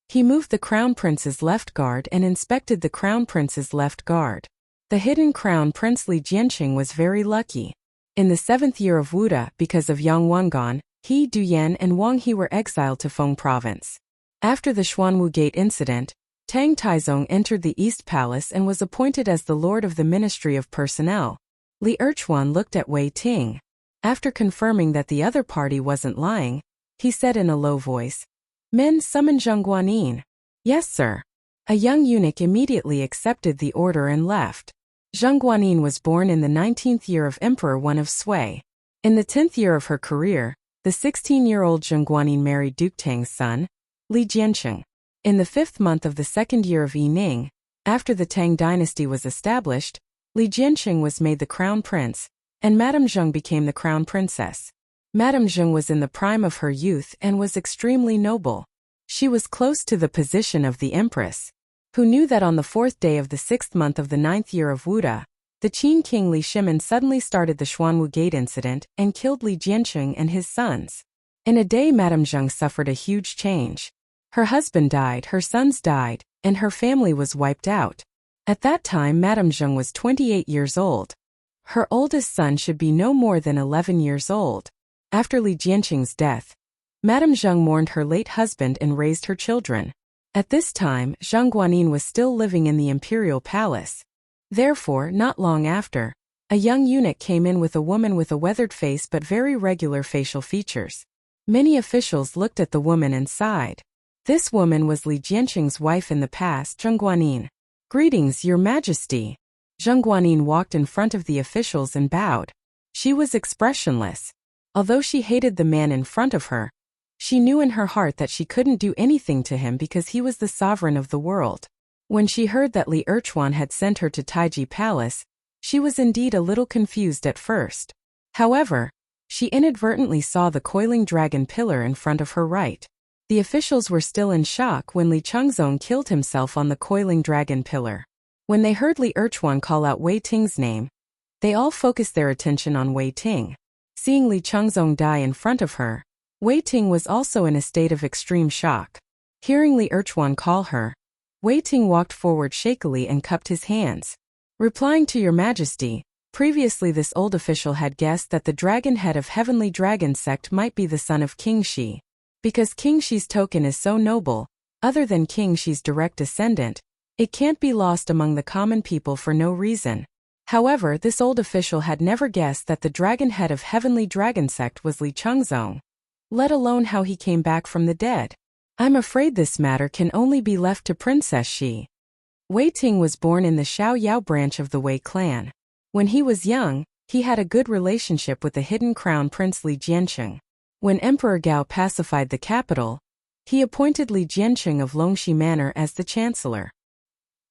He moved the crown prince's left guard and inspected the crown prince's left guard. The hidden crown prince Li Jianqing was very lucky. In the 7th year of Wuda, because of Yang Wangan, he, Du Yan and Wang He were exiled to Feng province. After the Xuanwu Gate incident, Tang Taizong entered the East Palace and was appointed as the Lord of the Ministry of Personnel. Li Erchuan looked at Wei Ting. After confirming that the other party wasn't lying, he said in a low voice, "Men, summon Zheng Guanyin." "Yes, sir." A young eunuch immediately accepted the order and left. Zheng Guanyin was born in the 19th year of Emperor Wen of Sui. In the 10th year of her career, the 16-year-old Zheng Guanyin married Duke Tang's son, Li Jianqing. In the 5th month of the 2nd year of Yining, after the Tang dynasty was established, Li Jianqing was made the crown prince, and Madame Zheng became the crown princess. Madame Zheng was in the prime of her youth and was extremely noble. She was close to the position of the empress, who knew that on the 4th day of the 6th month of the 9th year of Wuda, the Qin king Li Shimin suddenly started the Xuanwu Gate incident and killed Li Jianqing and his sons. In a day, Madame Zheng suffered a huge change. Her husband died, her sons died, and her family was wiped out. At that time, Madame Zheng was 28 years old. Her oldest son should be no more than 11 years old. After Li Jianqing's death, Madame Zheng mourned her late husband and raised her children. At this time, Zheng Guanyin was still living in the imperial palace. Therefore, not long after, a young eunuch came in with a woman with a weathered face but very regular facial features. Many officials looked at the woman and sighed. This woman was Li Jianqing's wife in the past, Zheng Guanyin. "Greetings, Your Majesty." Zheng Guanyin walked in front of the officials and bowed. She was expressionless. Although she hated the man in front of her, she knew in her heart that she couldn't do anything to him because he was the sovereign of the world. When she heard that Li Erchuan had sent her to Taiji Palace, she was indeed a little confused at first. However, she inadvertently saw the coiling dragon pillar in front of her right. The officials were still in shock when Li Chengzong killed himself on the coiling dragon pillar. When they heard Li Erchuan call out Wei Ting's name, They all focused their attention on Wei Ting. Seeing Li Chengzong die in front of her, Wei Ting was also in a state of extreme shock. Hearing Li Erchuan call her, Wei Ting walked forward shakily and cupped his hands. Replying to Your Majesty, previously this old official had guessed that the dragon head of Heavenly Dragon sect might be the son of King Shi. Because King Shi's token is so noble, other than King Shi's direct descendant, it can't be lost among the common people for no reason. However, this old official had never guessed that the dragon head of Heavenly Dragon sect was Li Chengzong, let alone how he came back from the dead. I'm afraid this matter can only be left to Princess Shi. Wei Ting was born in the Xiaoyao branch of the Wei clan. When he was young, he had a good relationship with the hidden crown prince Li Jianqing. When Emperor Gao pacified the capital, he appointed Li Jianqing of Longxi Manor as the chancellor.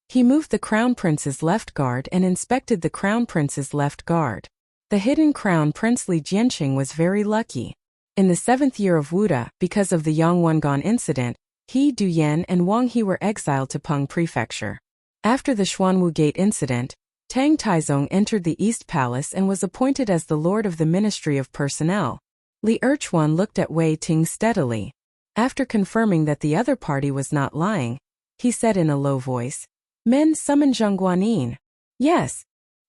He moved the crown prince's left guard and inspected the crown prince's left guard. The hidden crown prince Li Jianqing was very lucky. In the 7th year of Wuda, because of the Yangwanggan incident, he, Du Yan and Wang He were exiled to Peng Prefecture. After the Xuanwu Gate incident, Tang Taizong entered the East Palace and was appointed as the Lord of the Ministry of Personnel. Li Erchuan looked at Wei Ting steadily. After confirming that the other party was not lying, he said in a low voice, Men summon Zheng Guanyin. Yes.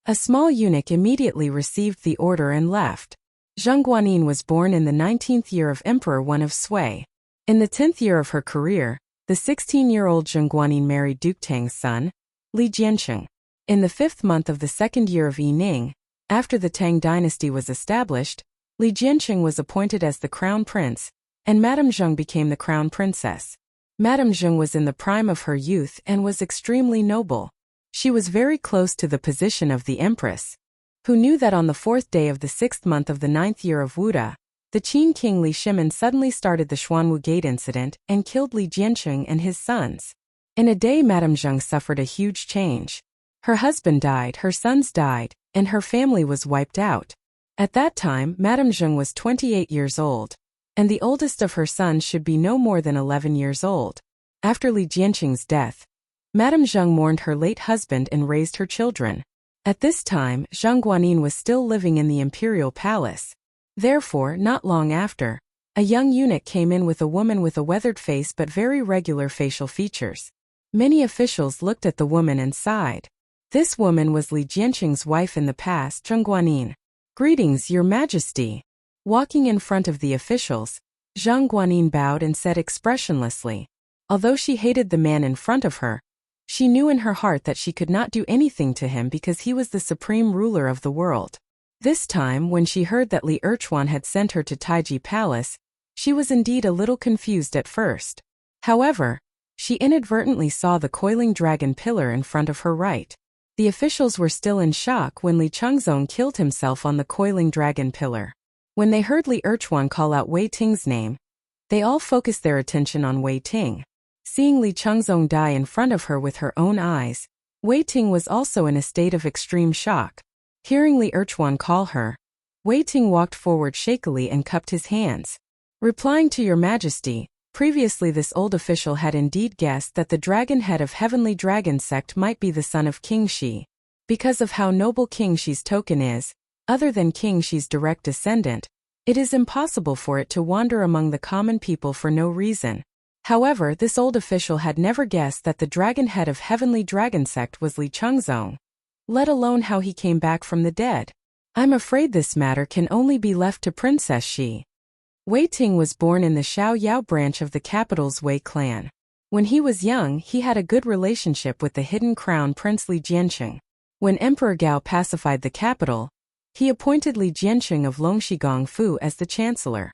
A small eunuch immediately received the order and left. Zheng Guanyin was born in the 19th year of Emperor Wen of Sui. In the 10th year of her career, the 16-year-old Zheng Guanyin married Duke Tang's son, Li Jianqing. In the 5th month of the 2nd year of Yi Ning, after the Tang dynasty was established, Li Jianqing was appointed as the crown prince, and Madame Zheng became the crown princess. Madame Zheng was in the prime of her youth and was extremely noble. She was very close to the position of the empress, who knew that on the 4th day of the 6th month of the 9th year of Wuda, the Qin king Li Shimin suddenly started the Xuanwu Gate incident and killed Li Jianqing and his sons. In a day Madame Zheng suffered a huge change. Her husband died, her sons died, and her family was wiped out. At that time, Madame Zheng was 28 years old, and the oldest of her sons should be no more than 11 years old. After Li Jianqing's death, Madame Zheng mourned her late husband and raised her children. At this time, Zheng Guanyin was still living in the imperial palace. Therefore, not long after, a young eunuch came in with a woman with a weathered face but very regular facial features. Many officials looked at the woman and sighed. This woman was Li Jianqing's wife in the past, Zheng Guanyin. Greetings, Your Majesty. Walking in front of the officials, Zheng Guanyin bowed and said expressionlessly. Although she hated the man in front of her, she knew in her heart that she could not do anything to him because he was the supreme ruler of the world. This time, when she heard that Li Erchuan had sent her to Taiji Palace, she was indeed a little confused at first. However, she inadvertently saw the coiling dragon pillar in front of her right. The officials were still in shock when Li Chengzong killed himself on the coiling dragon pillar. When they heard Li Erchuan call out Wei Ting's name, they all focused their attention on Wei Ting. Seeing Li Chengzong die in front of her with her own eyes, Wei Ting was also in a state of extreme shock. Hearing Li Erchuan call her, Wei Ting walked forward shakily and cupped his hands. Replying to Your Majesty, previously this old official had indeed guessed that the dragon head of Heavenly Dragon sect might be the son of King Shi. Because of how noble King Shi's token is, other than King Shi's direct descendant, it is impossible for it to wander among the common people for no reason. However, this old official had never guessed that the dragon head of Heavenly Dragon sect was Li Chengzong, let alone how he came back from the dead. I'm afraid this matter can only be left to Princess Shi. Wei Ting was born in the Xiaoyao branch of the capital's Wei clan. When he was young, he had a good relationship with the hidden crown prince Li Jianqing. When Emperor Gao pacified the capital, he appointed Li Jianqing of Longxi Gongfu as the chancellor.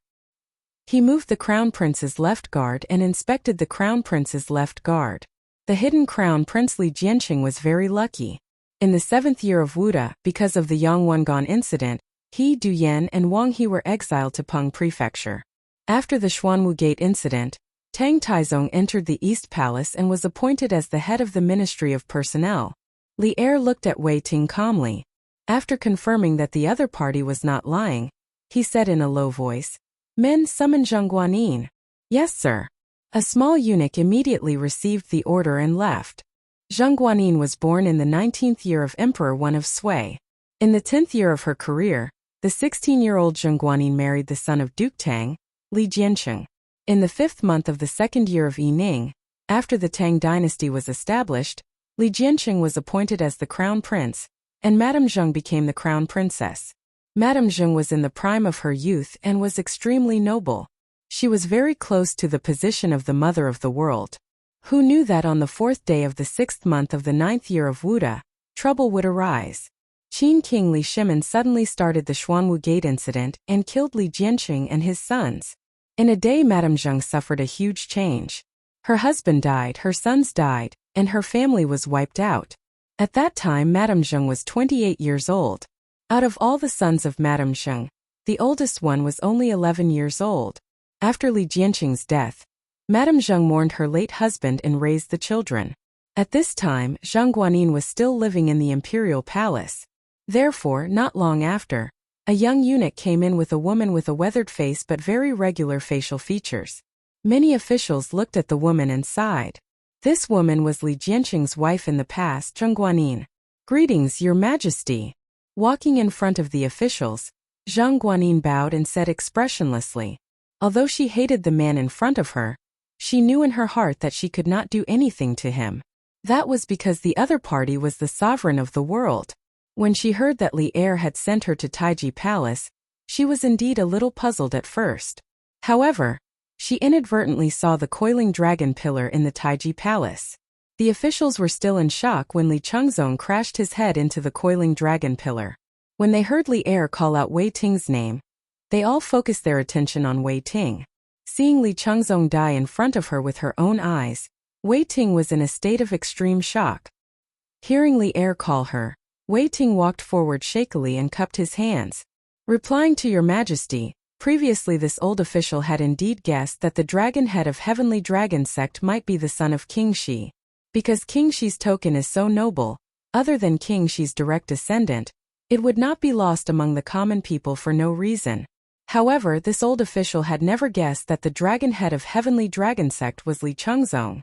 He moved the crown prince's left guard and inspected the crown prince's left guard. The hidden crown prince Li Jianqing was very lucky. In the 7th year of Wuda, because of the Yangwanggan incident, he, Du Yan and Wang He were exiled to Peng Prefecture. After the Xuanwu Gate incident, Tang Taizong entered the East Palace and was appointed as the head of the Ministry of Personnel. Li Er looked at Wei Ting calmly. After confirming that the other party was not lying, he said in a low voice, Men summon Zheng Guanyin. Yes, sir. A small eunuch immediately received the order and left. Zheng Guanyin was born in the 19th year of Emperor Wen of Sui. In the 10th year of her career, the 16-year-old Zheng Guanyin married the son of Duke Tang, Li Jiancheng. In the 5th month of the 2nd year of Yining, after the Tang dynasty was established, Li Jiancheng was appointed as the crown prince, and Madame Zheng became the crown princess. Madame Zheng was in the prime of her youth and was extremely noble. She was very close to the position of the mother of the world. Who knew that on the 4th day of the 6th month of the 9th year of Wuda, trouble would arise? Qin King Li Shimin suddenly started the Xuanwu Gate incident and killed Li Jiancheng and his sons. In a day, Madame Zheng suffered a huge change. Her husband died, her sons died, and her family was wiped out. At that time, Madame Zheng was 28 years old. Out of all the sons of Madame Zheng, the oldest one was only 11 years old. After Li Jiancheng's death, Madame Zheng mourned her late husband and raised the children. At this time, Zheng Guanyin was still living in the imperial palace. Therefore, not long after, a young eunuch came in with a woman with a weathered face but very regular facial features. Many officials looked at the woman and sighed. This woman was Li Jiancheng's wife in the past, Zheng Guanyin. "Greetings, Your Majesty." Walking in front of the officials, Zheng Guanyin bowed and said expressionlessly. Although she hated the man in front of her, she knew in her heart that she could not do anything to him. That was because the other party was the sovereign of the world. When she heard that Li Er had sent her to Taiji Palace, she was indeed a little puzzled at first. However, she inadvertently saw the coiling dragon pillar in the Taiji Palace. The officials were still in shock when Li Chengzong crashed his head into the coiling dragon pillar. When they heard Li Er call out Wei Ting's name, they all focused their attention on Wei Ting. Seeing Li Chengzong die in front of her with her own eyes, Wei Ting was in a state of extreme shock. Hearing Li Er call her, Wei Ting walked forward shakily and cupped his hands. Replying to Your Majesty, previously this old official had indeed guessed that the dragon head of Heavenly Dragon sect might be the son of King Shi. Because King Shi's token is so noble, other than King Shi's direct descendant, it would not be lost among the common people for no reason. However, this old official had never guessed that the dragon head of Heavenly Dragon sect was Li Chengzong,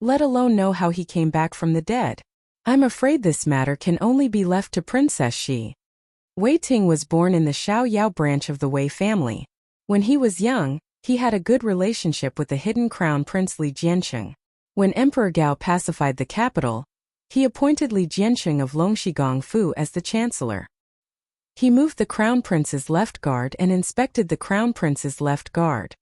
let alone know how he came back from the dead. "I'm afraid this matter can only be left to Princess Shi." Wei Ting was born in the Xiao Yao branch of the Wei family. When he was young, he had a good relationship with the hidden crown prince Li Jiancheng. When Emperor Gao pacified the capital, he appointed Li Jiancheng of Longxigong Fu as the chancellor. He moved the crown prince's left guard and inspected the crown prince's left guard.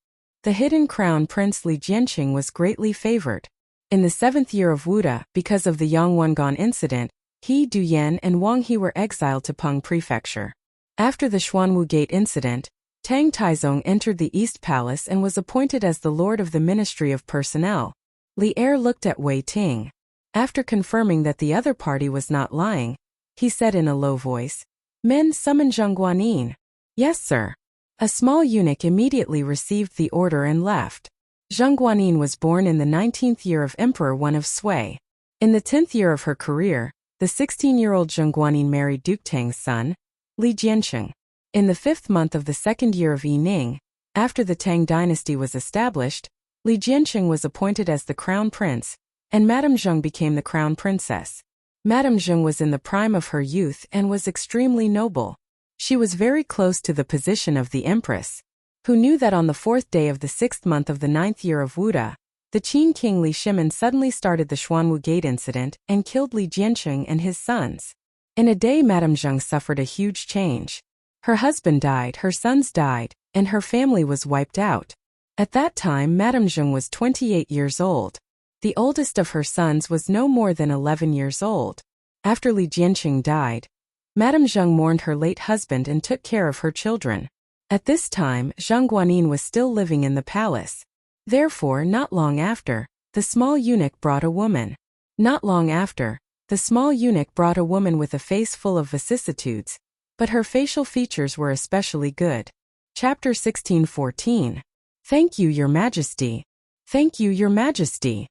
The hidden crown prince Li Jiancheng was greatly favored. In the 7th year of Wuda, because of the Yangwongan incident, he, Du Yan, and Wang He were exiled to Peng Prefecture. After the Xuanwu Gate incident, Tang Taizong entered the East Palace and was appointed as the Lord of the Ministry of Personnel. Li Er looked at Wei Ting. After confirming that the other party was not lying, he said in a low voice, "Men, summon Zheng Guanyin." "Yes, sir." A small eunuch immediately received the order and left. Zheng Guanyin was born in the 19th year of Emperor Wen of Sui. In the 10th year of her career, the 16-year-old Zheng Guanyin married Duke Tang's son, Li Jiancheng. In the 5th month of the 2nd year of Yining, after the Tang dynasty was established, Li Jiancheng was appointed as the crown prince, and Madame Zheng became the crown princess. Madame Zheng was in the prime of her youth and was extremely noble. She was very close to the position of the empress. Who knew that on the 4th day of the 6th month of the 9th year of Wuda, the Qin King Li Shimin suddenly started the Xuanwu Gate incident and killed Li Jiancheng and his sons. In a day, Madame Zheng suffered a huge change. Her husband died, her sons died, and her family was wiped out. At that time, Madame Zheng was 28 years old. The oldest of her sons was no more than 11 years old. After Li Jiancheng died, Madame Zheng mourned her late husband and took care of her children. At this time, Zheng Guanyin was still living in the palace. Therefore, not long after, the small eunuch brought a woman. Not long after, the small eunuch brought a woman with a face full of vicissitudes, but her facial features were especially good. Chapter 16:14. Thank you, Your Majesty. Thank you, Your Majesty.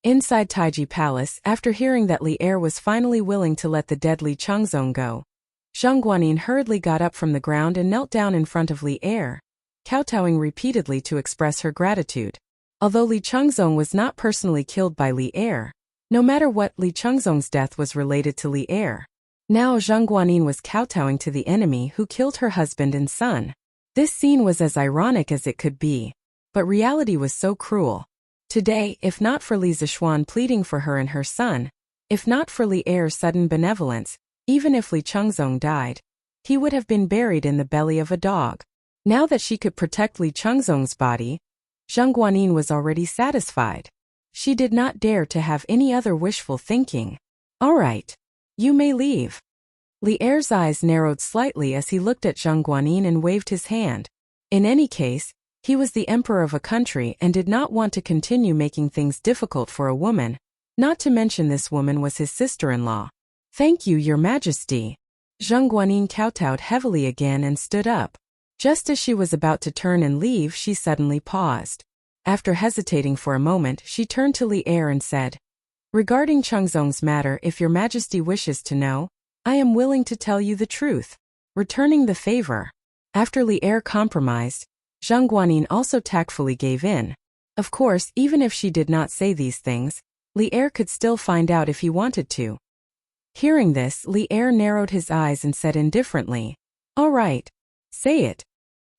Inside Taiji Palace, after hearing that Li Er was finally willing to let the dead Li Chengzong go, Zheng Guanyin hurriedly got up from the ground and knelt down in front of Li Er, kowtowing repeatedly to express her gratitude. Although Li Chengzong was not personally killed by Li Er, no matter what, Li Chengzong's death was related to Li Er. Now Zheng Guanyin was kowtowing to the enemy who killed her husband and son. This scene was as ironic as it could be, but reality was so cruel. Today, if not for Li Zishuan pleading for her and her son, if not for Li Er's sudden benevolence, even if Li Chengzong died, he would have been buried in the belly of a dog. Now that she could protect Li Chengzong's body, Zheng Guanyin was already satisfied. She did not dare to have any other wishful thinking. All right. You may leave. Li Er's eyes narrowed slightly as he looked at Zheng Guanyin and waved his hand. In any case, he was the emperor of a country and did not want to continue making things difficult for a woman, not to mention this woman was his sister-in-law. Thank you, Your Majesty. Zheng Guanyin kowtowed heavily again and stood up. Just as she was about to turn and leave, she suddenly paused. After hesitating for a moment, she turned to Li Er and said, "Regarding Chengzong's matter, if Your Majesty wishes to know, I am willing to tell you the truth." Returning the favor. After Li Er compromised, Zheng Guanyin also tactfully gave in. Of course, even if she did not say these things, Li Er could still find out if he wanted to. Hearing this, Li Er narrowed his eyes and said indifferently, "All right. Say it."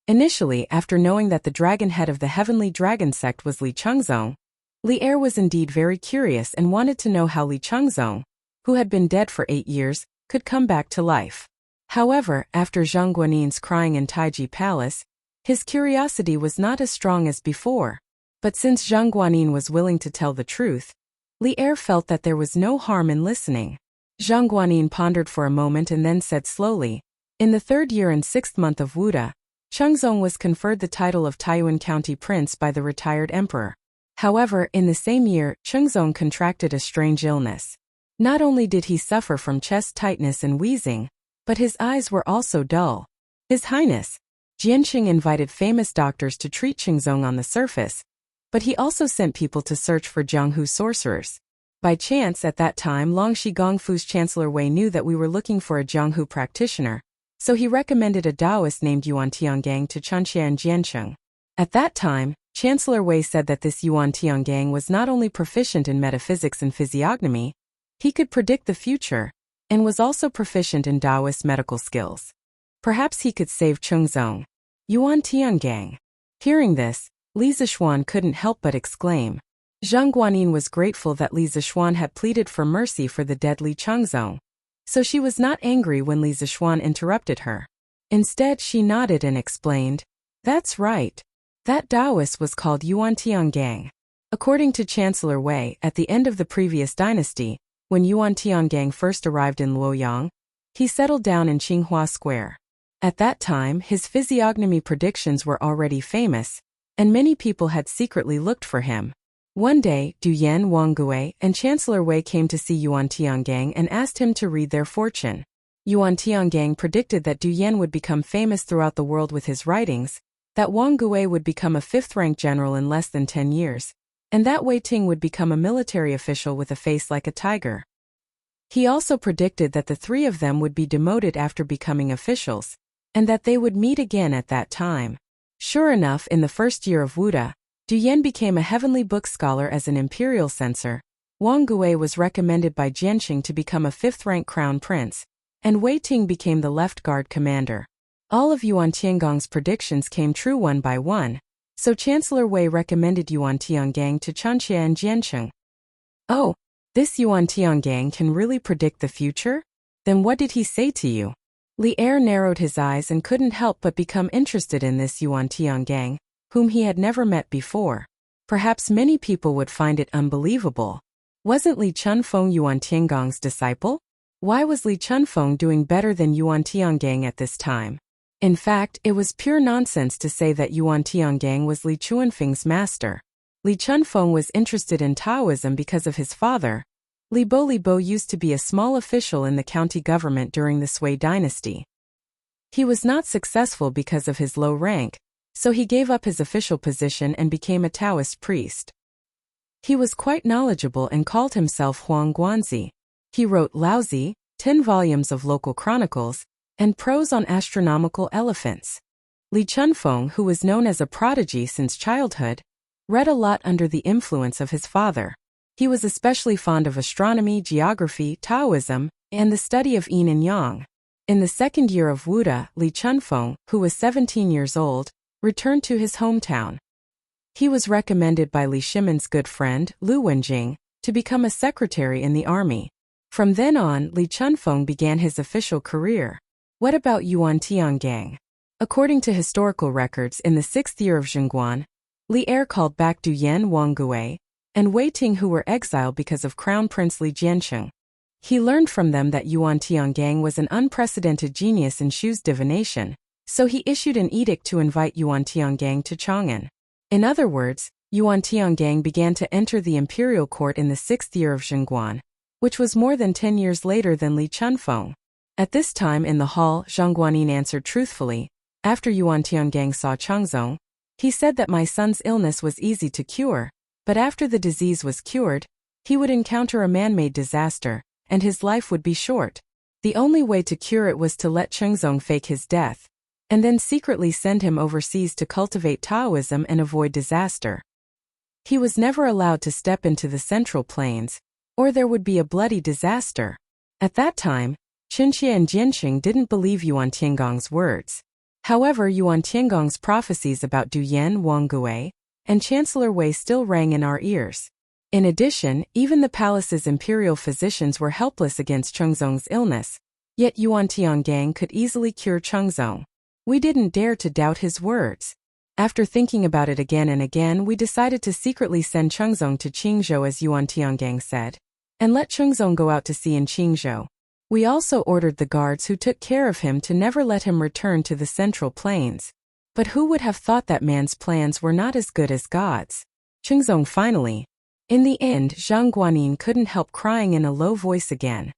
Initially, after knowing that the dragon head of the heavenly dragon sect was Li Chengzong, Li Er was indeed very curious and wanted to know how Li Chengzong, who had been dead for 8 years, could come back to life. However, after Zheng Guanyin's crying in Taiji Palace, his curiosity was not as strong as before. But since Zheng Guanyin was willing to tell the truth, Li Er felt that there was no harm in listening. Zheng Guanyin pondered for a moment and then said slowly, "In the 3rd year and 6th month of Wuda, Chengzong was conferred the title of Taiyuan County Prince by the retired emperor. However, in the same year, Chengzong contracted a strange illness. Not only did he suffer from chest tightness and wheezing, but his eyes were also dull. His Highness, Jianqing invited famous doctors to treat Chengzong on the surface, but he also sent people to search for Jianghu sorcerers. By chance at that time Longxi Gongfu's Chancellor Wei knew that we were looking for a Jianghu practitioner, so he recommended a Taoist named Yuan Tiangang to Chunxia and Jiancheng. At that time, Chancellor Wei said that this Yuan Tiangang was not only proficient in metaphysics and physiognomy, he could predict the future, and was also proficient in Taoist medical skills. Perhaps he could save Chengzong. Yuan Tiangang. Hearing this, Li Zishuan couldn't help but exclaim. Zheng Guanyin was grateful that Li Zishuan had pleaded for mercy for the dead Li Chengzong, so she was not angry when Li Zishuan interrupted her. Instead, she nodded and explained, "That's right. That Taoist was called Yuan Tiangang." According to Chancellor Wei, at the end of the previous dynasty, when Yuan Tiangang first arrived in Luoyang, he settled down in Qinghua Square. At that time, his physiognomy predictions were already famous, and many people had secretly looked for him. One day, Du Yan, Wang Gui, and Chancellor Wei came to see Yuan Tiangang and asked him to read their fortune. Yuan Tiangang predicted that Du Yan would become famous throughout the world with his writings, that Wang Gui would become a 5th-rank general in less than 10 years, and that Wei Ting would become a military official with a face like a tiger. He also predicted that the 3 of them would be demoted after becoming officials, and that they would meet again at that time. Sure enough, in the 1st year of Wuda, Du Yan became a heavenly book scholar as an imperial censor, Wang Gui was recommended by Jianqing to become a 5th-rank crown prince, and Wei Ting became the left guard commander. All of Yuan Tiangang's predictions came true one by one, so Chancellor Wei recommended Yuan Tiangang to Chunxia and Jiancheng. "Oh, this Yuan Tiangang can really predict the future? Then what did he say to you?" Li Er narrowed his eyes and couldn't help but become interested in this Yuan Tiangang, whom he had never met before. Perhaps many people would find it unbelievable. Wasn't Li Chunfeng Yuan Tiangang's disciple? Why was Li Chunfeng doing better than Yuan Tiangang at this time? In fact, it was pure nonsense to say that Yuan Tiangang was Li Chuanfeng's master. Li Chunfeng was interested in Taoism because of his father. Li Bo used to be a small official in the county government during the Sui dynasty. He was not successful because of his low rank, so he gave up his official position and became a Taoist priest. He was quite knowledgeable and called himself Huang Guanzi. He wrote Laozi, 10 volumes of local chronicles, and prose on astronomical elephants. Li Chunfeng, who was known as a prodigy since childhood, read a lot under the influence of his father. He was especially fond of astronomy, geography, Taoism, and the study of yin and yang. In the second year of Wuda, Li Chunfeng, who was 17 years old, returned to his hometown. He was recommended by Li Shimon's good friend, Lu Wenjing, to become a secretary in the army. From then on, Li Chunfeng began his official career. What about Yuan Tiangang? According to historical records, in the 6th year of Zhengguan, Li Er called back Du Yan Wanggui and Wei Ting, who were exiled because of Crown Prince Li Jiancheng. He learned from them that Yuan Tiangang was an unprecedented genius in Shu's divination, so he issued an edict to invite Yuan Tiangang to Chang'an. In other words, Yuan Tiangang began to enter the imperial court in the 6th year of Zhengguan, which was more than 10 years later than Li Chunfeng. At this time in the hall, Zhang Guanyin answered truthfully. After Yuan Tiangang saw Changzong, he said that my son's illness was easy to cure, but after the disease was cured, he would encounter a man-made disaster, and his life would be short. The only way to cure it was to let Changzong fake his death, and then secretly send him overseas to cultivate Taoism and avoid disaster. He was never allowed to step into the Central Plains, or there would be a bloody disaster. At that time, Qinxie and Jianqing didn't believe Yuan Tiangong's words. However, Yuan Tiangong's prophecies about Du Yan Wanggui and Chancellor Wei still rang in our ears. In addition, even the palace's imperial physicians were helpless against Changzong's illness, yet Yuan Tiangang could easily cure Changzong. We didn't dare to doubt his words. After thinking about it again and again, we decided to secretly send Changzong to Qingzhou as Yuan Tiangang said, and let Changzong go out to sea in Qingzhou. We also ordered the guards who took care of him to never let him return to the Central Plains. But who would have thought that man's plans were not as good as God's? Changzong finally. In the end, Zhang Guanyin couldn't help crying in a low voice again.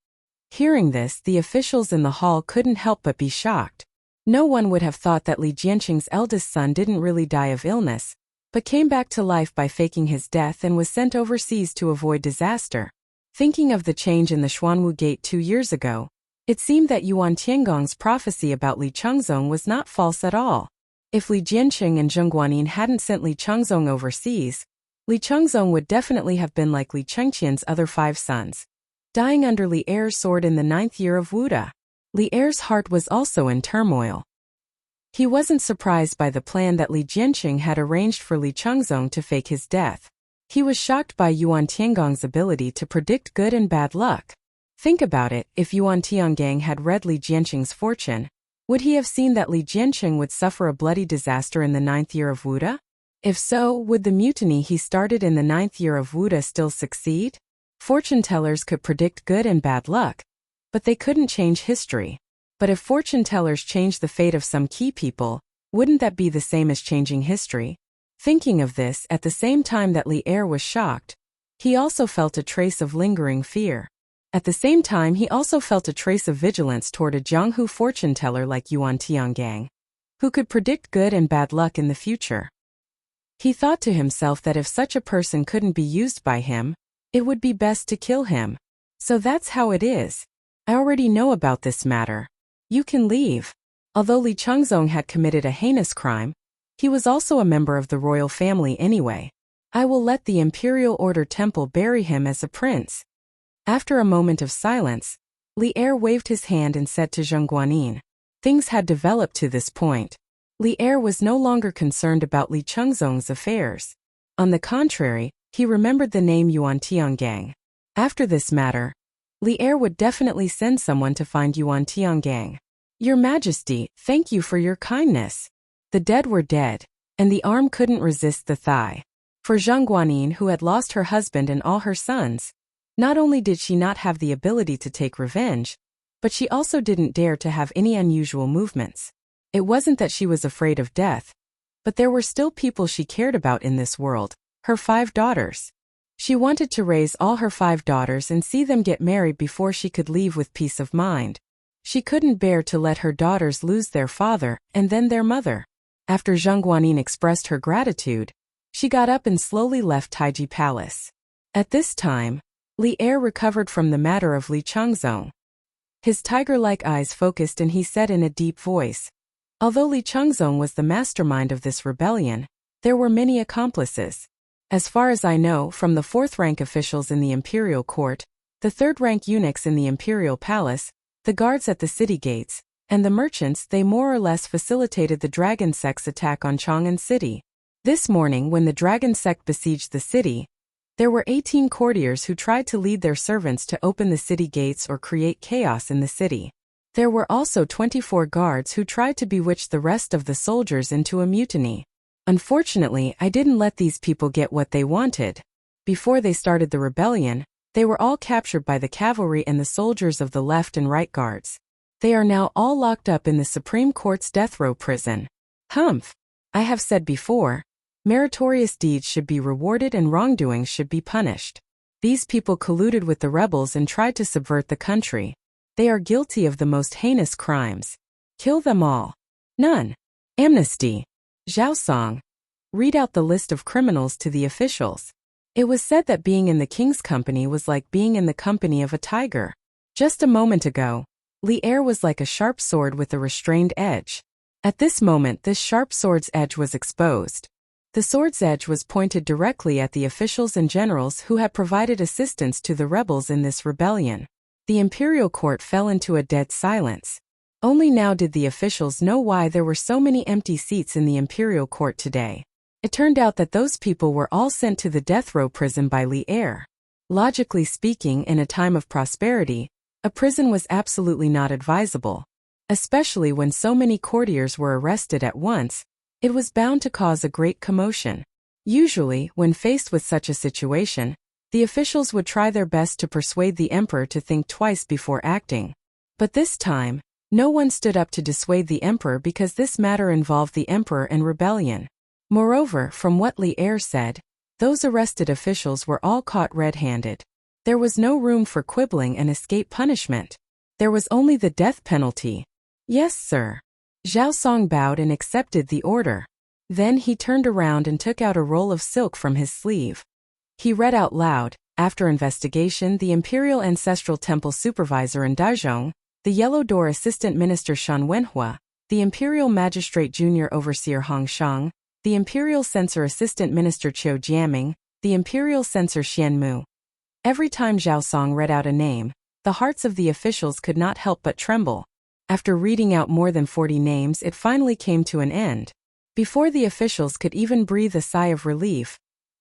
Hearing this, the officials in the hall couldn't help but be shocked. No one would have thought that Li Jianqing's eldest son didn't really die of illness, but came back to life by faking his death and was sent overseas to avoid disaster. Thinking of the change in the Xuanwu Gate 2 years ago, it seemed that Yuan Tiangong's prophecy about Li Changzong was not false at all. If Li Jianqing and Zheng Guanyin hadn't sent Li Changzong overseas, Li Changzong would definitely have been like Li Chengqian's other 5 sons, dying under Li Er's sword in the 9th year of Wuda. Li Er's heart was also in turmoil. He wasn't surprised by the plan that Li Jianqing had arranged for Li Changzong to fake his death. He was shocked by Yuan Tiangong's ability to predict good and bad luck. Think about it, if Yuan Tiangang had read Li Jianqing's fortune, would he have seen that Li Jianqing would suffer a bloody disaster in the 9th year of Wuda? If so, would the mutiny he started in the 9th year of Wuda still succeed? Fortune-tellers could predict good and bad luck, but they couldn't change history. But if fortune-tellers changed the fate of some key people, wouldn't that be the same as changing history? Thinking of this at the same time that Li Er was shocked, he also felt a trace of lingering fear. At the same time, he also felt a trace of vigilance toward a Jianghu fortune-teller like Yuan Tiangang, who could predict good and bad luck in the future. He thought to himself that if such a person couldn't be used by him, it would be best to kill him. So that's how it is. I already know about this matter. You can leave. Although Li Changzong had committed a heinous crime, he was also a member of the royal family anyway. I will let the Imperial Order Temple bury him as a prince. After a moment of silence, Li Er waved his hand and said to Zheng Guanyin. Things had developed to this point. Li Er was no longer concerned about Li Changzong's affairs. On the contrary, he remembered the name Yuan Tiangang. After this matter, Li Er would definitely send someone to find Yuan Tiangang. Your Majesty, thank you for your kindness. The dead were dead, and the arm couldn't resist the thigh. For Zhang Guanyin, who had lost her husband and all her sons, not only did she not have the ability to take revenge, but she also didn't dare to have any unusual movements. It wasn't that she was afraid of death, but there were still people she cared about in this world, her 5 daughters. She wanted to raise all her 5 daughters and see them get married before she could leave with peace of mind. She couldn't bear to let her daughters lose their father and then their mother. After Zhang Guanyin expressed her gratitude, she got up and slowly left Taiji Palace. At this time, Li Er recovered from the matter of Li Changzong. His tiger-like eyes focused and he said in a deep voice, although Li Changzong was the mastermind of this rebellion, there were many accomplices. As far as I know from the 4th-rank officials in the imperial court, the third-rank eunuchs in the imperial palace, the guards at the city gates, and the merchants. They more or less facilitated the dragon sect's attack on Chang'an City. This morning, when the dragon sect besieged the city, there were 18 courtiers who tried to lead their servants to open the city gates or create chaos in the city. There were also 24 guards who tried to bewitch the rest of the soldiers into a mutiny. Unfortunately, I didn't let these people get what they wanted. Before they started the rebellion, they were all captured by the cavalry and the soldiers of the left and right guards. They are now all locked up in the Supreme Court's death row prison. Humph! I have said before, meritorious deeds should be rewarded and wrongdoings should be punished. These people colluded with the rebels and tried to subvert the country. They are guilty of the most heinous crimes. Kill them all. None. Amnesty. Zhao Song. Read out the list of criminals to the officials. It was said that being in the king's company was like being in the company of a tiger. Just a moment ago, Li Er was like a sharp sword with a restrained edge. At this moment, this sharp sword's edge was exposed. The sword's edge was pointed directly at the officials and generals who had provided assistance to the rebels in this rebellion. The imperial court fell into a dead silence. Only now did the officials know why there were so many empty seats in the imperial court today. It turned out that those people were all sent to the death row prison by Li Er. Logically speaking, in a time of prosperity, a prison was absolutely not advisable. Especially when so many courtiers were arrested at once, it was bound to cause a great commotion. Usually, when faced with such a situation, the officials would try their best to persuade the emperor to think twice before acting. But this time, no one stood up to dissuade the emperor because this matter involved the emperor and rebellion. Moreover, from what Li Er said, those arrested officials were all caught red-handed. There was no room for quibbling and escape punishment. There was only the death penalty. Yes, sir. Zhao Song bowed and accepted the order. Then he turned around and took out a roll of silk from his sleeve. He read out loud, after investigation, the Imperial Ancestral Temple Supervisor in Dazhong, the Yellow Door Assistant Minister Shan Wenhua, the Imperial Magistrate Junior Overseer Hong Shang, the Imperial Censor Assistant Minister Qiu Jiaming, the Imperial Censor Xian Mu. Every time Zhao Song read out a name, the hearts of the officials could not help but tremble. After reading out more than 40 names, it finally came to an end. Before the officials could even breathe a sigh of relief,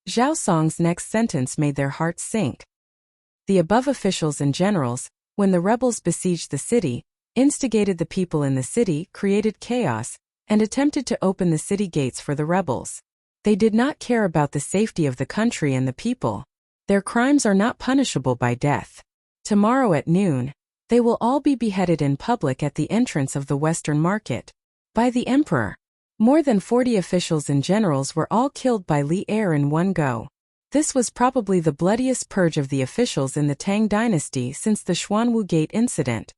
Zhao Song's next sentence made their hearts sink. The above officials and generals, when the rebels besieged the city, instigated the people in the city, created chaos, and attempted to open the city gates for the rebels. They did not care about the safety of the country and the people. Their crimes are not punishable by death. Tomorrow at noon, they will all be beheaded in public at the entrance of the Western Market. By the emperor. More than 40 officials and generals were all killed by Li Er in one go. This was probably the bloodiest purge of the officials in the Tang dynasty since the Xuanwu Gate incident.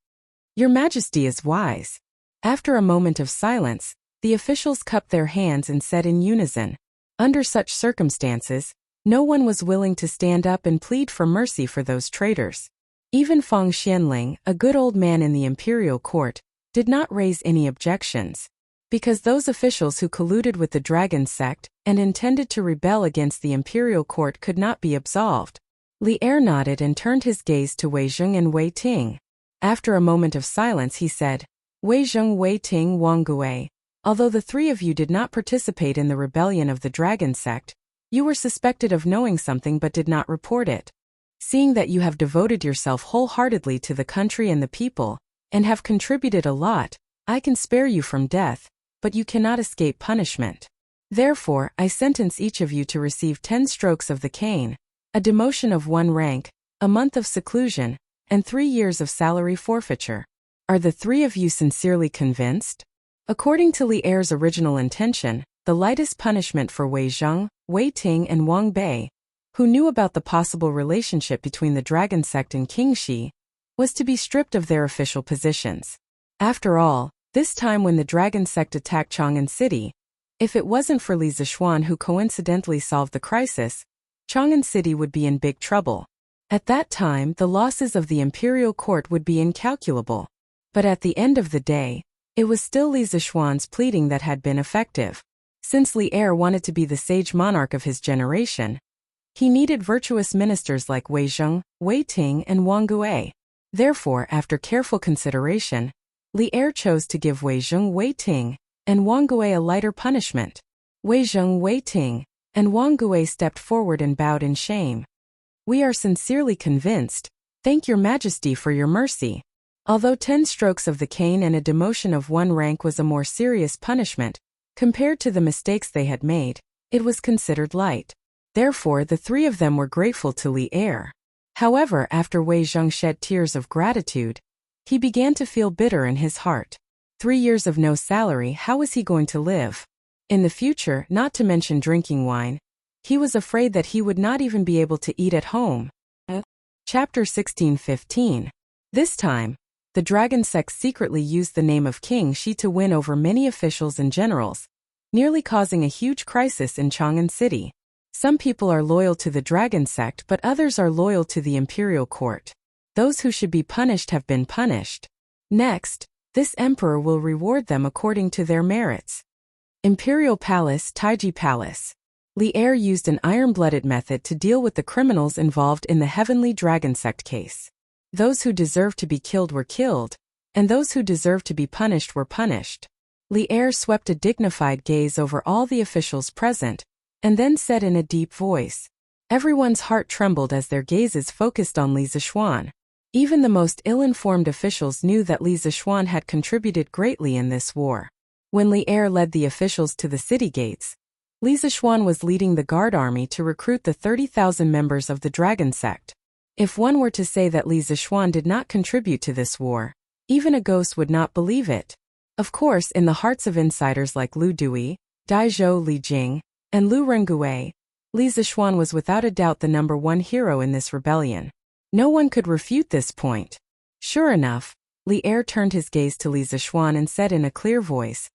Your Majesty is wise. After a moment of silence, the officials cupped their hands and said in unison, under such circumstances, no one was willing to stand up and plead for mercy for those traitors. Even Feng Xianling, a good old man in the imperial court, did not raise any objections. Because those officials who colluded with the dragon sect and intended to rebel against the imperial court could not be absolved. Li Er nodded and turned his gaze to Wei Zheng and Wei Ting. After a moment of silence he said, Wei Zheng, Wei Ting, Wang Gui, although the three of you did not participate in the rebellion of the dragon sect, you were suspected of knowing something but did not report it. Seeing that you have devoted yourself wholeheartedly to the country and the people, and have contributed a lot, I can spare you from death, but you cannot escape punishment. Therefore, I sentence each of you to receive 10 strokes of the cane, a demotion of 1 rank, a month of seclusion, and 3 years of salary forfeiture. Are the three of you sincerely convinced? According to Li Er's original intention, the lightest punishment for Wei Zheng, Wei Ting and Wang Bei, who knew about the possible relationship between the dragon sect and King Shi, was to be stripped of their official positions. After all, this time when the dragon sect attacked Chang'an City, if it wasn't for Li Zixuan who coincidentally solved the crisis, Chang'an City would be in big trouble. At that time, the losses of the imperial court would be incalculable. But at the end of the day, it was still Li Zixuan's pleading that had been effective. Since Li Er wanted to be the sage monarch of his generation, He needed virtuous ministers like Wei Zheng, Wei Ting, and Wang Gui. Therefore, after careful consideration, Li Er chose to give Wei Zheng, Wei Ting, and Wang Gui a lighter punishment. Wei Zheng, Wei Ting, and Wang Gui stepped forward and bowed in shame. "We are sincerely convinced. Thank your majesty for your mercy." Although 10 strokes of the cane and a demotion of 1 rank was a more serious punishment, compared to the mistakes they had made, it was considered light. Therefore, the 3 of them were grateful to Li Er. However, after Wei Zheng shed tears of gratitude, he began to feel bitter in his heart. 3 years of no salary, how was he going to live? In the future, not to mention drinking wine, he was afraid that he would not even be able to eat at home. Chapter 16:15. This time, the dragon sect secretly used the name of King Shi to win over many officials and generals, nearly causing a huge crisis in Chang'an City. Some people are loyal to the dragon sect, but others are loyal to the imperial court. Those who should be punished have been punished. Next, this emperor will reward them according to their merits. Imperial Palace, Taiji Palace. Li Er used an iron-blooded method to deal with the criminals involved in the Heavenly Dragon Sect case. Those who deserved to be killed were killed, and those who deserved to be punished were punished. Li Er swept a dignified gaze over all the officials present, and then said in a deep voice. Everyone's heart trembled as their gazes focused on Li Zishuan. Even the most ill-informed officials knew that Li Zishuan had contributed greatly in this war. When Li Er led the officials to the city gates, Li Zishuan was leading the guard army to recruit the 30,000 members of the dragon sect. If one were to say that Li Zishuan did not contribute to this war, even a ghost would not believe it. Of course, in the hearts of insiders like Lu Dui, Daizhou Li Jing, and Lu Rengui, Li Zishuan was without a doubt the number 1 hero in this rebellion. No one could refute this point. Sure enough, Li Er turned his gaze to Li Zishuan and said in a clear voice,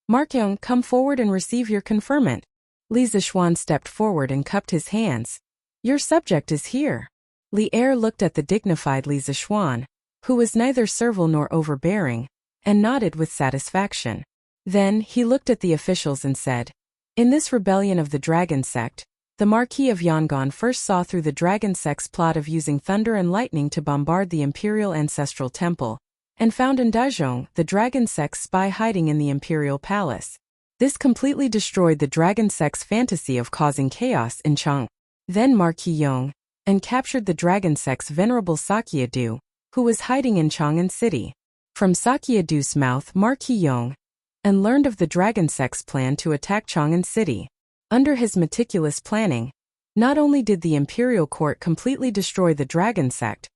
"Markyong, come forward and receive your conferment." Li Zishuan stepped forward and cupped his hands. "Your subject is here." Li Er looked at the dignified Li Zishuan, who was neither servile nor overbearing, and nodded with satisfaction. Then, he looked at the officials and said, "In this rebellion of the dragon sect, the Marquis of Yangon first saw through the dragon sect's plot of using thunder and lightning to bombard the imperial ancestral temple, and found in Dazhong the dragon sect's spy hiding in the imperial palace. This completely destroyed the dragon sect's fantasy of causing chaos in Chang. Then Marquis Yong, and captured the dragon sect's venerable Sakyadu, who was hiding in Chang'an City. From Sakyadu's mouth Marquis Yong, and learned of the dragon sect's plan to attack Chang'an City. Under his meticulous planning, not only did the imperial court completely destroy the dragon sect,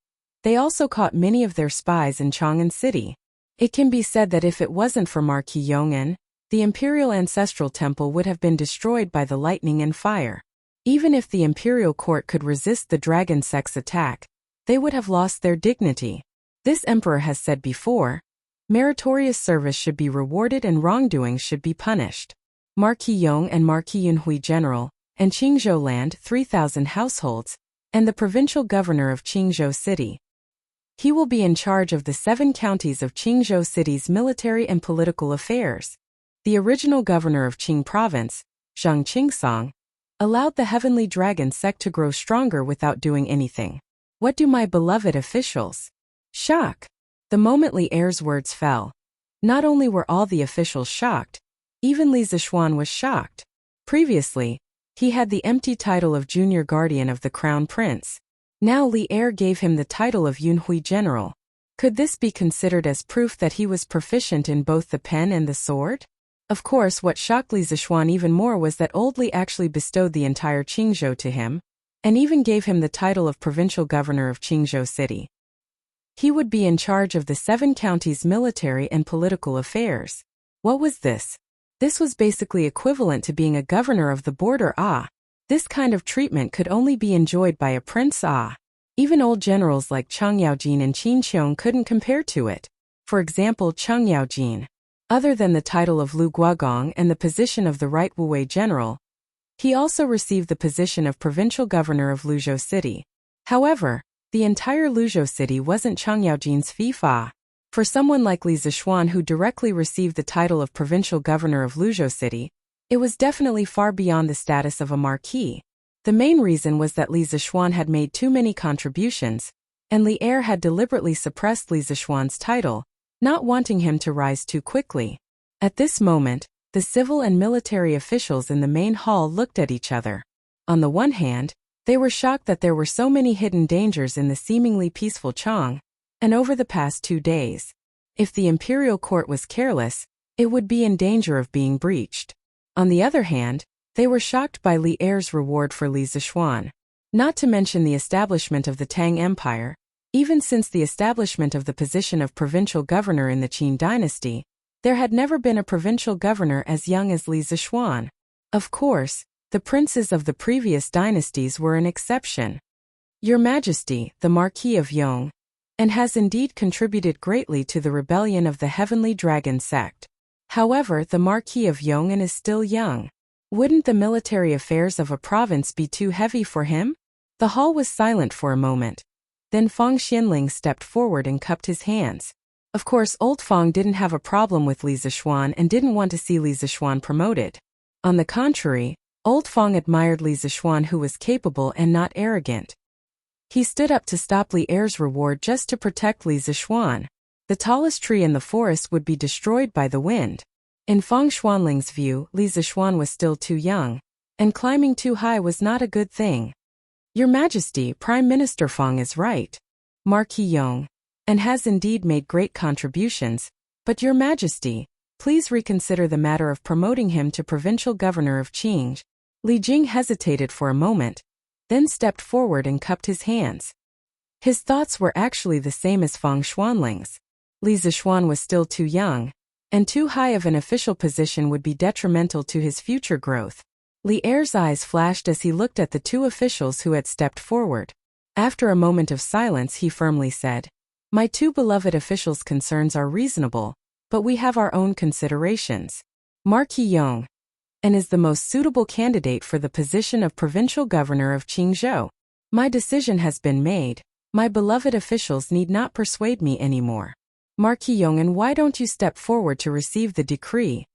they also caught many of their spies in Chang'an City. It can be said that if it wasn't for Marquis Yong'an, the imperial ancestral temple would have been destroyed by the lightning and fire. Even if the imperial court could resist the dragon sect's attack, they would have lost their dignity. This emperor has said before, meritorious service should be rewarded and wrongdoings should be punished. Marquis Yong and Marquis Yunhui General, and Qingzhou Land 3,000 households, and the provincial governor of Qingzhou City. He will be in charge of the 7 counties of Qingzhou City's military and political affairs. The original governor of Qing Province, Zhang Qingsong, allowed the Heavenly Dragon sect to grow stronger without doing anything. What do my beloved officials? Shock. The moment Li Er's words fell, not only were all the officials shocked, even Li Zishuan was shocked. Previously, he had the empty title of junior guardian of the crown prince. Now Li Er gave him the title of Yunhui General. Could this be considered as proof that he was proficient in both the pen and the sword? Of course, what shocked Li Zishuan even more was that old Li actually bestowed the entire Qingzhou to him, and even gave him the title of provincial governor of Qingzhou City. He would be in charge of the 7 counties' military and political affairs. What was this? This was basically equivalent to being a governor of the border. This kind of treatment could only be enjoyed by a prince. Even old generals like Chang Yaojin and Qin Qiong couldn't compare to it. For example, Chang Yaojin, other than the title of Lu Guogong and the position of the right Wuwei general, he also received the position of provincial governor of Luzhou City. However, the entire Luzhou City wasn't Chang Yaojin's fief. For someone like Li Zishuan who directly received the title of provincial governor of Luzhou City, it was definitely far beyond the status of a marquis. The main reason was that Li Zishuan had made too many contributions, and Li Er had deliberately suppressed Li Zishuan's title, not wanting him to rise too quickly. At this moment, the civil and military officials in the main hall looked at each other. On the one hand, they were shocked that there were so many hidden dangers in the seemingly peaceful Chang, and over the past 2 days, if the imperial court was careless, it would be in danger of being breached. On the other hand, they were shocked by Li Er's reward for Li Zishuan. Not to mention the establishment of the Tang Empire. Even since the establishment of the position of provincial governor in the Qin dynasty, there had never been a provincial governor as young as Li Zishuan. Of course, the princes of the previous dynasties were an exception. Your Majesty, the Marquis of Yong, and has indeed contributed greatly to the rebellion of the Heavenly Dragon sect. However, the Marquis of Yong'an is still young. Wouldn't the military affairs of a province be too heavy for him? The hall was silent for a moment. Then Fang Xianling stepped forward and cupped his hands. Of course, old Fang didn't have a problem with Li Zishuan and didn't want to see Li Zishuan promoted. On the contrary, old Fang admired Li Zishuan, who was capable and not arrogant. He stood up to stop Li Er's reward just to protect Li Zishuan. The tallest tree in the forest would be destroyed by the wind. In Fang Xuanling's view, Li Zishuan was still too young, and climbing too high was not a good thing. Your Majesty, Prime Minister Fang is right. Marquis Yong, and has indeed made great contributions, but Your Majesty, please reconsider the matter of promoting him to provincial governor of Qing. Li Jing hesitated for a moment, then stepped forward and cupped his hands. His thoughts were actually the same as Fang Xuanling's. Li Zishuan was still too young, and too high of an official position would be detrimental to his future growth. Li Er's eyes flashed as he looked at the 2 officials who had stepped forward. After a moment of silence, he firmly said, "My 2 beloved officials' concerns are reasonable, but we have our own considerations. Marquis Yong, and is the most suitable candidate for the position of provincial governor of Qingzhou. My decision has been made. My beloved officials need not persuade me anymore. Marquis Yong, and why don't you step forward to receive the decree?"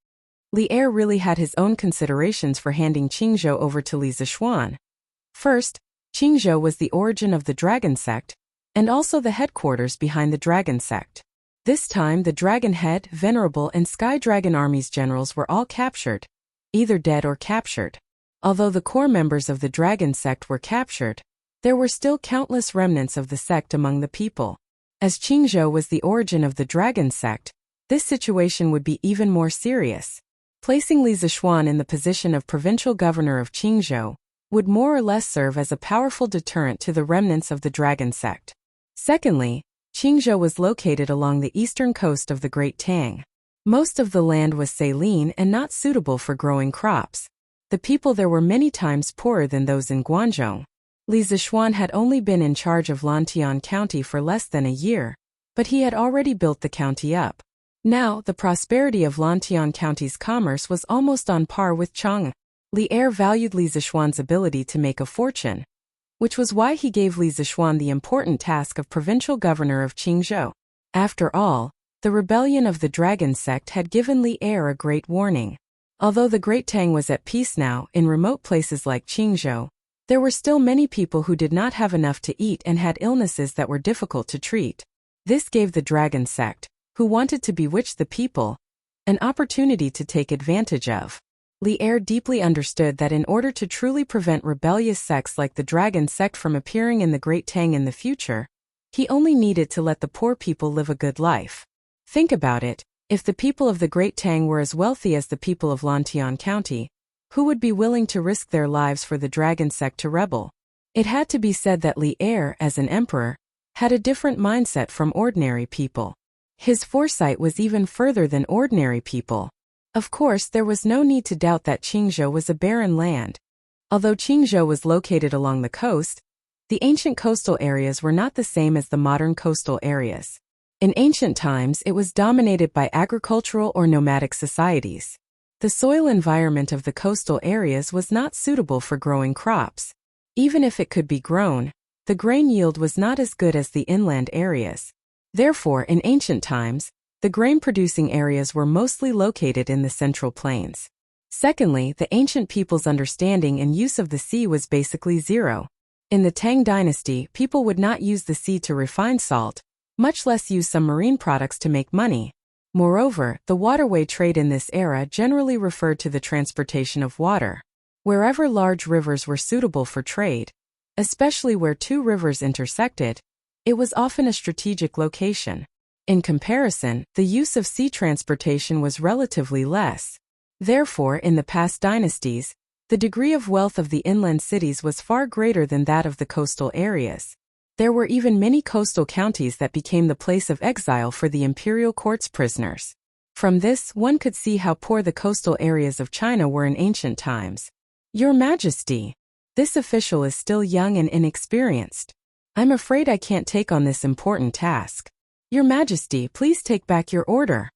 Li Er really had his own considerations for handing Qingzhou over to Li Zishuan. First, Qingzhou was the origin of the Dragon Sect, and also the headquarters behind the Dragon Sect. This time the Dragon Head, Venerable and Sky Dragon armies generals were all captured, either dead or captured. Although the core members of the Dragon Sect were captured, there were still countless remnants of the sect among the people. As Qingzhou was the origin of the Dragon Sect, this situation would be even more serious. Placing Li Zishuan in the position of provincial governor of Qingzhou would more or less serve as a powerful deterrent to the remnants of the Dragon Sect. Secondly, Qingzhou was located along the eastern coast of the Great Tang. Most of the land was saline and not suitable for growing crops. The people there were many times poorer than those in Guangzhou. Li Zishuan had only been in charge of Lantian County for less than a year, but he had already built the county up. Now, the prosperity of Lantian County's commerce was almost on par with Chang. Li Er valued Li Zishuan's ability to make a fortune, which was why he gave Li Zishuan the important task of provincial governor of Qingzhou. After all, the rebellion of the Dragon Sect had given Li Er a great warning. Although the Great Tang was at peace now, in remote places like Qingzhou, there were still many people who did not have enough to eat and had illnesses that were difficult to treat. This gave the Dragon Sect, who wanted to bewitch the people, an opportunity to take advantage of. Li Er deeply understood that in order to truly prevent rebellious sects like the Dragon Sect from appearing in the Great Tang in the future, he only needed to let the poor people live a good life. Think about it, if the people of the Great Tang were as wealthy as the people of Lantian County, who would be willing to risk their lives for the Dragon Sect to rebel? It had to be said that Li Er, as an emperor, had a different mindset from ordinary people. His foresight was even further than ordinary people. Of course, there was no need to doubt that Qingzhou was a barren land. Although Qingzhou was located along the coast, the ancient coastal areas were not the same as the modern coastal areas. In ancient times, it was dominated by agricultural or nomadic societies. The soil environment of the coastal areas was not suitable for growing crops. Even if it could be grown, the grain yield was not as good as the inland areas. Therefore, in ancient times, the grain-producing areas were mostly located in the Central Plains. Secondly, the ancient people's understanding and use of the sea was basically zero. In the Tang dynasty, people would not use the sea to refine salt, much less use some marine products to make money. Moreover, the waterway trade in this era generally referred to the transportation of water. Wherever large rivers were suitable for trade, especially where two rivers intersected, it was often a strategic location. In comparison, the use of sea transportation was relatively less. Therefore, in the past dynasties, the degree of wealth of the inland cities was far greater than that of the coastal areas. There were even many coastal counties that became the place of exile for the imperial court's prisoners. From this, one could see how poor the coastal areas of China were in ancient times. Your Majesty, this official is still young and inexperienced. I'm afraid I can't take on this important task. Your Majesty, please take back your order.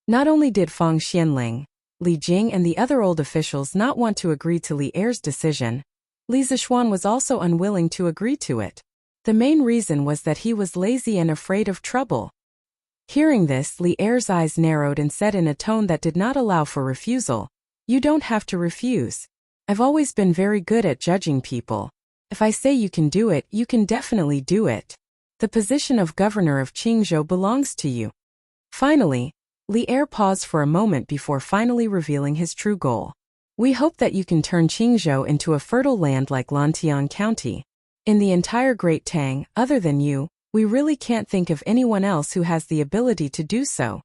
Not only did Fang Xianling, Li Jing and the other old officials not want to agree to Li Er's decision, Li Zishuan was also unwilling to agree to it. The main reason was that he was lazy and afraid of trouble. Hearing this, Li Er's eyes narrowed and said in a tone that did not allow for refusal, "You don't have to refuse. I've always been very good at judging people. If I say you can do it, you can definitely do it. The position of governor of Qingzhou belongs to you." Finally, Li Er paused for a moment before finally revealing his true goal. "We hope that you can turn Qingzhou into a fertile land like Lantian County. In the entire Great Tang, other than you, we really can't think of anyone else who has the ability to do so."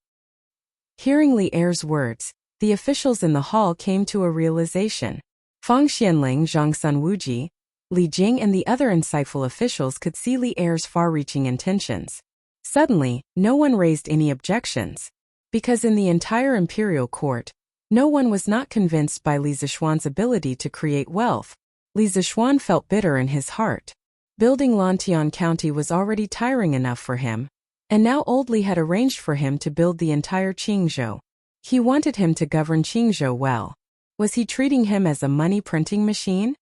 Hearing Li Er's words, the officials in the hall came to a realization. Fang Xianling, Zhang Sunwuji, Li Jing and the other insightful officials could see Li Er's far-reaching intentions. Suddenly, no one raised any objections. Because in the entire imperial court, no one was not convinced by Li Zishuan's ability to create wealth. Li Zishuan felt bitter in his heart. Building Lantian County was already tiring enough for him, and now Old Li had arranged for him to build the entire Qingzhou. He wanted him to govern Qingzhou well. Was he treating him as a money-printing machine?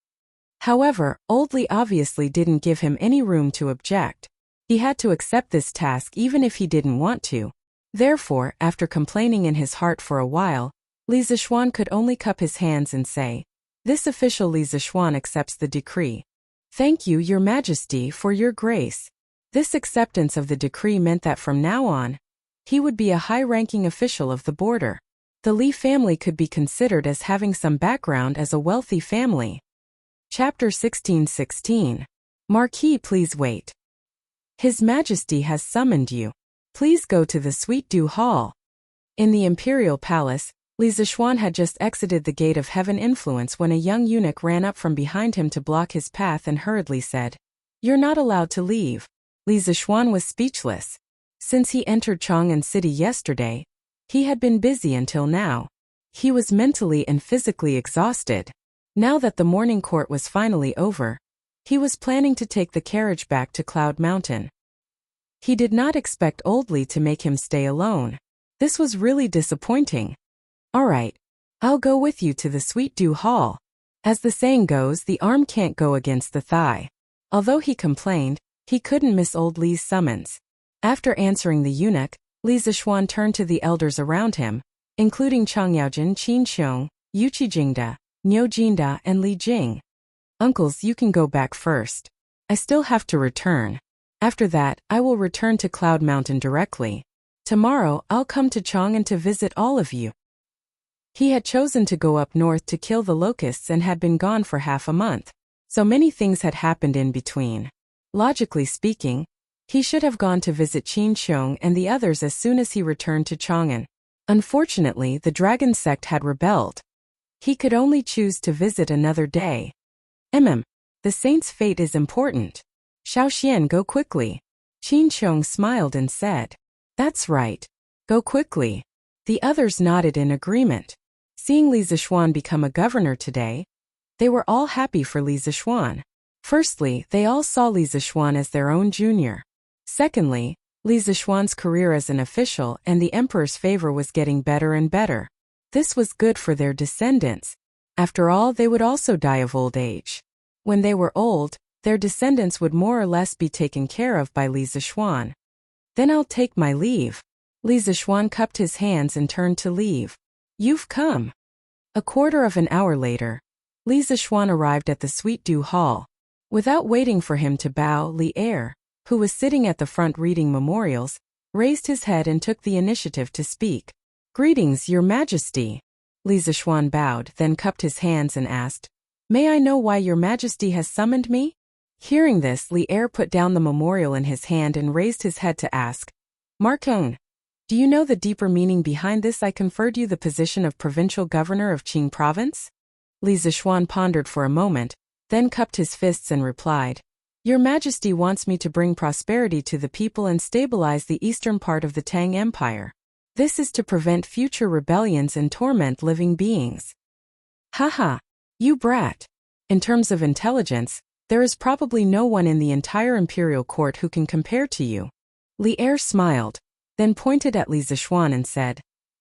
However, Old Li obviously didn't give him any room to object. He had to accept this task even if he didn't want to. Therefore, after complaining in his heart for a while, Li Zishuan could only cup his hands and say, "This official Li Zishuan accepts the decree. Thank you, Your Majesty, for your grace." This acceptance of the decree meant that from now on, he would be a high-ranking official of the border. The Li family could be considered as having some background as a wealthy family. Chapter 16:16. Marquis, please wait. His Majesty has summoned you. Please go to the Sweet Dew Hall. In the imperial palace, Li Zishuan had just exited the gate of heaven influence when a young eunuch ran up from behind him to block his path and hurriedly said, "You're not allowed to leave." Li Zishuan was speechless. Since he entered Chang'an City yesterday, he had been busy until now. He was mentally and physically exhausted. Now that the morning court was finally over, he was planning to take the carriage back to Cloud Mountain. He did not expect Old Li to make him stay alone. This was really disappointing. "All right, I'll go with you to the Sweet Dew Hall." As the saying goes, the arm can't go against the thigh. Although he complained, he couldn't miss Old Li's summons. After answering the eunuch, Li Zishuan turned to the elders around him, including Chang Yaojin, Qin Qiong, Yu Qijingda, Niu Jinda, and Li Jing. "Uncles, you can go back first. I still have to return. After that, I will return to Cloud Mountain directly. Tomorrow, I'll come to Chang'an to visit all of you." He had chosen to go up north to kill the locusts and had been gone for half a month. So many things had happened in between. Logically speaking, he should have gone to visit Qin Qiong and the others as soon as he returned to Chang'an. Unfortunately, the dragon sect had rebelled. He could only choose to visit another day. The saint's fate is important. Xiao Xian, go quickly. Qin Qiong smiled and said, "That's right. Go quickly." The others nodded in agreement. Seeing Li Zishuan become a governor today, they were all happy for Li Zishuan. Firstly, they all saw Li Zishuan as their own junior. Secondly, Li Zishuan's career as an official and the emperor's favor was getting better and better. This was good for their descendants. After all, they would also die of old age. When they were old, their descendants would more or less be taken care of by Li Zishuan. "Then I'll take my leave." Li Zishuan cupped his hands and turned to leave. "You've come. A quarter of an hour later, Li Zixuan arrived at the Sweet Dew Hall. Without waiting for him to bow, Li Er, who was sitting at the front reading memorials, raised his head and took the initiative to speak. "Greetings, Your Majesty." Li Zixuan bowed, then cupped his hands and asked, "May I know why Your Majesty has summoned me?" Hearing this, Li Er put down the memorial in his hand and raised his head to ask, "Marcone, do you know the deeper meaning behind this? I conferred you the position of provincial governor of Qing province?" Li Zixuan pondered for a moment, then cupped his fists and replied, "Your Majesty wants me to bring prosperity to the people and stabilize the eastern part of the Tang Empire. This is to prevent future rebellions and torment living beings." Haha, you brat. In terms of intelligence, there is probably no one in the entire imperial court who can compare to you. Li Er smiled, then pointed at Li Zixuan and said,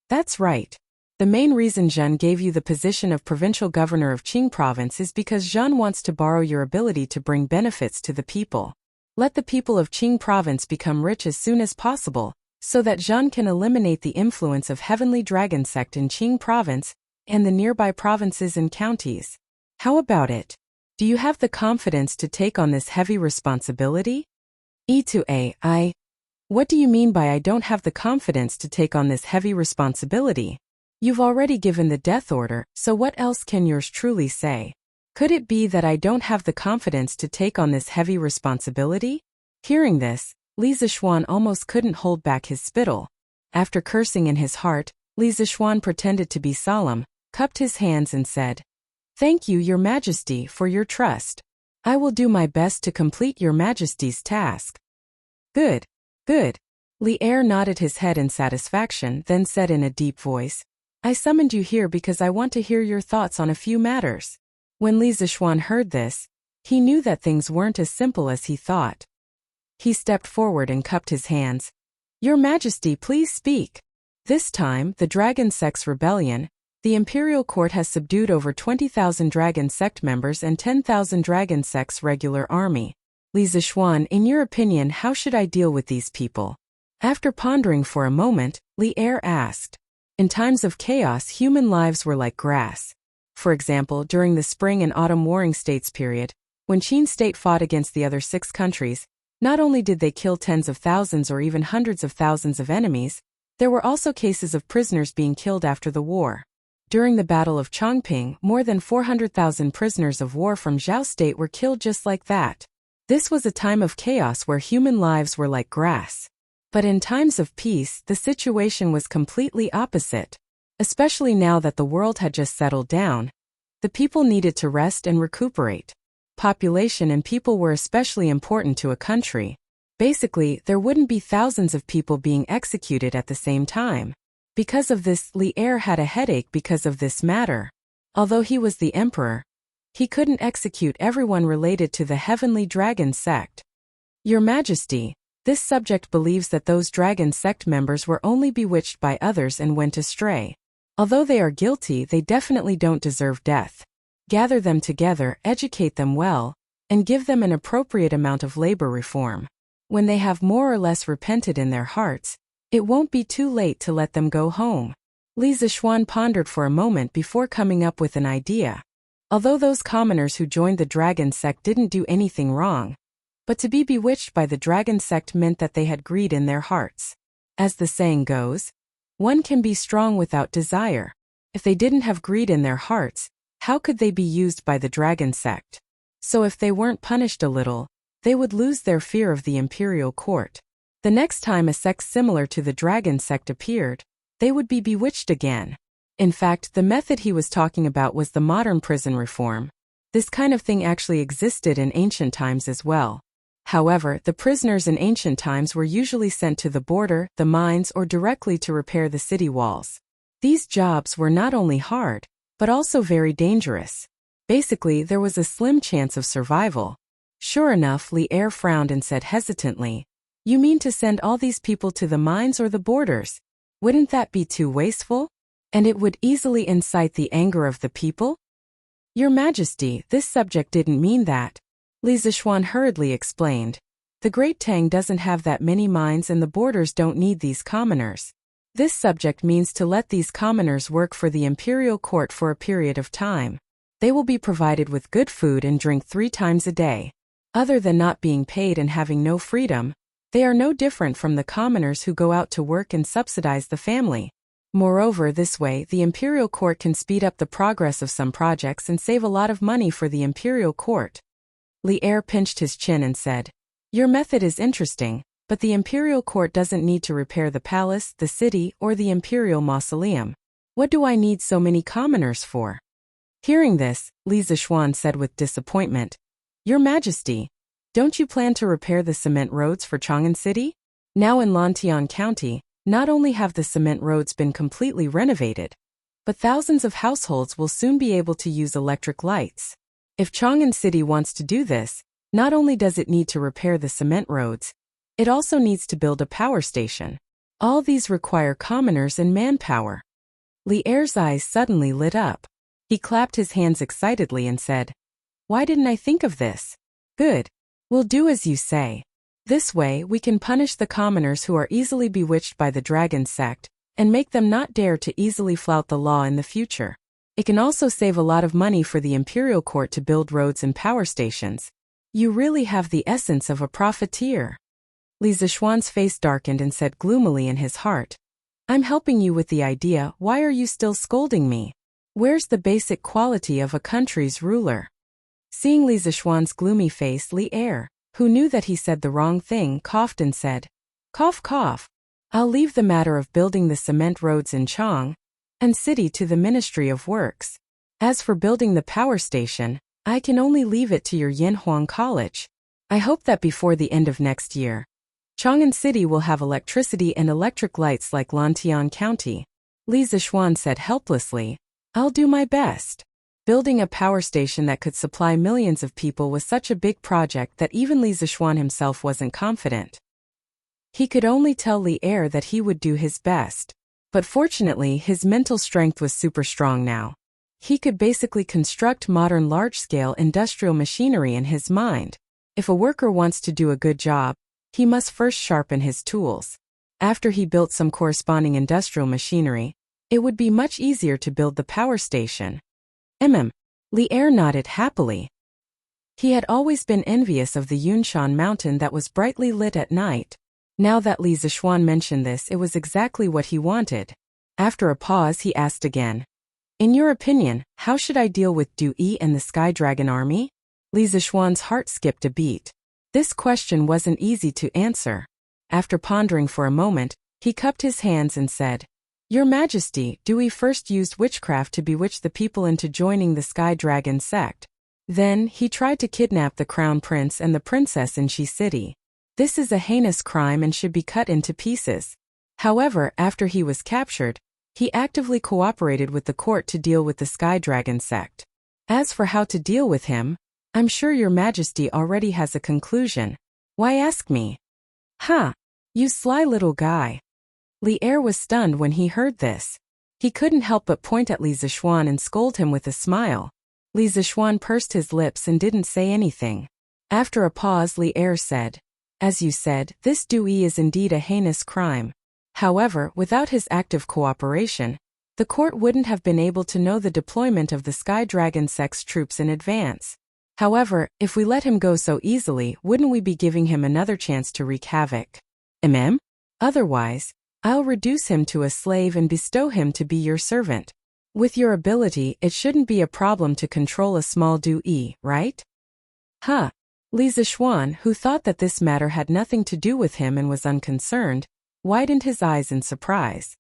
"That's right. The main reason Zhen gave you the position of provincial governor of Qing province is because Zhen wants to borrow your ability to bring benefits to the people. Let the people of Qing province become rich as soon as possible, so that Zhen can eliminate the influence of Heavenly Dragon sect in Qing province and the nearby provinces and counties. How about it? Do you have the confidence to take on this heavy responsibility?" What do you mean by I don't have the confidence to take on this heavy responsibility? You've already given the death order, so what else can yours truly say? Could it be that I don't have the confidence to take on this heavy responsibility? Hearing this, Li Zixuan almost couldn't hold back his spittle. After cursing in his heart, Li Zixuan pretended to be solemn, cupped his hands and said, "Thank you, Your Majesty, for your trust. I will do my best to complete Your Majesty's task." Good. Good. Li Er nodded his head in satisfaction, then said in a deep voice, "I summoned you here because I want to hear your thoughts on a few matters." When Li Zixuan heard this, he knew that things weren't as simple as he thought. He stepped forward and cupped his hands. "Your Majesty, please speak." This time, the Dragon Sect's rebellion, the Imperial Court has subdued over 20,000 Dragon Sect members and 10,000 Dragon Sect's regular army. Li Zixuan, in your opinion, how should I deal with these people? After pondering for a moment, Li Er asked. In times of chaos, human lives were like grass. For example, during the spring and autumn warring states period, when Qin state fought against the other 6 countries, not only did they kill tens of thousands or even hundreds of thousands of enemies, there were also cases of prisoners being killed after the war. During the Battle of Chongping, more than 400,000 prisoners of war from Zhao state were killed just like that. This was a time of chaos where human lives were like grass. But in times of peace, the situation was completely opposite. Especially now that the world had just settled down, the people needed to rest and recuperate. Population and people were especially important to a country. Basically, there wouldn't be thousands of people being executed at the same time. Because of this, Li Er had a headache because of this matter. Although he was the emperor, he couldn't execute everyone related to the Heavenly Dragon sect. Your Majesty, this subject believes that those Dragon sect members were only bewitched by others and went astray. Although they are guilty, they definitely don't deserve death. Gather them together, educate them well, and give them an appropriate amount of labor reform. When they have more or less repented in their hearts, it won't be too late to let them go home. Li Zixuan pondered for a moment before coming up with an idea. Although those commoners who joined the Dragon sect didn't do anything wrong, but to be bewitched by the Dragon sect meant that they had greed in their hearts. As the saying goes, one can be strong without desire. If they didn't have greed in their hearts, how could they be used by the Dragon sect? So if they weren't punished a little, they would lose their fear of the imperial court. The next time a sect similar to the Dragon sect appeared, they would be bewitched again. In fact, the method he was talking about was the modern prison reform. This kind of thing actually existed in ancient times as well. However, the prisoners in ancient times were usually sent to the border, the mines, or directly to repair the city walls. These jobs were not only hard, but also very dangerous. Basically, there was a slim chance of survival. Sure enough, Li Er frowned and said hesitantly, "You mean to send all these people to the mines or the borders? Wouldn't that be too wasteful? And it would easily incite the anger of the people?" Your Majesty, this subject didn't mean that. Li Zixuan hurriedly explained. The Great Tang doesn't have that many mines and the borders don't need these commoners. This subject means to let these commoners work for the imperial court for a period of time. They will be provided with good food and drink 3 times a day. Other than not being paid and having no freedom, they are no different from the commoners who go out to work and subsidize the family. Moreover, this way, the imperial court can speed up the progress of some projects and save a lot of money for the imperial court. Li'er pinched his chin and said, "Your method is interesting, but the imperial court doesn't need to repair the palace, the city, or the imperial mausoleum. What do I need so many commoners for?" Hearing this, Li Zishuan said with disappointment, "Your Majesty, don't you plan to repair the cement roads for Chang'an City? Now in Lantian County, not only have the cement roads been completely renovated, but thousands of households will soon be able to use electric lights. If Chang'an City wants to do this, not only does it need to repair the cement roads, it also needs to build a power station. All these require commoners and manpower." Li'er's eyes suddenly lit up. He clapped his hands excitedly and said, "Why didn't I think of this? Good. We'll do as you say. This way we can punish the commoners who are easily bewitched by the dragon sect, and make them not dare to easily flout the law in the future. It can also save a lot of money for the imperial court to build roads and power stations. You really have the essence of a profiteer." Li Zishuan's face darkened and said gloomily in his heart, "I'm helping you with the idea, why are you still scolding me? Where's the basic quality of a country's ruler?" Seeing Li Zishuan's gloomy face, Li'er, who knew that he said the wrong thing, coughed and said, "Cough cough. I'll leave the matter of building the cement roads in Chang'an City to the Ministry of Works. As for building the power station, I can only leave it to your Yanhuang College. I hope that before the end of next year, Chang'an City will have electricity and electric lights like Lantian County." Li Zishuan said helplessly, "I'll do my best." Building a power station that could supply millions of people was such a big project that even Li Zishuan himself wasn't confident. He could only tell Li'er that he would do his best. But fortunately, his mental strength was super strong now. He could basically construct modern large-scale industrial machinery in his mind. If a worker wants to do a good job, he must first sharpen his tools. After he built some corresponding industrial machinery, it would be much easier to build the power station. Li'er nodded happily. He had always been envious of the Yunshan mountain that was brightly lit at night. Now that Li Zishuan mentioned this, it was exactly what he wanted. After a pause, he asked again, "In your opinion, how should I deal with Du Yi and the Sky Dragon army?" Li Zishuan's heart skipped a beat. This question wasn't easy to answer. After pondering for a moment, he cupped his hands and said, "Your Majesty, Du Yi first used witchcraft to bewitch the people into joining the Sky Dragon sect. Then, he tried to kidnap the crown prince and the princess in Shi City. This is a heinous crime and should be cut into pieces. However, after he was captured, he actively cooperated with the court to deal with the Sky Dragon sect. As for how to deal with him, I'm sure your Majesty already has a conclusion. Why ask me?" "Ha! You sly little guy." Li'er was stunned when he heard this. He couldn't help but point at Li Zishuan and scold him with a smile. Li Zishuan pursed his lips and didn't say anything. After a pause, Li'er said, "As you said, this Du Yi is indeed a heinous crime. However, without his active cooperation, the court wouldn't have been able to know the deployment of the Sky Dragon sect's troops in advance. However, if we let him go so easily, wouldn't we be giving him another chance to wreak havoc? Otherwise, I'll reduce him to a slave and bestow him to be your servant. With your ability, it shouldn't be a problem to control a small Du Yi, right?" Li Zishuan, who thought that this matter had nothing to do with him and was unconcerned, widened his eyes in surprise.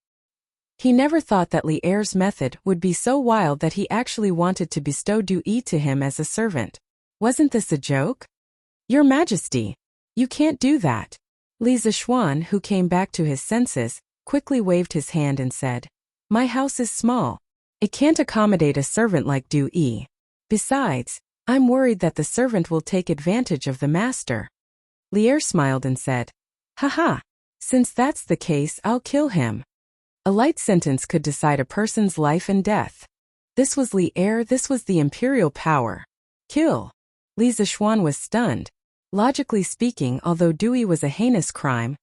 He never thought that Li'er's method would be so wild that he actually wanted to bestow Du Yi to him as a servant. Wasn't this a joke? "Your Majesty, you can't do that." Li Zishuan, who came back to his senses, quickly waved his hand and said, "My house is small. It can't accommodate a servant like Du Yi. Besides, I'm worried that the servant will take advantage of the master." Li'er smiled and said, "Haha, since that's the case, I'll kill him." A light sentence could decide a person's life and death. This was Li'er, this was the imperial power. Kill. Li Zishuan was stunned. Logically speaking, although Du Yi was a heinous crime,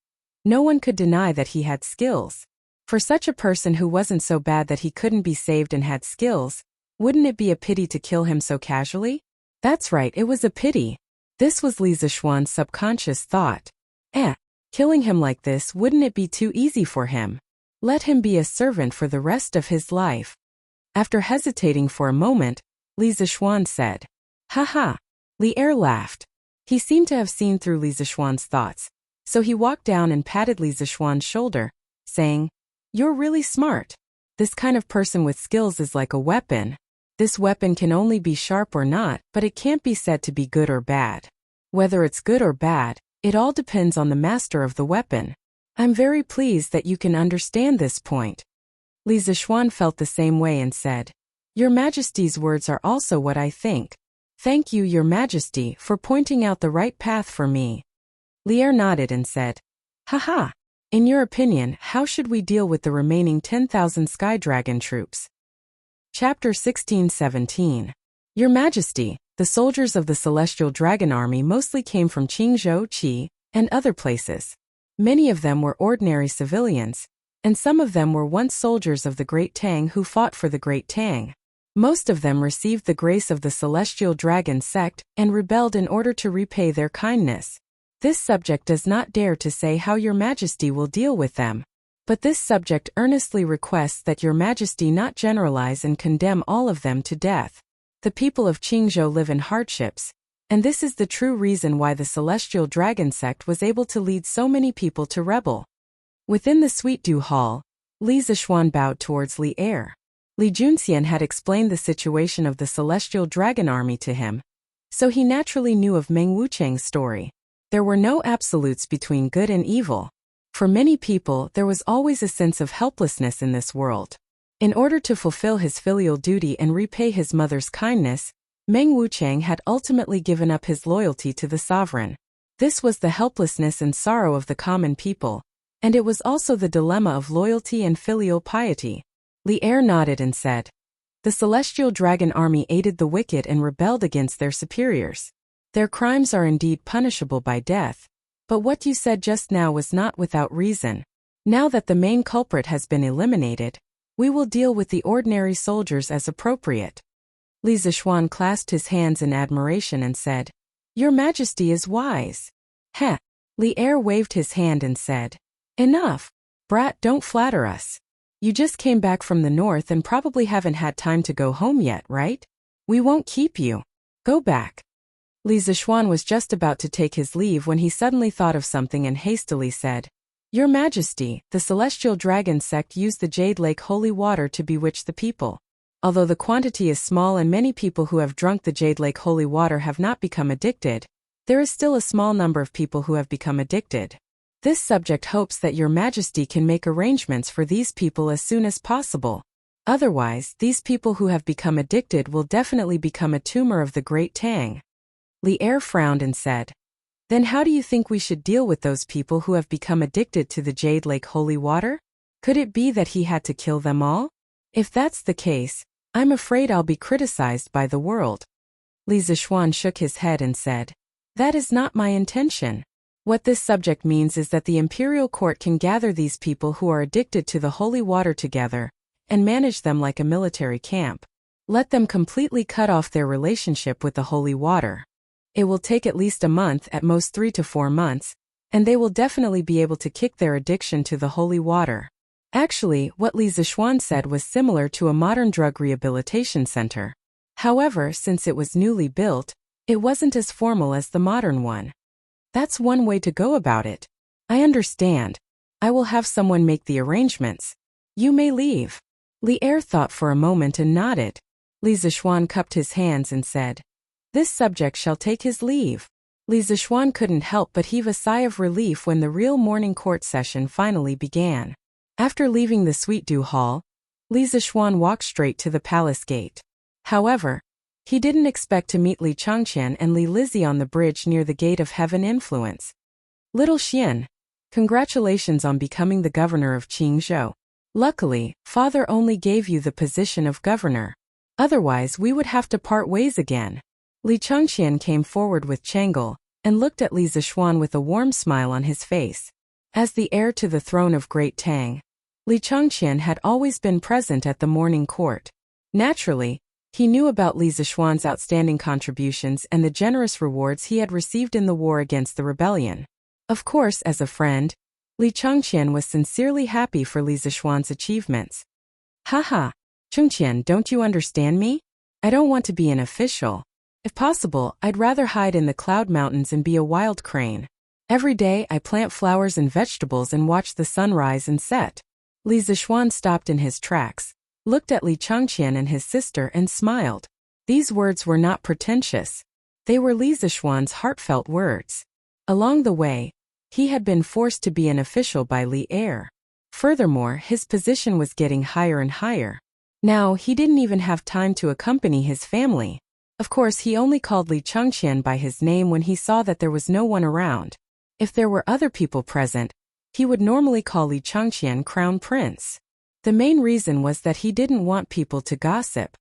no one could deny that he had skills. For such a person who wasn't so bad that he couldn't be saved and had skills, wouldn't it be a pity to kill him so casually? That's right, it was a pity. This was Li Zishuan's subconscious thought. Killing him like this, wouldn't it be too easy for him? Let him be a servant for the rest of his life. After hesitating for a moment, Li Zishuan said, "Ha." Li Er laughed. He seemed to have seen through Li Zishuan's thoughts, so he walked down and patted Li Zishuan's shoulder, saying, "You're really smart. This kind of person with skills is like a weapon. This weapon can only be sharp or not, but it can't be said to be good or bad. Whether it's good or bad, it all depends on the master of the weapon. I'm very pleased that you can understand this point." Li Zishuan felt the same way and said, "Your Majesty's words are also what I think. Thank you, Your Majesty, for pointing out the right path for me." Li Er nodded and said, "Ha. In your opinion, how should we deal with the remaining 10,000 Sky Dragon troops?" Chapter 16-17. Your Majesty, the soldiers of the Celestial Dragon Army mostly came from Qingzhou, Qi, and other places. Many of them were ordinary civilians, and some of them were once soldiers of the Great Tang who fought for the Great Tang. Most of them received the grace of the Celestial Dragon sect and rebelled in order to repay their kindness. This subject does not dare to say how Your Majesty will deal with them, but this subject earnestly requests that Your Majesty not generalize and condemn all of them to death. The people of Qingzhou live in hardships, and this is the true reason why the Celestial Dragon sect was able to lead so many people to rebel. Within the Sweet Dew Hall, Li Zishuan bowed towards Li Er. Li Junxian had explained the situation of the Celestial Dragon Army to him, so he naturally knew of Meng Wucheng's story. There were no absolutes between good and evil. For many people, there was always a sense of helplessness in this world. In order to fulfill his filial duty and repay his mother's kindness, Meng Wucheng had ultimately given up his loyalty to the sovereign. This was the helplessness and sorrow of the common people, and it was also the dilemma of loyalty and filial piety. Li Er nodded and said, "The Celestial Dragon Army aided the wicked and rebelled against their superiors. Their crimes are indeed punishable by death, but what you said just now was not without reason. Now that the main culprit has been eliminated, we will deal with the ordinary soldiers as appropriate." Li Zishuan clasped his hands in admiration and said, "Your Majesty is wise." Li Er waved his hand and said, "Enough. Brat, don't flatter us. You just came back from the north and probably haven't had time to go home yet, right? We won't keep you. Go back." Li Zishuan was just about to take his leave when he suddenly thought of something and hastily said, "Your Majesty, the Celestial Dragon sect used the Jade Lake holy water to bewitch the people. Although the quantity is small and many people who have drunk the Jade Lake holy water have not become addicted, there is still a small number of people who have become addicted. This subject hopes that Your Majesty can make arrangements for these people as soon as possible. Otherwise, these people who have become addicted will definitely become a tumor of the Great Tang." Li Er frowned and said, "Then how do you think we should deal with those people who have become addicted to the Jade Lake holy water? Could it be that he had to kill them all? If that's the case, I'm afraid I'll be criticized by the world." Li Zishuan shook his head and said, "That is not my intention. What this subject means is that the imperial court can gather these people who are addicted to the holy water together and manage them like a military camp. Let them completely cut off their relationship with the holy water. It will take at least a month, at most 3 to 4 months, and they will definitely be able to kick their addiction to the holy water." Actually, what Li Zishuan said was similar to a modern drug rehabilitation center. However, since it was newly built, it wasn't as formal as the modern one. "That's one way to go about it. I understand. I will have someone make the arrangements. You may leave." Li Er thought for a moment and nodded. Li Zishuan cupped his hands and said, "This subject shall take his leave." Li Zishuan couldn't help but heave a sigh of relief when the real morning court session finally began. After leaving the Sweet Dew Hall, Li Zishuan walked straight to the palace gate. However, he didn't expect to meet Li Changqian and Li Lizzie on the bridge near the Gate of Heaven Influence. "Little Xian, congratulations on becoming the governor of Qingzhou. Luckily, father only gave you the position of governor. Otherwise we would have to part ways again." Li Changqian came forward with Chang'e and looked at Li Zishuan with a warm smile on his face. As the heir to the throne of Great Tang, Li Changqian had always been present at the morning court. Naturally, he knew about Li Zishuan's outstanding contributions and the generous rewards he had received in the war against the rebellion. Of course, as a friend, Li Changqian was sincerely happy for Li Zishuan's achievements. Haha, Changqian, don't you understand me? I don't want to be an official. If possible, I'd rather hide in the cloud mountains and be a wild crane. Every day I plant flowers and vegetables and watch the sun rise and set. Li Zishuan stopped in his tracks, looked at Li Changqian and his sister and smiled. These words were not pretentious. They were Li Zishuan's heartfelt words. Along the way, he had been forced to be an official by Li Heir. Furthermore, his position was getting higher and higher. Now, he didn't even have time to accompany his family. Of course, he only called Li Changqian by his name when he saw that there was no one around. If there were other people present, he would normally call Li Changqian Crown Prince. The main reason was that he didn't want people to gossip.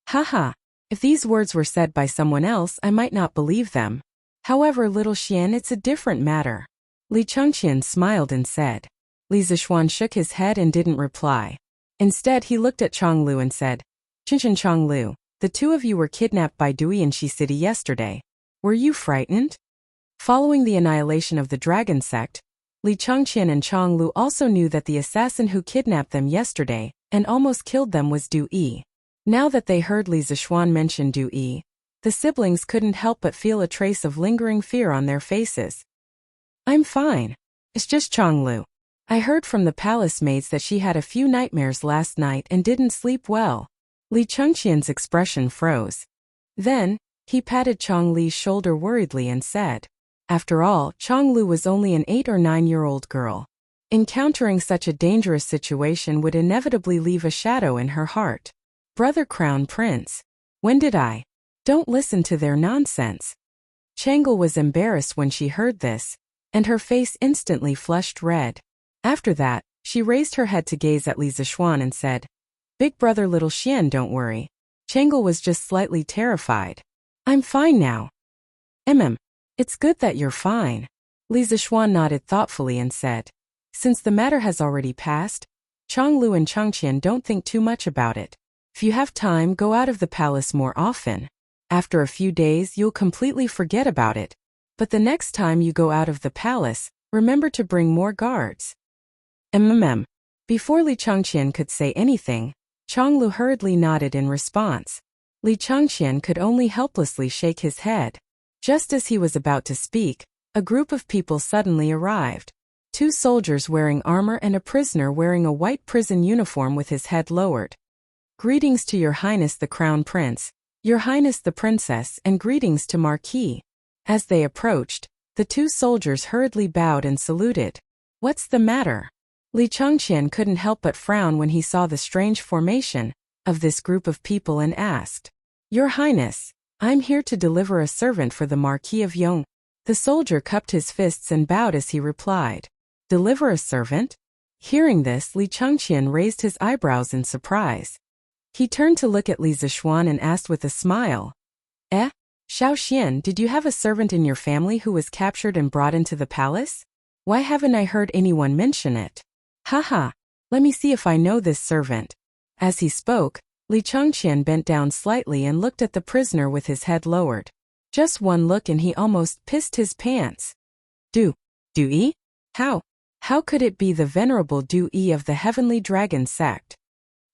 Haha, if these words were said by someone else, I might not believe them. However, little Xian, it's a different matter. Li Changqian smiled and said. Li Zishuan shook his head and didn't reply. Instead, he looked at Chonglu and said, Chinchin Chonglu, the two of you were kidnapped by Dui in Shi City yesterday. Were you frightened? Following the annihilation of the dragon sect, Li Changqian and Chonglu also knew that the assassin who kidnapped them yesterday and almost killed them was Du Yi. Now that they heard Li Zishuan mention Du Yi, the siblings couldn't help but feel a trace of lingering fear on their faces. I'm fine. It's just Chonglu. I heard from the palace maids that she had a few nightmares last night and didn't sleep well. Li Changqian's expression froze. Then, he patted Chonglu's shoulder worriedly and said, after all, Chonglu was only an 8 or 9-year-old girl. Encountering such a dangerous situation would inevitably leave a shadow in her heart. Brother Crown Prince. When did I? Don't listen to their nonsense. Changel was embarrassed when she heard this, and her face instantly flushed red. After that, she raised her head to gaze at Li Zishuan and said, Big brother little Xian, don't worry. Changel was just slightly terrified. I'm fine now. It's good that you're fine. Li Zishuan nodded thoughtfully and said, since the matter has already passed, Chonglu and Changqian don't think too much about it. If you have time, go out of the palace more often. After a few days, you'll completely forget about it. But the next time you go out of the palace, remember to bring more guards. Before Li Changqian could say anything, Chonglu hurriedly nodded in response. Li Changqian could only helplessly shake his head. Just as he was about to speak, a group of people suddenly arrived. 2 soldiers wearing armor and a prisoner wearing a white prison uniform with his head lowered. Greetings to Your Highness the Crown Prince, Your Highness the Princess, and greetings to Marquis. As they approached, the 2 soldiers hurriedly bowed and saluted. What's the matter? Li Changqian couldn't help but frown when he saw the strange formation of this group of people and asked, Your Highness, I'm here to deliver a servant for the Marquis of Yong. The soldier cupped his fists and bowed as he replied, Deliver a servant? Hearing this, Li Changqian raised his eyebrows in surprise. He turned to look at Li Zishuan and asked with a smile, Xiao Xian, did you have a servant in your family who was captured and brought into the palace? Why haven't I heard anyone mention it? Haha, let me see if I know this servant. As he spoke, Li Changqian bent down slightly and looked at the prisoner with his head lowered. Just one look and he almost pissed his pants. Du Yi? How could it be the venerable Du Yi of the Heavenly Dragon sect?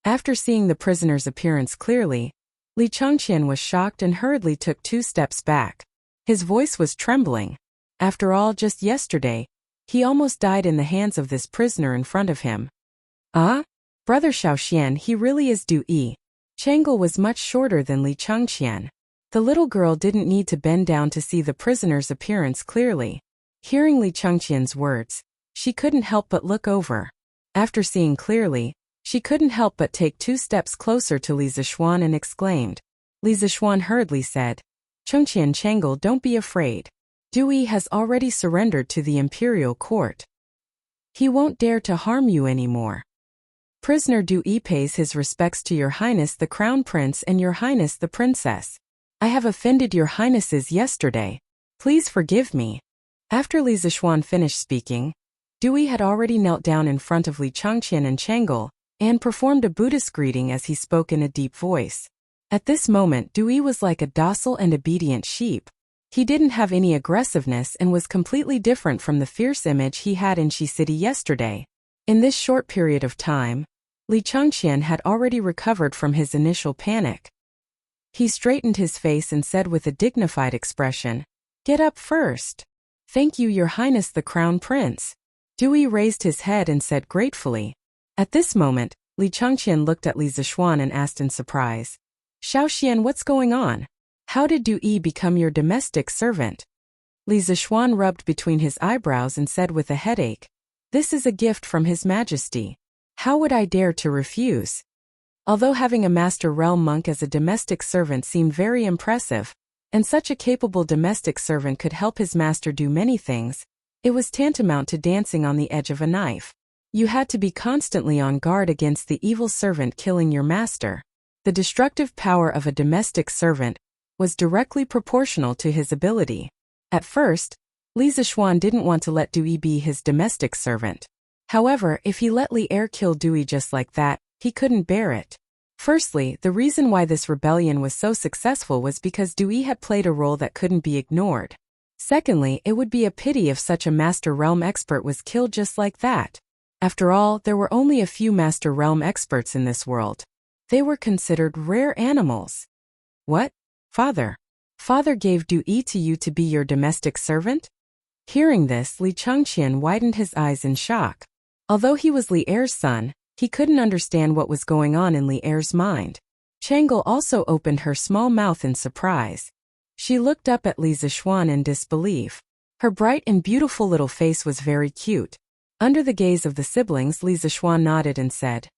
After seeing the prisoner's appearance clearly, Li Changqian was shocked and hurriedly took 2 steps back. His voice was trembling. After all, just yesterday, he almost died in the hands of this prisoner in front of him. Brother Xiao Xian, he really is Du Yi. Changel was much shorter than Li Changqian. The little girl didn't need to bend down to see the prisoner's appearance clearly. Hearing Li Changqian's words, she couldn't help but look over. After seeing clearly, she couldn't help but take 2 steps closer to Li Zishuan and exclaimed. Li Zishuan hurriedly said, Changqian Changel, don't be afraid. Du Yi has already surrendered to the imperial court. He won't dare to harm you anymore. Prisoner Du Yi pays his respects to Your Highness the Crown Prince and Your Highness the Princess. I have offended Your Highnesses yesterday. Please forgive me. After Li Zishuan finished speaking, Dewey had already knelt down in front of Li Changqian and Changel, and performed a Buddhist greeting as he spoke in a deep voice. At this moment, Dewey was like a docile and obedient sheep. He didn't have any aggressiveness and was completely different from the fierce image he had in Shi City yesterday. In this short period of time, Li Changqian had already recovered from his initial panic. He straightened his face and said with a dignified expression, "Get up first." "Thank you, Your Highness the Crown Prince." Dewey raised his head and said gratefully. At this moment, Li Changqian looked at Li Zishuan and asked in surprise, "Xiaoxian, what's going on? How did Dewey become your domestic servant?" Li Zishuan rubbed between his eyebrows and said with a headache, "This is a gift from His Majesty. How would I dare to refuse?" Although having a master realm monk as a domestic servant seemed very impressive, and such a capable domestic servant could help his master do many things, it was tantamount to dancing on the edge of a knife. You had to be constantly on guard against the evil servant killing your master. The destructive power of a domestic servant was directly proportional to his ability. At first, Li Zishuan didn't want to let Dewey be his domestic servant. However, if he let Li Er kill Dewey just like that, he couldn't bear it. Firstly, the reason why this rebellion was so successful was because Dewey had played a role that couldn't be ignored. Secondly, it would be a pity if such a Master Realm expert was killed just like that. After all, there were only a few Master Realm experts in this world. They were considered rare animals. "What? Father? Father gave Dewey to you to be your domestic servant?" Hearing this, Li Changqian widened his eyes in shock. Although he was Li Er's son, he couldn't understand what was going on in Li Er's mind. Changel also opened her small mouth in surprise. She looked up at Li Zishuan in disbelief. Her bright and beautiful little face was very cute. Under the gaze of the siblings, Li Zishuan nodded and said,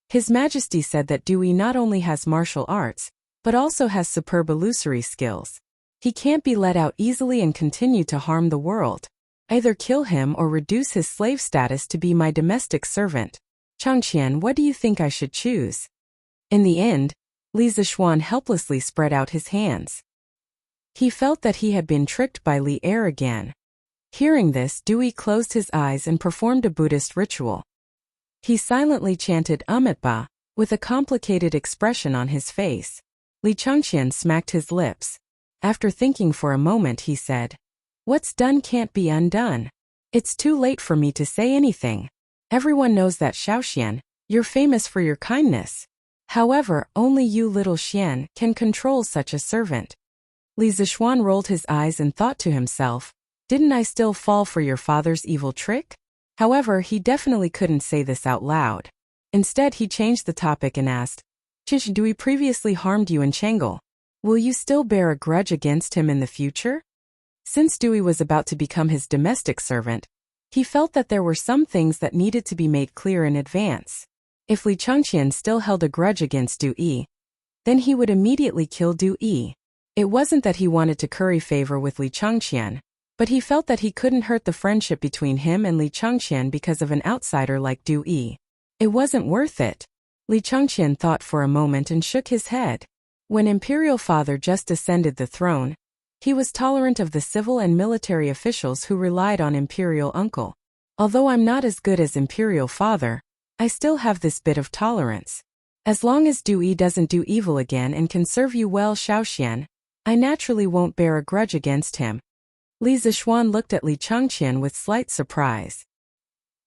"His Majesty said that Dewey not only has martial arts, but also has superb illusory skills. He can't be let out easily and continue to harm the world. Either kill him or reduce his slave status to be my domestic servant. Changqian, what do you think I should choose?" In the end, Li Zishuan helplessly spread out his hands. He felt that he had been tricked by Li Er again. Hearing this, Dewey closed his eyes and performed a Buddhist ritual. He silently chanted Ba, with a complicated expression on his face. Li Changqian smacked his lips. After thinking for a moment, he said, "What's done can't be undone. It's too late for me to say anything. Everyone knows that Xiaoxian, you're famous for your kindness. However, only you, little Xian, can control such a servant." Li Zishuan rolled his eyes and thought to himself, "Didn't I still fall for your father's evil trick?" However, he definitely couldn't say this out loud. Instead, he changed the topic and asked, "Chish, Dewey previously harmed you in Changel. Will you still bear a grudge against him in the future?" Since Dewey was about to become his domestic servant, he felt that there were some things that needed to be made clear in advance. If Li Changqian still held a grudge against Dewey, then he would immediately kill Dewey. It wasn't that he wanted to curry favor with Li Changqian, but he felt that he couldn't hurt the friendship between him and Li Changqian because of an outsider like Dewey. It wasn't worth it. Li Changqian thought for a moment and shook his head. When Imperial Father just ascended the throne, he was tolerant of the civil and military officials who relied on Imperial Uncle. Although I'm not as good as Imperial Father, I still have this bit of tolerance. As long as Dewey doesn't do evil again and can serve you well, Xiaoxian, I naturally won't bear a grudge against him. Li Zishuan looked at Li Changqian with slight surprise.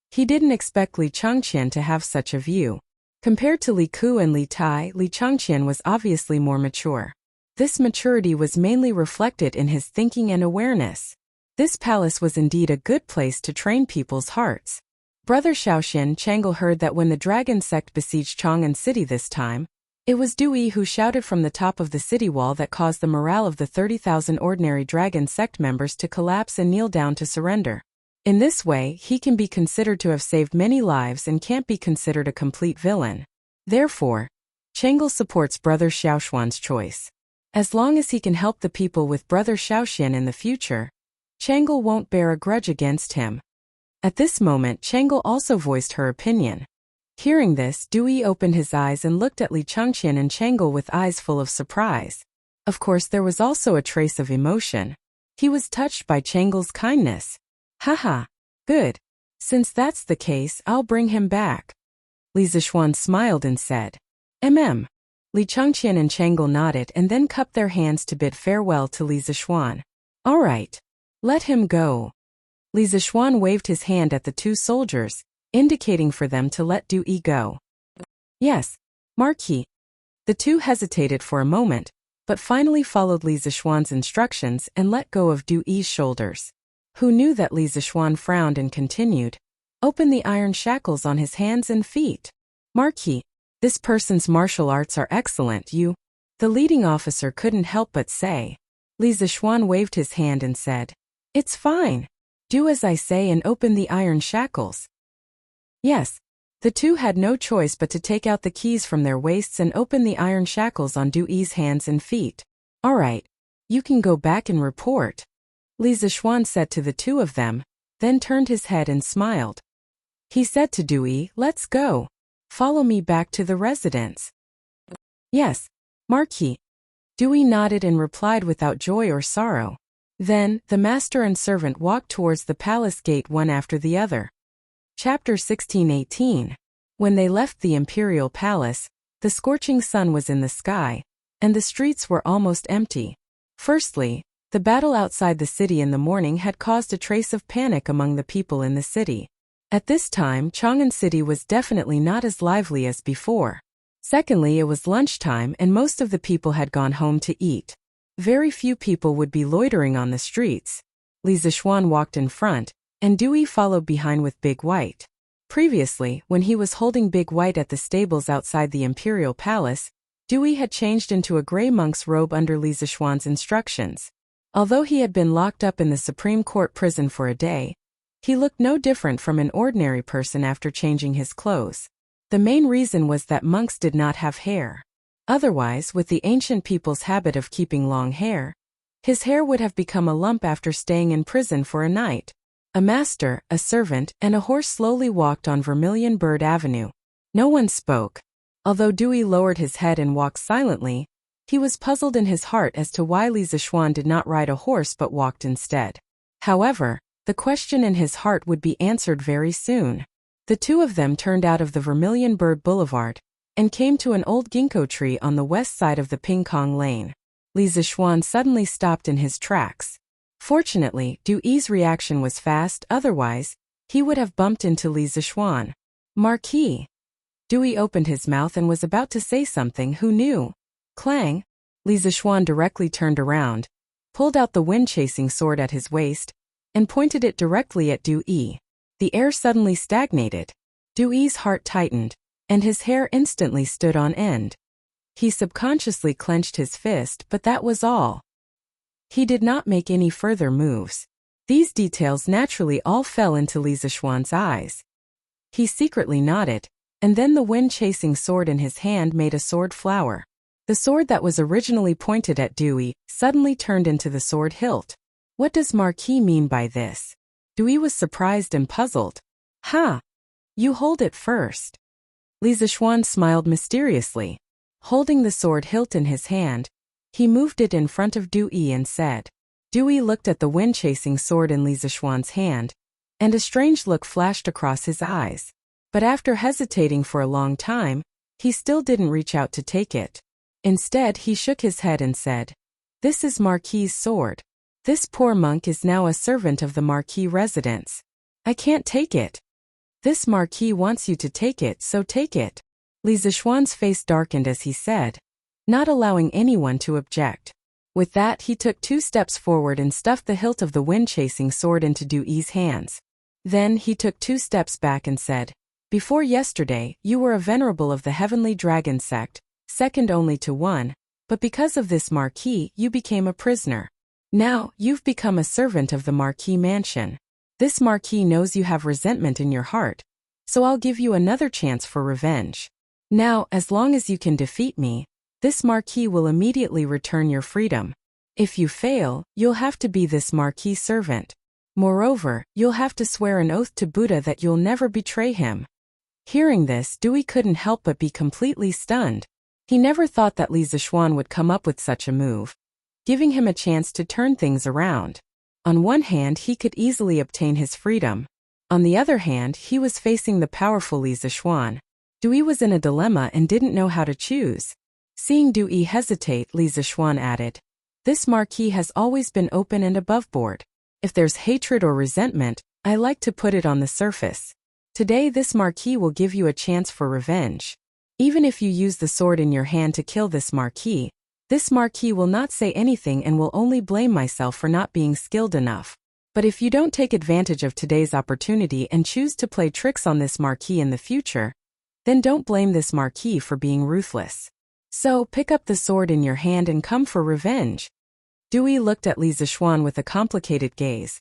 He didn't expect Li Changqian to have such a view. Compared to Li Ku and Li Tai, Li Changqian was obviously more mature. This maturity was mainly reflected in his thinking and awareness. This palace was indeed a good place to train people's hearts. Brother Xiaoxian Changel heard that when the dragon sect besieged Chang'an City this time, it was Dewey who shouted from the top of the city wall that caused the morale of the 30,000 ordinary dragon sect members to collapse and kneel down to surrender. In this way, he can be considered to have saved many lives and can't be considered a complete villain. Therefore, Changel supports Brother Xiaoxuan's choice. As long as he can help the people with Brother Xiaoxian in the future, Changel won't bear a grudge against him. At this moment, Changel also voiced her opinion. Hearing this, Dewey opened his eyes and looked at Li Changqian and Changel with eyes full of surprise. Of course, there was also a trace of emotion. He was touched by Changel's kindness. Haha, good. Since that's the case, I'll bring him back. Li Zishuan smiled and said, Li Changqian and Chang'e nodded and then cupped their hands to bid farewell to Li Zishuan. All right. Let him go. Li Zishuan waved his hand at the two soldiers, indicating for them to let Du Yi go. Yes, Marquis. The two hesitated for a moment, but finally followed Li Zishuan's instructions and let go of Du Yi's shoulders. Who knew that Li Zishuan frowned and continued, Open the iron shackles on his hands and feet. Marquis, this person's martial arts are excellent, the leading officer couldn't help but say. Li Zishuan waved his hand and said, It's fine. Do as I say and open the iron shackles. Yes. The two had no choice but to take out the keys from their waists and open the iron shackles on Du Yi's hands and feet. All right. You can go back and report. Li Zishuan said to the two of them, then turned his head and smiled. He said to Du Yi, Let's go. Follow me back to the residence. Yes, Marquis. Du Yi nodded and replied without joy or sorrow. Then, the master and servant walked towards the palace gate one after the other. Chapter 16:18. When they left the imperial palace, the scorching sun was in the sky, and the streets were almost empty. Firstly, the battle outside the city in the morning had caused a trace of panic among the people in the city. At this time, Chang'an City was definitely not as lively as before. Secondly, it was lunchtime and most of the people had gone home to eat. Very few people would be loitering on the streets. Li Zishuan walked in front, and Du Yi followed behind with Big White. Previously, when he was holding Big White at the stables outside the imperial palace, Du Yi had changed into a gray monk's robe under Li Zishuan's instructions. Although he had been locked up in the Supreme Court prison for a day, he looked no different from an ordinary person after changing his clothes. The main reason was that monks did not have hair. Otherwise, with the ancient people's habit of keeping long hair, his hair would have become a lump after staying in prison for a night. A master, a servant, and a horse slowly walked on Vermilion Bird Avenue. No one spoke. Although Du Yi lowered his head and walked silently, he was puzzled in his heart as to why Li Zishuan did not ride a horse but walked instead. However, the question in his heart would be answered very soon. The two of them turned out of the Vermilion Bird Boulevard and came to an old ginkgo tree on the west side of the Ping Kong Lane. Li Zishuan suddenly stopped in his tracks. Fortunately, Du Yi's reaction was fast, otherwise, he would have bumped into Li Zishuan. Marquis. Du Yi opened his mouth and was about to say something. Who knew? Clang. Li Zishuan directly turned around, pulled out the wind-chasing sword at his waist, and pointed it directly at Du Yi. The air suddenly stagnated. Du Yi's heart tightened, and his hair instantly stood on end. He subconsciously clenched his fist, but that was all. He did not make any further moves. These details naturally all fell into Li Zishuan's eyes. He secretly nodded, and then the wind-chasing sword in his hand made a sword flower. The sword that was originally pointed at Du Yi suddenly turned into the sword hilt. What does Marquis mean by this? Du Yi was surprised and puzzled. Ha! You hold it first. Li Zishuan smiled mysteriously. Holding the sword hilt in his hand, he moved it in front of Du Yi and said. Du Yi looked at the wind-chasing sword in Li Zishuan's hand, and a strange look flashed across his eyes. But after hesitating for a long time, he still didn't reach out to take it. Instead, he shook his head and said, This is Marquis's sword. This poor monk is now a servant of the Marquis residence. I can't take it. This Marquis wants you to take it, so take it. Li Zishuan's face darkened as he said, not allowing anyone to object. With that, he took 2 steps forward and stuffed the hilt of the wind-chasing sword into Du Yi's hands. Then he took 2 steps back and said, Before yesterday, you were a venerable of the Heavenly Dragon sect, second only to one, but because of this Marquis, you became a prisoner. Now, you've become a servant of the Marquis mansion. This Marquis knows you have resentment in your heart, so I'll give you another chance for revenge. Now, as long as you can defeat me, this Marquis will immediately return your freedom. If you fail, you'll have to be this Marquis' servant. Moreover, you'll have to swear an oath to Buddha that you'll never betray him. Hearing this, Du Yi couldn't help but be completely stunned. He never thought that Li Zishuan would come up with such a move, giving him a chance to turn things around. On one hand, he could easily obtain his freedom. On the other hand, he was facing the powerful Li Zixuan. Dui was in a dilemma and didn't know how to choose. Seeing Dui hesitate, Li Zixuan added, "This marquis has always been open and aboveboard. If there's hatred or resentment, I like to put it on the surface. Today this marquis will give you a chance for revenge. Even if you use the sword in your hand to kill this marquis will not say anything and will only blame myself for not being skilled enough. But if you don't take advantage of today's opportunity and choose to play tricks on this marquis in the future, then don't blame this marquis for being ruthless. So pick up the sword in your hand and come for revenge." Dui looked at Li Zixuan with a complicated gaze,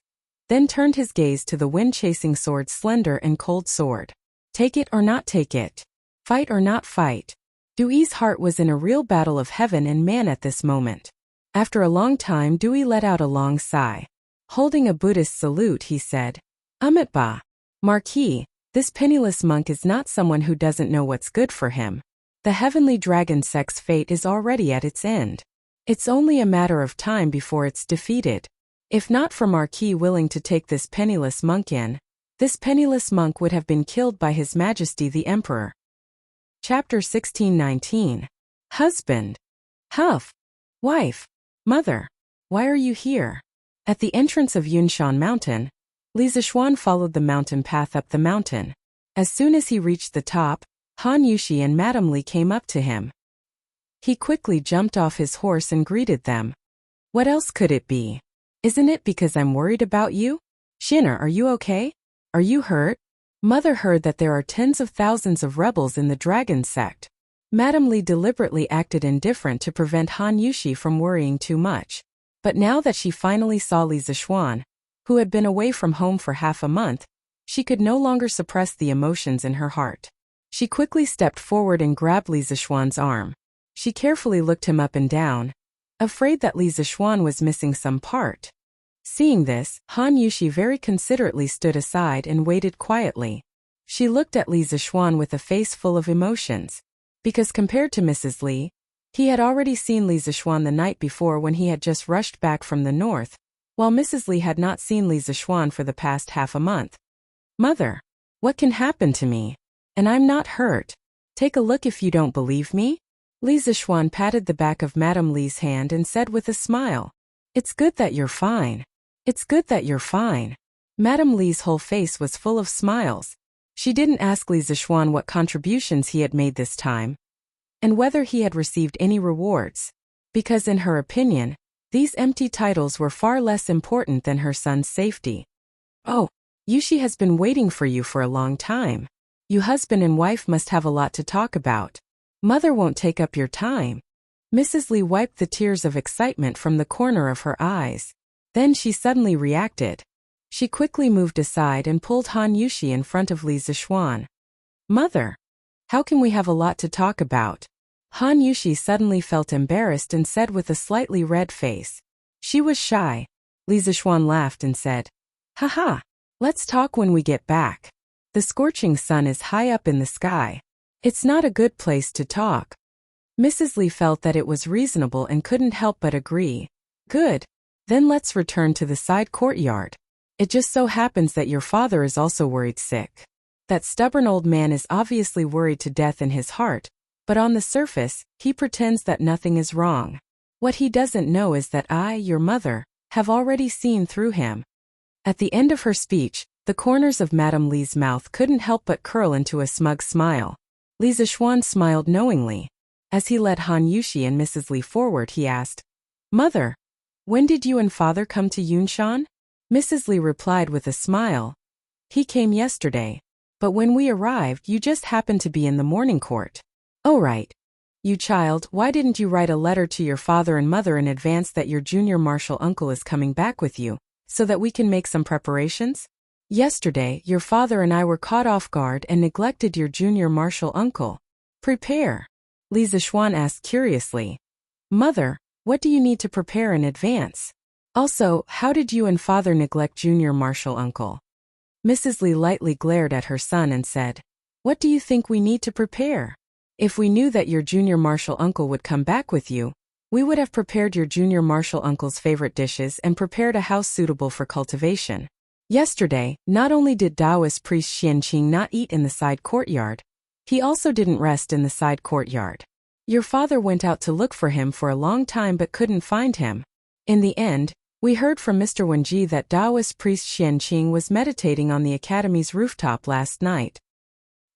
then turned his gaze to the wind-chasing sword, slender and cold sword. Take it or not take it. Fight or not fight. Dui's heart was in a real battle of heaven and man at this moment. After a long time, Dui let out a long sigh. Holding a Buddhist salute, he said, "Amitba. Marquis, this penniless monk is not someone who doesn't know what's good for him. The heavenly dragon sect's fate is already at its end. It's only a matter of time before it's defeated. If not for Marquis willing to take this penniless monk in, this penniless monk would have been killed by His Majesty the Emperor." Chapter 1619. Husband. Huff. Wife. Mother. Why are you here? At the entrance of Yunshan Mountain, Li Zixuan followed the mountain path up the mountain. As soon as he reached the top, Han Yushi and Madame Li came up to him. He quickly jumped off his horse and greeted them. "What else could it be? Isn't it because I'm worried about you? Shiner, are you okay? Are you hurt? Mother heard that there are tens of thousands of rebels in the dragon sect." Madame Li deliberately acted indifferent to prevent Han Yushi from worrying too much. But now that she finally saw Li Zixuan, who had been away from home for half a month, she could no longer suppress the emotions in her heart. She quickly stepped forward and grabbed Li Zixuan's arm. She carefully looked him up and down, afraid that Li Zixuan was missing some part. Seeing this, Han Yushi very considerately stood aside and waited quietly. She looked at Li Zixuan with a face full of emotions, because compared to Mrs. Li, he had already seen Li Zixuan the night before when he had just rushed back from the north, while Mrs. Li had not seen Li Zixuan for the past half a month. "Mother, what can happen to me? And I'm not hurt. Take a look if you don't believe me." Li Zixuan patted the back of Madame Li's hand and said with a smile, "It's good that you're fine. It's good that you're fine." Madame Li's whole face was full of smiles. She didn't ask Li Zixuan what contributions he had made this time, and whether he had received any rewards, because in her opinion, these empty titles were far less important than her son's safety. "Oh, Yushi has been waiting for you for a long time. You husband and wife must have a lot to talk about. Mother won't take up your time." Mrs. Li wiped the tears of excitement from the corner of her eyes. Then she suddenly reacted. She quickly moved aside and pulled Han Yushi in front of Li Zixuan. "Mother, how can we have a lot to talk about?" Han Yushi suddenly felt embarrassed and said with a slightly red face. She was shy. Li Zixuan laughed and said, "Haha, let's talk when we get back. The scorching sun is high up in the sky. It's not a good place to talk." Mrs. Li felt that it was reasonable and couldn't help but agree. "Good. Then let's return to the side courtyard. It just so happens that your father is also worried sick. That stubborn old man is obviously worried to death in his heart, but on the surface, he pretends that nothing is wrong. What he doesn't know is that I, your mother, have already seen through him." At the end of her speech, the corners of Madame Li's mouth couldn't help but curl into a smug smile. Li Zixuan smiled knowingly. As he led Han Yushi and Mrs. Li forward, he asked, "Mother, when did you and father come to Yunshan?" Mrs. Li replied with a smile, "He came yesterday. But when we arrived, you just happened to be in the morning court." "Oh right. You child, why didn't you write a letter to your father and mother in advance that your junior martial uncle is coming back with you, so that we can make some preparations? Yesterday, your father and I were caught off guard and neglected your junior martial uncle." "Prepare?" Li Zixuan asked curiously. "Mother, what do you need to prepare in advance? Also, how did you and father neglect junior martial uncle?" Mrs. Li lightly glared at her son and said, "What do you think we need to prepare? If we knew that your junior martial uncle would come back with you, we would have prepared your junior martial uncle's favorite dishes and prepared a house suitable for cultivation. Yesterday, not only did Taoist priest Xianqing not eat in the side courtyard, he also didn't rest in the side courtyard. Your father went out to look for him for a long time but couldn't find him. In the end, we heard from Mr. Wenji that Taoist priest Xianqing was meditating on the academy's rooftop last night.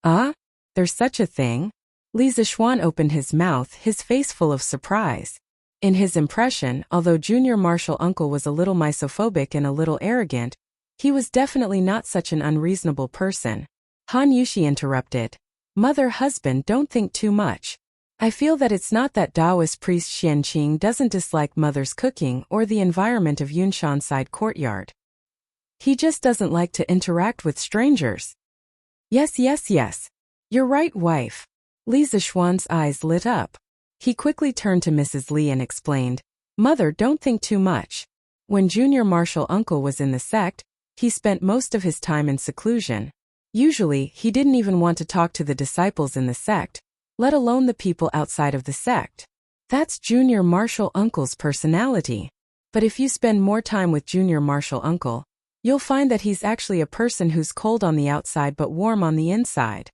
Ah? There's such a thing? Li Zixuan opened his mouth, his face full of surprise. In his impression, although junior martial uncle was a little misophobic and a little arrogant, he was definitely not such an unreasonable person. Han Yushi interrupted. Mother, husband, don't think too much. I feel that it's not that Taoist priest Xianqing doesn't dislike mother's cooking or the environment of Yunshan side courtyard. He just doesn't like to interact with strangers. Yes. You're right, wife. Li Zixuan's eyes lit up. He quickly turned to Mrs. Li and explained, Mother, don't think too much. When junior martial uncle was in the sect, he spent most of his time in seclusion. Usually, he didn't even want to talk to the disciples in the sect, let alone the people outside of the sect. That's junior martial uncle's personality. But if you spend more time with junior martial uncle, you'll find that he's actually a person who's cold on the outside but warm on the inside.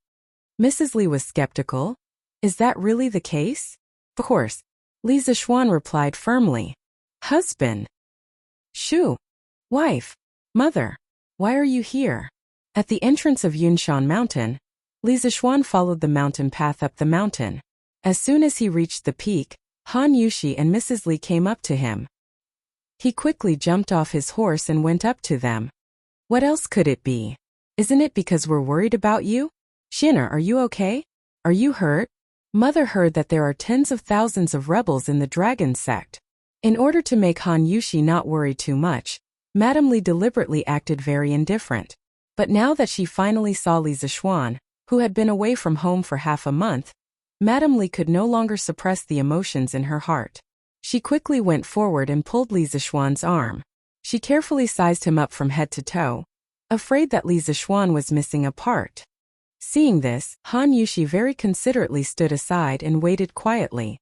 Mrs. Li was skeptical. Is that really the case? Of course. Li Zixuan replied firmly. Husband. Shu. Wife. Mother. Why are you here? At the entrance of Yunshan Mountain, Li Zixuan followed the mountain path up the mountain. As soon as he reached the peak, Han Yushi and Mrs. Li came up to him. He quickly jumped off his horse and went up to them. What else could it be? Isn't it because we're worried about you? Shinner, are you okay? Are you hurt? Mother heard that there are tens of thousands of rebels in the dragon sect. In order to make Han Yushi not worry too much, Madame Li deliberately acted very indifferent. But now that she finally saw Li Zixuan, who had been away from home for half a month, Madame Li could no longer suppress the emotions in her heart. She quickly went forward and pulled Li Zixuan's arm. She carefully sized him up from head to toe, afraid that Li Zixuan was missing a part. Seeing this, Han Yushi very considerately stood aside and waited quietly.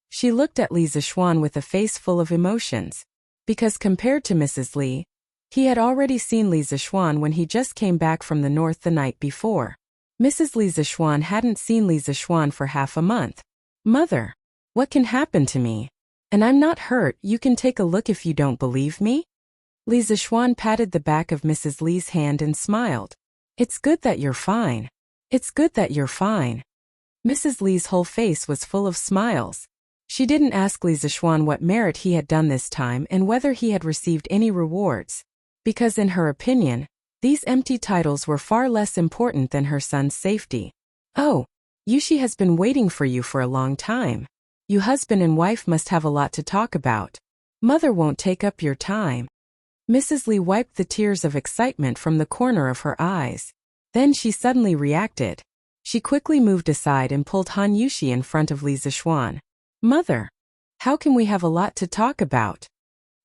She looked at Li Zixuan with a face full of emotions, because compared to Mrs. Li, he had already seen Li Zixuan when he just came back from the north the night before. Mrs. Li Zixuan hadn't seen Li Zixuan for half a month. Mother, what can happen to me? And I'm not hurt, you can take a look if you don't believe me? Li Zixuan patted the back of Mrs. Li's hand and smiled. It's good that you're fine. It's good that you're fine. Mrs. Li's whole face was full of smiles. She didn't ask Li Zixuan what merit he had done this time and whether he had received any rewards, because in her opinion, these empty titles were far less important than her son's safety. Oh, Yushi has been waiting for you for a long time. You husband and wife must have a lot to talk about. Mother won't take up your time. Mrs. Li wiped the tears of excitement from the corner of her eyes. Then she suddenly reacted. She quickly moved aside and pulled Han Yushi in front of Li Zixuan. Mother, how can we have a lot to talk about?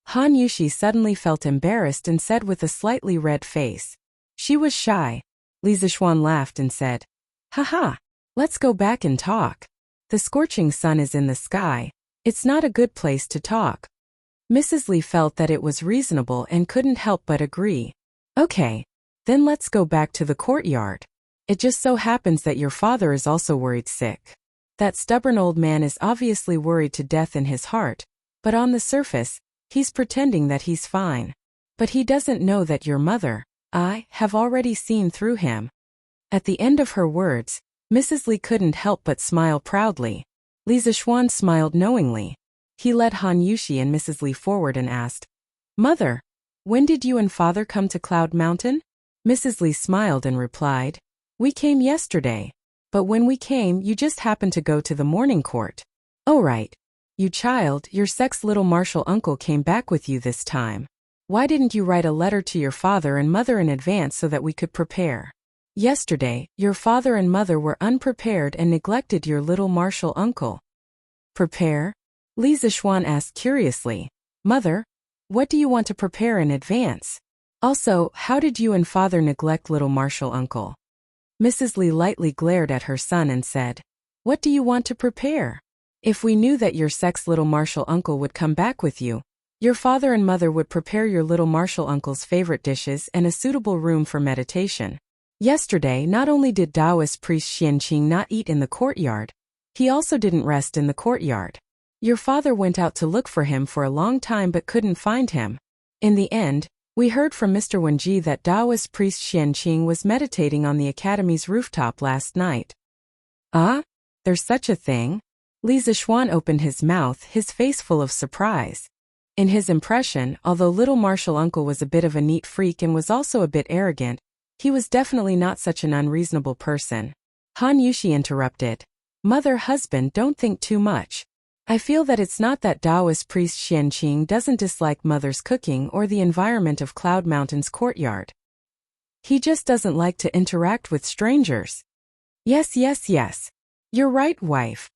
Han Yushi suddenly felt embarrassed and said with a slightly red face. She was shy. Li Zixuan laughed and said, Haha, let's go back and talk. The scorching sun is in the sky. It's not a good place to talk. Mrs. Li felt that it was reasonable and couldn't help but agree. Okay, then let's go back to the courtyard. It just so happens that your father is also worried sick. That stubborn old man is obviously worried to death in his heart, but on the surface, he's pretending that he's fine. But he doesn't know that your mother, I, have already seen through him. At the end of her words, Mrs. Li couldn't help but smile proudly. Li Zixuan smiled knowingly. He led Han Yushi and Mrs. Li forward and asked, Mother, when did you and father come to Cloud Mountain? Mrs. Li smiled and replied, We came yesterday. But when we came, you just happened to go to the morning court. Oh right. You child, your sex little martial uncle came back with you this time. Why didn't you write a letter to your father and mother in advance so that we could prepare? Yesterday, your father and mother were unprepared and neglected your little martial uncle. Prepare? Li Zixuan asked curiously. Mother, what do you want to prepare in advance? Also, how did you and father neglect little martial uncle? Mrs. Li lightly glared at her son and said, What do you want to prepare? If we knew that your sex little martial uncle would come back with you, Your father and mother would prepare your little Marshall uncle's favorite dishes and a suitable room for meditation. Yesterday, not only did Taoist priest Xianqing not eat in the courtyard, he also didn't rest in the courtyard. Your father went out to look for him for a long time but couldn't find him. In the end, we heard from Mr. Wenji that Taoist priest Xianqing was meditating on the academy's rooftop last night. Ah? There's such a thing? Li Zixuan opened his mouth, his face full of surprise. In his impression, although little Marshall uncle was a bit of a neat freak and was also a bit arrogant, he was definitely not such an unreasonable person. Han Yushi interrupted. Mother, husband, don't think too much. I feel that it's not that Taoist priest Xianqing doesn't dislike mother's cooking or the environment of Cloud Mountain's courtyard. He just doesn't like to interact with strangers. Yes. You're right, wife.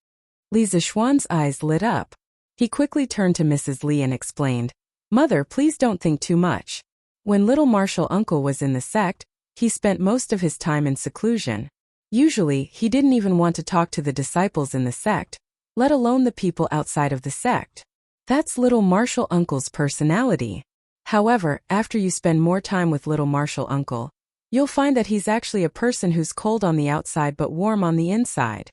Li Zixuan's eyes lit up. He quickly turned to Mrs. Li and explained, Mother, please don't think too much. When little Marshall uncle was in the sect, he spent most of his time in seclusion. Usually, he didn't even want to talk to the disciples in the sect, let alone the people outside of the sect. That's little Marshall uncle's personality. However, after you spend more time with little Marshall uncle, you'll find that he's actually a person who's cold on the outside but warm on the inside.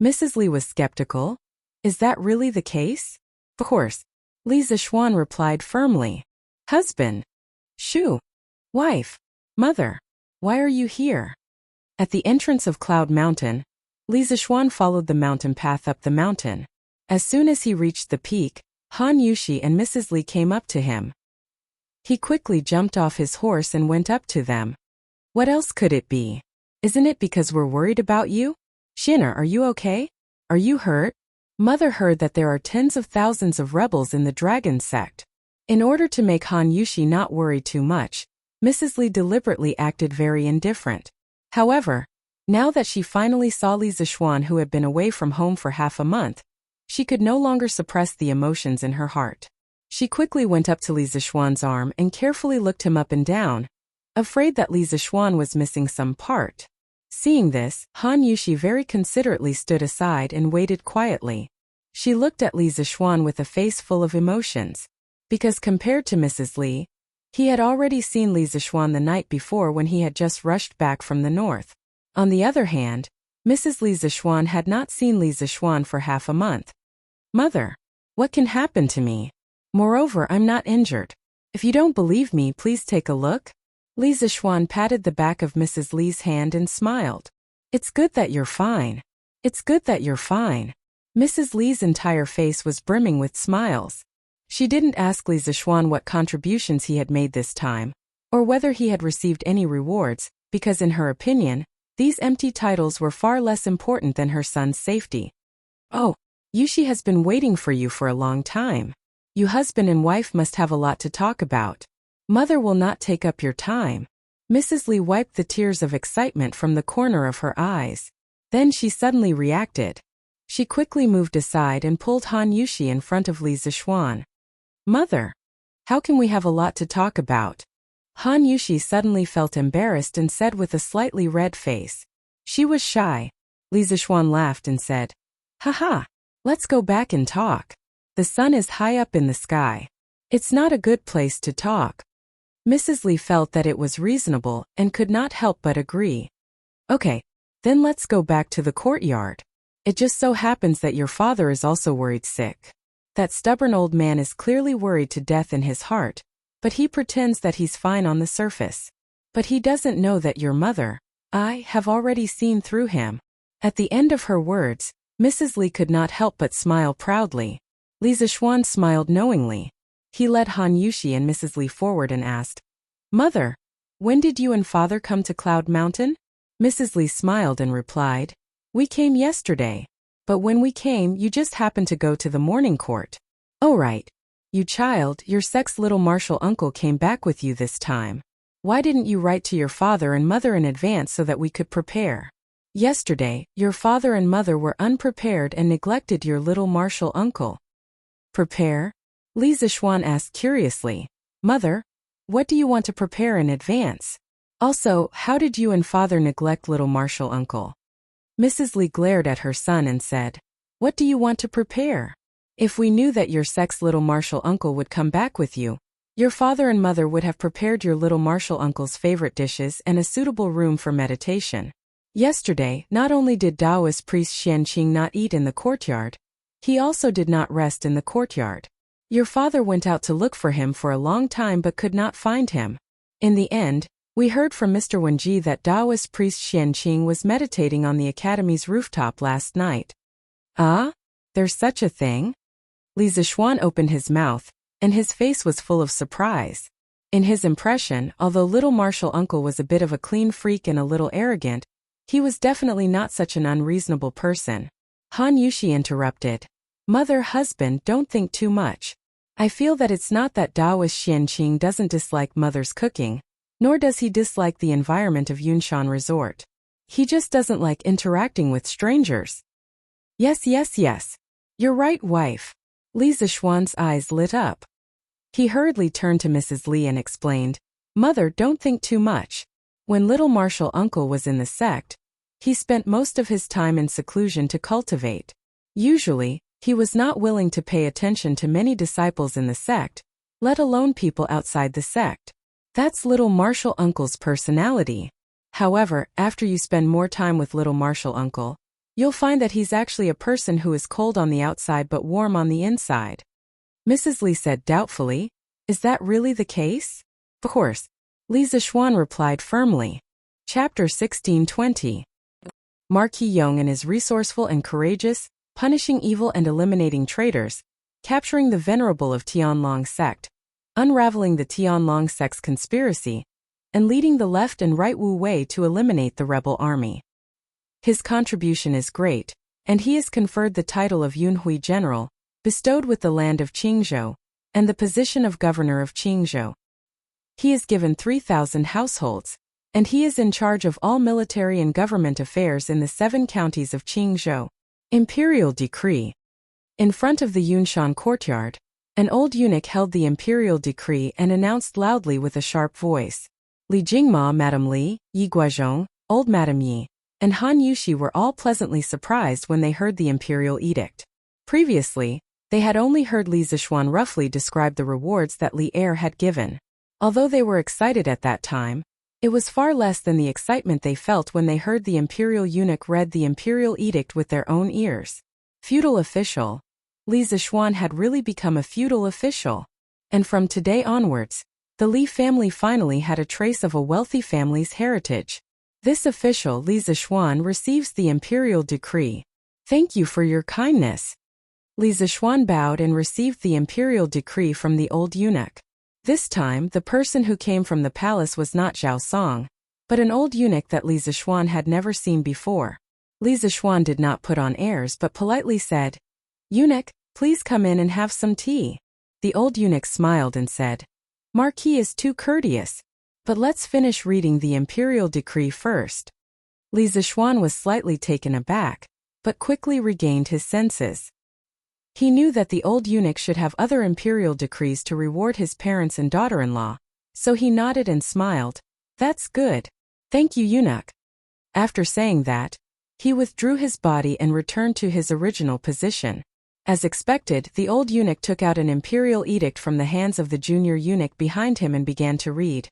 Mrs. Li was skeptical. Is that really the case? Of course. Li Zixuan replied firmly. Husband. Shu. Wife. Mother. Why are you here? At the entrance of Cloud Mountain, Li Zixuan followed the mountain path up the mountain. As soon as he reached the peak, Han Yushi and Mrs. Li came up to him. He quickly jumped off his horse and went up to them. What else could it be? Isn't it because we're worried about you? Shinner, are you okay? Are you hurt? Mother heard that there are tens of thousands of rebels in the dragon sect. In order to make Han Yushi not worry too much, Mrs. Li deliberately acted very indifferent. However, now that she finally saw Li Zixuan, who had been away from home for half a month, she could no longer suppress the emotions in her heart. She quickly went up to Li Zixuan's arm and carefully looked him up and down, afraid that Li Zixuan was missing some part. Seeing this, Han Yushi very considerately stood aside and waited quietly. She looked at Li Zixuan with a face full of emotions, because compared to Mrs. Li, he had already seen Li Zixuan the night before when he had just rushed back from the north. On the other hand, Mrs. Li Zixuan had not seen Li Zixuan for half a month. Mother, what can happen to me? Moreover, I'm not injured. If you don't believe me, please take a look. Li Zixuan patted the back of Mrs. Li's hand and smiled. It's good that you're fine. It's good that you're fine. Mrs. Li's entire face was brimming with smiles. She didn't ask Li Zixuan what contributions he had made this time, or whether he had received any rewards, because in her opinion, these empty titles were far less important than her son's safety. Oh, Yushi has been waiting for you for a long time. You husband and wife must have a lot to talk about. Mother will not take up your time. Mrs. Li wiped the tears of excitement from the corner of her eyes. Then she suddenly reacted. She quickly moved aside and pulled Han Yushi in front of Li Zixuan. Mother, how can we have a lot to talk about? Han Yushi suddenly felt embarrassed and said with a slightly red face. She was shy. Li Zixuan laughed and said, Haha, let's go back and talk. The sun is high up in the sky. It's not a good place to talk. Mrs. Li felt that it was reasonable and could not help but agree. Okay, then let's go back to the courtyard. It just so happens that your father is also worried sick. That stubborn old man is clearly worried to death in his heart, but he pretends that he's fine on the surface. But he doesn't know that your mother, I, have already seen through him. At the end of her words, Mrs. Li could not help but smile proudly. Li Zixuan smiled knowingly. He led Han Yushi and Mrs. Li forward and asked, Mother, when did you and father come to Cloud Mountain? Mrs. Li smiled and replied, We came yesterday. But when we came, you just happened to go to the morning court. Oh right. You child, your sex little Marshall uncle came back with you this time. Why didn't you write to your father and mother in advance so that we could prepare? Yesterday, your father and mother were unprepared and neglected your little Marshall uncle. Prepare? Li Zixuan asked curiously. Mother, what do you want to prepare in advance? Also, how did you and father neglect little Marshall uncle? Mrs. Li glared at her son and said, What do you want to prepare? If we knew that your sex little martial uncle would come back with you, your father and mother would have prepared your little martial uncle's favorite dishes and a suitable room for meditation. Yesterday, not only did Taoist priest Xianqing not eat in the courtyard, he also did not rest in the courtyard. Your father went out to look for him for a long time but could not find him. In the end, we heard from Mr. Wenji that Taoist priest Xianqing was meditating on the academy's rooftop last night. Ah? There's such a thing? Li Zixuan opened his mouth, and his face was full of surprise. In his impression, although little martial uncle was a bit of a clean freak and a little arrogant, he was definitely not such an unreasonable person. Han Yushi interrupted. Mother, husband, don't think too much. I feel that it's not that Taoist Xianqing doesn't dislike mother's cooking, nor does he dislike the environment of Yunshan Resort. He just doesn't like interacting with strangers. Yes. You're right, wife. Li Zixuan's eyes lit up. He hurriedly turned to Mrs. Li and explained, Mother, don't think too much. When little martial uncle was in the sect, he spent most of his time in seclusion to cultivate. Usually, he was not willing to pay attention to many disciples in the sect, let alone people outside the sect. That's little martial uncle's personality. However, after you spend more time with little martial uncle, you'll find that he's actually a person who is cold on the outside but warm on the inside. Mrs. Li said doubtfully, Is that really the case? Of course. Li Zixuan replied firmly. Chapter 1620. Marquis Yong is resourceful and courageous, punishing evil and eliminating traitors, capturing the venerable of Tianlong sect, unraveling the Tianlong sect's conspiracy, and leading the left and right Wu Wei to eliminate the rebel army. His contribution is great, and he is conferred the title of Yunhui General, bestowed with the land of Qingzhou, and the position of Governor of Qingzhou. He is given 3,000 households, and he is in charge of all military and government affairs in the 7 counties of Qingzhou. Imperial Decree. In front of the Yunshan courtyard, an old eunuch held the imperial decree and announced loudly with a sharp voice. Li Jingma, Madame Li, Yi Guazhong, Old Madame Yi, and Han Yushi were all pleasantly surprised when they heard the imperial edict. Previously, they had only heard Li Zixuan roughly describe the rewards that Li Er had given. Although they were excited at that time, it was far less than the excitement they felt when they heard the imperial eunuch read the imperial edict with their own ears. Feudal official. Li Zixuan had really become a feudal official. And from today onwards, the Li family finally had a trace of a wealthy family's heritage. This official, Li Zixuan, receives the imperial decree. Thank you for your kindness. Li Zixuan bowed and received the imperial decree from the old eunuch. This time, the person who came from the palace was not Zhao Song, but an old eunuch that Li Zixuan had never seen before. Li Zixuan did not put on airs but politely said, Eunuch, please come in and have some tea. The old eunuch smiled and said, Marquis is too courteous, but let's finish reading the imperial decree first. Li Zixuan was slightly taken aback, but quickly regained his senses. He knew that the old eunuch should have other imperial decrees to reward his parents and daughter-in-law, so he nodded and smiled. That's good. Thank you, eunuch. After saying that, he withdrew his body and returned to his original position. As expected, the old eunuch took out an imperial edict from the hands of the junior eunuch behind him and began to read.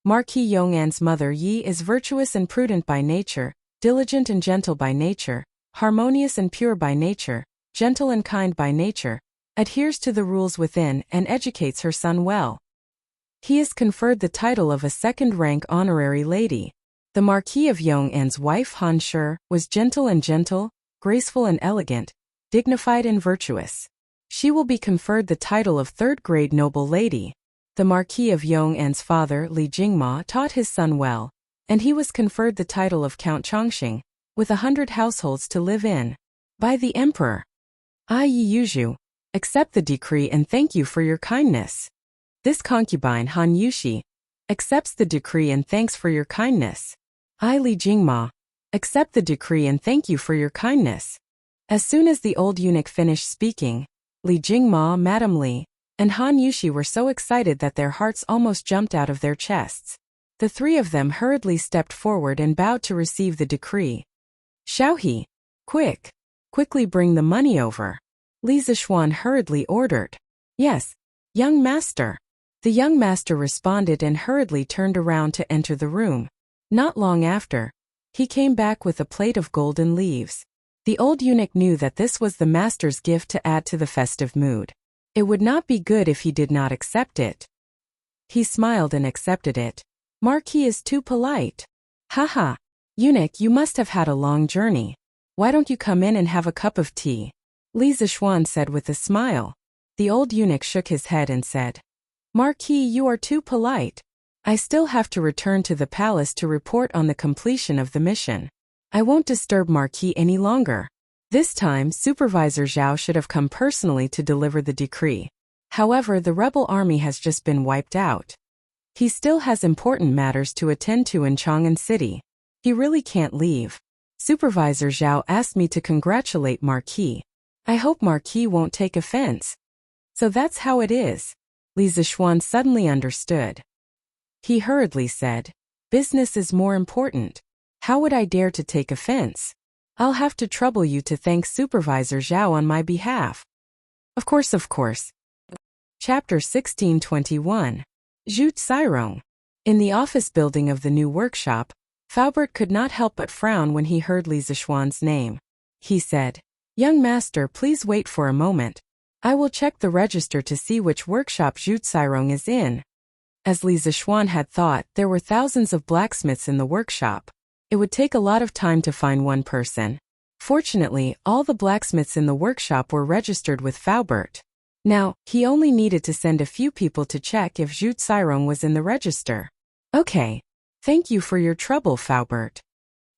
Marquis Yong'an's mother Yi is virtuous and prudent by nature, diligent and gentle by nature, harmonious and pure by nature, gentle and kind by nature, adheres to the rules within and educates her son well. He is conferred the title of a second-rank honorary lady. The Marquis of Yong'an's wife Han Shi was gentle, graceful and elegant, dignified and virtuous. She will be conferred the title of third-grade noble lady. The Marquis of Yong'an's father Li Jingma taught his son well, and he was conferred the title of Count Chongqing, with 100 households to live in. By the Emperor. I Yi Yuzhu, accept the decree and thank you for your kindness. This concubine Han Yushi accepts the decree and thanks for your kindness. I Li Jingma accept the decree and thank you for your kindness. As soon as the old eunuch finished speaking, Li Jingma, Madame Li, and Han Yushi were so excited that their hearts almost jumped out of their chests. The 3 of them hurriedly stepped forward and bowed to receive the decree. Xiaohe, quickly bring the money over. Li Zixuan hurriedly ordered. Yes, young master. The young master responded and hurriedly turned around to enter the room. Not long after, he came back with a plate of golden leaves. The old eunuch knew that this was the master's gift to add to the festive mood. It would not be good if he did not accept it. He smiled and accepted it. Marquis is too polite. Haha. Eunuch, you must have had a long journey. Why don't you come in and have a cup of tea? Li Zixuan said with a smile. The old eunuch shook his head and said, Marquis, you are too polite. I still have to return to the palace to report on the completion of the mission. I won't disturb Marquis any longer. This time, Supervisor Zhao should have come personally to deliver the decree. However, the rebel army has just been wiped out. He still has important matters to attend to in Chang'an City. He really can't leave. Supervisor Zhao asked me to congratulate Marquis. I hope Marquis won't take offense. So that's how it is. Li Zixuan suddenly understood. He hurriedly said, business is more important. How would I dare to take offense? I'll have to trouble you to thank Supervisor Zhao on my behalf. Of course. Chapter 1621. Zhu Cairong. In the office building of the new workshop, Faubert could not help but frown when he heard Li Zixuan's name. He said, Young master, please wait for a moment. I will check the register to see which workshop Zhu Cairong is in. As Li Zixuan had thought, there were thousands of blacksmiths in the workshop. It would take a lot of time to find one person. Fortunately, all the blacksmiths in the workshop were registered with Faubert. Now, he only needed to send a few people to check if Zhu Cairong was in the register. Okay. Thank you for your trouble, Faubert.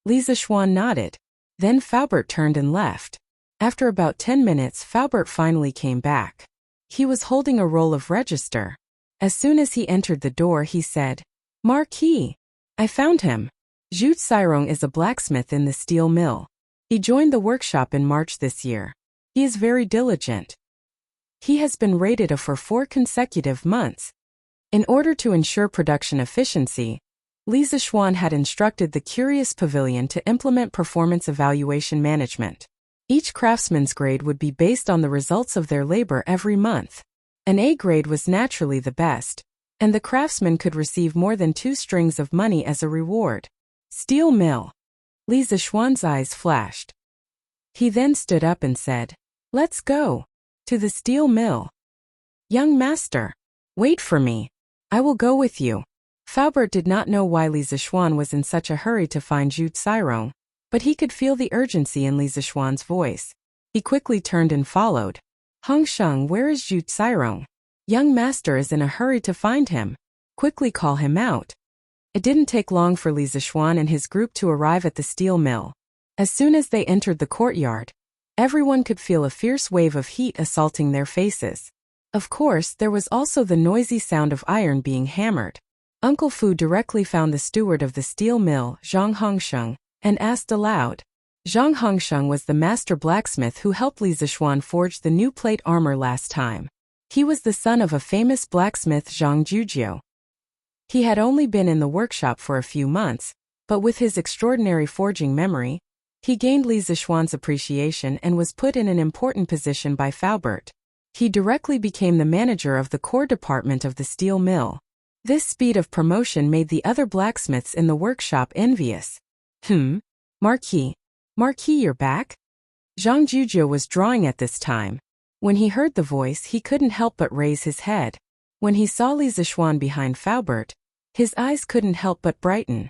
Li Zixuan nodded. Then Faubert turned and left. After about 10 minutes, Faubert finally came back. He was holding a roll of register. As soon as he entered the door, he said, Marquis, I found him. Zhu Cairong is a blacksmith in the steel mill. He joined the workshop in March this year. He is very diligent. He has been rated A for 4 consecutive months. In order to ensure production efficiency, Li Zixuan had instructed the Curious Pavilion to implement performance evaluation management. Each craftsman's grade would be based on the results of their labor every month. An A grade was naturally the best, and the craftsman could receive more than 2 strings of money as a reward. Steel mill. Li Zixuan's eyes flashed. He then stood up and said, Let's go. To the steel mill. Young master. Wait for me. I will go with you. Faubert did not know why Li Zixuan was in such a hurry to find Zhu Cairong, but he could feel the urgency in Li Zixuan's voice. He quickly turned and followed. Hong Sheng, where is Zhu Cairong? Young master is in a hurry to find him. Quickly call him out. It didn't take long for Li Zixuan and his group to arrive at the steel mill. As soon as they entered the courtyard, everyone could feel a fierce wave of heat assaulting their faces. Of course, there was also the noisy sound of iron being hammered. Uncle Fu directly found the steward of the steel mill, Zhang Hongsheng, and asked aloud. Zhang Hongsheng was the master blacksmith who helped Li Zixuan forge the new plate armor last time. He was the son of a famous blacksmith, Zhang Jujio. He had only been in the workshop for a few months, but with his extraordinary forging memory, he gained Li Zixuan's appreciation and was put in an important position by Faubert. He directly became the manager of the core department of the steel mill. This speed of promotion made the other blacksmiths in the workshop envious. Marquis, you're back? Zhang Jujio was drawing at this time. When he heard the voice, he couldn't help but raise his head. When he saw Li Zixuan behind Faubert, his eyes couldn't help but brighten.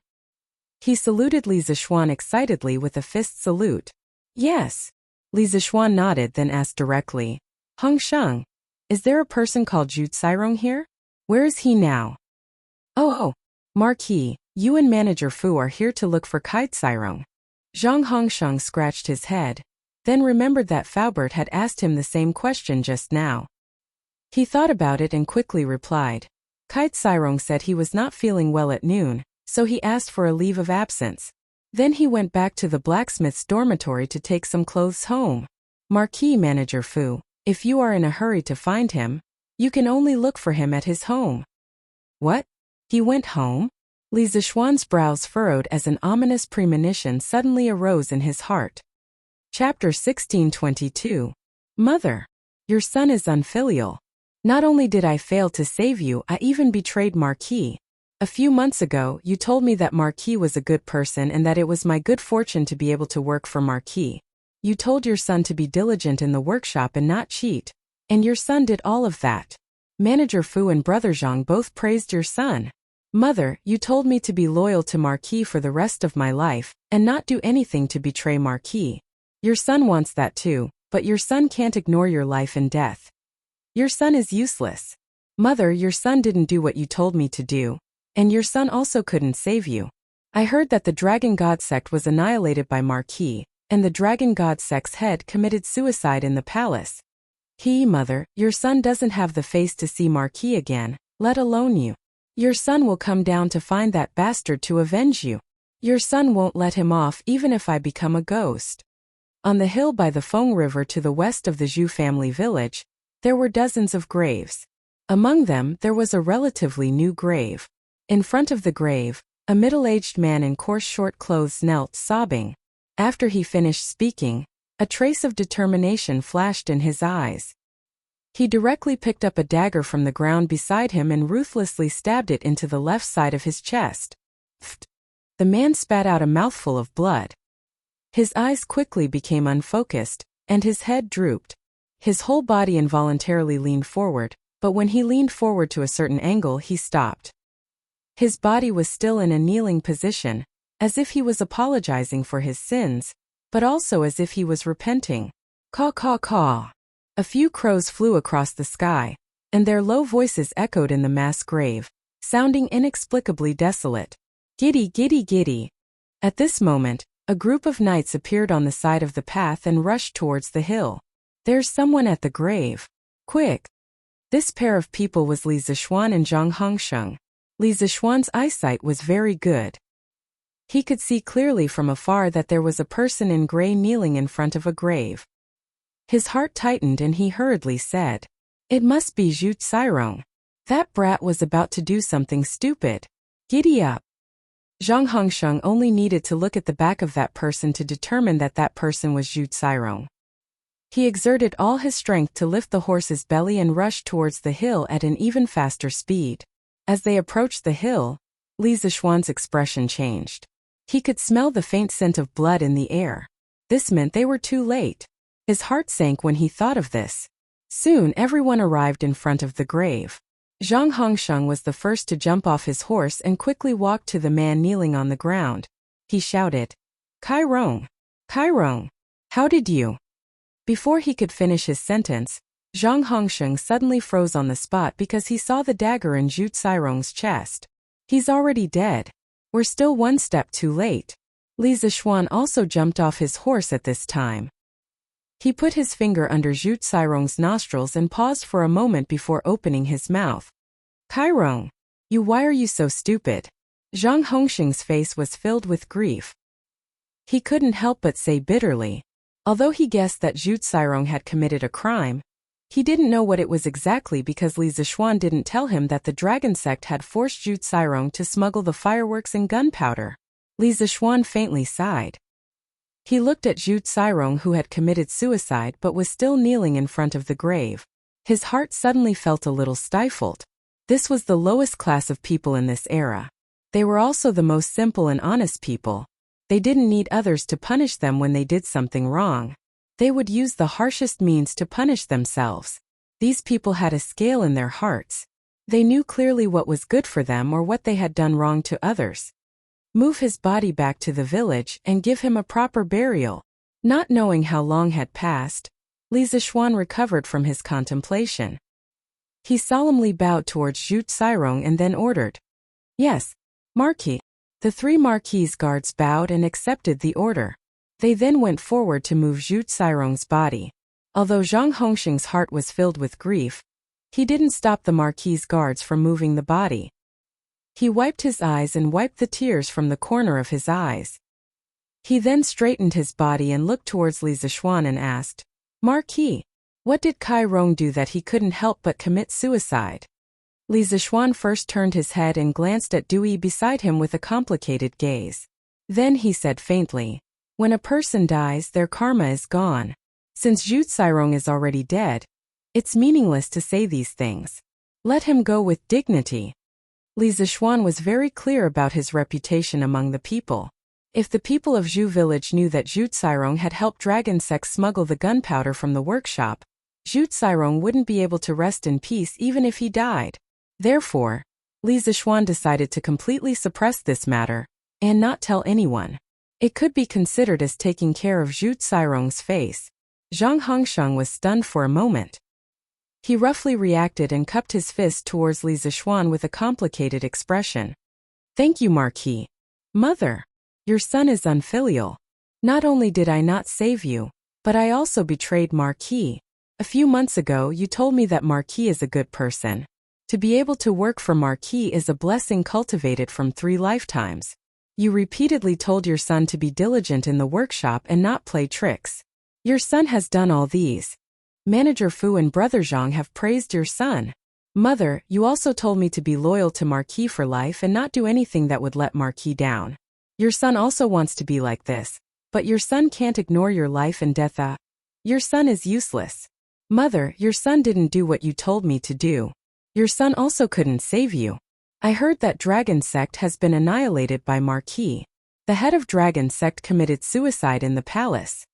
He saluted Li Zixuan excitedly with a fist salute. Yes. Li Zixuan nodded, then asked directly, Hong Sheng, is there a person called Zhu Cairong here? Where is he now? Oh, Marquis, you and Manager Fu are here to look for Kai Cairong. Zhang Hongsheng scratched his head, then remembered that Faubert had asked him the same question just now. He thought about it and quickly replied. Kai Cairong said he was not feeling well at noon, so he asked for a leave of absence. Then he went back to the blacksmith's dormitory to take some clothes home. Marquis, Manager Fu, if you are in a hurry to find him, you can only look for him at his home. What? He went home? Li Zixuan's brows furrowed as an ominous premonition suddenly arose in his heart. Chapter 1622. Mother, your son is unfilial. Not only did I fail to save you, I even betrayed Marquis. A few months ago, you told me that Marquis was a good person and that it was my good fortune to be able to work for Marquis. You told your son to be diligent in the workshop and not cheat. And your son did all of that. Manager Fu and Brother Zhang both praised your son. Mother, you told me to be loyal to Marquis for the rest of my life, and not do anything to betray Marquis. Your son wants that too, but your son can't ignore your life and death. Your son is useless. Mother, your son didn't do what you told me to do. And your son also couldn't save you. I heard that the Dragon God sect was annihilated by Marquis, and the Dragon God sect's head committed suicide in the palace. Mother, your son doesn't have the face to see Marquis again, let alone you. Your son will come down to find that bastard to avenge you. Your son won't let him off even if I become a ghost. On the hill by the Feng River to the west of the Zhu family village, there were dozens of graves. Among them, there was a relatively new grave. In front of the grave, a middle-aged man in coarse short clothes knelt sobbing. After he finished speaking, a trace of determination flashed in his eyes. He directly picked up a dagger from the ground beside him and ruthlessly stabbed it into the left side of his chest. Pfft! The man spat out a mouthful of blood. His eyes quickly became unfocused, and his head drooped. His whole body involuntarily leaned forward, but when he leaned forward to a certain angle, he stopped. His body was still in a kneeling position, as if he was apologizing for his sins, but also as if he was repenting. Caw caw caw. A few crows flew across the sky, and their low voices echoed in the mass grave, sounding inexplicably desolate. Giddy giddy giddy. At this moment, a group of knights appeared on the side of the path and rushed towards the hill. There's someone at the grave. Quick! This pair of people was Li Zixuan and Zhang Hongsheng. Li Zixuan's eyesight was very good. He could see clearly from afar that there was a person in gray kneeling in front of a grave. His heart tightened and he hurriedly said, "It must be Zhu Cairong. That brat was about to do something stupid. Giddy up." Zhang Hongsheng only needed to look at the back of that person to determine that that person was Zhu Cairong. He exerted all his strength to lift the horse's belly and rushed towards the hill at an even faster speed. As they approached the hill, Li Zixuan's expression changed. He could smell the faint scent of blood in the air. This meant they were too late. His heart sank when he thought of this. Soon everyone arrived in front of the grave. Zhang Hongsheng was the first to jump off his horse and quickly walked to the man kneeling on the ground. He shouted, "Cairong! Cairong! How did you?" Before he could finish his sentence, Zhang Hongsheng suddenly froze on the spot because he saw the dagger in Zhu Cairong's chest. He's already dead. We're still one step too late. Li Zixuan also jumped off his horse at this time. He put his finger under Zhu Cairong's nostrils and paused for a moment before opening his mouth. "Cairong! Why are you so stupid?" Zhang Hongsheng's face was filled with grief. He couldn't help but say bitterly. Although he guessed that Zhu Cairong had committed a crime, he didn't know what it was exactly because Li Zixuan didn't tell him that the dragon sect had forced Zhu Cairong to smuggle the fireworks and gunpowder. Li Zixuan faintly sighed. He looked at Zhu Cairong, who had committed suicide but was still kneeling in front of the grave. His heart suddenly felt a little stifled. This was the lowest class of people in this era. They were also the most simple and honest people. They didn't need others to punish them when they did something wrong. They would use the harshest means to punish themselves. These people had a scale in their hearts. They knew clearly what was good for them or what they had done wrong to others. Move his body back to the village and give him a proper burial. Not knowing how long had passed, Li Zixuan recovered from his contemplation. He solemnly bowed towards Zhu Cairong and then ordered, "Yes, Marquis." The three Marquis guards bowed and accepted the order. They then went forward to move Zhu Cairong's body. Although Zhang Hongsheng's heart was filled with grief, he didn't stop the Marquis guards from moving the body. He wiped his eyes and wiped the tears from the corner of his eyes. He then straightened his body and looked towards Li Zixuan and asked, "Marquis, what did Cairong do that he couldn't help but commit suicide?" Li Zixuan first turned his head and glanced at Dewey beside him with a complicated gaze. Then he said faintly, "When a person dies, their karma is gone. Since Zhu Cairong is already dead, it's meaningless to say these things. Let him go with dignity. Li Zishuan was very clear about his reputation among the people. If the people of Zhu village knew that Zhu Cairong had helped Dragon Sect smuggle the gunpowder from the workshop, Zhu Cairong wouldn't be able to rest in peace even if he died. Therefore, Li Zishuan decided to completely suppress this matter and not tell anyone. It could be considered as taking care of Zhu Cairong's face. Zhang Hongsheng was stunned for a moment. He roughly reacted and cupped his fist towards Li Zishuan with a complicated expression. Thank you, Marquis. Mother, your son is unfilial. Not only did I not save you, but I also betrayed Marquis. A few months ago you told me that Marquis is a good person. To be able to work for Marquis is a blessing cultivated from 3 lifetimes. You repeatedly told your son to be diligent in the workshop and not play tricks. Your son has done all these. Manager Fu and Brother Zhang have praised your son. Mother, you also told me to be loyal to Marquis for life and not do anything that would let Marquis down. Your son also wants to be like this, but your son can't ignore your life and death. Your son is useless. Mother, your son didn't do what you told me to do. Your son also couldn't save you. I heard that Dragon Sect has been annihilated by Marquis. The head of Dragon Sect committed suicide in the palace.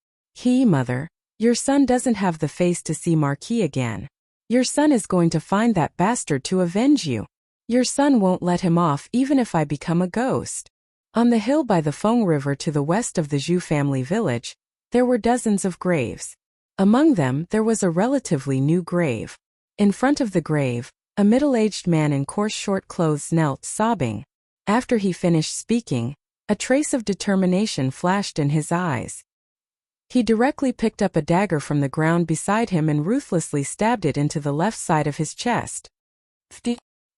Mother, your son doesn't have the face to see Marquis again. Your son is going to find that bastard to avenge you. Your son won't let him off even if I become a ghost. On the hill by the Feng River to the west of the Zhu family village, there were dozens of graves. Among them, there was a relatively new grave. In front of the grave, a middle-aged man in coarse short clothes knelt sobbing. After he finished speaking, a trace of determination flashed in his eyes. He directly picked up a dagger from the ground beside him and ruthlessly stabbed it into the left side of his chest.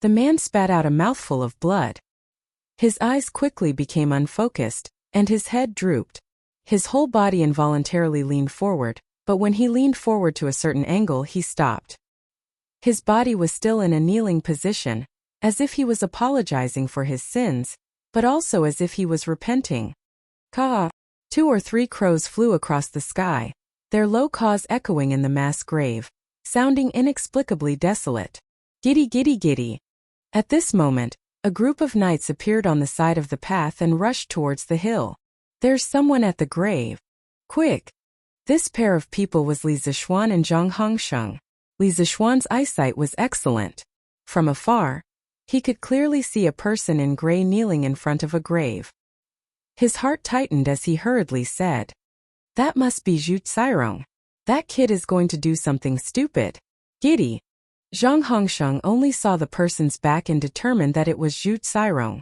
The man spat out a mouthful of blood. His eyes quickly became unfocused, and his head drooped. His whole body involuntarily leaned forward, but when he leaned forward to a certain angle he stopped. His body was still in a kneeling position, as if he was apologizing for his sins, but also as if he was repenting. Caw! 2 or 3 crows flew across the sky, their low caws echoing in the mass grave, sounding inexplicably desolate. Giddy giddy giddy. At this moment, a group of knights appeared on the side of the path and rushed towards the hill. There's someone at the grave. Quick! This pair of people was Li Zishuan and Zhang Hongsheng. Li Zishuan's eyesight was excellent. From afar, he could clearly see a person in gray kneeling in front of a grave. His heart tightened as he hurriedly said, "That must be Zhu Cairong. That kid is going to do something stupid." Giddy. Zhang Hongsheng only saw the person's back and determined that it was Zhu Cairong.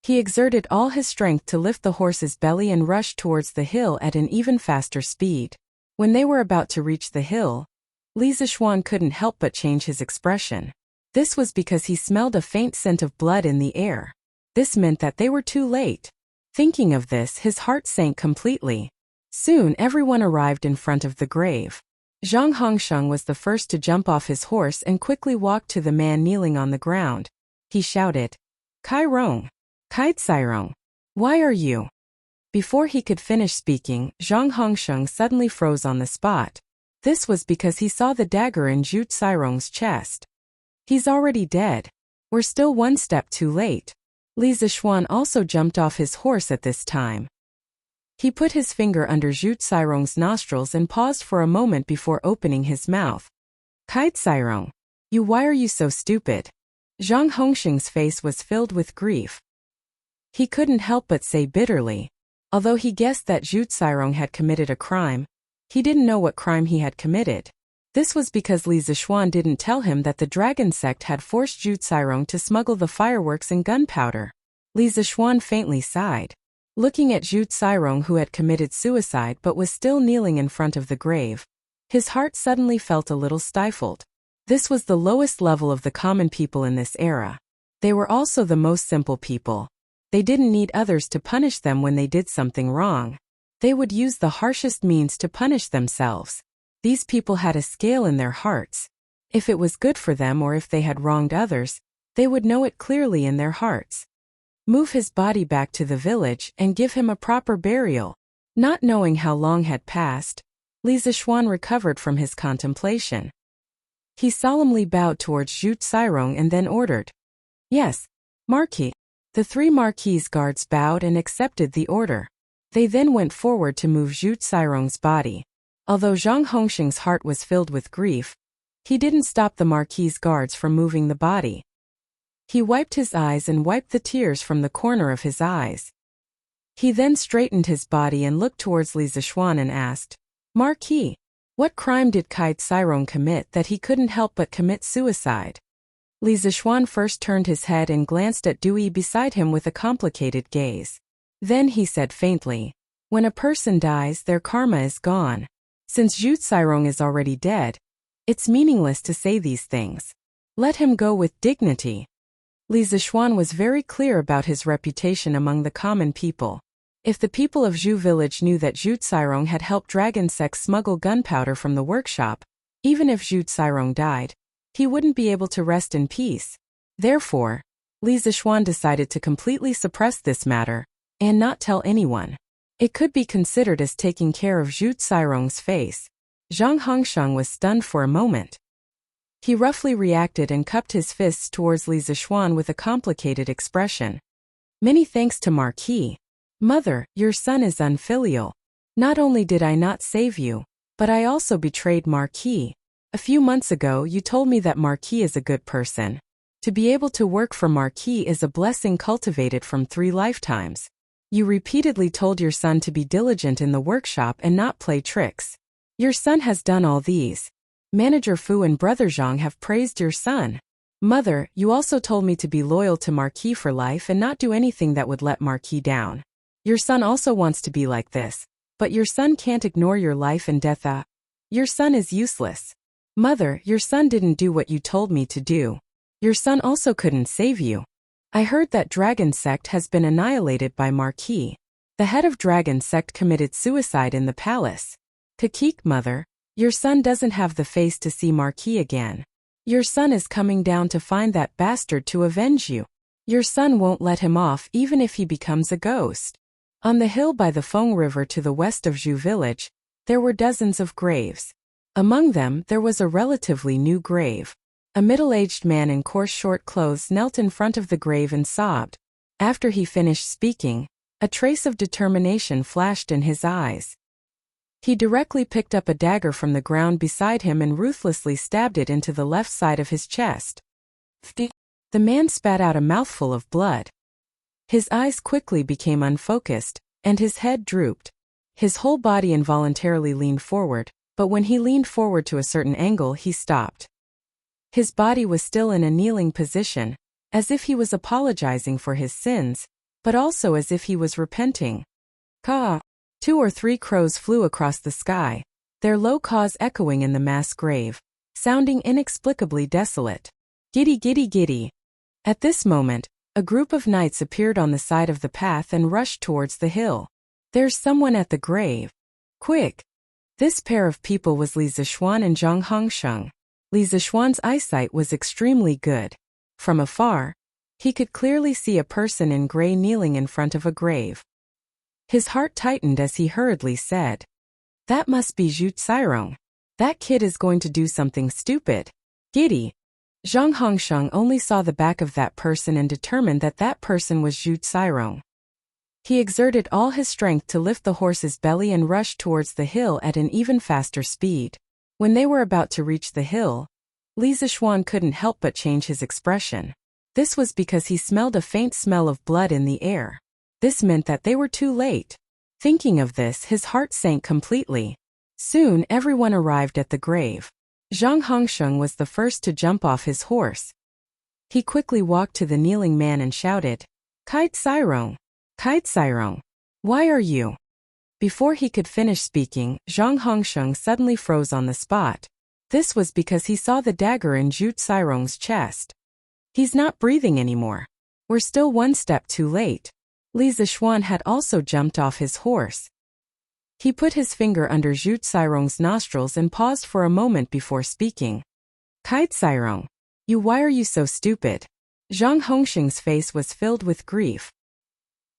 He exerted all his strength to lift the horse's belly and rush towards the hill at an even faster speed. When they were about to reach the hill, Li Zishuan couldn't help but change his expression. This was because he smelled a faint scent of blood in the air. This meant that they were too late. Thinking of this, his heart sank completely. Soon everyone arrived in front of the grave. Zhang Hongsheng was the first to jump off his horse and quickly walked to the man kneeling on the ground. He shouted, "Cairong! Cairong! Why are you?" Before he could finish speaking, Zhang Hongsheng suddenly froze on the spot. This was because he saw the dagger in Zhu Cairong's chest. He's already dead. We're still one step too late. Li Zishuan also jumped off his horse at this time. He put his finger under Zhu Cairong's nostrils and paused for a moment before opening his mouth. "Cairong, why are you so stupid?" Zhang Hongsheng's face was filled with grief. He couldn't help but say bitterly. Although he guessed that Zhu Cairong had committed a crime, he didn't know what crime he had committed. This was because Li Zishuan didn't tell him that the Dragon Sect had forced Zhu Cairong to smuggle the fireworks and gunpowder. Li Zishuan faintly sighed. Looking at Zhu Cairong, who had committed suicide but was still kneeling in front of the grave, his heart suddenly felt a little stifled. This was the lowest level of the common people in this era. They were also the most simple people. They didn't need others to punish them when they did something wrong. They would use the harshest means to punish themselves. These people had a scale in their hearts. If it was good for them or if they had wronged others, they would know it clearly in their hearts. Move his body back to the village and give him a proper burial. Not knowing how long had passed, Li Zixuan recovered from his contemplation. He solemnly bowed towards Zhu Cairong and then ordered, "Yes, Marquis." The three Marquis guards bowed and accepted the order. They then went forward to move Zhu Cairong's body. Although Zhang Hongxing's heart was filled with grief, he didn't stop the Marquis guards from moving the body. He wiped his eyes and wiped the tears from the corner of his eyes. He then straightened his body and looked towards Li Zixuan and asked, "Marquis, what crime did Kai Cairong commit that he couldn't help but commit suicide?" Li Zixuan first turned his head and glanced at Dewey beside him with a complicated gaze. Then he said faintly, "When a person dies, their karma is gone. Since Zhu Cairong is already dead, it's meaningless to say these things. Let him go with dignity." Li Zixuan was very clear about his reputation among the common people. If the people of Zhu village knew that Zhu Cairong had helped dragon sects smuggle gunpowder from the workshop, even if Zhu Cairong died, he wouldn't be able to rest in peace. Therefore, Li Zixuan decided to completely suppress this matter and not tell anyone. It could be considered as taking care of Zhu Cairong's face. Zhang Hongsheng was stunned for a moment. He roughly reacted and cupped his fists towards Li Zixuan with a complicated expression. "Many thanks to Marquis. Mother, your son is unfilial. Not only did I not save you, but I also betrayed Marquis. A few months ago you told me that Marquis is a good person. To be able to work for Marquis is a blessing cultivated from 3 lifetimes. You repeatedly told your son to be diligent in the workshop and not play tricks. Your son has done all these. Manager Fu and Brother Zhang have praised your son. Mother, you also told me to be loyal to Marquis for life and not do anything that would let Marquis down. Your son also wants to be like this, but your son can't ignore your life and death. Your son is useless. Mother, your son didn't do what you told me to do. Your son also couldn't save you. I heard that Dragon Sect has been annihilated by Marquis. The head of Dragon Sect committed suicide in the palace. Kakik, mother, your son doesn't have the face to see Marquis again. Your son is coming down to find that bastard to avenge you. Your son won't let him off even if he becomes a ghost." On the hill by the Feng River to the west of Zhu village, there were dozens of graves. Among them, there was a relatively new grave. A middle-aged man in coarse short clothes knelt in front of the grave and sobbed. After he finished speaking, a trace of determination flashed in his eyes. He directly picked up a dagger from the ground beside him and ruthlessly stabbed it into the left side of his chest. The man spat out a mouthful of blood. His eyes quickly became unfocused, and his head drooped. His whole body involuntarily leaned forward, but when he leaned forward to a certain angle he stopped. His body was still in a kneeling position, as if he was apologizing for his sins, but also as if he was repenting. Caw! 2 or 3 crows flew across the sky, their low caws echoing in the mass grave, sounding inexplicably desolate. Giddy giddy giddy. At this moment, a group of knights appeared on the side of the path and rushed towards the hill. "There's someone at the grave. Quick!" This pair of people was Li Zixuan and Zhang Hongsheng. Li Zixuan's eyesight was extremely good. From afar, he could clearly see a person in gray kneeling in front of a grave. His heart tightened as he hurriedly said, "That must be Zhu Cairong. That kid is going to do something stupid." Giddy. Zhang Hongsheng only saw the back of that person and determined that that person was Zhu Cairong. He exerted all his strength to lift the horse's belly and rushed towards the hill at an even faster speed. When they were about to reach the hill, Li Zixuan couldn't help but change his expression. This was because he smelled a faint smell of blood in the air. This meant that they were too late. Thinking of this, his heart sank completely. Soon everyone arrived at the grave. Zhang Hongsheng was the first to jump off his horse. He quickly walked to the kneeling man and shouted, "Kai Cairong! Kai Cairong! Why are you?" Before he could finish speaking, Zhang Hongsheng suddenly froze on the spot. This was because he saw the dagger in Zhu Cairong's chest. "He's not breathing anymore. We're still 1 step too late." Li Zixuan had also jumped off his horse. He put his finger under Zhu Cairong's nostrils and paused for a moment before speaking. "Kai Cairong, why are you so stupid?" Zhang Hongsheng's face was filled with grief.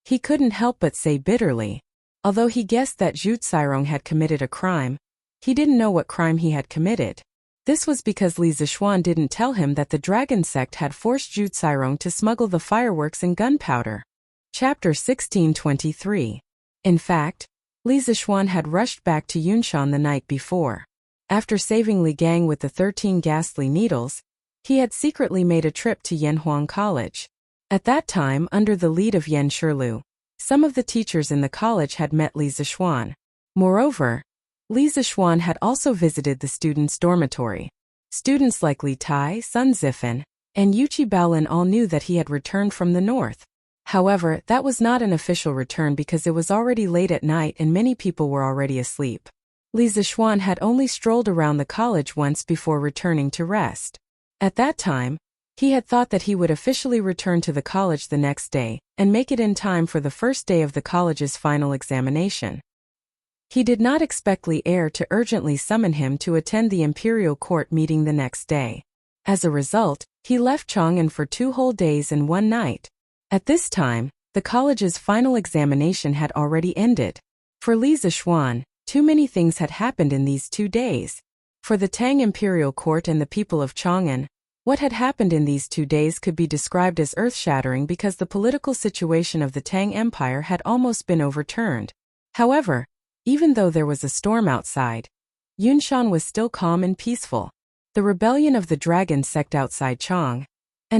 He couldn't help but say bitterly, although he guessed that Zhu Cairong had committed a crime, He didn't know what crime he had committed. This was because Li Zixuan didn't tell him that the dragon sect had forced Zhu Cairong to smuggle the fireworks and gunpowder. Chapter 1623. In fact, Li Zixuan had rushed back to Yunshan the night before. After saving Li Gang with the 13 ghastly needles, he had secretly made a trip to Yanhuang College. At that time, under the lead of Yan Shilu, some of the teachers in the college had met Li Zixuan. Moreover, Li Zixuan had also visited the students' dormitory. Students like Li Tai, Sun Zifan, and Yuchi Baolin all knew that he had returned from the north. However, that was not an official return because it was already late at night and many people were already asleep. Li Zixuan had only strolled around the college once before returning to rest. At that time, he had thought that he would officially return to the college the next day and make it in time for the first day of the college's final examination. He did not expect Li Er to urgently summon him to attend the imperial court meeting the next day. As a result, he left Chang'an for 2 whole days and 1 night. At this time, the college's final examination had already ended. For Li Zixuan, too many things had happened in these 2 days. For the Tang imperial court and the people of Chang'an, what had happened in these 2 days could be described as earth-shattering because the political situation of the Tang Empire had almost been overturned. However, even though there was a storm outside, Yunshan was still calm and peaceful. The rebellion of the dragon sect outside Chang'an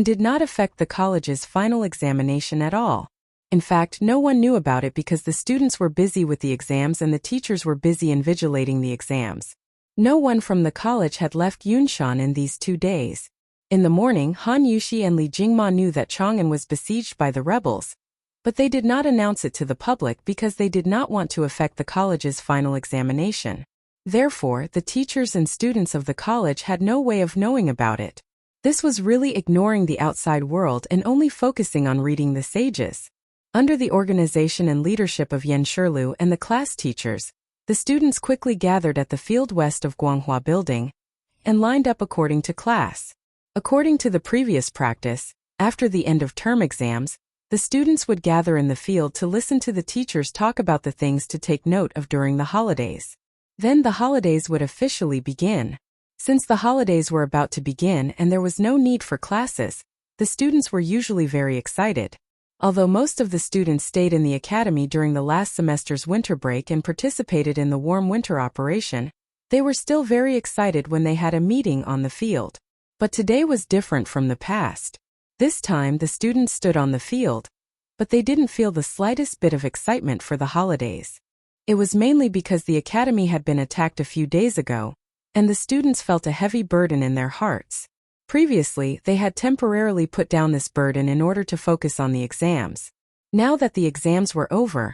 did not affect the college's final examination at all. In fact, no one knew about it because the students were busy with the exams and the teachers were busy invigilating the exams. No one from the college had left Yunshan in these 2 days. In the morning, Han Yushi and Li Jingma knew that Chang'an was besieged by the rebels, but they did not announce it to the public because they did not want to affect the college's final examination. Therefore, the teachers and students of the college had no way of knowing about it. This was really ignoring the outside world and only focusing on reading the sages. Under the organization and leadership of Yan Shilu and the class teachers, the students quickly gathered at the field west of Guanghua Building and lined up according to class. According to the previous practice, after the end of term exams, the students would gather in the field to listen to the teachers talk about the things to take note of during the holidays. Then the holidays would officially begin. Since the holidays were about to begin and there was no need for classes, the students were usually very excited. Although most of the students stayed in the academy during the last semester's winter break and participated in the warm winter operation, they were still very excited when they had a meeting on the field. But today was different from the past. This time the students stood on the field, but they didn't feel the slightest bit of excitement for the holidays. It was mainly because the academy had been attacked a few days ago, and the students felt a heavy burden in their hearts. Previously, they had temporarily put down this burden in order to focus on the exams. Now that the exams were over,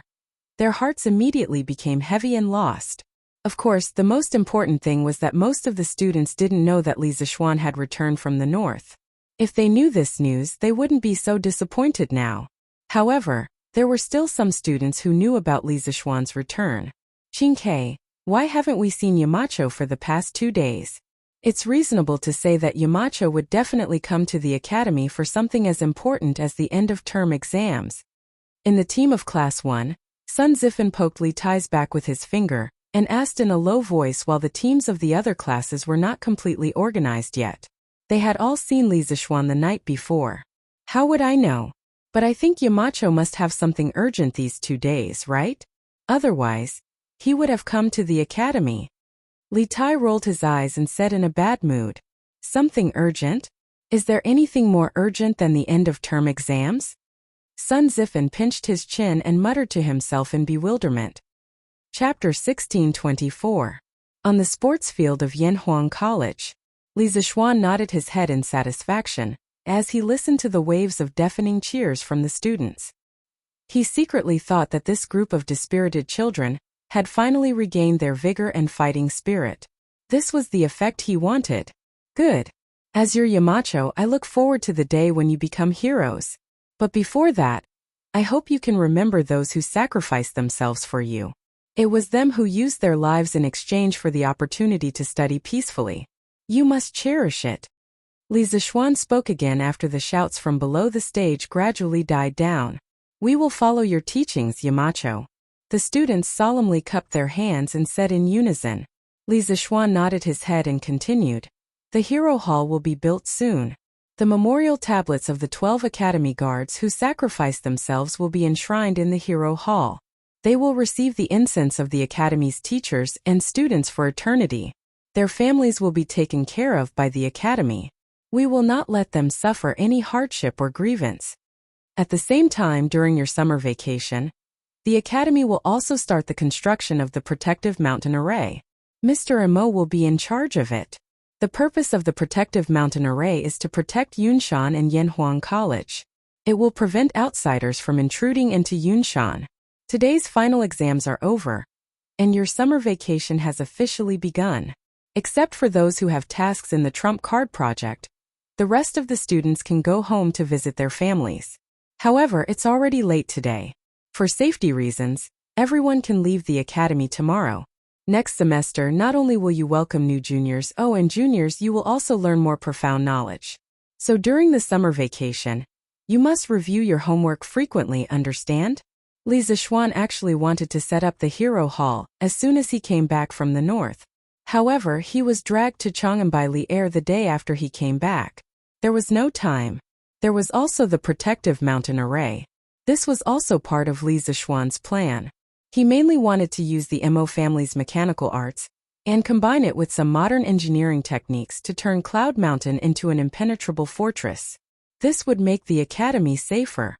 their hearts immediately became heavy and lost. Of course, the most important thing was that most of the students didn't know that Li Zixuan had returned from the north. If they knew this news, they wouldn't be so disappointed now. However, there were still some students who knew about Li Zixuan's return. Qingke, why haven't we seen Yamacho for the past 2 days? It's reasonable to say that Yamacho would definitely come to the academy for something as important as the end-of-term exams. In the team of Class 1, Sun Zifan poked Li Tai's back with his finger and asked in a low voice while the teams of the other classes were not completely organized yet. They had all seen Li Zixuan the night before. How would I know? But I think Yamacho must have something urgent these 2 days, right? Otherwise, he would have come to the academy. Li Tai rolled his eyes and said in a bad mood, "Something urgent? Is there anything more urgent than the end-of-term exams?" Sun Zifan pinched his chin and muttered to himself in bewilderment. Chapter 1624. On the sports field of Yanhuang College, Li Zixuan nodded his head in satisfaction as he listened to the waves of deafening cheers from the students. He secretly thought that this group of dispirited children had finally regained their vigor and fighting spirit. This was the effect he wanted. Good. As your Yamacho, I look forward to the day when you become heroes. But before that, I hope you can remember those who sacrificed themselves for you. It was them who used their lives in exchange for the opportunity to study peacefully. You must cherish it. Li Zixuan spoke again after the shouts from below the stage gradually died down. We will follow your teachings, Yamacho. The students solemnly cupped their hands and said in unison, Li Zishuan nodded his head and continued. The Hero Hall will be built soon. The memorial tablets of the 12 Academy guards who sacrificed themselves will be enshrined in the Hero Hall. They will receive the incense of the Academy's teachers and students for eternity. Their families will be taken care of by the Academy. We will not let them suffer any hardship or grievance. At the same time, during your summer vacation, the Academy will also start the construction of the Protective Mountain Array. Mr. Imo will be in charge of it. The purpose of the Protective Mountain Array is to protect Yunshan and Yanhuang College. It will prevent outsiders from intruding into Yunshan. Today's final exams are over, and your summer vacation has officially begun. Except for those who have tasks in the Trump Card Project, the rest of the students can go home to visit their families. However, it's already late today. For safety reasons, everyone can leave the academy tomorrow. Next semester, not only will you welcome new juniors, and juniors, you will also learn more profound knowledge. So during the summer vacation, you must review your homework frequently, understand? Li Zishuan actually wanted to set up the Hero Hall as soon as he came back from the north. However, he was dragged to Chang'an by Li Er the day after he came back. There was no time. There was also the Protective Mountain Array. This was also part of Li Zishuan's plan. He mainly wanted to use the Mo family's mechanical arts and combine it with some modern engineering techniques to turn Cloud Mountain into an impenetrable fortress. This would make the academy safer.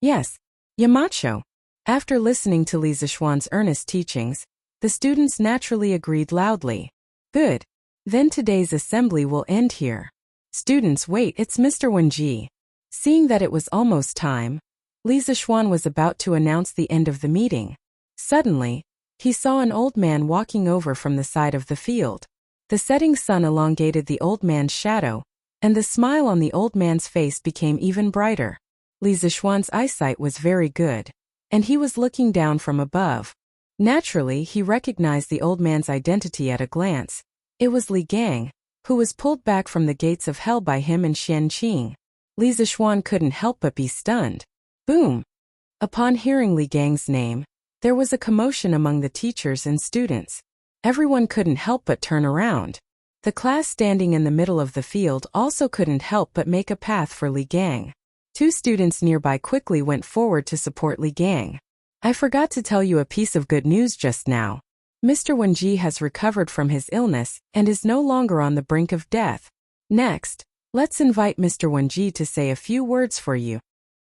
Yes, Yamacho. After listening to Li Zishuan's earnest teachings, the students naturally agreed loudly. Good. Then today's assembly will end here. Students, wait, it's Mr. Wenji. Seeing that it was almost time, Li Zishuan was about to announce the end of the meeting. Suddenly, he saw an old man walking over from the side of the field. The setting sun elongated the old man's shadow, and the smile on the old man's face became even brighter. Li Zishuan's eyesight was very good, and he was looking down from above. Naturally, he recognized the old man's identity at a glance. It was Li Gang, who was pulled back from the gates of hell by him and Xian Qing. Li Zishuan couldn't help but be stunned. Boom! Upon hearing Li Gang's name, there was a commotion among the teachers and students. Everyone couldn't help but turn around. The class standing in the middle of the field also couldn't help but make a path for Li Gang. Two students nearby quickly went forward to support Li Gang. I forgot to tell you a piece of good news just now. Mr. Wenji has recovered from his illness and is no longer on the brink of death. Next, let's invite Mr. Wenji to say a few words for you.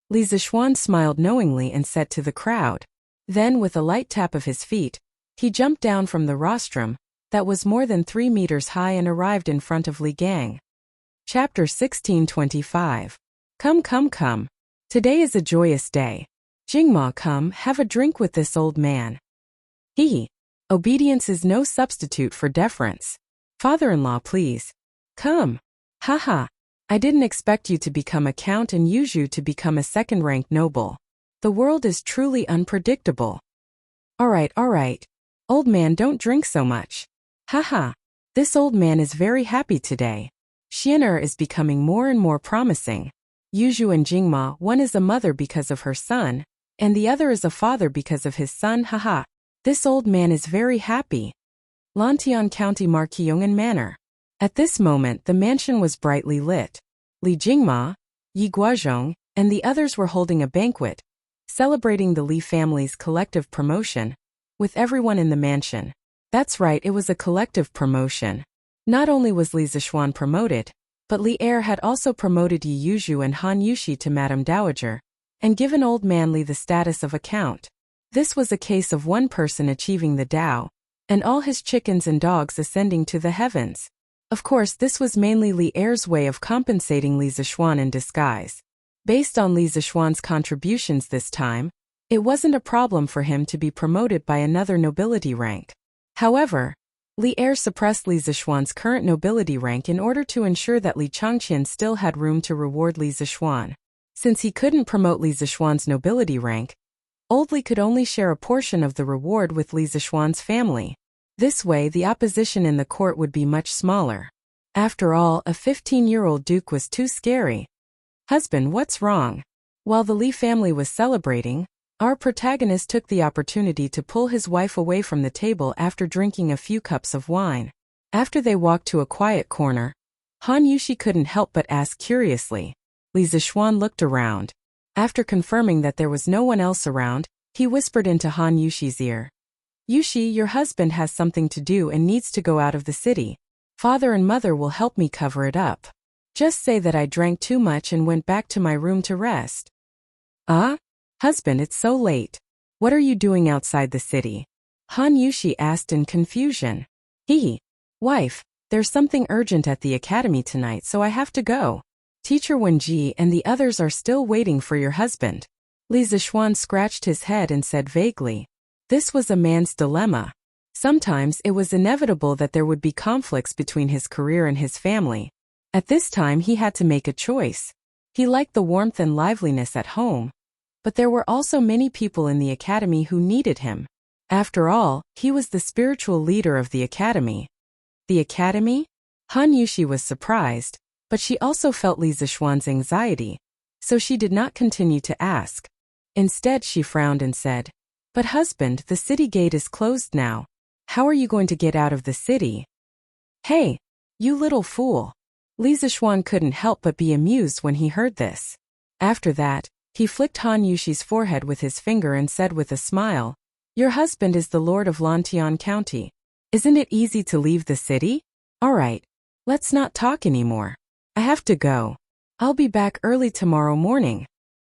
Li Zishuan smiled knowingly and said to the crowd. Then, with a light tap of his feet, he jumped down from the rostrum, that was more than 3 meters high, and arrived in front of Li Gang. Chapter 1625. Come. Today is a joyous day. Jingma, come, have a drink with this old man. Obedience is no substitute for deference. Father-in-law, please. Come. Haha. I didn't expect you to become a count and use you to become a second-ranked noble. The world is truly unpredictable. Alright. Old man, don't drink so much. Haha. This old man is very happy today. Xian'er is becoming more and more promising. Yuzhu and Jingma, one is a mother because of her son, and the other is a father because of his son, haha. This old man is very happy. Lantian County Markyongan Manor. At this moment the mansion was brightly lit. Li Jingma, Yi Guozhong, and the others were holding a banquet, celebrating the Li family's collective promotion, with everyone in the mansion. That's right, it was a collective promotion. Not only was Li Zishuan promoted, but Li Er had also promoted Yi Yuzhu and Han Yushi to Madame Dowager, and given old man Li the status of a count. This was a case of one person achieving the Dao, and all his chickens and dogs ascending to the heavens. Of course, this was mainly Li Er's way of compensating Li Zishuan in disguise. Based on Li Zishuan's contributions this time, it wasn't a problem for him to be promoted by another nobility rank. However, Li Er suppressed Li Zishuan's current nobility rank in order to ensure that Li Changqian still had room to reward Li Zishuan. Since he couldn't promote Li Zishuan's nobility rank, Old Li could only share a portion of the reward with Li Zishuan's family. This way the opposition in the court would be much smaller. After all, a 15-year-old duke was too scary. Husband, what's wrong? While the Li family was celebrating, Our protagonist took the opportunity to pull his wife away from the table after drinking a few cups of wine. After they walked to a quiet corner, Han Yushi couldn't help but ask curiously. Li Zixuan looked around. After confirming that there was no one else around, he whispered into Han Yushi's ear. Yushi, your husband has something to do and needs to go out of the city. Father and mother will help me cover it up. Just say that I drank too much and went back to my room to rest. Husband, it's so late. What are you doing outside the city? Han Yushi asked in confusion. Wife, there's something urgent at the academy tonight, so I have to go. Teacher Wenji and the others are still waiting for your husband. Li Zixuan scratched his head and said vaguely. This was a man's dilemma. Sometimes it was inevitable that there would be conflicts between his career and his family. At this time he had to make a choice. He liked the warmth and liveliness at home, but there were also many people in the academy who needed him. After all, he was the spiritual leader of the academy. The academy? Han Yushi was surprised, but she also felt Li Zixuan's anxiety, so she did not continue to ask. Instead she frowned and said, But husband, the city gate is closed now. How are you going to get out of the city? Hey, you little fool. Li Zixuan couldn't help but be amused when he heard this. After that, he flicked Han Yushi's forehead with his finger and said with a smile, Your husband is the lord of Lantian County. Isn't it easy to leave the city? Alright, let's not talk anymore. I have to go. I'll be back early tomorrow morning.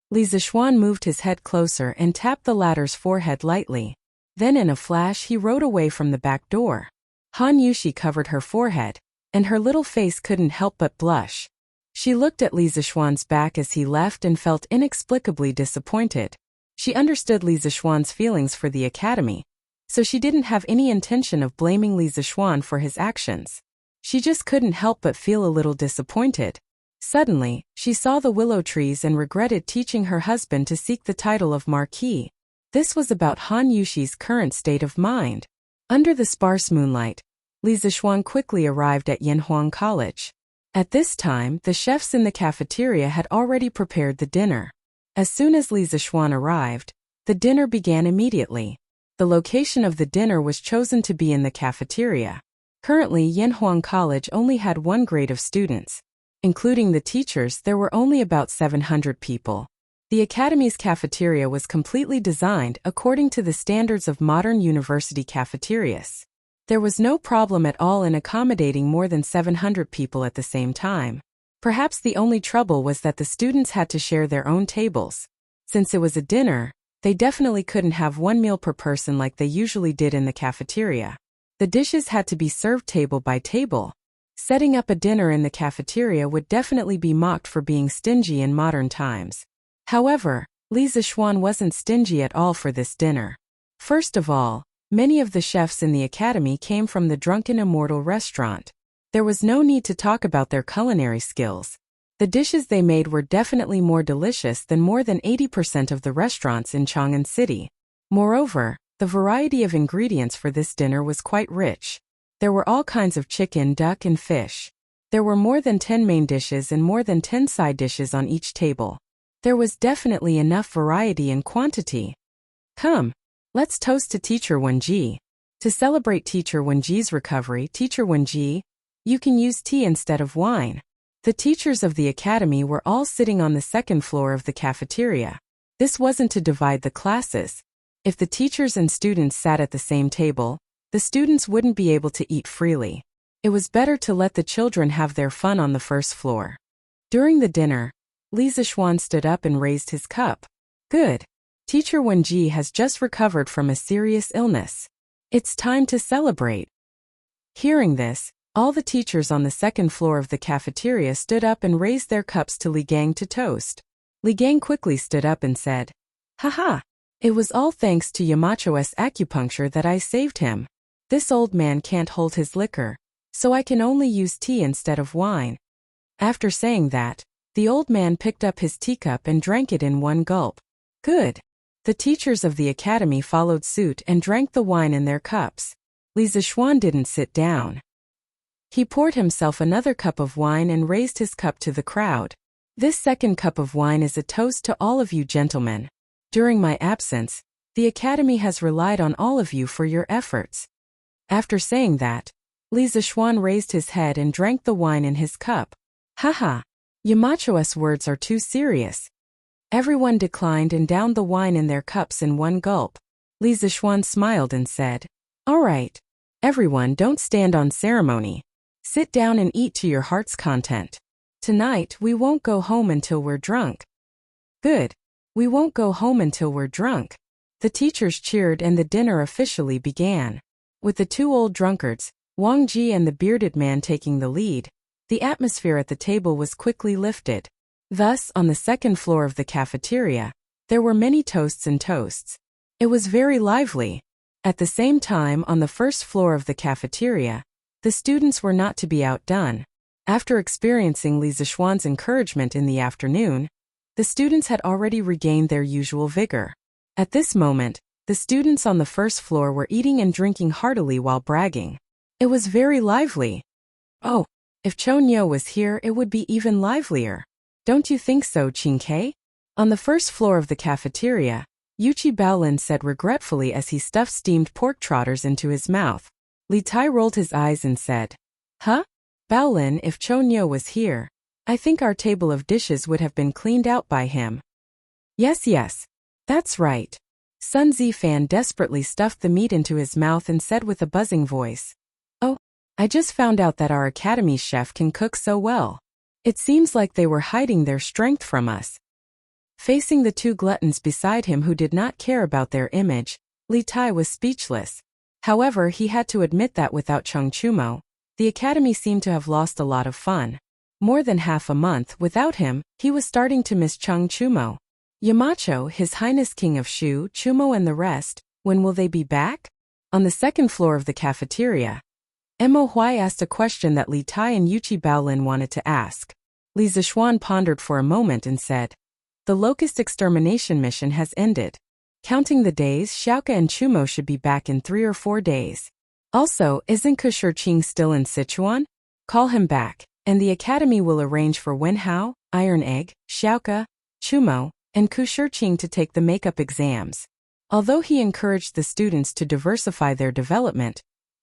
Li Zixuan moved his head closer and tapped the latter's forehead lightly. Then in a flash he rode away from the back door. Han Yushi covered her forehead, and her little face couldn't help but blush. She looked at Li Zixuan's back as he left and felt inexplicably disappointed. She understood Li Zixuan's feelings for the academy, so she didn't have any intention of blaming Li Zixuan for his actions. She just couldn't help but feel a little disappointed. Suddenly, she saw the willow trees and regretted teaching her husband to seek the title of Marquis. This was about Han Yushi's current state of mind. Under the sparse moonlight, Li Zixuan quickly arrived at Yanhuang College. At this time, the chefs in the cafeteria had already prepared the dinner. As soon as Li Zixuan arrived, the dinner began immediately. The location of the dinner was chosen to be in the cafeteria. Currently, Yanhuang College only had one grade of students. Including the teachers, there were only about 700 people. The academy's cafeteria was completely designed according to the standards of modern university cafeterias. There was no problem at all in accommodating more than 700 people at the same time. Perhaps the only trouble was that the students had to share their own tables. Since it was a dinner, they definitely couldn't have one meal per person like they usually did in the cafeteria. The dishes had to be served table by table. Setting up a dinner in the cafeteria would definitely be mocked for being stingy in modern times. However, Li Zixuan wasn't stingy at all for this dinner. First of all, many of the chefs in the academy came from the Drunken Immortal restaurant. There was no need to talk about their culinary skills. The dishes they made were definitely more delicious than more than 80% of the restaurants in Chang'an City. Moreover, the variety of ingredients for this dinner was quite rich. There were all kinds of chicken, duck, and fish. There were more than 10 main dishes and more than 10 side dishes on each table. There was definitely enough variety and quantity. Come, let's toast to Teacher Wenji. To celebrate Teacher Wenji's recovery, Teacher Wenji, you can use tea instead of wine. The teachers of the academy were all sitting on the second floor of the cafeteria. This wasn't to divide the classes. If the teachers and students sat at the same table, the students wouldn't be able to eat freely. It was better to let the children have their fun on the first floor. During the dinner, Li Zixuan stood up and raised his cup. Good. Teacher Wenji has just recovered from a serious illness. It's time to celebrate. Hearing this, all the teachers on the second floor of the cafeteria stood up and raised their cups to Li Gang to toast. Li Gang quickly stood up and said, Haha, it was all thanks to Yamacho's acupuncture that I saved him. This old man can't hold his liquor, so I can only use tea instead of wine. After saying that, the old man picked up his teacup and drank it in one gulp. Good. The teachers of the academy followed suit and drank the wine in their cups. Li Zixuan didn't sit down. He poured himself another cup of wine and raised his cup to the crowd. This second cup of wine is a toast to all of you gentlemen. During my absence, the Academy has relied on all of you for your efforts. After saying that, Li Zishuan raised his head and drank the wine in his cup. Haha, Yamacho's words are too serious. Everyone declined and downed the wine in their cups in one gulp. Li Zishuan smiled and said, "All right. Everyone, don't stand on ceremony. Sit down and eat to your heart's content. Tonight, we won't go home until we're drunk." Good. We won't go home until we're drunk. The teachers cheered and the dinner officially began. With the two old drunkards, Wang Ji and the bearded man taking the lead, the atmosphere at the table was quickly lifted. Thus, on the second floor of the cafeteria, there were many toasts and toasts. It was very lively. At the same time, on the first floor of the cafeteria, the students were not to be outdone. After experiencing Li Zishuan's encouragement in the afternoon, the students had already regained their usual vigor. At this moment, the students on the first floor were eating and drinking heartily while bragging. It was very lively. Oh, if Chonyo was here, it would be even livelier. Don't you think so, Qingke? On the first floor of the cafeteria, Yuchi Baolin said regretfully as he stuffed steamed pork trotters into his mouth. Li Tai rolled his eyes and said, "Huh? Baolin, if Chonyo was here, I think our table of dishes would have been cleaned out by him." Yes, that's right. Sun Zifan desperately stuffed the meat into his mouth and said with a buzzing voice, "Oh, I just found out that our academy chef can cook so well. It seems like they were hiding their strength from us." Facing the two gluttons beside him who did not care about their image, Li Tai was speechless. However, he had to admit that without Chung Chumo, the academy seemed to have lost a lot of fun. More than half a month without him, he was starting to miss Chung Chumo. Yamacho, His Highness King of Shu, Chumo and the rest, when will they be back? On the second floor of the cafeteria, Mo Huai asked a question that Li Tai and Yuchi Baolin wanted to ask. Li Zishuan pondered for a moment and said, "The locust extermination mission has ended. Counting the days, Xiaoka and Chumo should be back in 3 or 4 days. Also, isn't Kushirqing still in Sichuan? Call him back, and the academy will arrange for Wenhao, Iron Egg, Xiaoka, Chumo, and Kushirqing to take the makeup exams." Although he encouraged the students to diversify their development,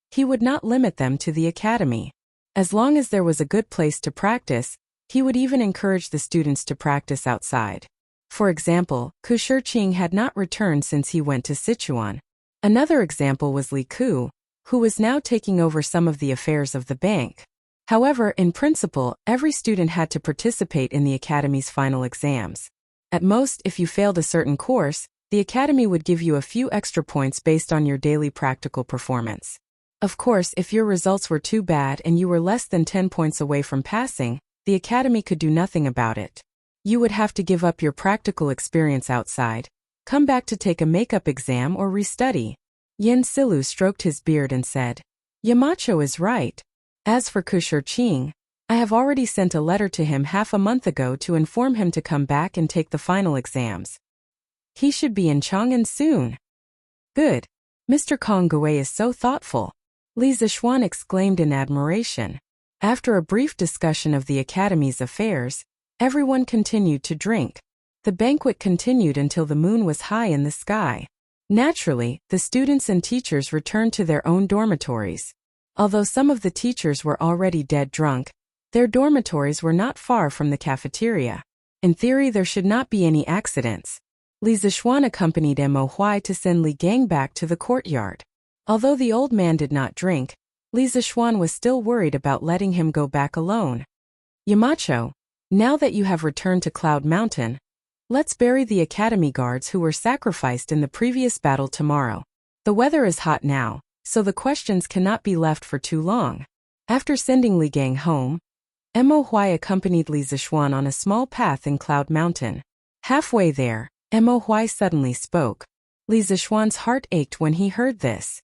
he would not limit them to the academy. As long as there was a good place to practice, he would even encourage the students to practice outside. For example, Kushirqing had not returned since he went to Sichuan. Another example was Li Ku, who was now taking over some of the affairs of the bank. However, in principle, every student had to participate in the academy's final exams. At most, if you failed a certain course, the academy would give you a few extra points based on your daily practical performance. Of course, if your results were too bad and you were less than 10 points away from passing, the academy could do nothing about it. You would have to give up your practical experience outside, come back to take a makeup exam or restudy. Yin Silu stroked his beard and said, "Yamacho is right. As for Kushirqing, I have already sent a letter to him half a month ago to inform him to come back and take the final exams. He should be in Chang'an soon." "Good. Mr. Kongwei is so thoughtful," Li Zishuan exclaimed in admiration. After a brief discussion of the academy's affairs, everyone continued to drink. The banquet continued until the moon was high in the sky. Naturally, the students and teachers returned to their own dormitories. Although some of the teachers were already dead drunk, their dormitories were not far from the cafeteria. In theory, there should not be any accidents. Li Zishuan accompanied Mo Huai to send Li Gang back to the courtyard. Although the old man did not drink, Li Zishuan was still worried about letting him go back alone. "Yamacho, now that you have returned to Cloud Mountain, let's bury the academy guards who were sacrificed in the previous battle tomorrow. The weather is hot now, so the questions cannot be left for too long." After sending Li Gang home, Mo Huai accompanied Li Zishuan on a small path in Cloud Mountain. Halfway there, Mo Huai suddenly spoke. Li Zishuan's heart ached when he heard this.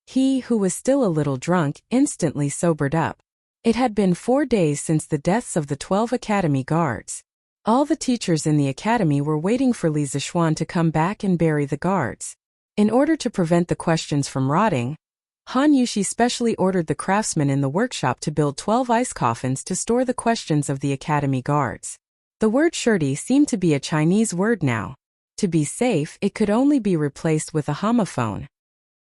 He, who was still a little drunk, instantly sobered up. It had been 4 days since the deaths of the 12 academy guards. All the teachers in the academy were waiting for Li Zishuan to come back and bury the guards. In order to prevent the questions from rotting, Han Yushi specially ordered the craftsmen in the workshop to build 12 ice coffins to store the questions of the academy guards. The word shirti seemed to be a Chinese word now. To be safe, it could only be replaced with a homophone.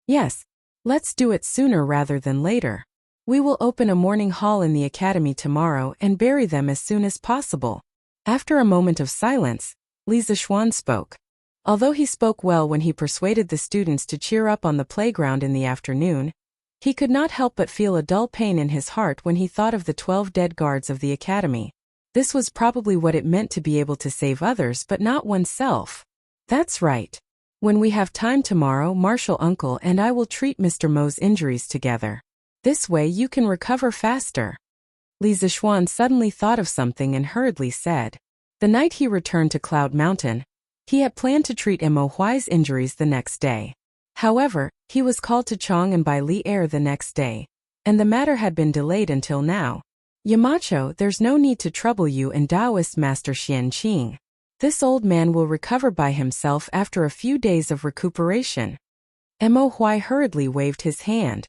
Yes, let's do it sooner rather than later. We will open a morning hall in the academy tomorrow and bury them as soon as possible. After a moment of silence, Li Zixuan spoke. Although he spoke well when he persuaded the students to cheer up on the playground in the afternoon, he could not help but feel a dull pain in his heart when he thought of the 12 dead guards of the academy. This was probably what it meant to be able to save others but not oneself. That's right. When we have time tomorrow, Marshal Uncle and I will treat Mr. Mo's injuries together. This way you can recover faster. Li Zixuan suddenly thought of something and hurriedly said. The night he returned to Cloud Mountain, he had planned to treat Mo Huai's injuries the next day. However, he was called to Chang'an by Li Er the next day, and the matter had been delayed until now. Yamacho, there's no need to trouble you and Taoist Master Xian Qing. This old man will recover by himself after a few days of recuperation. Mo Huai hurriedly waved his hand.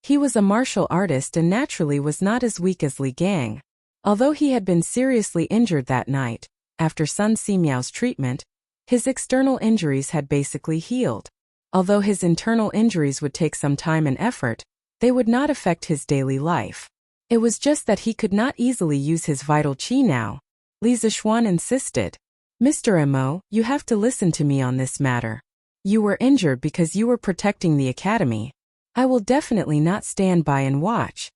He was a martial artist and naturally was not as weak as Li Gang. Although he had been seriously injured that night, after Sun Simiao's treatment, his external injuries had basically healed. Although his internal injuries would take some time and effort, they would not affect his daily life. It was just that he could not easily use his vital qi now. Li Zixuan insisted. Mr. Mo, you have to listen to me on this matter. You were injured because you were protecting the academy. I will definitely not stand by and watch.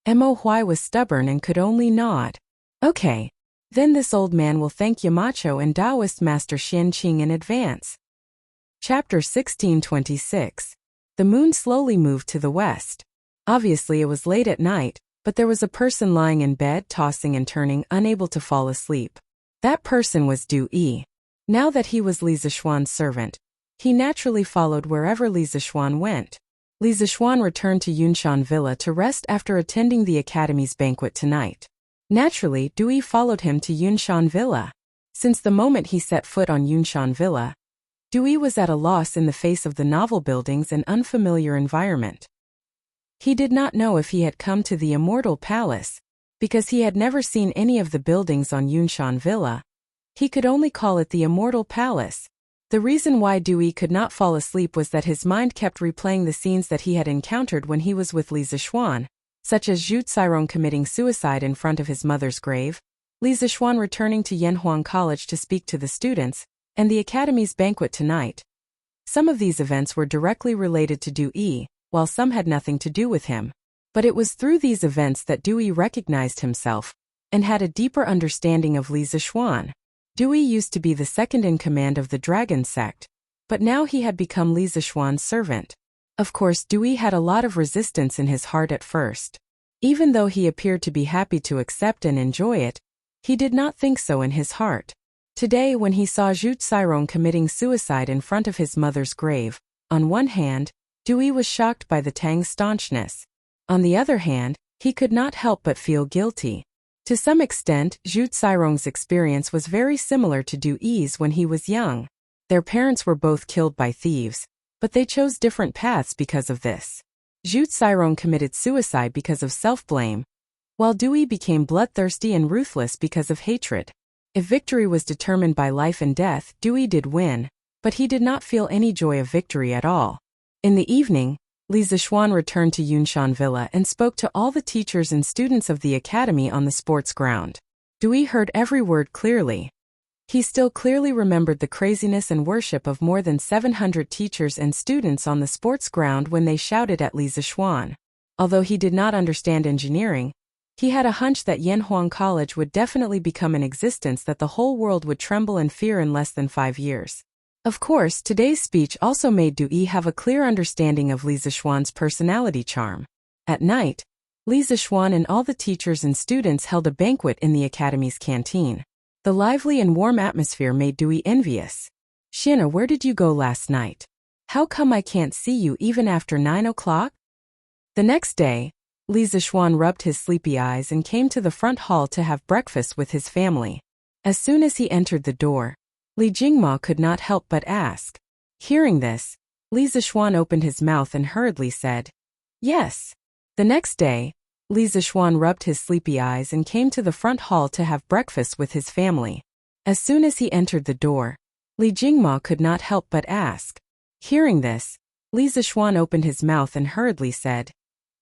Mo Huai was stubborn and could only nod. Okay. Then this old man will thank Yamacho and Taoist Master Xian Qing in advance. Chapter 1626. The moon slowly moved to the west. Obviously it was late at night, but there was a person lying in bed tossing and turning, unable to fall asleep. That person was Du Yi. Now that he was Li Zixuan's servant, he naturally followed wherever Li Zixuan went. Li Zixuan returned to Yunshan Villa to rest after attending the academy's banquet tonight. Naturally, Du Yi followed him to Yunshan Villa. Since the moment he set foot on Yunshan Villa, Du Yi was at a loss in the face of the novel buildings and unfamiliar environment. He did not know if he had come to the Immortal Palace, because he had never seen any of the buildings on Yunshan Villa. He could only call it the Immortal Palace. The reason why Du Yi could not fall asleep was that his mind kept replaying the scenes that he had encountered when he was with Li Zixuan, such as Zhu Cairong committing suicide in front of his mother's grave, Li Zixuan returning to Yanhuang College to speak to the students, and the academy's banquet tonight. Some of these events were directly related to Du Yi, while some had nothing to do with him. But it was through these events that Du Yi recognized himself, and had a deeper understanding of Li Zixuan. Du Yi used to be the second in command of the Dragon Sect, but now he had become Li Zixuan's servant. Of course, Du Yi had a lot of resistance in his heart at first. Even though he appeared to be happy to accept and enjoy it, he did not think so in his heart. Today, when he saw Zhu Cairong committing suicide in front of his mother's grave, on one hand, Du Yi was shocked by the Tang's staunchness. On the other hand, he could not help but feel guilty. To some extent, Zhu Cairong's experience was very similar to Du Yi's when he was young. Their parents were both killed by thieves, but they chose different paths because of this. Zhu Cairong committed suicide because of self-blame, while Du Yi became bloodthirsty and ruthless because of hatred. If victory was determined by life and death, Du Yi did win, but he did not feel any joy of victory at all. In the evening, Li Zixuan returned to Yunshan Villa and spoke to all the teachers and students of the academy on the sports ground. Du Yi heard every word clearly. He still clearly remembered the craziness and worship of more than 700 teachers and students on the sports ground when they shouted at Li Zixuan. Although he did not understand engineering, he had a hunch that Yanhuang College would definitely become an existence that the whole world would tremble in fear in less than 5 years. Of course, today's speech also made Du Yi have a clear understanding of Li Zixuan's personality charm. At night, Li Zixuan and all the teachers and students held a banquet in the academy's canteen. The lively and warm atmosphere made Du Yi envious. Shina, where did you go last night? How come I can't see you even after 9 o'clock? The next day, Li Zixuan rubbed his sleepy eyes and came to the front hall to have breakfast with his family. As soon as he entered the door, Li Jingma could not help but ask. Hearing this, Li Zixuan opened his mouth and hurriedly said, Yes. The next day, Li Zixuan rubbed his sleepy eyes and came to the front hall to have breakfast with his family. As soon as he entered the door, Li Jingma could not help but ask. Hearing this, Li Zishuan opened his mouth and hurriedly said,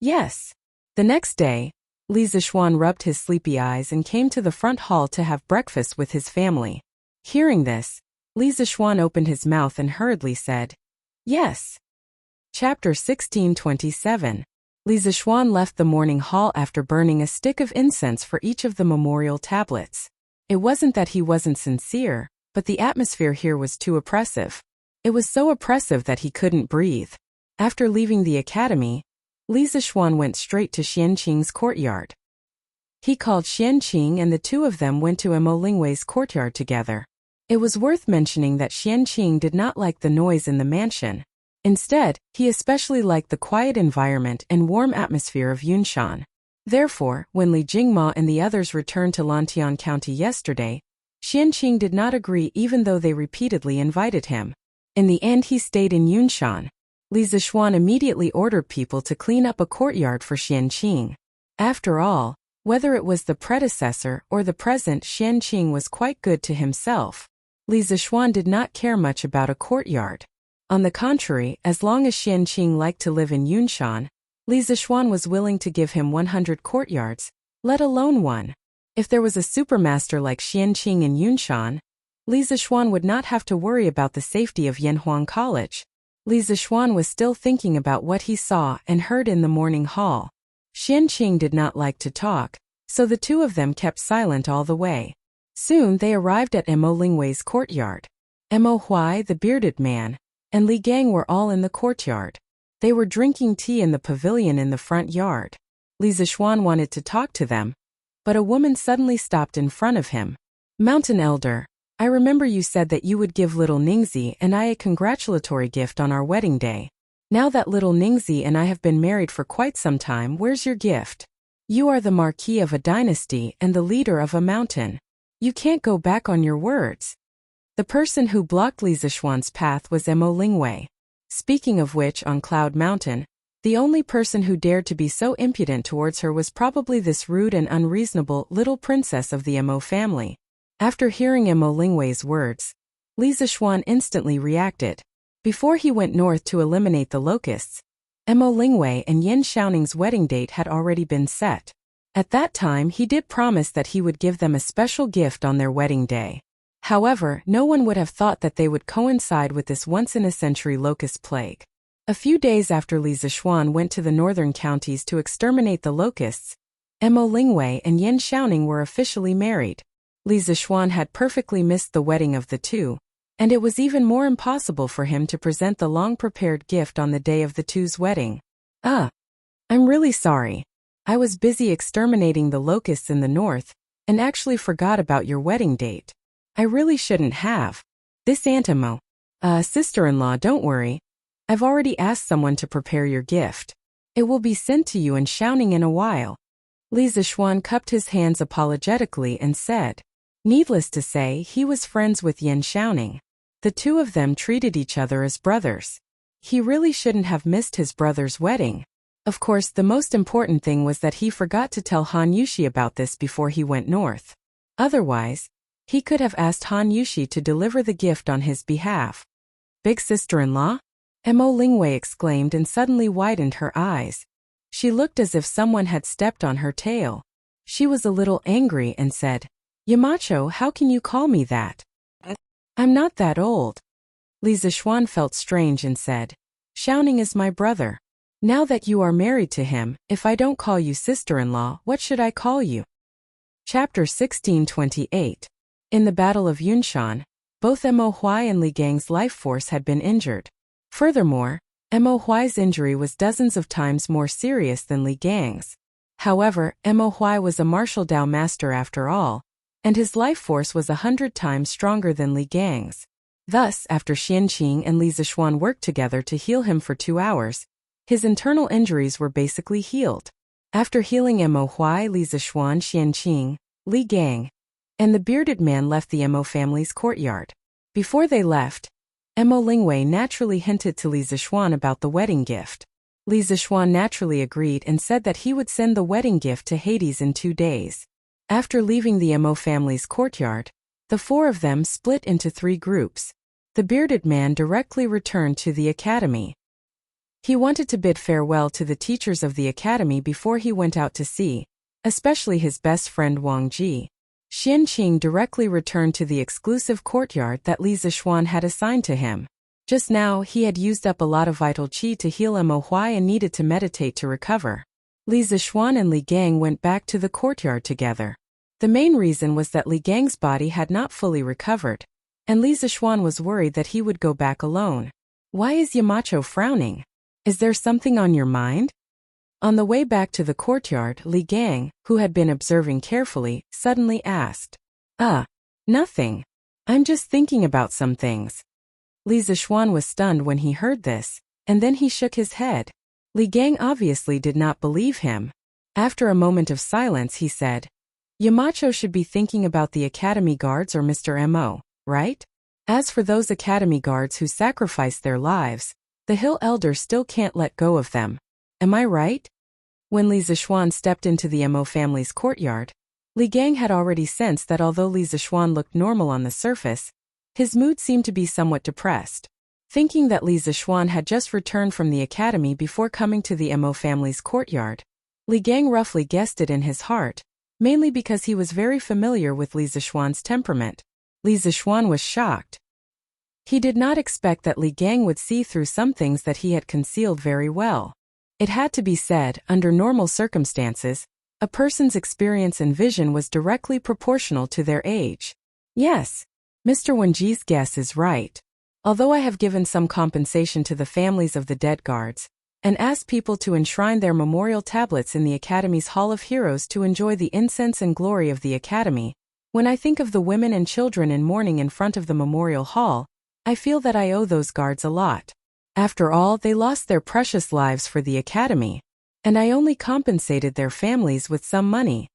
"Yes." The next day, Li Zishuan rubbed his sleepy eyes and came to the front hall to have breakfast with his family. Hearing this, Li Zishuan opened his mouth and hurriedly said, "Yes." Chapter 1627. Li Zishuan left the morning hall after burning a stick of incense for each of the memorial tablets. It wasn't that he wasn't sincere, but the atmosphere here was too oppressive. It was so oppressive that he couldn't breathe. After leaving the academy, Li Zishuan went straight to Xianqing's courtyard. He called Xianqing and the two of them went to Mo Lingwei's courtyard together. It was worth mentioning that Xianqing did not like the noise in the mansion. Instead, he especially liked the quiet environment and warm atmosphere of Yunshan. Therefore, when Li Jingma and the others returned to Lantian County yesterday, Xianqing did not agree even though they repeatedly invited him. In the end he stayed in Yunshan. Li Zishuan immediately ordered people to clean up a courtyard for Xianqing. After all, whether it was the predecessor or the present, Xianqing was quite good to himself. Li Zishuan did not care much about a courtyard. On the contrary, as long as Xianqing liked to live in Yunshan, Li Zishuan was willing to give him 100 courtyards, let alone one. If there was a supermaster like Xianqing in Yunshan, Li Zishuan would not have to worry about the safety of Yanhuang College. Li Zishuan was still thinking about what he saw and heard in the morning hall. Xianqing did not like to talk, so the two of them kept silent all the way. Soon they arrived at Mo Lingwei's courtyard. Mo Huai, the bearded man, and Li Gang were all in the courtyard. They were drinking tea in the pavilion in the front yard. Li Zishuan wanted to talk to them, but a woman suddenly stopped in front of him. "Mountain Elder, I remember you said that you would give little Ningzi and I a congratulatory gift on our wedding day. Now that little Ningzi and I have been married for quite some time, where's your gift? You are the marquis of a dynasty and the leader of a mountain. You can't go back on your words." The person who blocked Li Zishuan's path was Mo Lingwei. Speaking of which, on Cloud Mountain, the only person who dared to be so impudent towards her was probably this rude and unreasonable little princess of the Mo family. After hearing Mo Lingwei's words, Li Zishuan instantly reacted. Before he went north to eliminate the locusts, Mo Lingwei and Yan Xiaoning's wedding date had already been set. At that time he did promise that he would give them a special gift on their wedding day. However, no one would have thought that they would coincide with this once-in-a-century locust plague. A few days after Li Zishuan went to the northern counties to exterminate the locusts, Mo Lingwei and Yan Xiaoning were officially married. Li Zishuan had perfectly missed the wedding of the two, and it was even more impossible for him to present the long-prepared gift on the day of the two's wedding. I'm really sorry. I was busy exterminating the locusts in the north, and actually forgot about your wedding date. I really shouldn't have. This Aunt Mo, sister-in-law, don't worry. I've already asked someone to prepare your gift. It will be sent to you and Xiaoning in a while." Li Zishuan cupped his hands apologetically and said. Needless to say, he was friends with Yan Xiaoning. The two of them treated each other as brothers. He really shouldn't have missed his brother's wedding. Of course, the most important thing was that he forgot to tell Han Yushi about this before he went north. Otherwise, he could have asked Han Yushi to deliver the gift on his behalf. "Big sister-in-law?" Mo Lingwei exclaimed and suddenly widened her eyes. She looked as if someone had stepped on her tail. She was a little angry and said, "Yamacho, how can you call me that? I'm not that old." Li Zishuan felt strange and said, "Xiaoning is my brother. Now that you are married to him, if I don't call you sister-in-law, what should I call you?" Chapter 1628. In the Battle of Yunshan, both Mo Huai and Li Gang's life force had been injured. Furthermore, Mo Huai's injury was dozens of times more serious than Li Gang's. However, Mo Huai was a martial Dao master after all, and his life force was 100 times stronger than Li Gang's. Thus, after Xianqing and Li Zishuan worked together to heal him for 2 hours, his internal injuries were basically healed. After healing Mo Huai, Li Zishuan, Xianqing, Li Gang, and the bearded man left the Mo family's courtyard. Before they left, Mo Lingwei naturally hinted to Li Zishuan about the wedding gift. Li Zishuan naturally agreed and said that he would send the wedding gift to Hades in 2 days. After leaving the Mo family's courtyard, the four of them split into 3 groups. the bearded man directly returned to the academy. He wanted to bid farewell to the teachers of the academy before he went out to sea, especially his best friend Wang Ji. Xianqing directly returned to the exclusive courtyard that Li Zixuan had assigned to him. Just now, he had used up a lot of vital qi to heal Mo Huai and needed to meditate to recover. Li Zixuan and Li Gang went back to the courtyard together. The main reason was that Li Gang's body had not fully recovered, and Li Zixuan was worried that he would go back alone. Why is Yamacho frowning? Is there something on your mind? On the way back to the courtyard, Li Gang, who had been observing carefully, suddenly asked, Nothing. I'm just thinking about some things. Li Zixuan was stunned when he heard this, and then he shook his head. Li Gang obviously did not believe him. After a moment of silence, he said, Yamacho should be thinking about the academy guards or Mr. Mo, right? As for those academy guards who sacrificed their lives, the Hill Elder still can't let go of them. Am I right? When Li Zixuan stepped into the Mo family's courtyard, Li Gang had already sensed that although Li Zixuan looked normal on the surface, his mood seemed to be somewhat depressed. Thinking that Li Zixuan had just returned from the academy before coming to the Mo family's courtyard, Li Gang roughly guessed it in his heart, mainly because he was very familiar with Li Zixuan's temperament. Li Zixuan was shocked. He did not expect that Li Gang would see through some things that he had concealed very well. It had to be said, under normal circumstances, a person's experience and vision was directly proportional to their age. Yes, Mr. Wenji's guess is right. Although I have given some compensation to the families of the dead guards, and asked people to enshrine their memorial tablets in the Academy's Hall of Heroes to enjoy the incense and glory of the Academy, when I think of the women and children in mourning in front of the memorial hall, I feel that I owe those guards a lot. After all, they lost their precious lives for the Academy, and I only compensated their families with some money.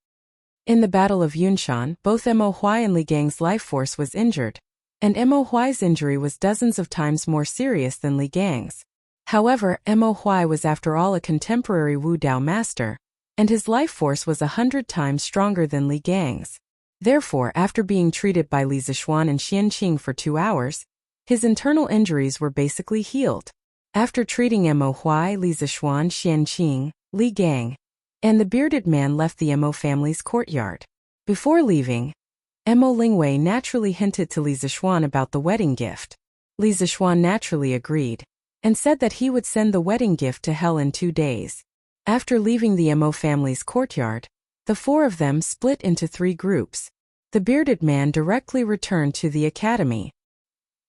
In the Battle of Yunshan, both Mo Huai and Li Gang's life force was injured, and Mo Huai's injury was dozens of times more serious than Li Gang's. However, Mo Huai was after all a contemporary Wu Dao master, and his life force was 100 times stronger than Li Gang's. Therefore, after being treated by Li Zixuan and Xianqing for 2 hours, his internal injuries were basically healed. After treating Mo Huai, Li Zixuan, Xianqing, Li Gang, and the bearded man left the Mo family's courtyard. Before leaving, Mo Lingwei naturally hinted to Li Zixuan about the wedding gift. Li Zixuan naturally agreed, and said that he would send the wedding gift to Hell in 2 days. After leaving the Mo family's courtyard, the 4 of them split into 3 groups. The bearded man directly returned to the academy.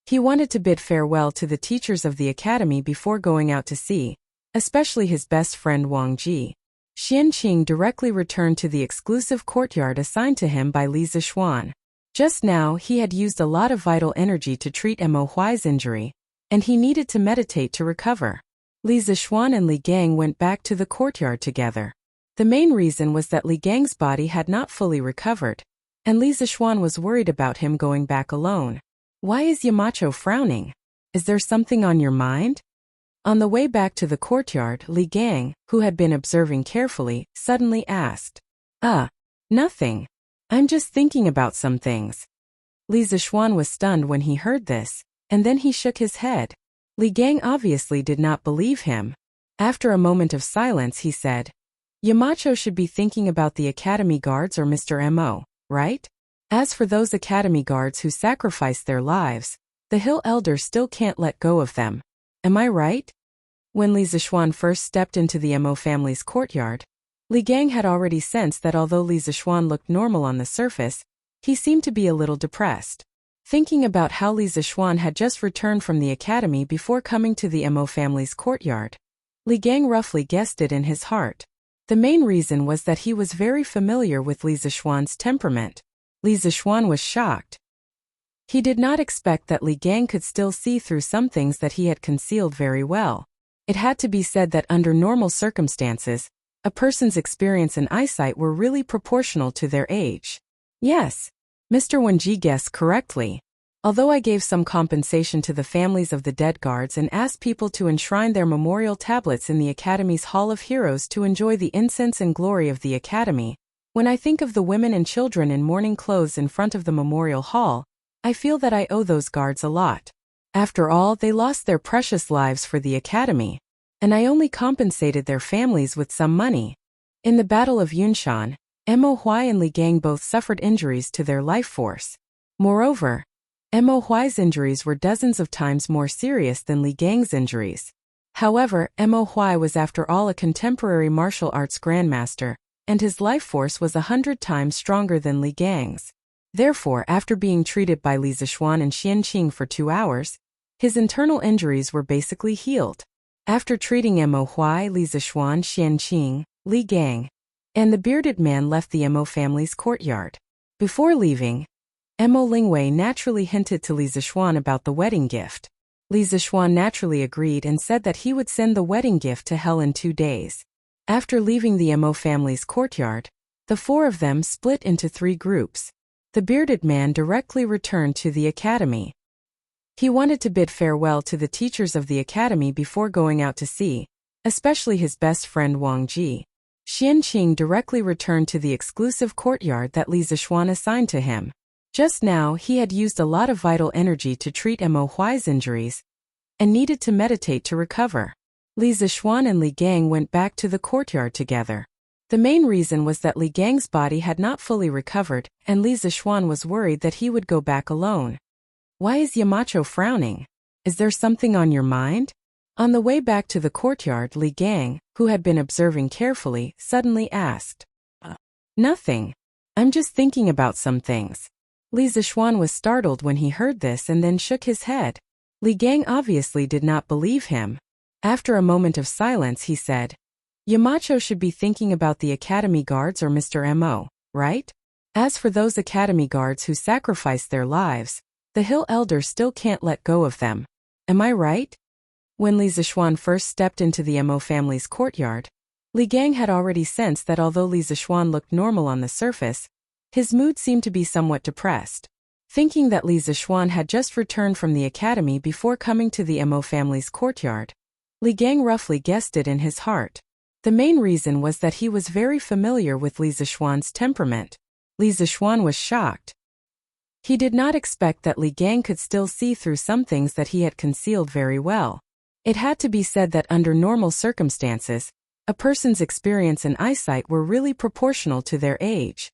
He wanted to bid farewell to the teachers of the academy before going out to sea, especially his best friend Wang Ji. Xianqing directly returned to the exclusive courtyard assigned to him by Li Zixuan. Just now, he had used a lot of vital energy to treat Mo Huai's injury, and he needed to meditate to recover. Li Zixuan and Li Gang went back to the courtyard together. The main reason was that Li Gang's body had not fully recovered, and Li Zixuan was worried about him going back alone. Why is Yamacho frowning? Is there something on your mind? On the way back to the courtyard, Li Gang, who had been observing carefully, suddenly asked, Nothing. I'm just thinking about some things. Li Zixuan was stunned when he heard this, and then he shook his head. Li Gang obviously did not believe him. After a moment of silence, he said, Yamacho should be thinking about the academy guards or Mr. Mo, right? As for those academy guards who sacrificed their lives, the Hill Elder still can't let go of them. Am I right? When Li Zixuan first stepped into the Mo family's courtyard, Li Gang had already sensed that although Li Zixuan looked normal on the surface, he seemed to be a little depressed. Thinking about how Li Zixuan had just returned from the academy before coming to the Mo family's courtyard, Li Gang roughly guessed it in his heart. The main reason was that he was very familiar with Li Zixuan's temperament. Li Zixuan was shocked. He did not expect that Li Gang could still see through some things that he had concealed very well. It had to be said that under normal circumstances, a person's experience and eyesight were really proportional to their age. Yes, Mr. Wenji guessed correctly. Although I gave some compensation to the families of the dead guards and asked people to enshrine their memorial tablets in the Academy's Hall of Heroes to enjoy the incense and glory of the Academy, when I think of the women and children in mourning clothes in front of the memorial hall, I feel that I owe those guards a lot. After all, they lost their precious lives for the academy, and I only compensated their families with some money. In the Battle of Yunshan, Mo Huai and Li Gang both suffered injuries to their life force. Moreover, Mo Huai's injuries were dozens of times more serious than Li Gang's injuries. However, Mo Huai was after all a contemporary martial arts grandmaster, and his life force was 100 times stronger than Li Gang's. Therefore, after being treated by Li Zixuan and Xianqing for 2 hours, his internal injuries were basically healed. After treating Mo Huai, Li Zixuan, Xianqing, Li Gang, and the bearded man left the Mo family's courtyard. Before leaving, Mo Lingwei naturally hinted to Li Zixuan about the wedding gift. Li Zixuan naturally agreed and said that he would send the wedding gift to Hell in 2 days. After leaving the Mo family's courtyard, the 4 of them split into 3 groups. The bearded man directly returned to the academy. He wanted to bid farewell to the teachers of the academy before going out to sea, especially his best friend Wang Ji. Xianqing directly returned to the exclusive courtyard that Li Zixuan assigned to him. Just now, he had used a lot of vital energy to treat Mo Huai's injuries, and needed to meditate to recover. Li Zixuan and Li Gang went back to the courtyard together. The main reason was that Li Gang's body had not fully recovered, and Li Zixuan was worried that he would go back alone. Why is Yamacho frowning? Is there something on your mind? On the way back to the courtyard, Li Gang, who had been observing carefully, suddenly asked. Nothing. I'm just thinking about some things. Li Zixuan was startled when he heard this and then shook his head. Li Gang obviously did not believe him. After a moment of silence, he said, Yamacho should be thinking about the academy guards or Mr. Mo, right? As for those academy guards who sacrificed their lives, the Hill Elder still can't let go of them. Am I right? When Li Zixuan first stepped into the Mo family's courtyard, Li Gang had already sensed that although Li Zixuan looked normal on the surface, his mood seemed to be somewhat depressed. Thinking that Li Zixuan had just returned from the academy before coming to the Mo family's courtyard, Li Gang roughly guessed it in his heart. The main reason was that he was very familiar with Li Zixuan's temperament. Li Zixuan was shocked. He did not expect that Li Gang could still see through some things that he had concealed very well. It had to be said that under normal circumstances, a person's experience and eyesight were really proportional to their age.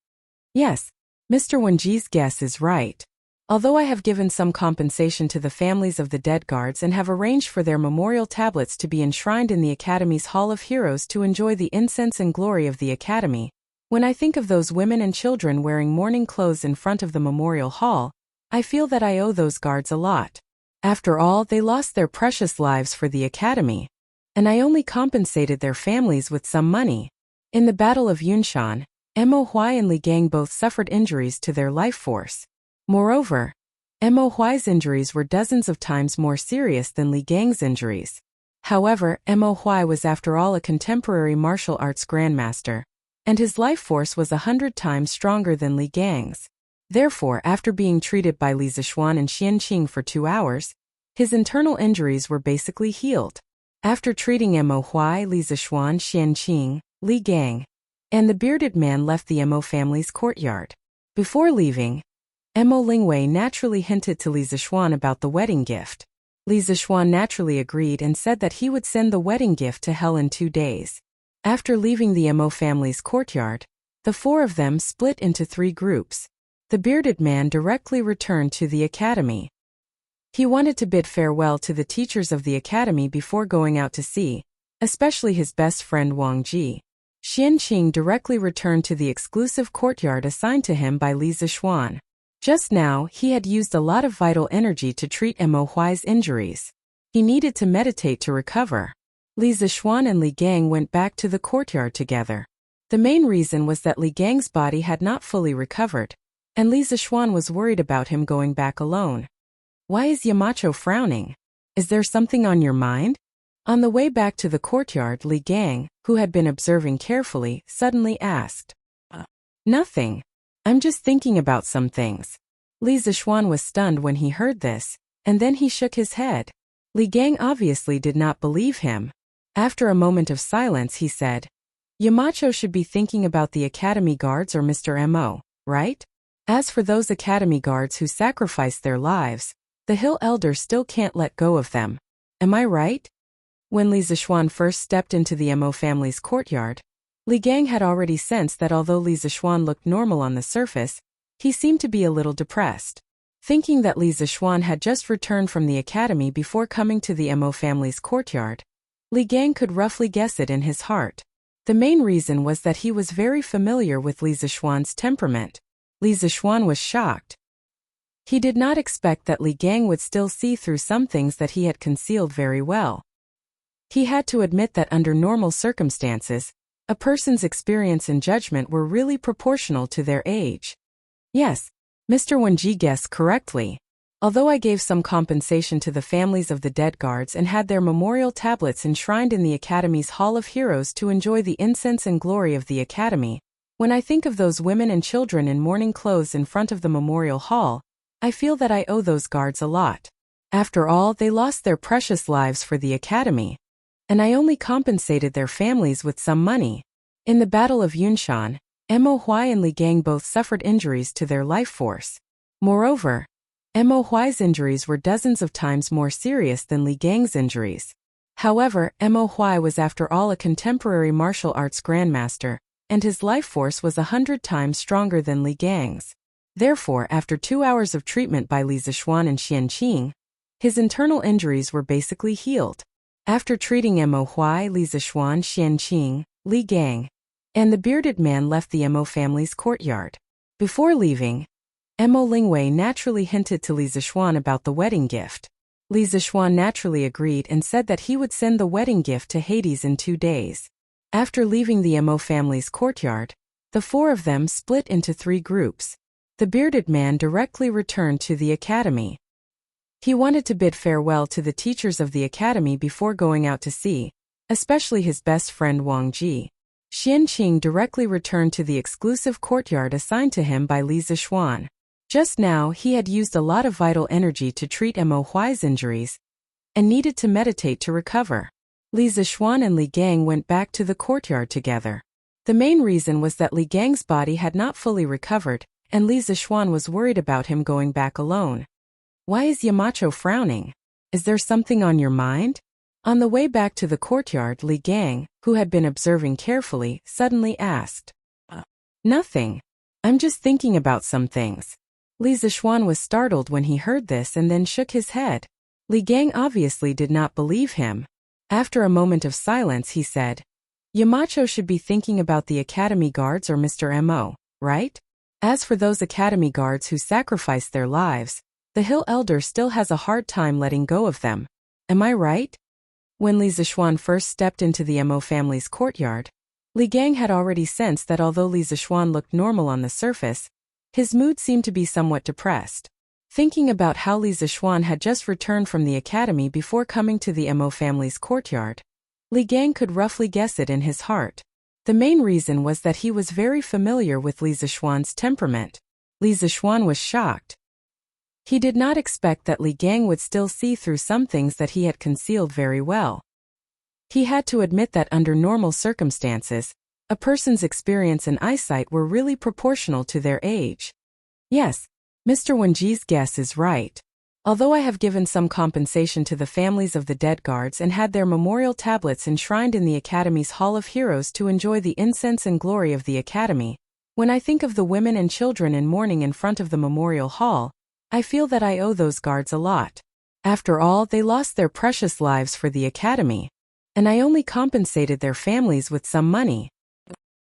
Yes, Mr. Wenji's guess is right. Although I have given some compensation to the families of the dead guards and have arranged for their memorial tablets to be enshrined in the Academy's Hall of Heroes to enjoy the incense and glory of the Academy, when I think of those women and children wearing mourning clothes in front of the memorial hall, I feel that I owe those guards a lot. After all, they lost their precious lives for the Academy, and I only compensated their families with some money. In the Battle of Yunshan, Mo Huai and Li Gang both suffered injuries to their life force. Moreover, Mo Huai's injuries were dozens of times more serious than Li Gang's injuries. However, Mo Huai was after all a contemporary martial arts grandmaster, and his life force was 100 times stronger than Li Gang's. Therefore, after being treated by Li Zixuan and Xianqing for 2 hours, his internal injuries were basically healed. After treating Mo Huai, Li Zixuan, Xianqing, Li Gang, and the bearded man left the Mo family's courtyard. Before leaving, Mo Lingwei naturally hinted to Li Zixuan about the wedding gift. Li Zixuan naturally agreed and said that he would send the wedding gift to Hell in 2 days. After leaving the Mo family's courtyard, the 4 of them split into 3 groups. The bearded man directly returned to the academy. He wanted to bid farewell to the teachers of the academy before going out to sea, especially his best friend Wang Ji. Xianqing directly returned to the exclusive courtyard assigned to him by Li Zixuan. Just now, he had used a lot of vital energy to treat Mo Huai's injuries. He needed to meditate to recover. Li Zixuan and Li Gang went back to the courtyard together. The main reason was that Li Gang's body had not fully recovered, and Li Zixuan was worried about him going back alone. Why is Yamacho frowning? Is there something on your mind? On the way back to the courtyard, Li Gang, who had been observing carefully, suddenly asked. Nothing. I'm just thinking about some things. Li Zixuan was stunned when he heard this, and then he shook his head. Li Gang obviously did not believe him. After a moment of silence, he said, Yamacho should be thinking about the academy guards or Mr. Mo, right? As for those academy guards who sacrificed their lives, The hill elder still can't let go of them. Am I right? When Li Zixuan first stepped into the Mo family's courtyard, Li Gang had already sensed that although Li Zixuan looked normal on the surface, he seemed to be a little depressed. Thinking that Li Zixuan had just returned from the academy before coming to the Mo family's courtyard, Li Gang could roughly guess it in his heart. The main reason was that he was very familiar with Li Zixuan's temperament. Li Zixuan was shocked. He did not expect that Li Gang would still see through some things that he had concealed very well. He had to admit that under normal circumstances, a person's experience and judgment were really proportional to their age. Yes, Mr. Wenji guessed correctly. Although I gave some compensation to the families of the dead guards and had their memorial tablets enshrined in the Academy's Hall of Heroes to enjoy the incense and glory of the Academy, when I think of those women and children in mourning clothes in front of the memorial hall, I feel that I owe those guards a lot. After all, they lost their precious lives for the Academy, and I only compensated their families with some money. In the Battle of Yunshan, Mo Huai and Li Gang both suffered injuries to their life force. Moreover, Mo Huai's injuries were dozens of times more serious than Li Gang's injuries. However, Mo Huai was after all a contemporary martial arts grandmaster, and his life force was 100 times stronger than Li Gang's. Therefore, after 2 hours of treatment by Li Zixuan and Xian Qing, his internal injuries were basically healed. After treating Mo Huai, Li Zixuan, Xian Qing, Li Gang, and the bearded man left the Mo family's courtyard. Before leaving, Mo Lingwei naturally hinted to Li Zixuan about the wedding gift. Li Zixuan naturally agreed and said that he would send the wedding gift to Hades in 2 days. After leaving the Mo family's courtyard, the 4 of them split into 3 groups. The bearded man directly returned to the academy. He wanted to bid farewell to the teachers of the academy before going out to sea, especially his best friend Wang Ji. Xian Qing directly returned to the exclusive courtyard assigned to him by Li Zixuan. Just now, he had used a lot of vital energy to treat Mo Huai's injuries, and needed to meditate to recover. Li Zixuan and Li Gang went back to the courtyard together. The main reason was that Li Gang's body had not fully recovered, and Li Zixuan was worried about him going back alone. Why is Yamacho frowning? Is there something on your mind? On the way back to the courtyard, Li Gang, who had been observing carefully, suddenly asked. Nothing. I'm just thinking about some things. Li Zixuan was startled when he heard this and then shook his head. Li Gang obviously did not believe him. After a moment of silence, he said, Yamacho should be thinking about the academy guards or Mr. Mo, right? As for those academy guards who sacrificed their lives, the hill elder still has a hard time letting go of them. Am I right? When Li Zixuan first stepped into the Mo family's courtyard, Li Gang had already sensed that although Li Zixuan looked normal on the surface, his mood seemed to be somewhat depressed. Thinking about how Li Zixuan had just returned from the academy before coming to the Mo family's courtyard, Li Gang could roughly guess it in his heart. The main reason was that he was very familiar with Li Zixuan's temperament. Li Zixuan was shocked. He did not expect that Li Gang would still see through some things that he had concealed very well. He had to admit that under normal circumstances, a person's experience and eyesight were really proportional to their age. Yes, Mr. Wenji's guess is right. Although I have given some compensation to the families of the dead guards and had their memorial tablets enshrined in the Academy's Hall of Heroes to enjoy the incense and glory of the Academy, when I think of the women and children in mourning in front of the memorial hall, I feel that I owe those guards a lot. After all, they lost their precious lives for the Academy, and I only compensated their families with some money.